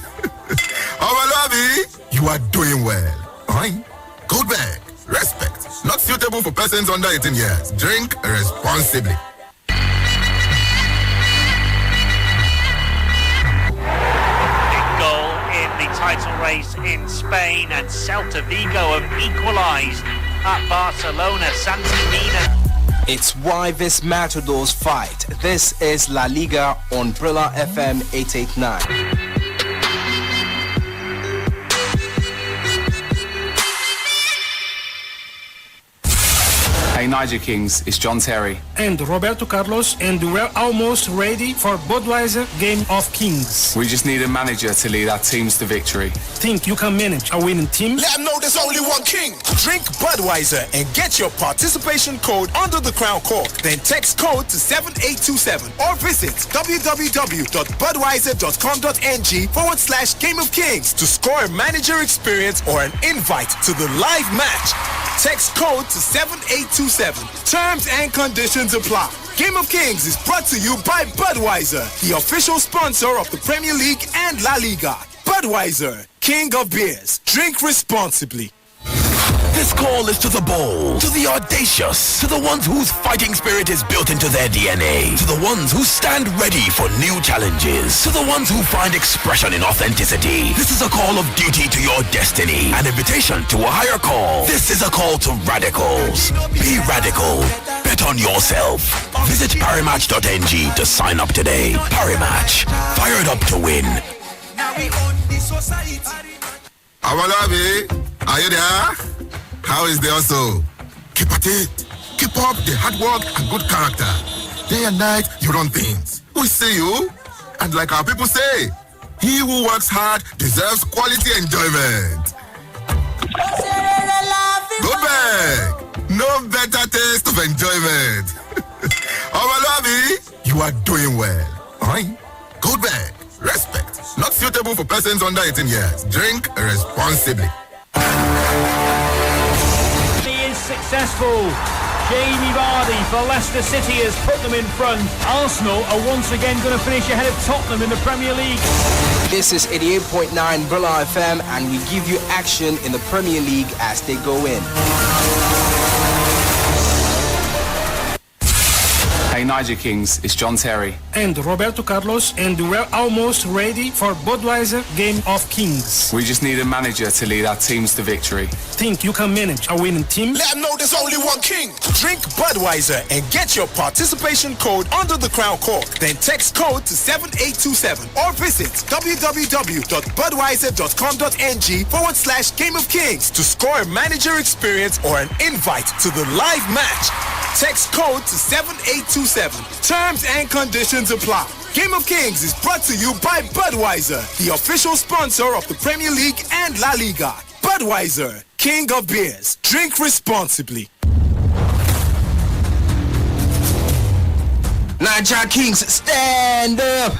Speaker 7: Awalabi, you are doing well. Alright? Go back. Respect. Not suitable for persons under 18 years. Drink responsibly.
Speaker 10: Title race in Spain, and Celta Vigo have equalised at Barcelona. Santimina.
Speaker 15: It's why this matadors fight. This is La Liga on Brila FM 889.
Speaker 20: Hey Niger Kings, it's John Terry.
Speaker 21: And Roberto Carlos, and we're almost ready for Budweiser Game of Kings.
Speaker 20: We just need a manager to lead our teams to victory.
Speaker 21: Think you can manage a winning team?
Speaker 19: Let them know there's only one king. Drink Budweiser and get your participation code under the crown cork. Then text code to 7827 or visit www.budweiser.com.ng/Game of Kings to score a manager experience or an invite to the live match. Text code to 7827. Terms and conditions apply. Game of Kings is brought to you by Budweiser, the official sponsor of the Premier League and La Liga. Budweiser, king of beers. Drink responsibly.
Speaker 8: This call is to the bold, to the audacious, to the ones whose fighting spirit is built into their DNA, to the ones who stand ready for new challenges, to the ones who find expression in authenticity. This is a call of duty to your destiny, an invitation to a higher call. This is a call to radicals. Be radical. Bet on yourself. Visit parimatch.ng to sign up today. Parimatch. Fired up to win.
Speaker 7: Awalabi, are you there? How is the hustle? Keep at it. Keep up the hard work and good character. Day and night, you run things. We see you. And like our people say, he who works hard deserves quality enjoyment. Go back. No better taste of enjoyment. Awalabi, you are doing well. Alright? Go back. Respect. Not suitable for persons under 18 years. Drink responsibly.
Speaker 1: He is successful. Jamie Vardy for Leicester City has put them in front. Arsenal are once again going to finish ahead of Tottenham in the Premier League.
Speaker 15: This is 88.9 Brila FM, and we give you action in the Premier League as they go in.
Speaker 20: Hey Niger Kings, it's John Terry.
Speaker 21: And Roberto Carlos, and we're almost ready for Budweiser Game of Kings.
Speaker 20: We just need a manager to lead our teams to victory.
Speaker 21: Think you can manage a winning team?
Speaker 19: Let them know there's only one king. Drink Budweiser and get your participation code under the crown cork. Then text code to 7827 or visit www.budweiser.com.ng/Game of Kings to score a manager experience or an invite to the live match. Text code to 7827. Terms and conditions apply. Game of Kings is brought to you by Budweiser, the official sponsor of the Premier League and La Liga. Budweiser, king of beers. Drink responsibly.
Speaker 15: Niger Kings, stand up!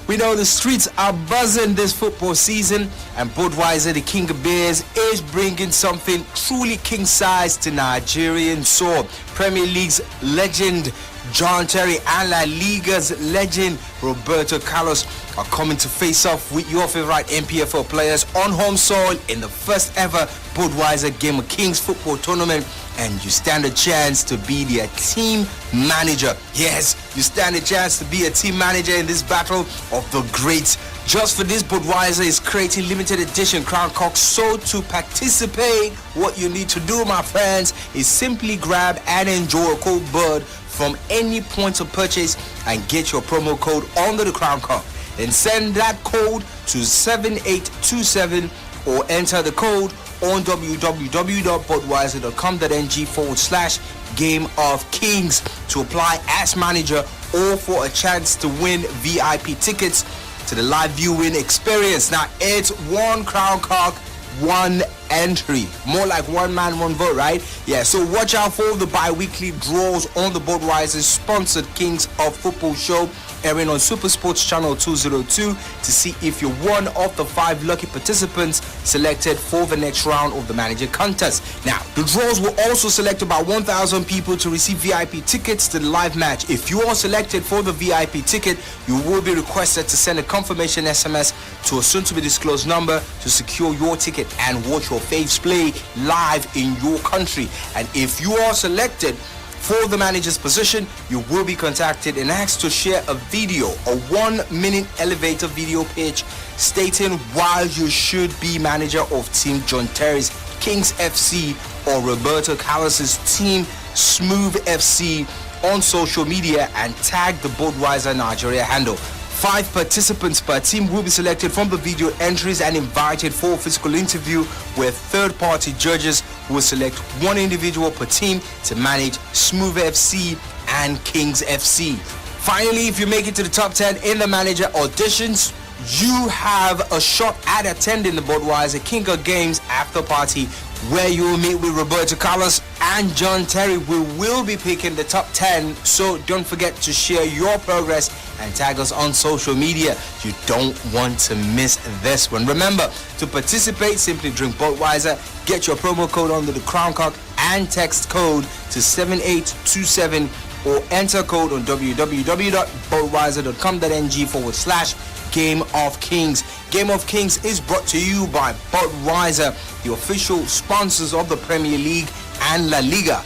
Speaker 15: We know the streets are buzzing this football season, and Budweiser, the king of beers, is bringing something truly king-size to Nigerian soul. Premier League's legend John Terry and La Liga's legend Roberto Carlos are coming to face off with your favorite NPFL players on home soil in the first ever Budweiser Game of Kings football tournament, and you stand a chance to be their team manager. Yes, you stand a chance to be a team manager in this battle of the greats. Just for this, Budweiser is creating limited edition crown corks. So to participate, what you need to do, my friends, is simply grab and enjoy a cold Bud from any point of purchase and get your promo code under the crown cork. Then send that code to 7827 or enter the code on www.budweiser.com.ng/Game of Kings to apply as manager or for a chance to win VIP tickets to the live viewing experience. Now, it's one crown cork, one entry. More like one man, one vote, right? Yeah, so watch out for the bi-weekly draws on the Budweiser sponsored Kings of Football show airing on Super Sports Channel 202 to see if you're one of the 5 lucky participants selected for the next round of the manager contest. Now, the draws will also select about 1,000 people to receive VIP tickets to the live match. If you are selected for the VIP ticket, you will be requested to send a confirmation SMS to a soon-to-be-disclosed number to secure your ticket and watch your faves play live in your country. And if you are selected for the manager's position, you will be contacted and asked to share a video, a 1-minute elevator video pitch stating why you should be manager of Team John Terry's Kings FC or Roberto Carlos's Team Smooth FC on social media and tag the Budweiser Nigeria handle. 5 participants per team will be selected from the video entries and invited for a physical interview where third-party judges will select one individual per team to manage Smooth FC and Kings FC. Finally, if you make it to the top 10 in the manager auditions, you have a shot at attending the Budweiser King of Games after party where you will meet with Roberto Carlos and John Terry. We will be picking the top 10, so don't forget to share your progress and tag us on social media. You don't want to miss this one. Remember, to participate, simply drink Budweiser, get your promo code under the crown cork and text code to 7827 or enter code on www.budweiser.com.ng/Game of Kings. Game of Kings is brought to you by Budweiser, the official sponsors of the Premier League and La Liga.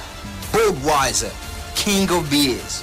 Speaker 15: Budweiser, king of beers.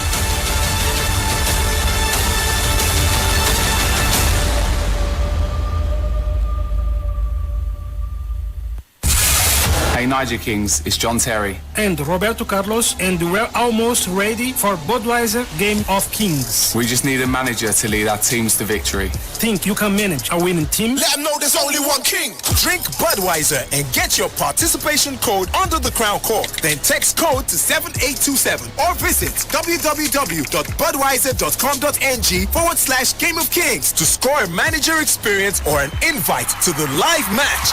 Speaker 20: Hey Niger Kings, it's John Terry.
Speaker 21: And Roberto Carlos, and we're almost ready for Budweiser Game of Kings.
Speaker 20: We just need a manager to lead our teams to victory.
Speaker 21: Think you can manage a winning team?
Speaker 19: Let them know there's only one king. Drink Budweiser and get your participation code under the crown cork. Then text code to 7827 or visit www.budweiser.com.ng/Game of Kings to score a manager experience or an invite to the live match.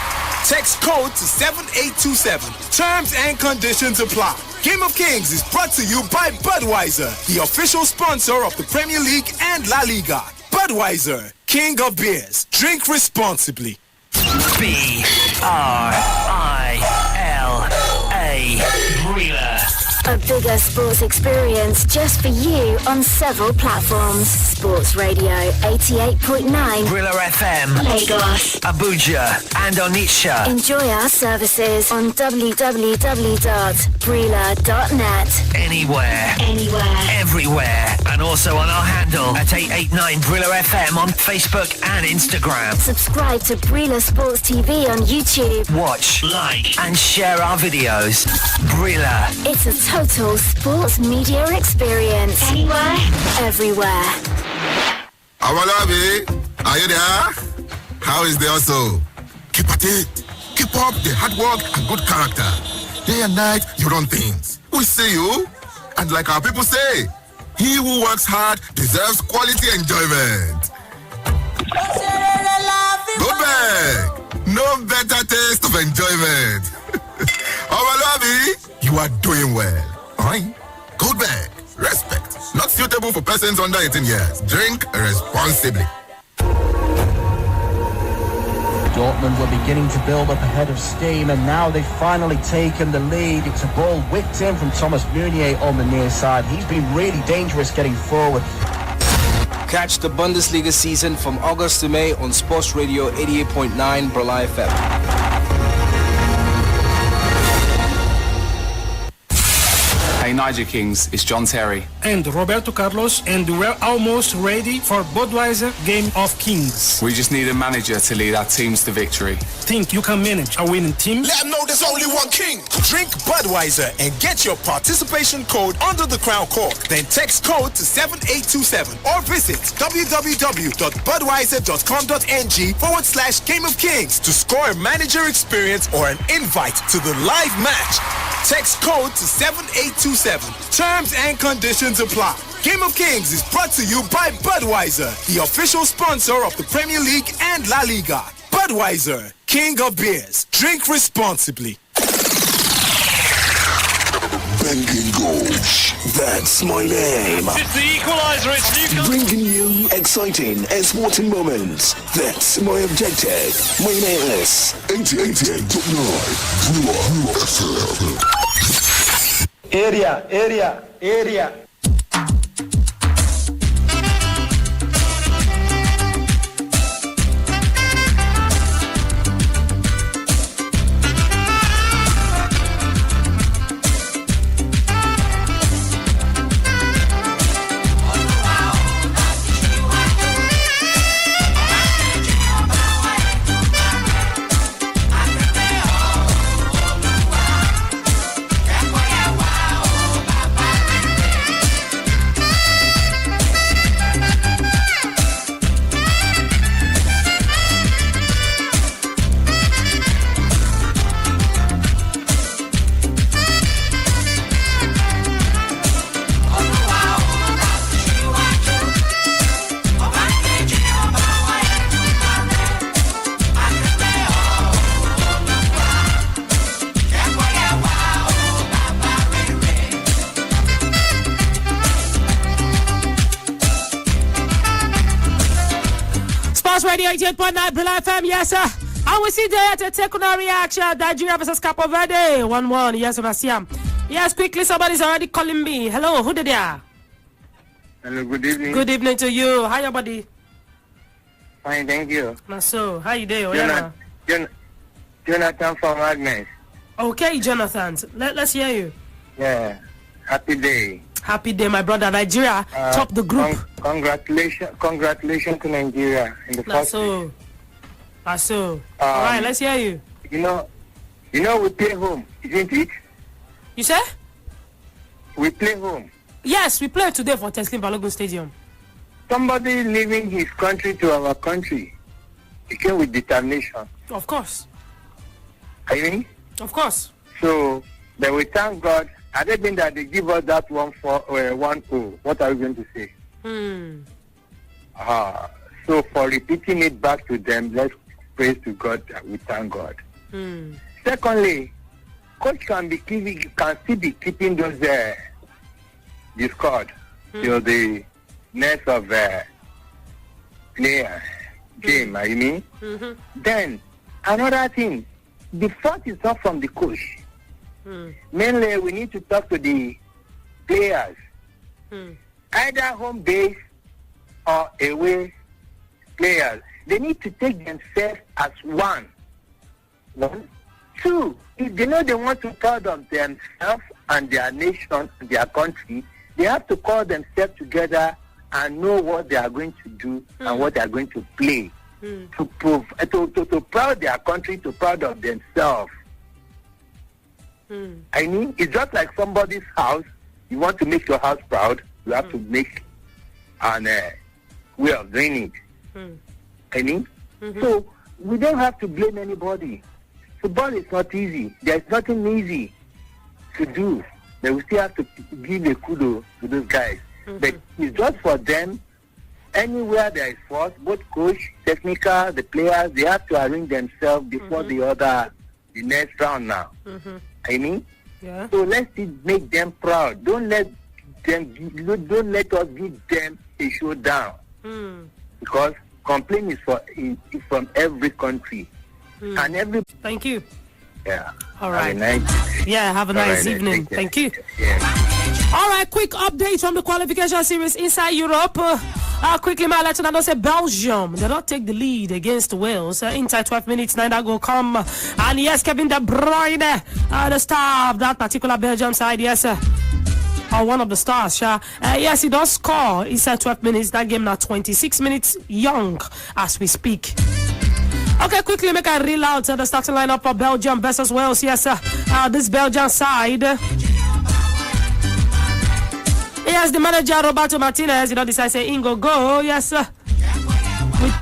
Speaker 19: Text code to 7827. Terms and conditions apply. Game of Kings is brought to you by Budweiser, the official sponsor of the Premier League and La Liga. Budweiser, king of beers. Drink responsibly.
Speaker 14: Brila.
Speaker 31: A bigger sports experience just for you on several platforms. Sports Radio 88.9.
Speaker 14: Brila FM.
Speaker 31: Lagos.
Speaker 14: Abuja. And Onitsha.
Speaker 31: Enjoy our services on www.brila.net.
Speaker 14: Anywhere. Everywhere. And also on our handle at 889 Brila FM on Facebook and Instagram.
Speaker 31: Subscribe to Brila Sports TV on YouTube.
Speaker 14: Watch, like, and share our videos. Brila.
Speaker 31: It's a total sports media experience. Anywhere, everywhere.
Speaker 7: Awalabi, are you there? How is the hustle? Keep at it. Keep up the hard work and good character. Day and night, you run things. We see you. And like our people say, he who works hard deserves quality enjoyment. Go back. No better taste of enjoyment. Awalabi, you are doing well. Alright? Go back. Respect. Not suitable for persons under 18 years. Drink responsibly.
Speaker 16: Dortmund were beginning to build up ahead of steam, and now they've finally taken the lead. It's a ball whipped in from Thomas Meunier on the near side. He's been really dangerous getting forward.
Speaker 15: Catch the Bundesliga season from August to May on Sports Radio 88.9 Brila FM.
Speaker 20: Hey Niger Kings, it's John Terry.
Speaker 21: And Roberto Carlos, and we're almost ready for Budweiser Game of Kings.
Speaker 20: We just need a manager to lead our teams to victory.
Speaker 21: Think you can manage a winning team?
Speaker 19: Let them know there's only one king. Drink Budweiser and get your participation code under the crown cork. Then text code to 7827 or visit www.budweiser.com.ng/Game of Kings to score a manager experience or an invite to the live match. Text code to 7827. Terms and conditions apply. Game of Kings is brought to you by Budweiser, the official sponsor of the Premier League and La Liga. Budweiser, king of beers. Drink responsibly.
Speaker 27: Banging goals. That's my name.
Speaker 9: It's the equalizer. It's Newcastle.
Speaker 27: Bringing you exciting and sporting moments. That's my objective. My name is 88.9 Brila FM.
Speaker 6: Area.
Speaker 5: Radio 88.9 Brila FM, yes sir. And we see there to take on a reaction. Nigeria versus Cape Verde, 1-1. Yes, Sebastian. Yes, quickly, somebody's already calling me. Hello, who did there?
Speaker 2: Hello, good evening.
Speaker 5: Good evening to you. How your buddy?
Speaker 2: Fine, thank you.
Speaker 5: So, how you doing?
Speaker 2: Jonathan from Agnes.
Speaker 5: Okay, Jonathan. Let's hear you.
Speaker 2: Yeah. Happy day.
Speaker 5: Happy day, my brother. Nigeria top the group.
Speaker 2: Congratulations to Nigeria in the first.
Speaker 5: So. All right, let's hear you.
Speaker 2: You know, we play home, isn't it?
Speaker 5: You say?
Speaker 2: We play home.
Speaker 5: Yes, we play today for Teslim Balogun Stadium.
Speaker 2: Somebody leaving his country to our country, he came with determination.
Speaker 5: Of course.
Speaker 2: I mean?
Speaker 5: Of course.
Speaker 2: So, then we thank God. Had it been that they give us that 1-0, what are we going to say? So for repeating it back to them, let's praise to God that we thank God. Secondly, coach can still be keeping those the squad till the next of player game, I mean. Then another thing, the fault is not from the coach. Mainly, we need to talk to the players, either home base or away players. They need to take themselves as one. One. Two, if they know they want to call them themselves and their nation, their country, they have to call themselves together and know what they are going to do and what they are going to play to proud their country, to proud of themselves. I mean, it's just like somebody's house. You want to make your house proud, you have to make an way of doing it. I mean, so we don't have to blame anybody. Football is not easy. There's nothing easy to do. But we still have to give a kudos to those guys. But it's just for them. Anywhere there is force, both coach, technical, the players, they have to arrange themselves before the next round now. I mean, so let's make them proud. Don't let us give them a showdown. Because complaint is from every country. And every.
Speaker 5: Thank you.
Speaker 2: Yeah.
Speaker 5: All right.
Speaker 2: Nice.
Speaker 5: Yeah, have a nice evening. Thank you. All right, quick update from the qualification series inside Europe. Quickly, my let you know, say Belgium, they don't take the lead against Wales. Inside 12 minutes, 9 that go come. And yes, Kevin De Bruyne, the star of that particular Belgium side, yes, one of the stars, yes, he does score inside 12 minutes. That game now 26 minutes young as we speak. Okay, quickly make a reel out the starting lineup for Belgium versus Wales. Yes, this Belgian side. Yes, the manager Roberto Martinez, decides to say Ingo go. Yes, with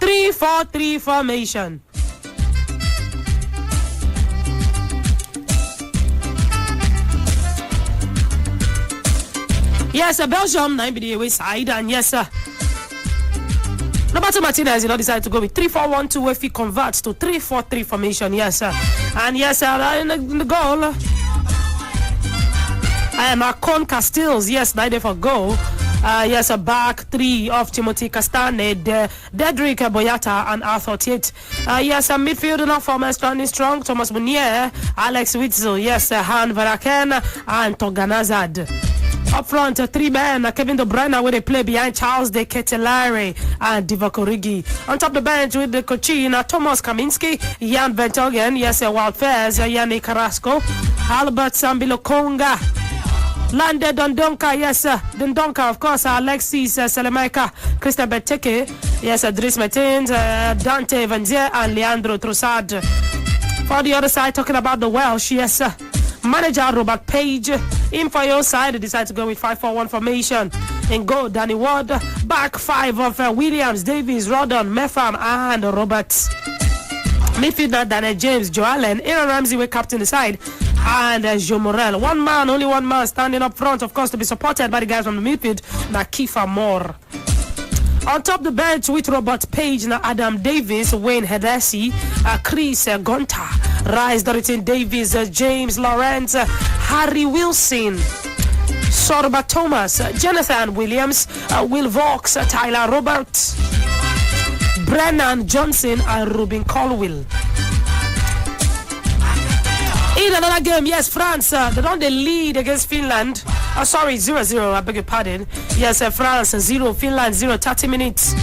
Speaker 5: 3-4-3 formation. Yes, Belgium 9 be the away side, and yes, Roberto Martinez, decided to go with 3-4-1-2 if he converts to 3-4-3 formation. Yes, and yes, in the goal. Macon Castells, yes, 9 for goal. Yes, a back three of Timothy Castagne, Dedrick Boyata, and Arthur Tate. Yes, a midfield enough for standing strong. Thomas Munier, Alex Witzel, yes, Han Varaken, and Toganazad. Up front, 3 men, Kevin De Bruyne, where they play behind Charles De Ketelare and Divock Origi. On top of the bench with the Cochin, Thomas Kaminski, Jan Vertonghen, yes, Wild Fairs, Yannick Carrasco, Albert Sambilo Konga, Lande Dondonka, yes, Dondonka, of course, Alexis Salamaika, Christian Benteke, yes, Dries Mertens, Dante Vanzier, and Leandro Trossard. For the other side, talking about the Welsh, yes, manager Robert Page. In for your side, they decide to go with 5-4-1 formation. In goal, Danny Ward. Back 5 of Williams, Davies, Rodon, Mefam, and Roberts. Midfielder Daniel James, Joe Allen, Aaron Ramsey were captain the side, and Joe Morel. Only one man standing up front, of course, to be supported by the guys from the midfield, Nakifa Moore. On top the bench with Robert Page, Adam Davis, Wayne Hedesi, Chris Gonta, Rice Dorothy Davis, James Lawrence, Harry Wilson, Sorba Thomas, Jonathan Williams, Will Vaux, Tyler Roberts, Brennan Johnson, and Ruben Colwill. In another game, yes, France, they're on the lead against Finland. 0-0, I beg your pardon. Yes, France 0, Finland 0, 30 minutes.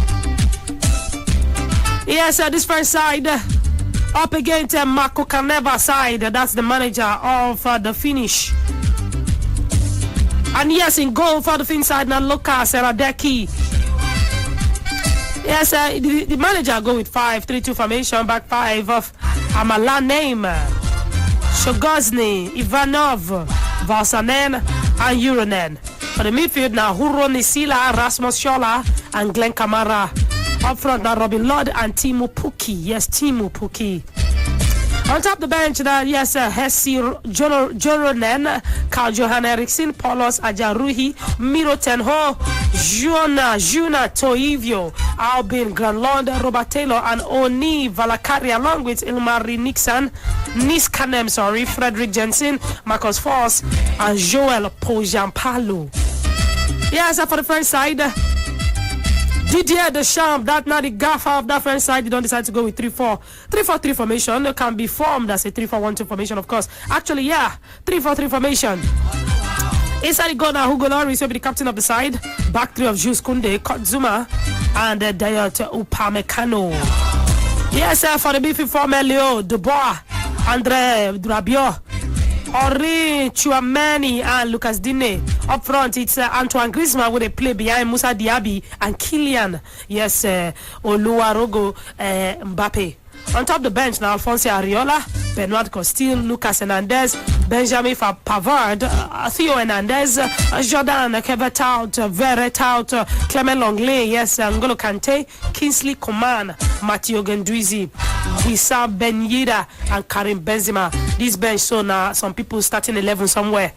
Speaker 5: Yes, this first side up against Marco Caneva side. That's the manager of the Finnish. And yes, in goal for the Finnish side now, Lukas Radecki. Yes, the manager go with 5-3-2 formation, back 5 of Amalan name. Shogozny, Ivanov, Valsanen, and Uranen. For the midfield now, Huro Nisila, Rasmus Schola, and Glenn Kamara. Up front now, Robin Lod and Timu Puki. Yes, Timu Puki. On top of the bench now, yes, Hessi Joronen, Carl Johan Eriksson, Paulos Ajaruhi, Miro Tenho, Juna Toivio, Albin Granlund, Robert Taylor, and Oni Valakari, along with Ilmari Niskanem, Frederick Jensen, Marcus Foss, and Joel Pojampalu. Yes, for the French side, Didier Deschamps, that now the gaffer of that French side, you don't decide to go with 3-4. 3-4-3 formation. It can be formed as a 3-4-1-2 formation, of course. Actually, yeah, 3-4-3 formation. Inside the goal now, Hugo Lloris will be the captain of the side. Back three of Jules Koundé, Kotzuma, and Dayot Upamecano. Yes, for the midfield for Melio, Dubois, Andre Rabiot, Henri Chouameni, and Lucas Digne. Up front, it's Antoine Griezmann with a play behind Moussa Diaby and Kylian. Yes, Oluwarogo Mbappe. On top of the bench now, Alphonse Areola, Benoit Costil, Lucas Hernandez, Benjamin Pavard, Theo Hernandez, Jordan Kevetout, Veretout, Clement Longley, yes, N'Golo Kante, Kingsley Coman, Matteo Gendouzi, Wissam Ben Yedder, and Karim Benzema. This bench, so now some people starting 11 somewhere.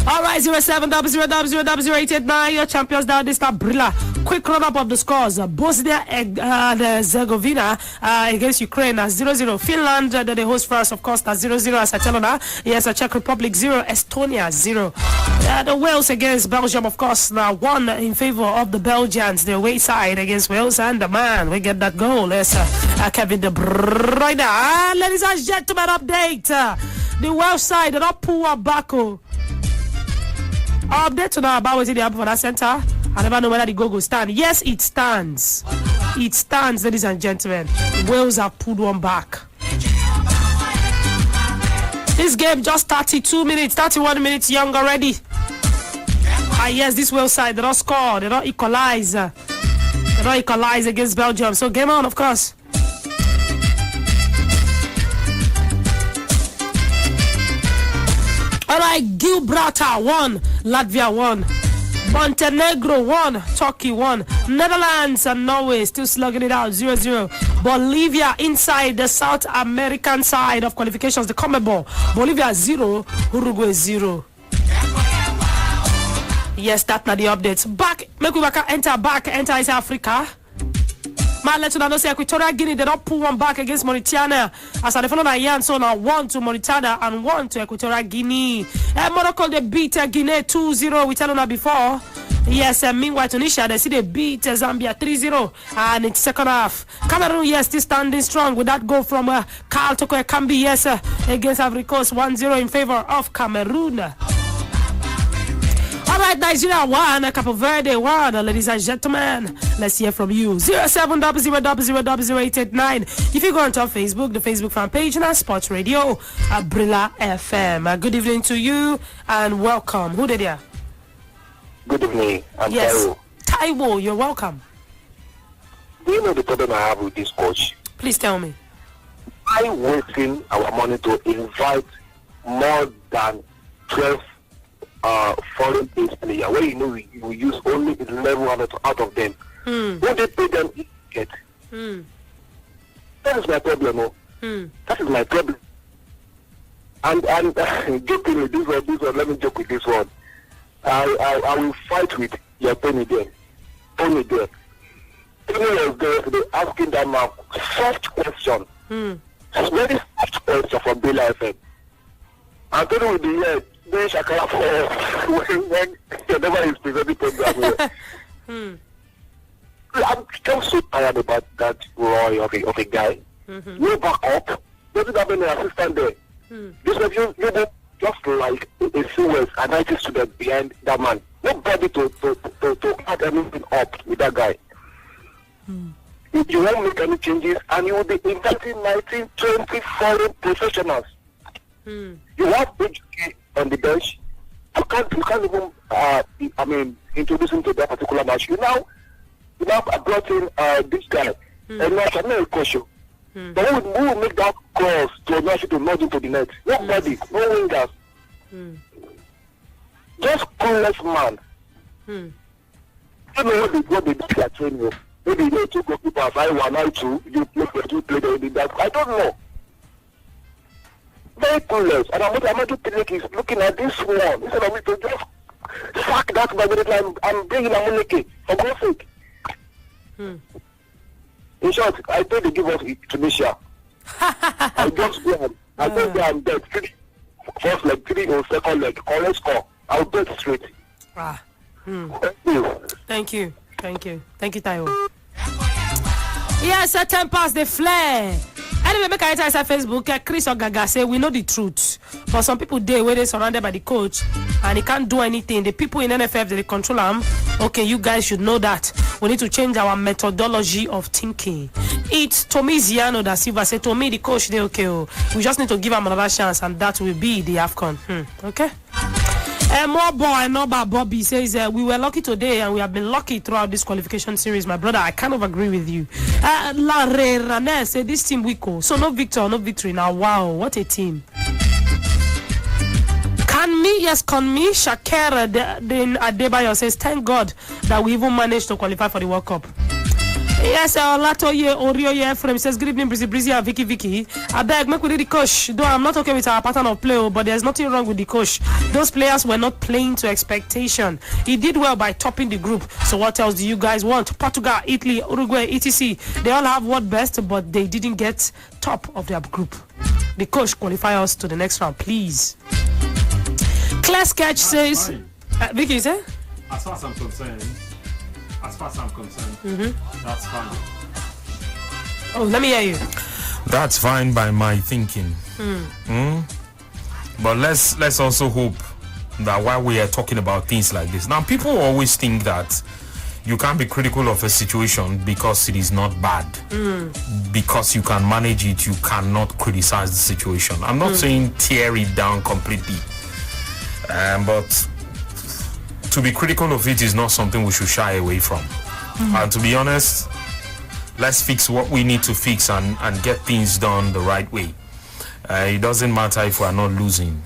Speaker 5: Alright, 0700000889, your champions down this time, Brila. Quick run up of the scores. Bosnia and Herzegovina against Ukraine as 0-0. Finland, the host France, of course, as 0-0 as Barcelona. Yes, Czech Republic 0, Estonia 0. The Wales against Belgium, of course, now 1 in favor of the Belgians. The away side against Wales, and the man, we get that goal. Yes, Kevin De Bruyne. Ladies and gentlemen, update. The Welsh side, they don't pull up Baku. Update to now about what's in the happen for that center. I never know whether the goal will stand. Yes, it stands. It stands, ladies and gentlemen. Wales have pulled one back. This game just 32 minutes, 31 minutes young already. Yes, this Wales side, they don't score, they don't equalize. They don't equalize against Belgium. So game on, of course. Alright, Gibraltar 1, Latvia 1. Montenegro 1, Turkey 1. Netherlands and Norway still slugging it out 0-0. Bolivia inside the South American side of qualifications, the CONMEBOL. Bolivia 0, Uruguay 0. Yes, that's not the updates. Back, make we enter East Africa. Man, let you know say Equatorial Guinea, they don't pull one back against Mauritania. As I follow Nayan, so now 1 to Mauritania and 1 to Equatorial Guinea. Morocco, they beat Guinea 2-0. We tell you before. Yes, meanwhile, Tunisia, they see they beat Zambia 3-0. And it's second half. Cameroon, yes, still standing strong with that goal from Karl Toko Ekambi, yes, against Ivory Coast 1-0 in favor of Cameroon. Alright, Nigeria 1, Cape Verde 1, ladies and gentlemen. Let's hear from you. 0700000889. If you go onto our Facebook, the Facebook fan page, and our Sports Radio, Brila FM. Good evening to you and welcome. Who did you?
Speaker 12: Good evening. I'm
Speaker 5: Yes, Taiwo, you're welcome.
Speaker 12: Do you know the problem I have with this coach?
Speaker 5: Please tell me.
Speaker 12: I'm wasting our money to invite more than 12 foreign-based players, where you know we use only 11 out of them. Who they pay them get? That is my problem. That is my problem. And jokingly, this one, let me joke with this one. I will fight with your Tony there. Tony was there asking that man soft question. It's very soft question from Brila FM. And Tony will be here doing shakara for when whenever he's presenting program here. I'm just so tired about that Roy of a guy. No backup. Doesn't have any assistant there. This was you just like a COS, an IT student behind that man. Nobody to add anything up with that guy. If you won't make any changes, and you will be inviting 19, 20 foreign professionals. You have HK on the bench. You can't even introduce him to that particular match. You now brought in this guy, and now I'm not a coach. But who will make that cross to nudge into the net? Nobody, no wingers. Just clueless man. I don't know what they do at training. Maybe they took goalkeepers, I1, I2, you play that. I don't know. Very clueless. And I'm going to think he's looking at this one. Instead of me to just sack that by the time I'm bringing Amuneke, for God's sake. In short, I told they give us Tunisia. I just go I think they are dead. First leg, 3 or second leg, correct score. I'll bet straight.
Speaker 5: Thank you, Taiwo. Yes, 10 past the flare. Anyway, make I enter inside Facebook. Chris Ogaga say we know the truth, but some people there where they surrounded by the coach and he can't do anything. The people in NFF they control him. Okay, you guys should know that we need to change our methodology of thinking. It's Tommy Ziano da Silva say to me the coach they okay. We just need to give him another chance, and that will be the AFCON. Okay. More boy, not by Bobby says we were lucky today and we have been lucky throughout this qualification series. My brother, I kind of agree with you. Larry Rane said this team weak, so no victory. Now, wow, what a team. Can me? Shakira then Adebayo says thank God that we even managed to qualify for the World Cup. Yes, Latoye Orioye Ephraim says good evening, Breezy and Vicky. I beg, make we read the coach. Though I'm not okay with our pattern of play, but there's nothing wrong with the coach. Those players were not playing to expectation. He did well by topping the group. So what else do you guys want? Portugal, Italy, Uruguay, etc. They all have what best, but they didn't get top of their group. The coach qualify us to the next round, please. Claire Sketch says, Vicky, you say?
Speaker 3: As far as I'm concerned, that's fine.
Speaker 5: Oh, let me hear you.
Speaker 3: That's fine by my thinking. But let's also hope that while we are talking about things like this, now people always think that you can't be critical of a situation because it is not bad. Because you can manage it, you cannot criticize the situation. I'm not saying tear it down completely, but to be critical of it is not something we should shy away from. And to be honest, let's fix what we need to fix and get things done the right way. It doesn't matter if we are not losing.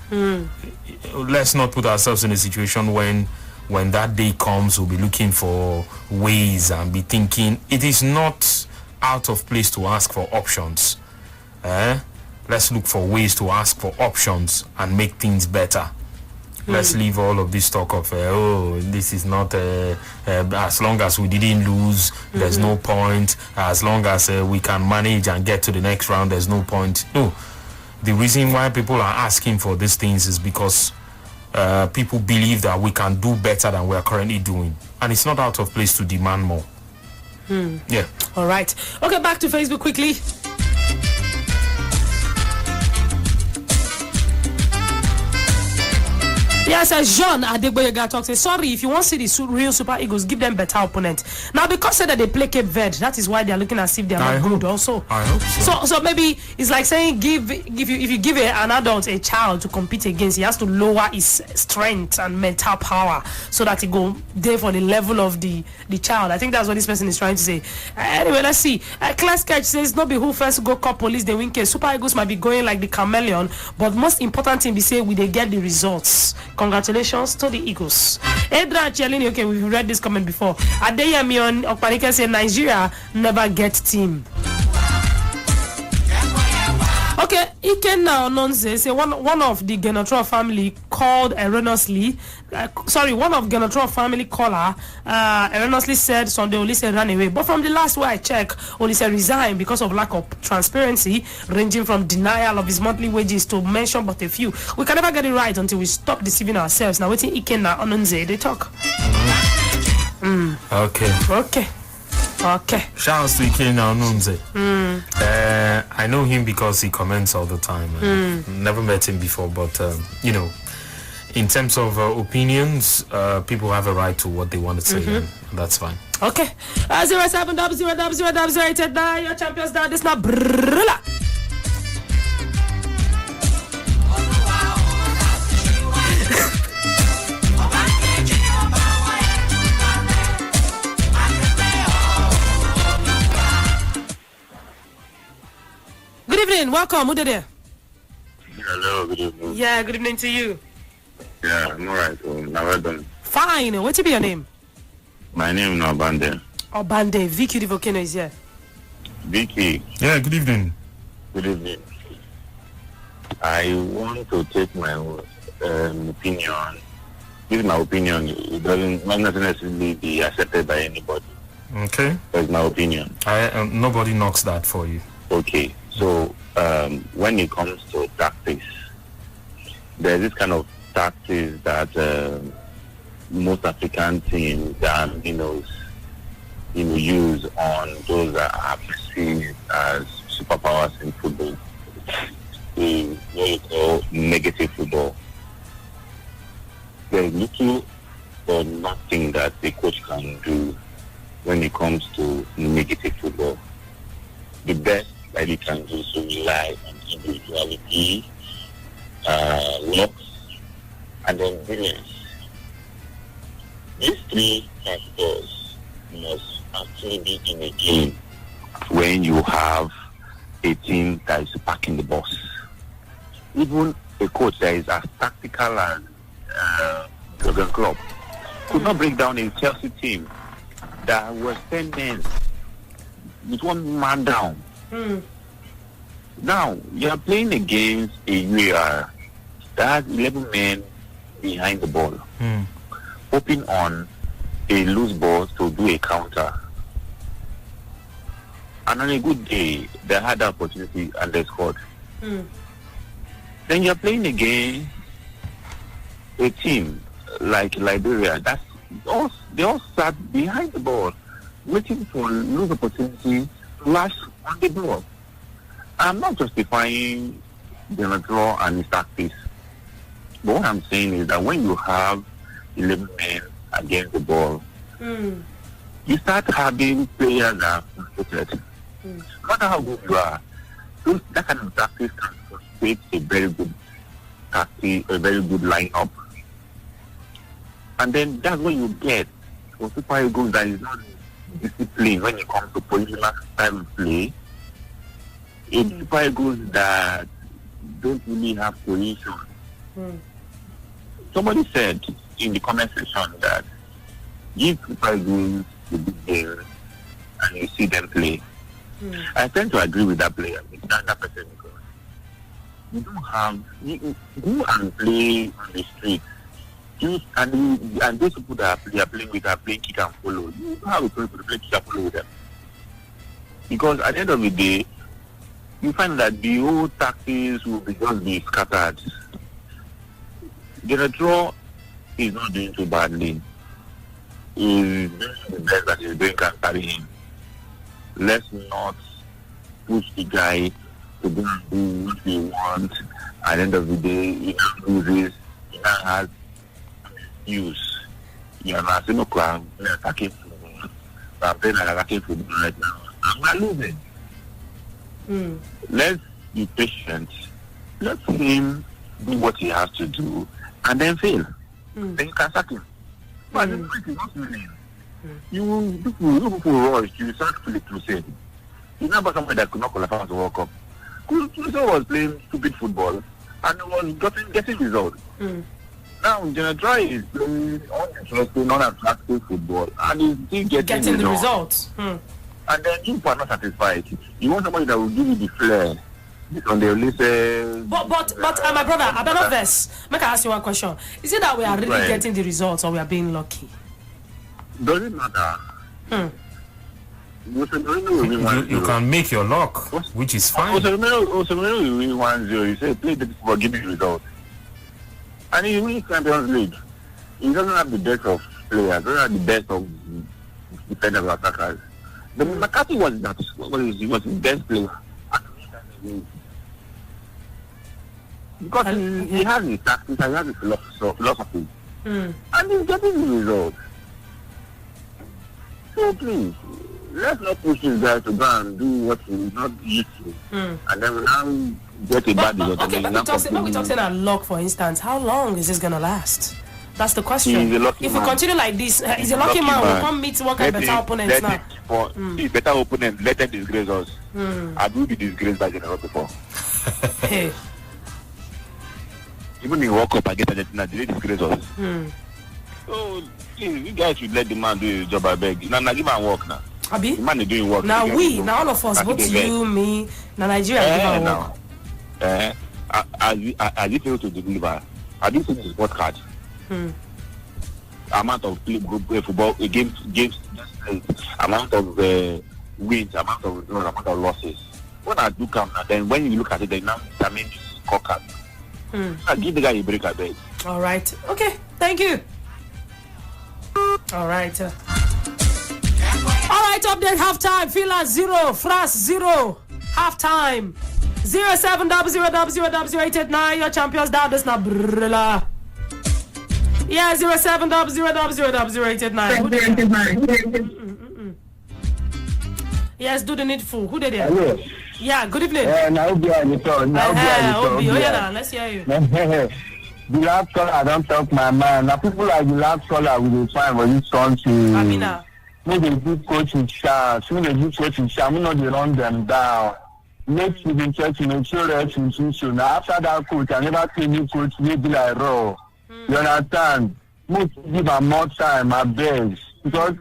Speaker 3: Let's not put ourselves in a situation when that day comes, we'll be looking for ways and be thinking it is not out of place to ask for options. Let's look for ways to ask for options and make things better. Let's leave all of this talk of this is not as long as we didn't lose, there's no point. As long as we can manage and get to the next round, there's no point. No, the reason why people are asking for these things is because people believe that we can do better than we are currently doing, and it's not out of place to demand more. Yeah.
Speaker 5: All right. Okay, back to Facebook quickly. Yes, Jean Adegboyega talks. Say, sorry, if you want to see the real Super Eagles, give them better opponent. Now, because that they play Cape Verde, that is why they are looking as if they are not good. Also,
Speaker 3: I hope so.
Speaker 5: So maybe it's like saying if you give an adult a child to compete against, he has to lower his strength and mental power so that he go there for the level of the child. I think that's what this person is trying to say. Anyway, let's see. Class Catch says not be who first go call police the win case. Super Eagles might be going like the chameleon, but most important thing we say we they get the results. Congratulations to the Eagles. Edra Chelini, okay, we've read this comment before. Adeyemi on Okpanike said Nigeria never get team. Okay, Ikenna Ononze say one of the Genotro family called erroneously. One of Genotro family caller erroneously said Sunday Olise ran away. But from the last way I checked, Olise resigned because of lack of transparency, ranging from denial of his monthly wages to mention but a few. We can never get it right until we stop deceiving ourselves. Now waiting Ikenna Ononze they talk. Okay.
Speaker 3: Shouts to Ikenna Ononze. I know him because he comments all the time. Never met him before, but in terms of opinions, people have a right to what they want to say, and that's fine.
Speaker 5: Okay. 0700000889. Your champions down. This now Brila. Good evening, welcome. Who did it?
Speaker 12: Hello, good evening.
Speaker 5: Yeah, good evening to you.
Speaker 12: Yeah, I'm alright. Well done.
Speaker 5: Fine. What's your name?
Speaker 12: My name is Obande.
Speaker 5: Obande. Vicky the Volcano is here.
Speaker 12: Vicky.
Speaker 3: Yeah, good evening.
Speaker 12: Good evening. I want to take my opinion. This is my opinion. It doesn't not necessarily be accepted by anybody.
Speaker 3: Okay.
Speaker 12: That's my opinion.
Speaker 3: Nobody knocks that for you.
Speaker 12: Okay. So when it comes to tactics, there's this kind of tactics that most African teams that use on those that are perceived as superpowers in football. Is what you call negative football. There's little or nothing that the coach can do when it comes to negative football. The best that he can do is to rely on individuality, luck, and then brilliance. These three factors must actually be in a game when you have a team that is packing the bus. Even a coach that is as tactical as Jurgen Klopp could not break down a Chelsea team that was 10 men with one man down. Now, you are playing against a UAR that has 11 men behind the ball, hoping on a loose ball to do a counter. And on a good day, they had the opportunity and they scored. Then you're playing against a team like Liberia. They all sat behind the ball, waiting for a loose opportunity to lash on the ball. I'm not justifying the draw and his tactics. But what I'm saying is that when you have 11 men against the ball, you start having players that are frustrated. No matter how good you are, that kind of tactics can frustrate a very good tactic, a very good lineup. And then that's what you get for Super Eagles that is not disciplined when it comes to positional style of play. In Super Eagles that don't really have cohesion. Somebody said in the comment section that give Super Eagles the big game and you see them play. I tend to agree with that player, that person, because you don't have go and play on the street. And those people that are playing with are playing kick and follow. You don't have a person to play kick and follow with them. Because at the end of the day, you find that the whole tactics will just be scattered. The draw is not doing too badly. He's doing the best that he's doing can carry him. Let's not push the guy to go and do what we want. At the end of the day, he now loses. He now has use. You are not saying, okay, I'm attacking football. I'm playing an attacking football right now. I'm not losing. Let's be patient. Let him do what he has to do and then fail. Then you can sack him. But the point is not winning. You people rush, you start Philip Crusade. You know about somebody that could not qualify to World Cup. Crusade was playing stupid football and was getting results. Now, Genadra is playing uninteresting, non-attractive football and he's still getting
Speaker 5: the results.
Speaker 12: And then you are not satisfied. You want somebody that will give you the flair. Because they only say...
Speaker 5: But my brother, I better verse. Make I ask you one question. Is it that we are really getting the results or we are being lucky?
Speaker 12: Doesn't matter.
Speaker 3: You can make your luck, which is fine.
Speaker 12: Osemeno will win 1-0. You say, play the football, give me the result. And he wins Champions League. He doesn't have the best of players. He doesn't have the best of defenders or attackers. The McCarthy was his best player. Because he has his tactics, he has his philosophy. And he's getting the result. So please, let's not push this guy to go and do what he's not used to. And then we now get a bad result.
Speaker 5: Okay, but we're talking about luck, for instance. How long is this going to last? That's the question. If we continue like this, he's a lucky man. We can't meet one kind of better opponents now.
Speaker 12: Better opponents, let them disgrace us. I will be disgraced by General before.
Speaker 5: Hey.
Speaker 12: Even in World Cup, I get Argentina, they disgrace us. So, you guys should let the man do his job, I beg. Now, give him work now.
Speaker 5: Abi?
Speaker 12: The man is doing work.
Speaker 5: Now all of us, both you, me, now Nigeria, give him work.
Speaker 12: As he failed to deliver, I didn't see his sport card. Amount of football games, amount of wins, amount of draws, amount of losses. When I do come, then when you look at it, they now determine scorecard. I give the guy a break, I beg.
Speaker 5: All right. Okay. Thank you. All right. All right, update halftime. Finland 0, France 0. Halftime. 0700000889. Your champions down. This now Brila. Yeah, 0700000889. Yes, do the needful. Who did it?
Speaker 12: Hello.
Speaker 5: Yeah, good evening.
Speaker 12: Now Obi,
Speaker 5: let's hear you.
Speaker 12: The last caller, I don't talk my mind. Now people like the last caller will find for this country.
Speaker 5: Amina.
Speaker 12: When they do coaching chance, when they do coaching chance, we know they run them down. Next season, church, make sure that's institution. Now after that coach, I never see new coach, maybe like raw. You understand? Move give them more time, I beg. Because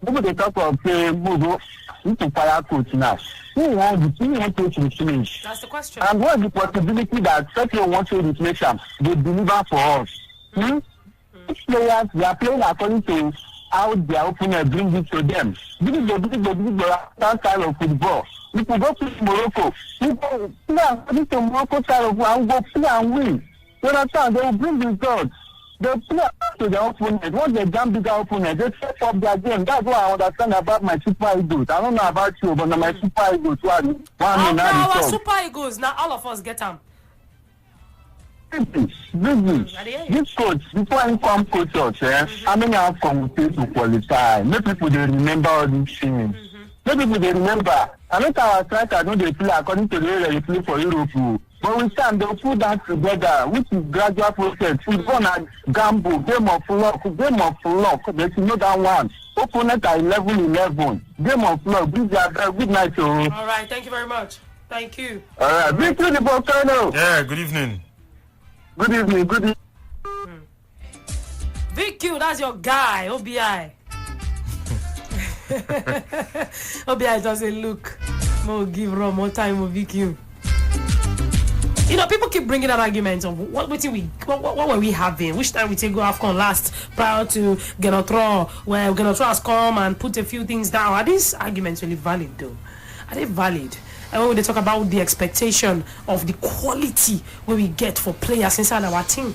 Speaker 12: people they talk about play, move, need to fire coach now. Who want coach to finish?
Speaker 5: That's the question.
Speaker 12: And what's the possibility that Sergio wants to replace them? They deliver for us. Each players, they are playing according to how their opponent brings it to them. This is that style of football. If you go to Morocco, you go play according to Morocco style of football and go play and win. You understand? They will bring results. They play to their opponent. Once they jump bigger opponent, they step up their game. That's what I understand about my Super Eagles. I don't know about you, but my Super Eagles,
Speaker 5: our Super Eagles, now all of us get them.
Speaker 12: This coach, before I come coach us, how many outcomes we to qualify? Make people they remember all these things. Make people they remember. I know our strikers don't they play according to the way they play for Europe. But we stand, they'll put that together, which is gradual process. It's gonna gamble, game of luck. They should know that one. Opponent are 11-11. Game of luck. Good night,
Speaker 5: all right, thank you very much. Thank you.
Speaker 12: All right, big to the volcano.
Speaker 3: Yeah, good evening.
Speaker 12: Good evening, good evening.
Speaker 5: VQ, that's your guy, OBI. OBI doesn't look. More give Ron more time with VQ. You know, people keep bringing that argument of what were we having? Which time we take go AFCON last prior to Genotro, where Genotro has come and put a few things down. Are these arguments really valid though? Are they valid? And when they talk about the expectation of the quality where we get for players inside our team.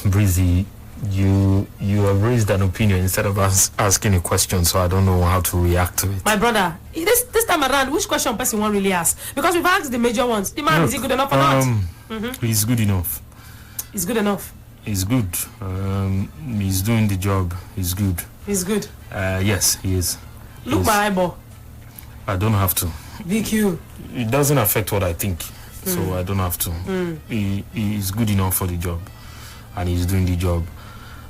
Speaker 3: Breezy, you have raised an opinion instead of asking a question, so I don't know how to react to it.
Speaker 5: My brother, this time around, which question person won't really ask? Because we've asked the major ones. The man, is he good enough or not?
Speaker 3: He's good enough.
Speaker 5: He's good enough.
Speaker 3: He's good. He's doing the job. He's good.
Speaker 5: He's good.
Speaker 3: Yes, he is.
Speaker 5: Look my eyeball.
Speaker 3: I don't have to.
Speaker 5: VQ.
Speaker 3: It doesn't affect what I think, so I don't have to. He is good enough for the job, and he's doing the job.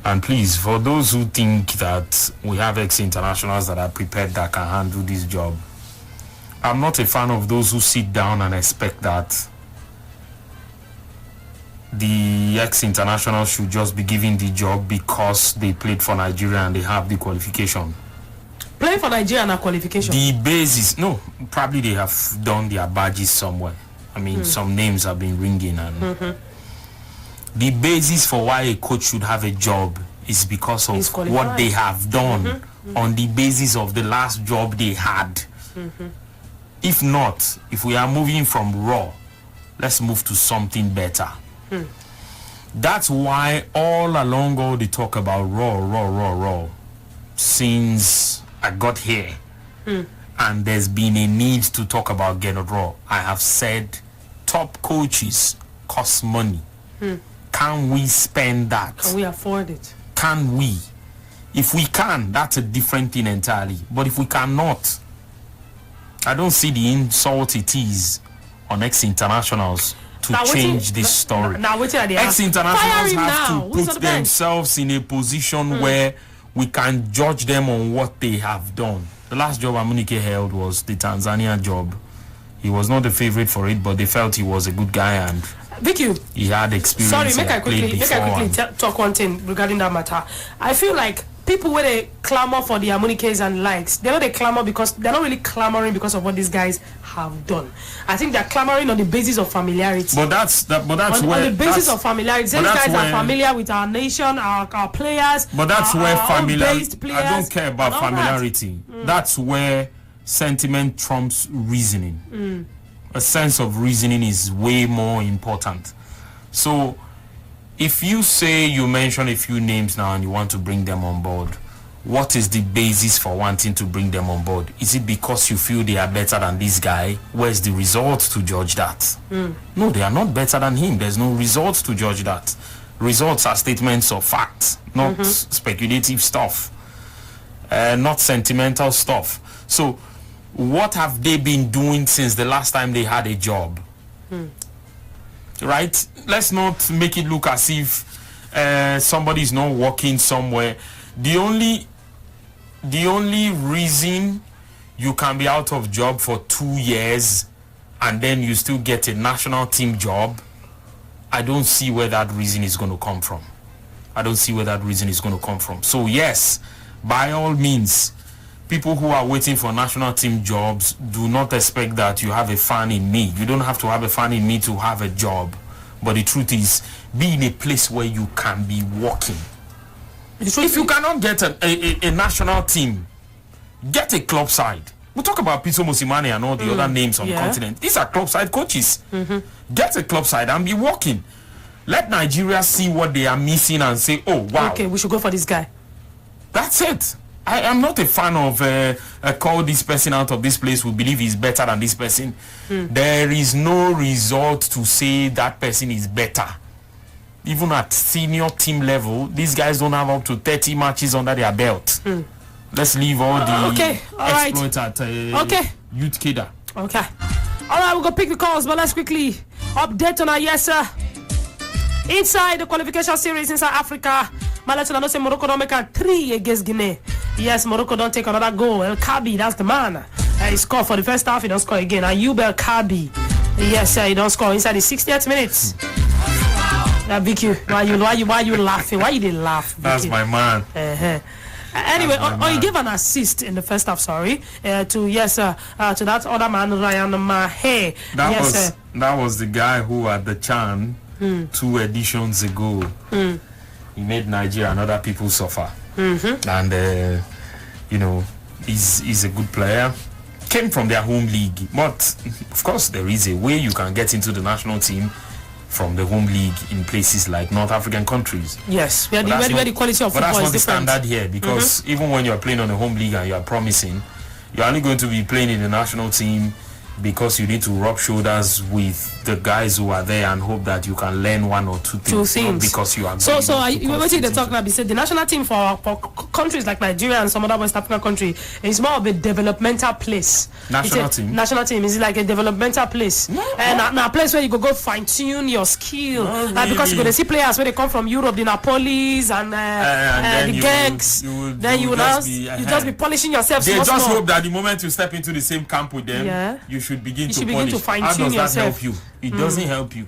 Speaker 3: And please, for those who think that we have ex-internationals that are prepared that can handle this job, I'm not a fan of those who sit down and expect that the ex-internationals should just be given the job because they played for Nigeria and they have the qualification.
Speaker 5: Playing for Nigeria and a qualification?
Speaker 3: The basis, no, probably they have done their badges somewhere. I mean, some names have been ringing and... The basis for why a coach should have a job is because of what they have done on the basis of the last job they had. If not, if we are moving from raw, let's move to something better. That's why all along all the talk about raw, since I got here, and there's been a need to talk about getting raw, I have said top coaches cost money. Can we spend that?
Speaker 5: Can we afford it?
Speaker 3: Can we? If we can, that's a different thing entirely. But if we cannot, I don't see the insult it is on ex-internationals to change this story. Ex-internationals have to put themselves in a position where we can judge them on what they have done. The last job Amunike held was the Tanzania job. He was not the favorite for it, but they felt he was a good guy and
Speaker 5: Vicky,
Speaker 3: he had experience.
Speaker 5: Sorry, make I quickly talk one thing regarding that matter. I feel like people when they clamor for the Amunikes and likes, they know they clamor because they're not really clamoring because of what these guys have done. I think they're clamoring on the basis of familiarity.
Speaker 3: But that's
Speaker 5: on the basis of familiarity. These guys are familiar with our nation, our players.
Speaker 3: But that's where familiarity. I don't care about familiarity. That's where sentiment trumps reasoning. A sense of reasoning is way more important. So if you say you mention a few names now and you want to bring them on board, what is the basis for wanting to bring them on board? Is it because you feel they are better than this guy? Where's the result to judge that? No, they are not better than him. There's no result to judge that. Results are statements of fact, not speculative stuff, not sentimental stuff. So what have they been doing since the last time they had a job? Right? Let's not make it look as if somebody is not working somewhere. The only reason you can be out of job for 2 years and then you still get a national team job, I don't see where that reason is going to come from. So yes, by all means, people who are waiting for national team jobs, do not expect that you have a fan in me. You don't have to have a fan in me to have a job. But the truth is, be in a place where you can be working. If you cannot get a national team, get a club side. We'll talk about Pitso Mosimane and all the other names on the continent. These are club side coaches. Get a club side and be working. Let Nigeria see what they are missing and say, oh, wow.
Speaker 5: Okay, we should go for this guy.
Speaker 3: That's it. I am not a fan of call this person out of this place. We believe he's better than this person. There is no result to say that person is better. Even at senior team level, these guys don't have up to 30 matches under their belt. Let's leave all the exploits at Youth Keda.
Speaker 5: Okay. All right, we'll go pick the calls, but let's quickly update on our yes, sir. Inside the qualification series inside Africa, Malatona say Morocco don't make a 3 against Guinea. Yes, Morocco don't take another goal. El Kabi, that's the man. He scored for the first half, he don't score again. Ayub El Kabi. Yes, he don't score inside the 60th minutes. Vicky, why you laughing? Why you didn't laugh? Vicky?
Speaker 3: That's my man.
Speaker 5: Anyway, he gave an assist in the first half. Sorry, to that other man, Ryan Mahe.
Speaker 3: That was the guy who at the Chan 2 editions ago, he made Nigeria and other people suffer. And he's a good player. Came from their home league, but of course there is a way you can get into the national team from the home league in places like North African countries.
Speaker 5: Yes, where the quality of football is different. But that's not the standard
Speaker 3: here, because even when you're playing on a home league and you're promising, you're only going to be playing in the national team because you need to rub shoulders with the guys who are there and hope that you can learn 1 or 2 things. Not because you are.
Speaker 5: So what you talk about? Said the national team for countries like Nigeria and some other West African country is more of a developmental place. National team is like a developmental place, and a place where you go fine tune your skill. Because you go to see players where they come from Europe, the Napolis and the gangs. Then you will just be polishing yourself.
Speaker 3: They just hope that the moment you step into the same camp with them, you should begin to polish. How does that help you? It doesn't help you.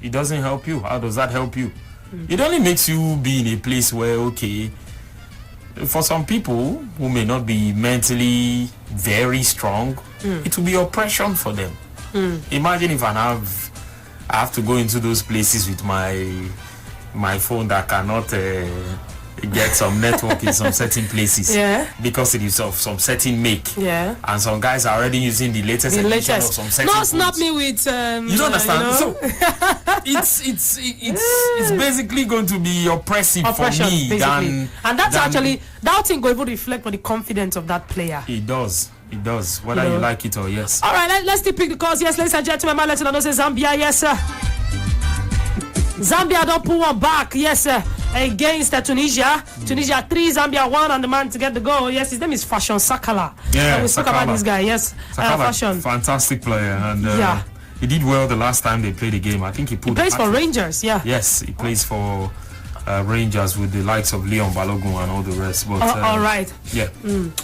Speaker 3: It doesn't help you. How does that help you? It only makes you be in a place where, okay, for some people who may not be mentally very strong, it will be oppression for them. Imagine if I have to go into those places with my phone that cannot get some network in some certain places because it is of some certain make, and some guys are already using the latest edition of some certain
Speaker 5: no snap me with
Speaker 3: you don't understand. So it's basically going to be oppression for me basically.
Speaker 5: And that's actually that thing going to reflect on the confidence of that player.
Speaker 3: It does whether you like it or yes.
Speaker 5: All right, let's still pick the calls. Yes, ladies and gentlemen, let's know say Zambia. Yes, sir. Zambia don't pull one back. Yes, sir. Against Tunisia. Tunisia 3, Zambia 1, and the man to get the goal. Yes, his name is Fashion Sakala.
Speaker 3: Yeah,
Speaker 5: we spoke about this guy. Yes, Fashion.
Speaker 3: Fantastic player, and he did well the last time they played the game. I think he
Speaker 5: plays for Rangers. Yeah.
Speaker 3: Yes, he plays for Rangers with the likes of Leon Balogun and all the rest. But
Speaker 5: all right.
Speaker 3: Yeah.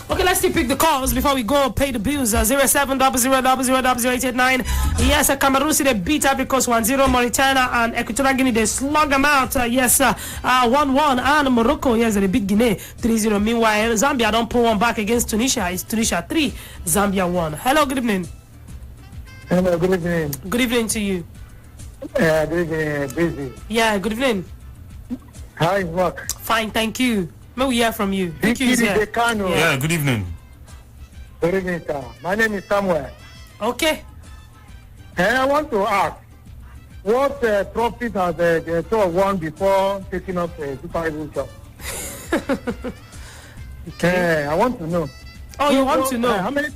Speaker 5: Okay, let's still pick the calls before we go pay the bills. 0700000889. Yes, Cameroon City beat Ivory Coast 1-0. Mauritania and Equatorial Guinea they slug them out. 1-1. And Morocco, yes, they beat Guinea 3-0. Meanwhile, Zambia don't pull one back against Tunisia. It's Tunisia 3, Zambia 1. Hello, good evening.
Speaker 4: Hello, good evening.
Speaker 5: Good evening to you.
Speaker 4: Good evening, busy.
Speaker 5: Yeah, good evening.
Speaker 4: How is work?
Speaker 5: Fine, thank you. May we hear from you? Thank you.
Speaker 3: Yeah, good evening.
Speaker 4: Good evening, sir. My name is Samuel.
Speaker 5: Okay.
Speaker 4: And I want to ask, what trophies has the tour won before taking up a Super Eagles job? I want to know.
Speaker 5: Oh, you want to know?
Speaker 4: How many?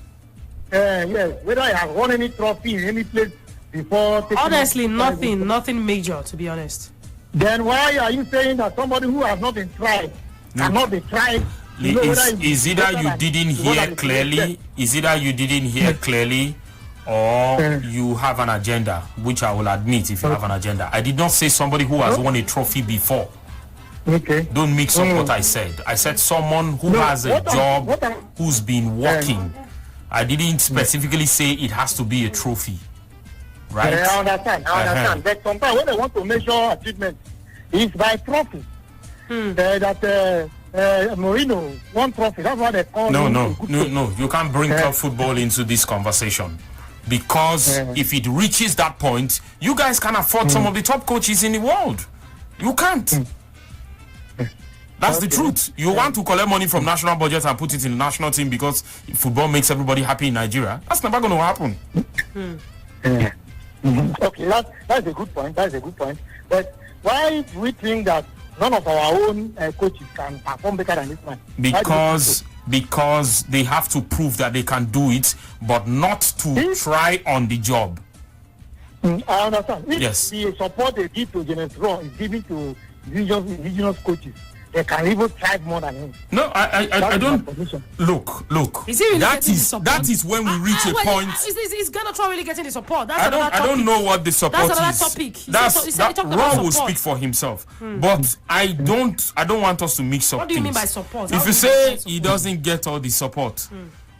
Speaker 4: Yes, whether I have won any trophy in any place before taking
Speaker 5: Honestly,
Speaker 4: up
Speaker 5: nothing major, to be honest.
Speaker 4: Then why are you saying that somebody who has not been tried cannot be tried?
Speaker 3: Is either you didn't hear clearly, or you have an agenda, which I will admit if you have an agenda. I did not say somebody who has won a trophy before.
Speaker 4: Okay.
Speaker 3: Don't mix up what I said. I said someone who has a job, who's been working. I didn't specifically say it has to be a trophy. Right?
Speaker 4: I understand. But sometimes when they want to measure achievement, it's by trophy. Mourinho won trophy. That's what they call
Speaker 3: No. You can't bring club football into this conversation. Because if it reaches that point, you guys can afford some of the top coaches in the world. You can't. That's the truth. You want to collect money from national budget and put it in the national team because football makes everybody happy in Nigeria. That's never going to happen.
Speaker 4: Okay, that's a good point. But why do we think that none of our own coaches can perform better than this man?
Speaker 3: Because they have to prove that they can do it, but not to try on the job.
Speaker 4: I understand.
Speaker 3: Yes.
Speaker 4: The support they give to James Raw is given to indigenous coaches. They can even thrive more than him.
Speaker 3: No, I don't. Look. That is when we reach a point.
Speaker 5: Is Ghana really getting the support?
Speaker 3: I don't know what the support
Speaker 5: that's
Speaker 3: is.
Speaker 5: That's another topic.
Speaker 3: Raw will speak for himself. But I don't want us to mix up.
Speaker 5: What do you
Speaker 3: things.
Speaker 5: mean by support?
Speaker 3: If you say he doesn't get all the support,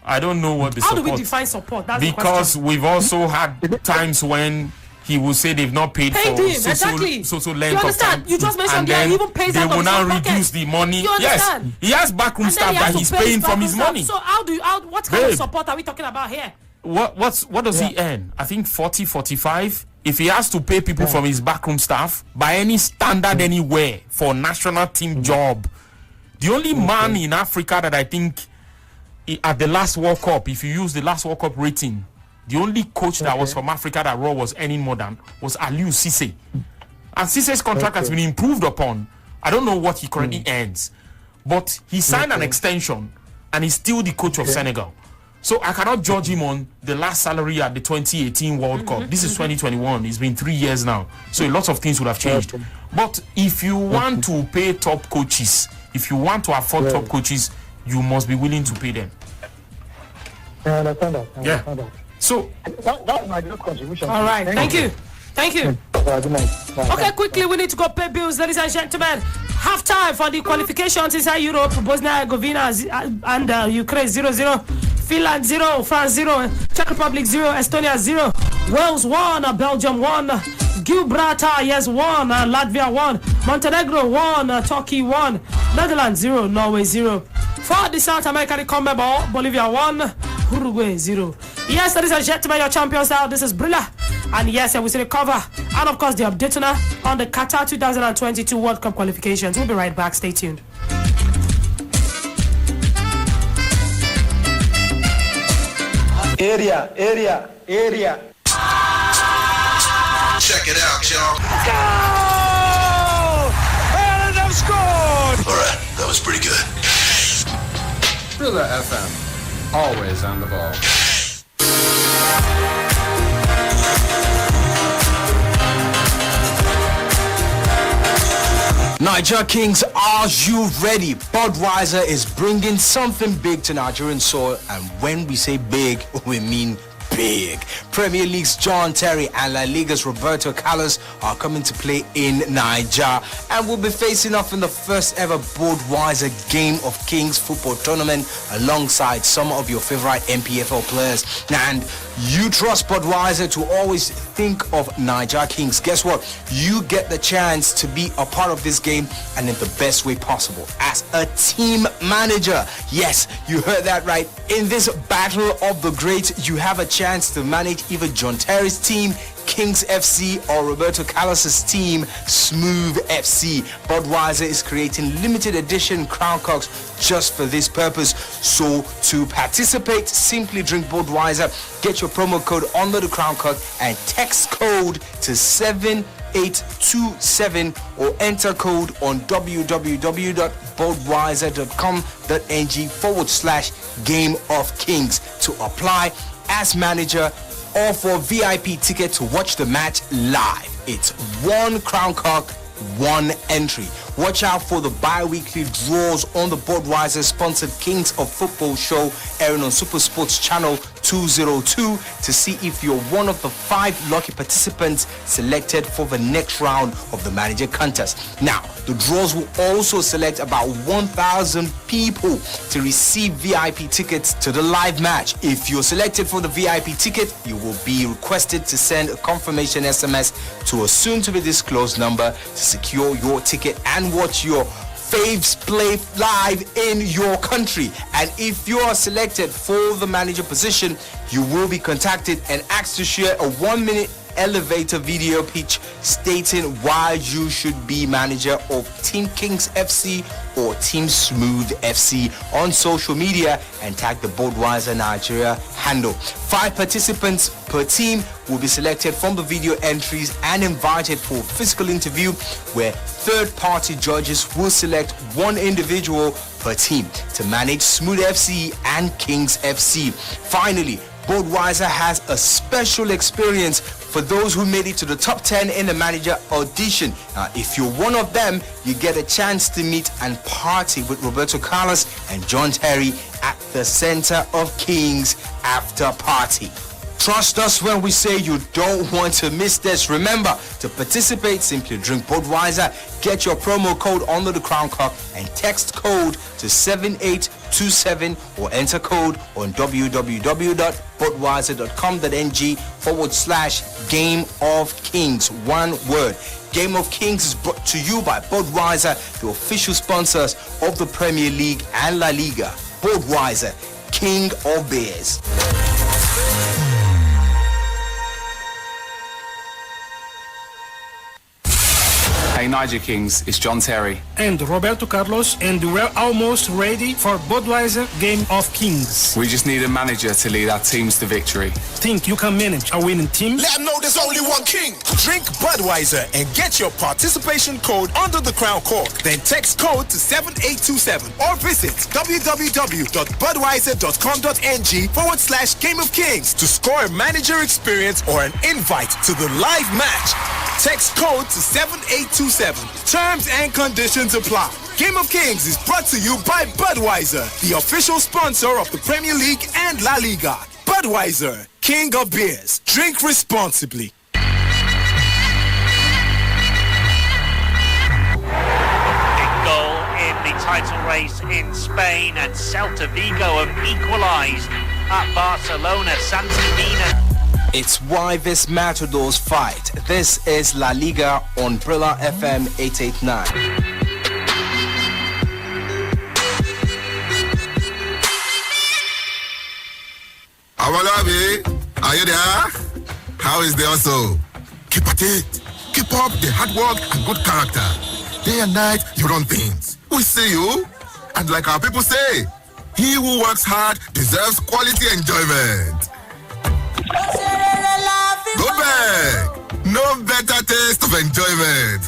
Speaker 3: I don't know what the support.
Speaker 5: How do we define support? That's
Speaker 3: because we've also had times when he will say they've not paid for so length of time.
Speaker 5: You just mentioned he even pays
Speaker 3: they will now reduce the money. Yes, he has backroom staff that he's paying from his money.
Speaker 5: So what kind of support are we talking about here?
Speaker 3: What does he earn? I think 40, 45. If he has to pay people from his backroom staff by any standard anywhere for national team job, the only man in Africa that I think at the last World Cup, if you use the last World Cup rating, the only coach that was from Africa that Raw was earning more than was Aliou Cisse. And Cisse's contract has been improved upon. I don't know what he currently earns. But he signed an extension and he's still the coach of Senegal. So I cannot judge him on the last salary at the 2018 World Cup. This is 2021. It's been 3 years now. So a lot of things would have changed. But if you want to pay top coaches, if you want to afford top coaches, you must be willing to pay them.
Speaker 4: I understand that.
Speaker 3: So
Speaker 4: that's my good contribution.
Speaker 5: All right, thank you.
Speaker 4: Good night.
Speaker 5: Okay, quickly, we need to go pay bills, ladies and gentlemen. Half time for the qualifications inside Europe. Bosnia and Herzegovina and Ukraine 0-0. Finland 0, France 0, Czech Republic 0, Estonia 0, Wales 1, Belgium 1, Gibraltar 1, Latvia 1, Montenegro 1, Turkey 1, Netherlands 0, Norway 0. For the South American CONMEBOL, Bolivia 1, Uruguay 0. Yes, ladies and gentlemen, your champions now. This is Brila. And yes, we see the cover and of course the update on the Qatar 2022 World Cup qualifications. We'll be right back. Stay tuned.
Speaker 6: Area.
Speaker 27: Check it out, y'all.
Speaker 9: Goal! And they've scored!
Speaker 27: Alright, that was pretty good.
Speaker 20: Brila FM, always on the ball.
Speaker 15: Niger Kings, are you ready? Budweiser is bringing something big to Nigerian soil, and when we say big, we mean big. Premier League's John Terry and La Liga's Roberto Carlos are coming to play in Niger and will be facing off in the first ever Budweiser Game of Kings football tournament alongside some of your favorite MPFL players. And you trust Budweiser to always think of Niger Kings. Guess what? You get the chance to be a part of this game and in the best way possible as a team manager. Yes, you heard that right. In this battle of the greats, you have a chance to manage either John Terry's team, Kings FC or Roberto Carlos's team, Smooth FC. Budweiser is creating limited edition Crown Cocks just for this purpose. So to participate, simply drink Budweiser, get your promo code under the Crown Cock and text code to 7827 or enter code on www.budweiser.com.ng/Game of Kings to apply as manager or for VIP ticket to watch the match live. It's one Crown Cock, one entry. Watch out for the bi-weekly draws on the Budweiser sponsored Kings of Football show airing on Super Sports Channel 202 to see if you're one of the 5 lucky participants selected for the next round of the manager contest. Now, the draws will also select about 1,000 people to receive VIP tickets to the live match. If you're selected for the VIP ticket, you will be requested to send a confirmation SMS to a soon-to-be disclosed number to secure your ticket and watch your faves play live in your country. And if you are selected for the manager position, you will be contacted and asked to share a 1-minute elevator video pitch stating why you should be manager of Team Kings FC or Team Smooth FC on social media and tag the Budweiser Nigeria handle. 5 participants per team will be selected from the video entries and invited for a physical interview where third-party judges will select one individual per team to manage Smooth FC and Kings FC. Finally, Budweiser has a special experience for those who made it to the top 10 in the manager audition. If you're one of them, you get a chance to meet and party with Roberto Carlos and John Terry at the Center of Kings after party. Trust us when we say you don't want to miss this. Remember, to participate, simply drink Budweiser, get your promo code under the Crown Cock and text code to 7827 or enter code on www.budweiser.com.ng/Game of Kings. One word. Game of Kings is brought to you by Budweiser, the official sponsors of the Premier League and La Liga. Budweiser, King of Beers.
Speaker 20: Hey Niger Kings, it's John Terry.
Speaker 21: And Roberto Carlos, and we're almost ready for Budweiser Game of Kings.
Speaker 20: We just need a manager to lead our teams to victory.
Speaker 21: Think you can manage a winning team?
Speaker 19: Let them know there's only one king. Drink Budweiser and get your participation code under the Crown Cork. Then text code to 7827 or visit www.budweiser.com.ng/Game of Kings to score a manager experience or an invite to the live match. Text code to 7827. Terms and conditions apply. Game of Kings is brought to you by Budweiser, the official sponsor of the Premier League and La Liga. Budweiser, King of Beers. Drink responsibly.
Speaker 10: Big goal in the title race in Spain, and Celta Vigo have equalised at Barcelona. Santimina.
Speaker 15: It's why this Matadors fight. This is La Liga on Brila FM 889.
Speaker 7: Awalabi, are you there? How is the hustle? Keep at it. Keep up the hard work and good character. Day and night, you run things. We see you. And like our people say, he who works hard deserves quality enjoyment. Go back. No better taste of enjoyment.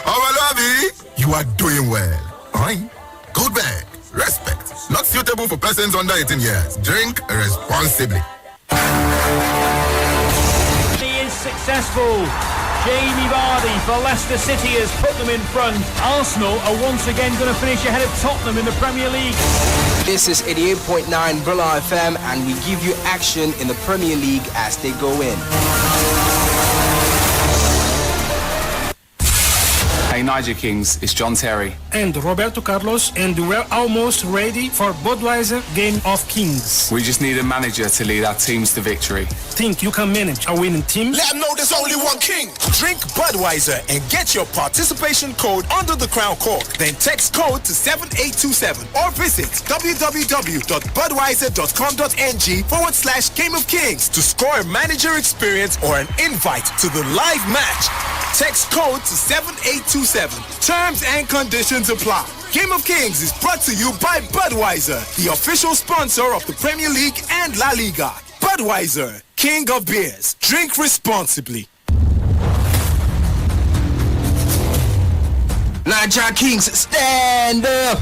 Speaker 7: Awalabi, you are doing well. Alright? Go back. Respect. Not suitable for persons under 18 years. Drink responsibly.
Speaker 1: He is successful. Jamie Vardy for Leicester City has put them in front. Arsenal are once again going to finish ahead of Tottenham in the Premier League.
Speaker 15: This is 88.9 Brila FM, and we give you action in the Premier League as they go in.
Speaker 20: Hey Niger Kings, it's John Terry.
Speaker 21: And Roberto Carlos, and we're almost ready for Budweiser Game of Kings.
Speaker 20: We just need a manager to lead our teams to victory.
Speaker 21: Think you can manage a winning team?
Speaker 19: Let them know there's only one king. Drink Budweiser and get your participation code under the crown cork. Then text code to 7827 or visit www.budweiser.com.ng/Game of Kings to score a manager experience or an invite to the live match. Text code to 7827. Terms and conditions apply. Game of Kings is brought to you by Budweiser, the official sponsor of the Premier League and La Liga. Budweiser, king of beers. Drink responsibly.
Speaker 15: Niger Kings, stand up!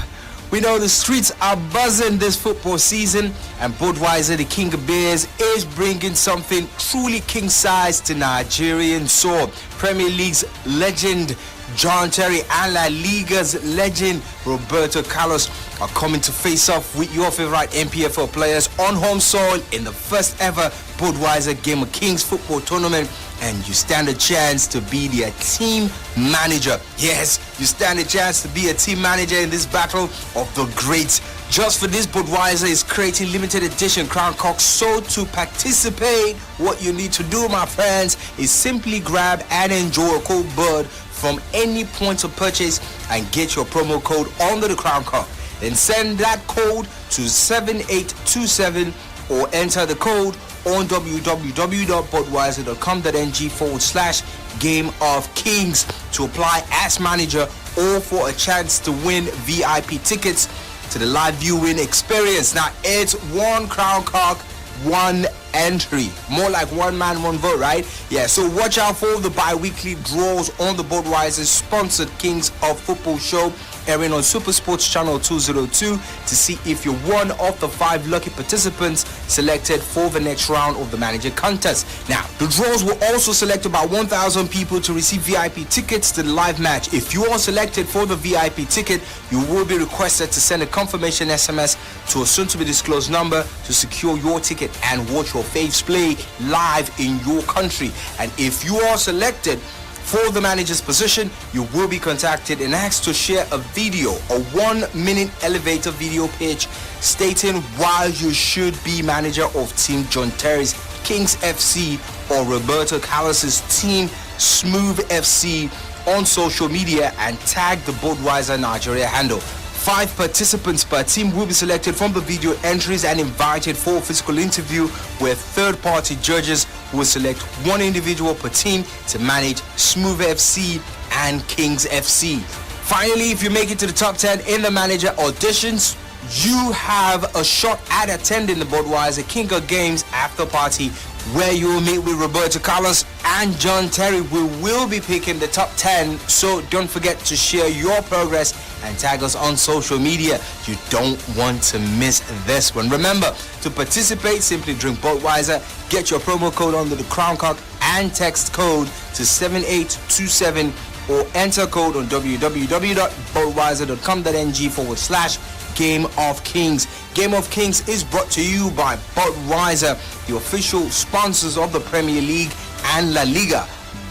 Speaker 15: We know the streets are buzzing this football season, and Budweiser, the king of beers, is bringing something truly king-size to Nigerian soul. Premier League's legend John Terry and La Liga's legend Roberto Carlos are coming to face off with your favorite NPFL players on home soil in the first ever Budweiser Game of Kings football tournament, and you stand a chance to be their team manager. Yes, you stand a chance to be a team manager in this battle of the greats. Just for this, Budweiser is creating limited edition Crown Corks. So to participate, what you need to do, my friends, is simply grab and enjoy a cold Bud from any point of purchase and get your promo code under the Crown Cork. Then send that code to 7827 or enter the code on www.budweiser.com.ng/Game of Kings to apply as manager or for a chance to win VIP tickets to the live viewing experience. Now, it's one Crown Cork, one entry. More like one man, one vote, right? Yeah, so watch out for the bi-weekly draws on the Budweiser sponsored Kings of Football show airing on Super Sports Channel 202 to see if you're one of the 5 lucky participants selected for the next round of the manager contest. Now, the draws will also select about 1,000 people to receive VIP tickets to the live match. If you are selected for the VIP ticket, you will be requested to send a confirmation SMS to a soon-to-be-disclosed number to secure your ticket and watch your faves play live in your country. And if you are selected for the manager's position, you will be contacted and asked to share a video, a 1-minute elevator video pitch stating why you should be manager of Team John Terry's Kings FC or Roberto Carlos's Team Smooth FC on social media and tag the Budweiser Nigeria handle. 5 participants per team will be selected from the video entries and invited for a physical interview where third-party judges will select one individual per team to manage Smooth FC and Kings FC. Finally, if you make it to the top 10 in the manager auditions, you have a shot at attending the Budweiser King of Games after party where you will meet with Roberto Carlos and John Terry. We will be picking the top 10, so don't forget to share your progress and tag us on social media. You don't want to miss this one. Remember, to participate, simply drink Budweiser, get your promo code under the Crown Cork and text code to 7827 or enter code on www.budweiser.com.ng/Game of Kings. Game of Kings is brought to you by Budweiser, the official sponsors of the Premier League and La Liga.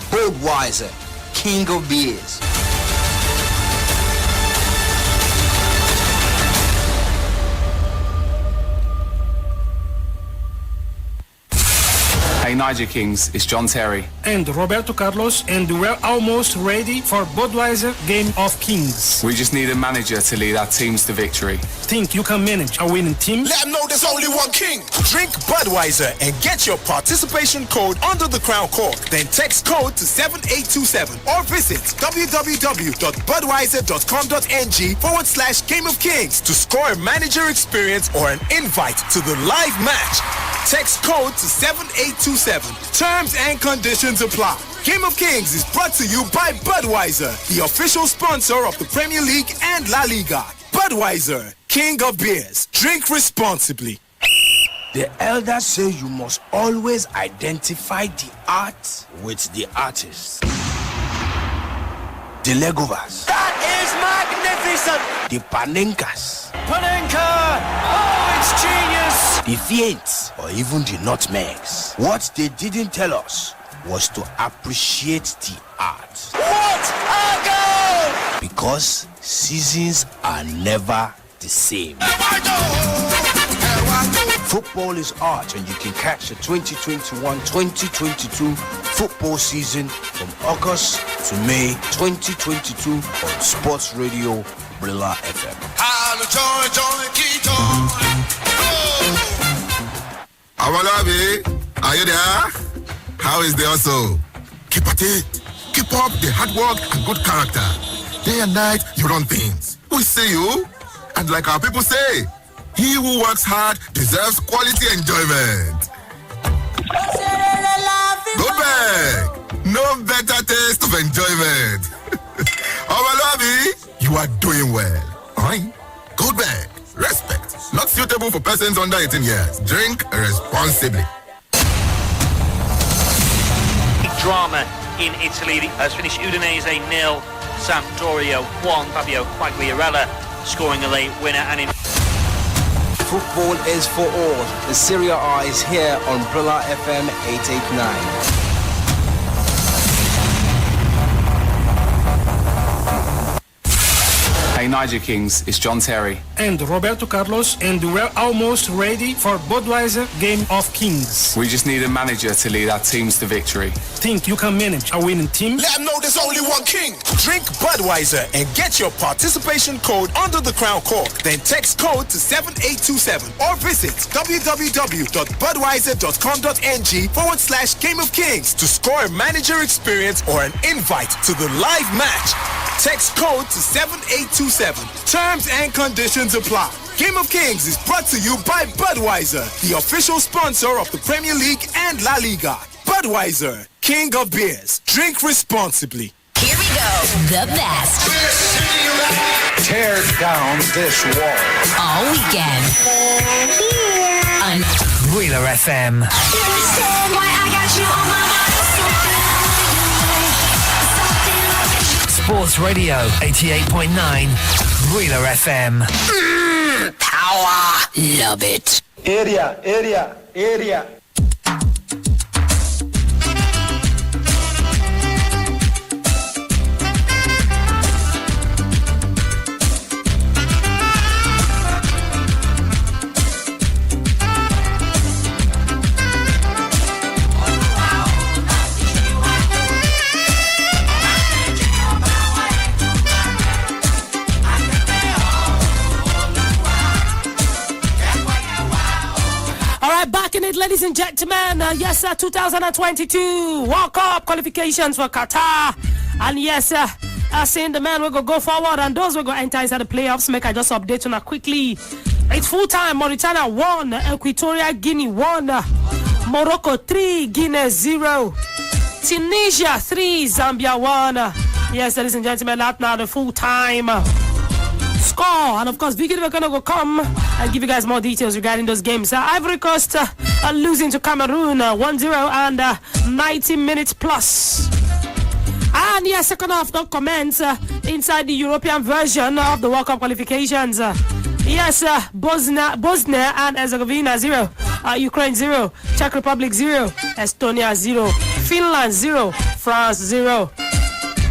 Speaker 15: Budweiser, king of beers.
Speaker 20: Hey Niger Kings, it's John Terry.
Speaker 21: And Roberto Carlos, and we're almost ready for Budweiser Game of Kings.
Speaker 20: We just need a manager to lead our teams to victory.
Speaker 21: Think you can manage a winning team?
Speaker 19: Let them know there's only one king. Drink Budweiser and get your participation code under the Crown Cork. Then text code to 7827 or visit www.budweiser.com.ng/Game of Kings to score a manager experience or an invite to the live match. Text code to 7827. Terms and conditions apply. Game of Kings is brought to you by Budweiser, the official sponsor of the Premier League and La Liga. Budweiser, king of beers. Drink responsibly.
Speaker 15: The elders say you must always identify the art with the artist. The Legovas.
Speaker 23: That is magnificent!
Speaker 15: The Panenkas.
Speaker 23: Panenka! Oh, it's genius!
Speaker 15: The Fiends, or even the Nutmegs. What they didn't tell us was to appreciate the art.
Speaker 23: What a goal!
Speaker 15: because seasons are never the same. Football is art, and you can catch the 2021-2022 football season from August to May 2022 on Sports Radio Brila FM.
Speaker 7: Awalabi, are you there? How is the hustle? Keep at it. Keep up the hard work and good character. Day and night, you run things. We see you. And like our people say, he who works hard deserves quality enjoyment. Go back. No better taste of enjoyment. Awalabi, you are doing well. Alright? Go back. Respect. Not suitable for persons under 18 years. Drink responsibly.
Speaker 10: Drama in Italy has finished Udinese 0, Sampdoria 1. Fabio Quagliarella scoring a late winner. And in
Speaker 15: Football is for all. The Serie A is here on Brila FM 889.
Speaker 20: Hey Niger Kings, it's John Terry.
Speaker 21: And Roberto Carlos, and we're almost ready for Budweiser Game of Kings.
Speaker 20: We just need a manager to lead our teams to victory.
Speaker 21: Think you can manage a winning team?
Speaker 19: Let them know there's only one king. Drink Budweiser and get your participation code under the crown cork. Then text code to 7827 or visit www.budweiser.com.ng/Game of Kings to score a manager experience or an invite to the live match. Text code to 7827. Terms and conditions apply. Game of Kings is brought to you by Budweiser, the official sponsor of the Premier League and La Liga. Budweiser, king of beers. Drink responsibly.
Speaker 11: Here we go. The best.
Speaker 6: Tear down this wall.
Speaker 11: All weekend. On
Speaker 14: Brila FM.
Speaker 11: Understand why I got you on my mind.
Speaker 14: Sports Radio 88.9 Brila FM.
Speaker 11: Power. Love it.
Speaker 6: Area.
Speaker 5: Back in it, ladies and gentlemen. Yes, sir, 2022 World Cup qualifications for Qatar. And yes, saying the man will go forward and those will go enter inside the playoffs. Make I just update on quickly. It's full time. Mauritania 1, Equatorial Guinea 1, Morocco 3, Guinea 0, Tunisia 3, Zambia 1. Yes, ladies and gentlemen, that's now the full time score. And of course, Vicky, we're gonna come and give you guys more details regarding those games. Ivory Coast are losing to Cameroon 1-0 and 90 minutes plus. And yes, second half, no comments inside the European version of the World Cup qualifications. Yes, Bosnia and Herzegovina 0, Ukraine 0, Czech Republic 0, Estonia 0, Finland 0, France 0,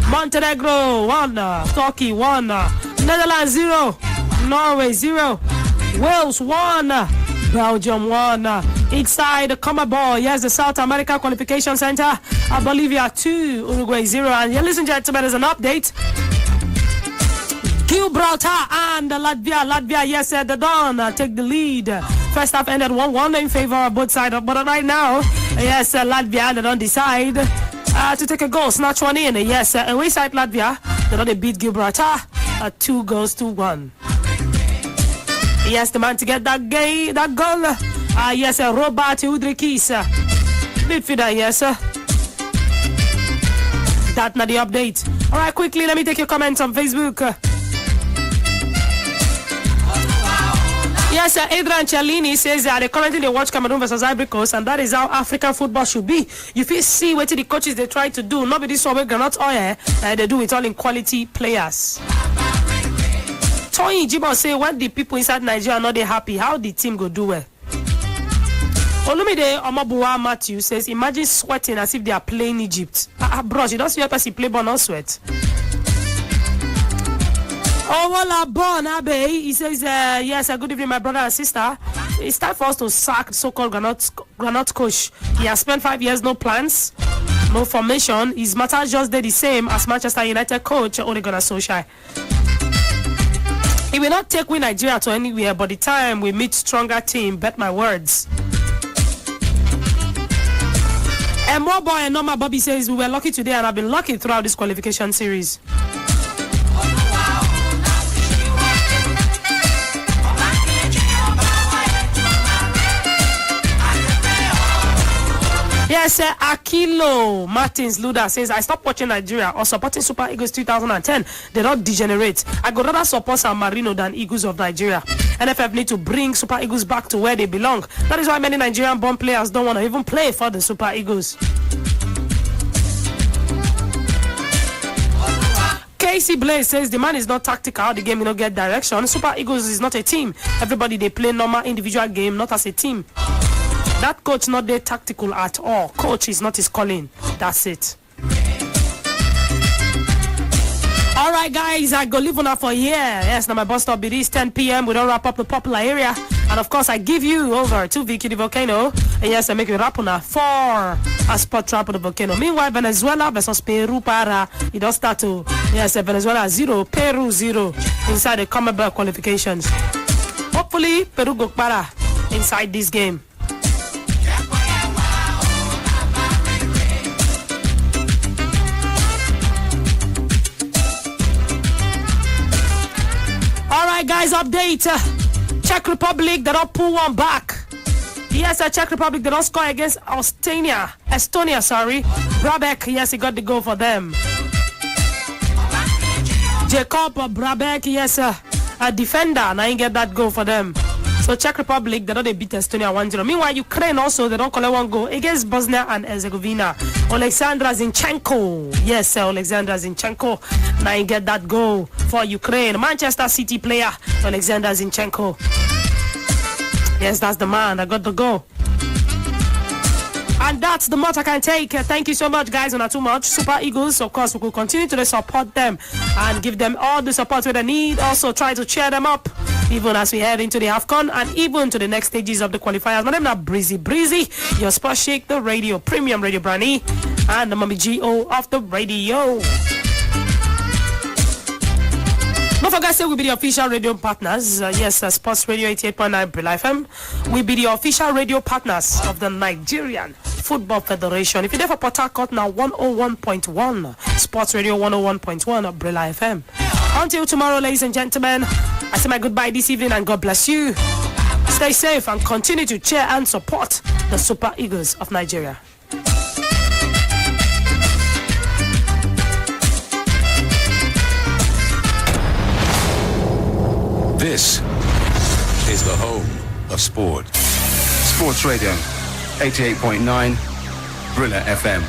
Speaker 5: Montenegro 1, Turkey 1, Netherlands 0, Norway 0, Wales 1, Belgium 1. Inside the CONMEBOL, yes, the South America Qualification Center, Bolivia 2, Uruguay 0. And ladies and gentlemen, there's an update. Gibraltar and Latvia, yes, the Dawn take the lead. First half ended 1-1 in favor of both sides. But right now, yes, Latvia, they don't decide to take a goal, snatch one in. Yes, away side Latvia, they don't beat Gibraltar 2-1. Yes, the man to get that goal. Yes, Robert Udrikis, midfielder, yes. That's not the update. All right, quickly, let me take your comments on Facebook. Yes, Adrian Cialini says they currently watch Cameroon versus Ivory Coast, and that is how African football should be. You feel see what the coaches they try to do. Not be this one we not they do it all in quality players. Tony Jibo say when the people inside Nigeria are not they happy, how the team go do well? Olumide Omobuwa Matthew says, imagine sweating as if they are playing Egypt. Bros, you don't see your person play ball, not sweat. Oh, well, born Abe. He says, yes, good evening, my brother and sister. It's time for us to sack so-called granite coach. He has spent 5 years, no plans, no formation. His matter just did the same as Manchester United coach Ole Gunnar Solskjaer. He will not take we Nigeria to anywhere, but the time we meet stronger team, bet my words. And more boy and normal Bobby says we were lucky today and I've been lucky throughout this qualification series. Yes, Akilo Martins Luda says, I stopped watching Nigeria or supporting Super Eagles 2010. They don't degenerate. I would rather support San Marino than Eagles of Nigeria. NFF need to bring Super Eagles back to where they belong. That is why many Nigerian-born players don't want to even play for the Super Eagles. KC Blaze says the man is not tactical, the game will not get direction. Super Eagles is not a team. Everybody they play normal individual game, not as a team. That coach not there tactical at all. Coach is not his calling. That's it. All right, guys, I go live on for here. Yes, now my bus stop it is 10 p.m. We don't wrap up the popular area. And of course, I give you over to Vicky the Volcano. And yes, I make you rap on for a spot trap on the volcano. Meanwhile, Venezuela versus Peru para. It does start to, yes, Venezuela 0, Peru 0 inside the Commonwealth qualifications. Hopefully, Peru go para inside this game. Alright guys, update. Czech Republic, they don't pull one back. Yes, Czech Republic, they don't score against Estonia, Brabek, yes, he got the goal for them. Jacob Brabek, yes, a defender, now he get that goal for them. So Czech Republic, they don't beat Estonia 1-0. Meanwhile, Ukraine also, they don't collect one goal against Bosnia and Herzegovina. Alexandra Zinchenko. Yes, Alexandra Zinchenko. Now he get that goal for Ukraine. Manchester City player, Alexander Zinchenko. Yes, that's the man that got the goal. And that's the much I can take. Thank you so much, guys. Not too much. Super Eagles, of course, we will continue to support them and give them all the support they need. Also, try to cheer them up, even as we head into the AFCON and even to the next stages of the qualifiers. My name is Breezy, your Sports Shake, the radio, premium radio Branny, and the Mommy G.O. of the radio. Don't forget, say we'll be the official radio partners. Yes, Sports Radio 88.9 Brila FM. We'll be the official radio partners of the Nigerian Football Federation. If you're there for Port Harcourt now, 101.1 Sports Radio 101.1 Brila FM. Until tomorrow, ladies and gentlemen, I say my goodbye this evening and God bless you. Stay safe and continue to cheer and support the Super Eagles of Nigeria.
Speaker 20: This is the home of sport.
Speaker 8: Sports Radio, 88.9 Brila FM.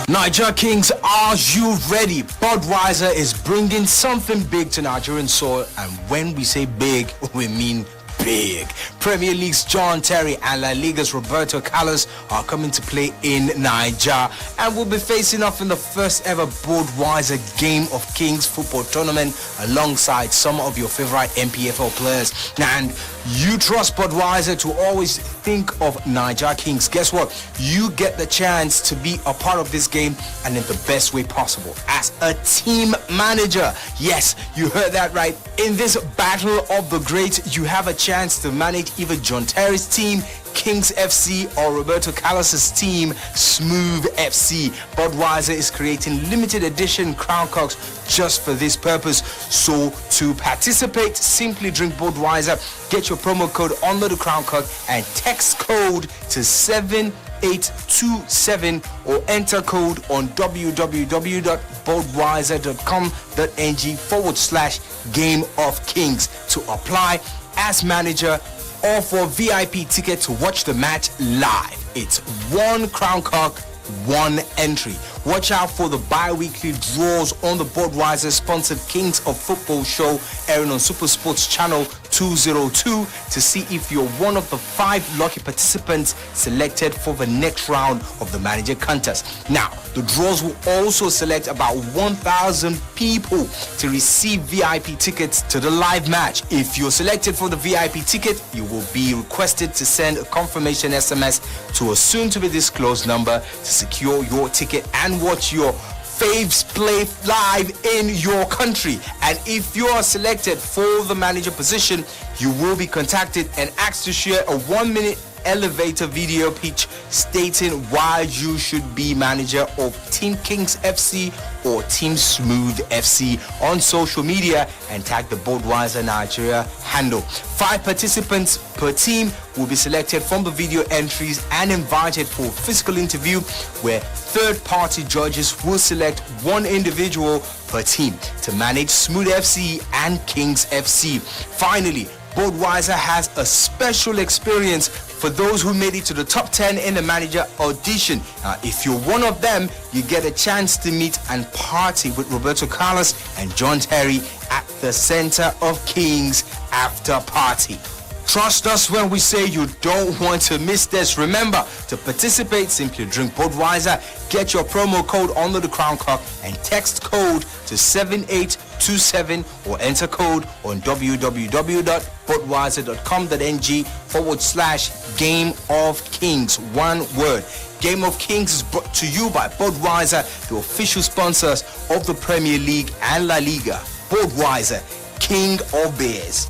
Speaker 15: Niger Kings, are you ready? Budweiser is bringing something big to Nigerian soil, and when we say big, we mean big. Premier League's John Terry and La Liga's Roberto Carlos are coming to play in Niger and will be facing off in the first ever Budweiser Game of Kings football tournament alongside some of your favorite MPFL players. And you trust Budweiser to always think of Niger Kings. Guess what? You get the chance to be a part of this game and in the best way possible as a team manager. Yes, you heard that right. In this battle of the greats, you have a chance to manage either John Terry's team, Kings FC, or Roberto Carlos's team, Smooth FC. Budweiser is creating limited edition crown cocks just for this purpose. So to participate, simply drink Budweiser, get your promo code under the crown cock and text code to 7827 or enter code on www.budweiser.com.ng/Game of Kings to apply as manager or for VIP ticket to watch the match live. It's one crown cock, one entry. Watch out for the bi-weekly draws on the Budweiser sponsored Kings of Football show airing on Super Sports Channel 202 to see if you're one of the 5 lucky participants selected for the next round of the manager contest. Now, the draws will also select about 1,000 people to receive VIP tickets to the live match. If you're selected for the VIP ticket, you will be requested to send a confirmation SMS to a soon-to-be-disclosed number to secure your ticket and watch your faves play live in your country. And if you are selected for the manager position, you will be contacted and asked to share a 1-minute elevator video pitch stating why you should be manager of Team Kings FC or Team Smooth FC on social media and tag the Budweiser Nigeria handle. 5 participants per team will be selected from the video entries and invited for a physical interview where third-party judges will select 1 individual per team to manage Smooth FC and Kings FC. Finally, Budweiser has a special experience for those who made it to the top 10 in the manager audition. If you're one of them, you get a chance to meet and party with Roberto Carlos and John Terry at the Center of Kings after party. Trust us when we say you don't want to miss this. Remember, to participate, simply drink Budweiser, get your promo code under the crown cock and text code to 7827 or enter code on www.budweiser.com.ng/Game of Kings. One word. Game of Kings is brought to you by Budweiser, the official sponsors of the Premier League and La Liga. Budweiser, King of Beers.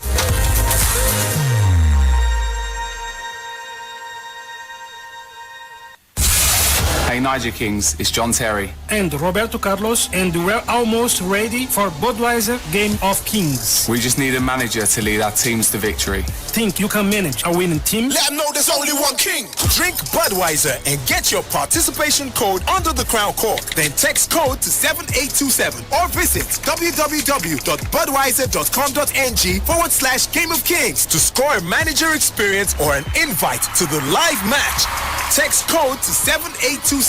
Speaker 20: Hey Niger Kings, it's John Terry.
Speaker 21: And Roberto Carlos, and we're almost ready for Budweiser Game of Kings.
Speaker 20: We just need a manager to lead our teams to victory.
Speaker 21: Think you can manage a winning team?
Speaker 19: Let them know there's only one king. Drink Budweiser and get your participation code under the crown cork. Then text code to 7827 or visit www.budweiser.com.ng/Game of Kings to score a manager experience or an invite to the live match. Text code to 7827.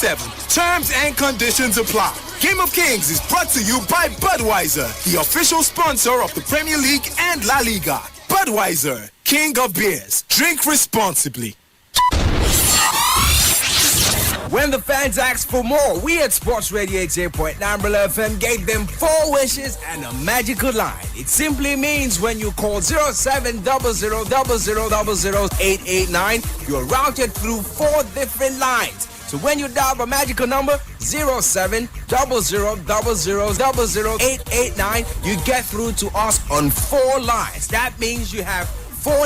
Speaker 19: Terms and conditions apply. Game of Kings is brought to you by Budweiser, the official sponsor of the Premier League and La Liga. Budweiser, King of Beers. Drink responsibly.
Speaker 15: When the fans asked for more, we at Sports Radio 88.9 Brila FM gave them 4 wishes and a magical line. It simply means when you call 0700000889, you're routed through 4 different lines. So when you dial the magical number 0700000889, you get through to us on 4 lines. That means you have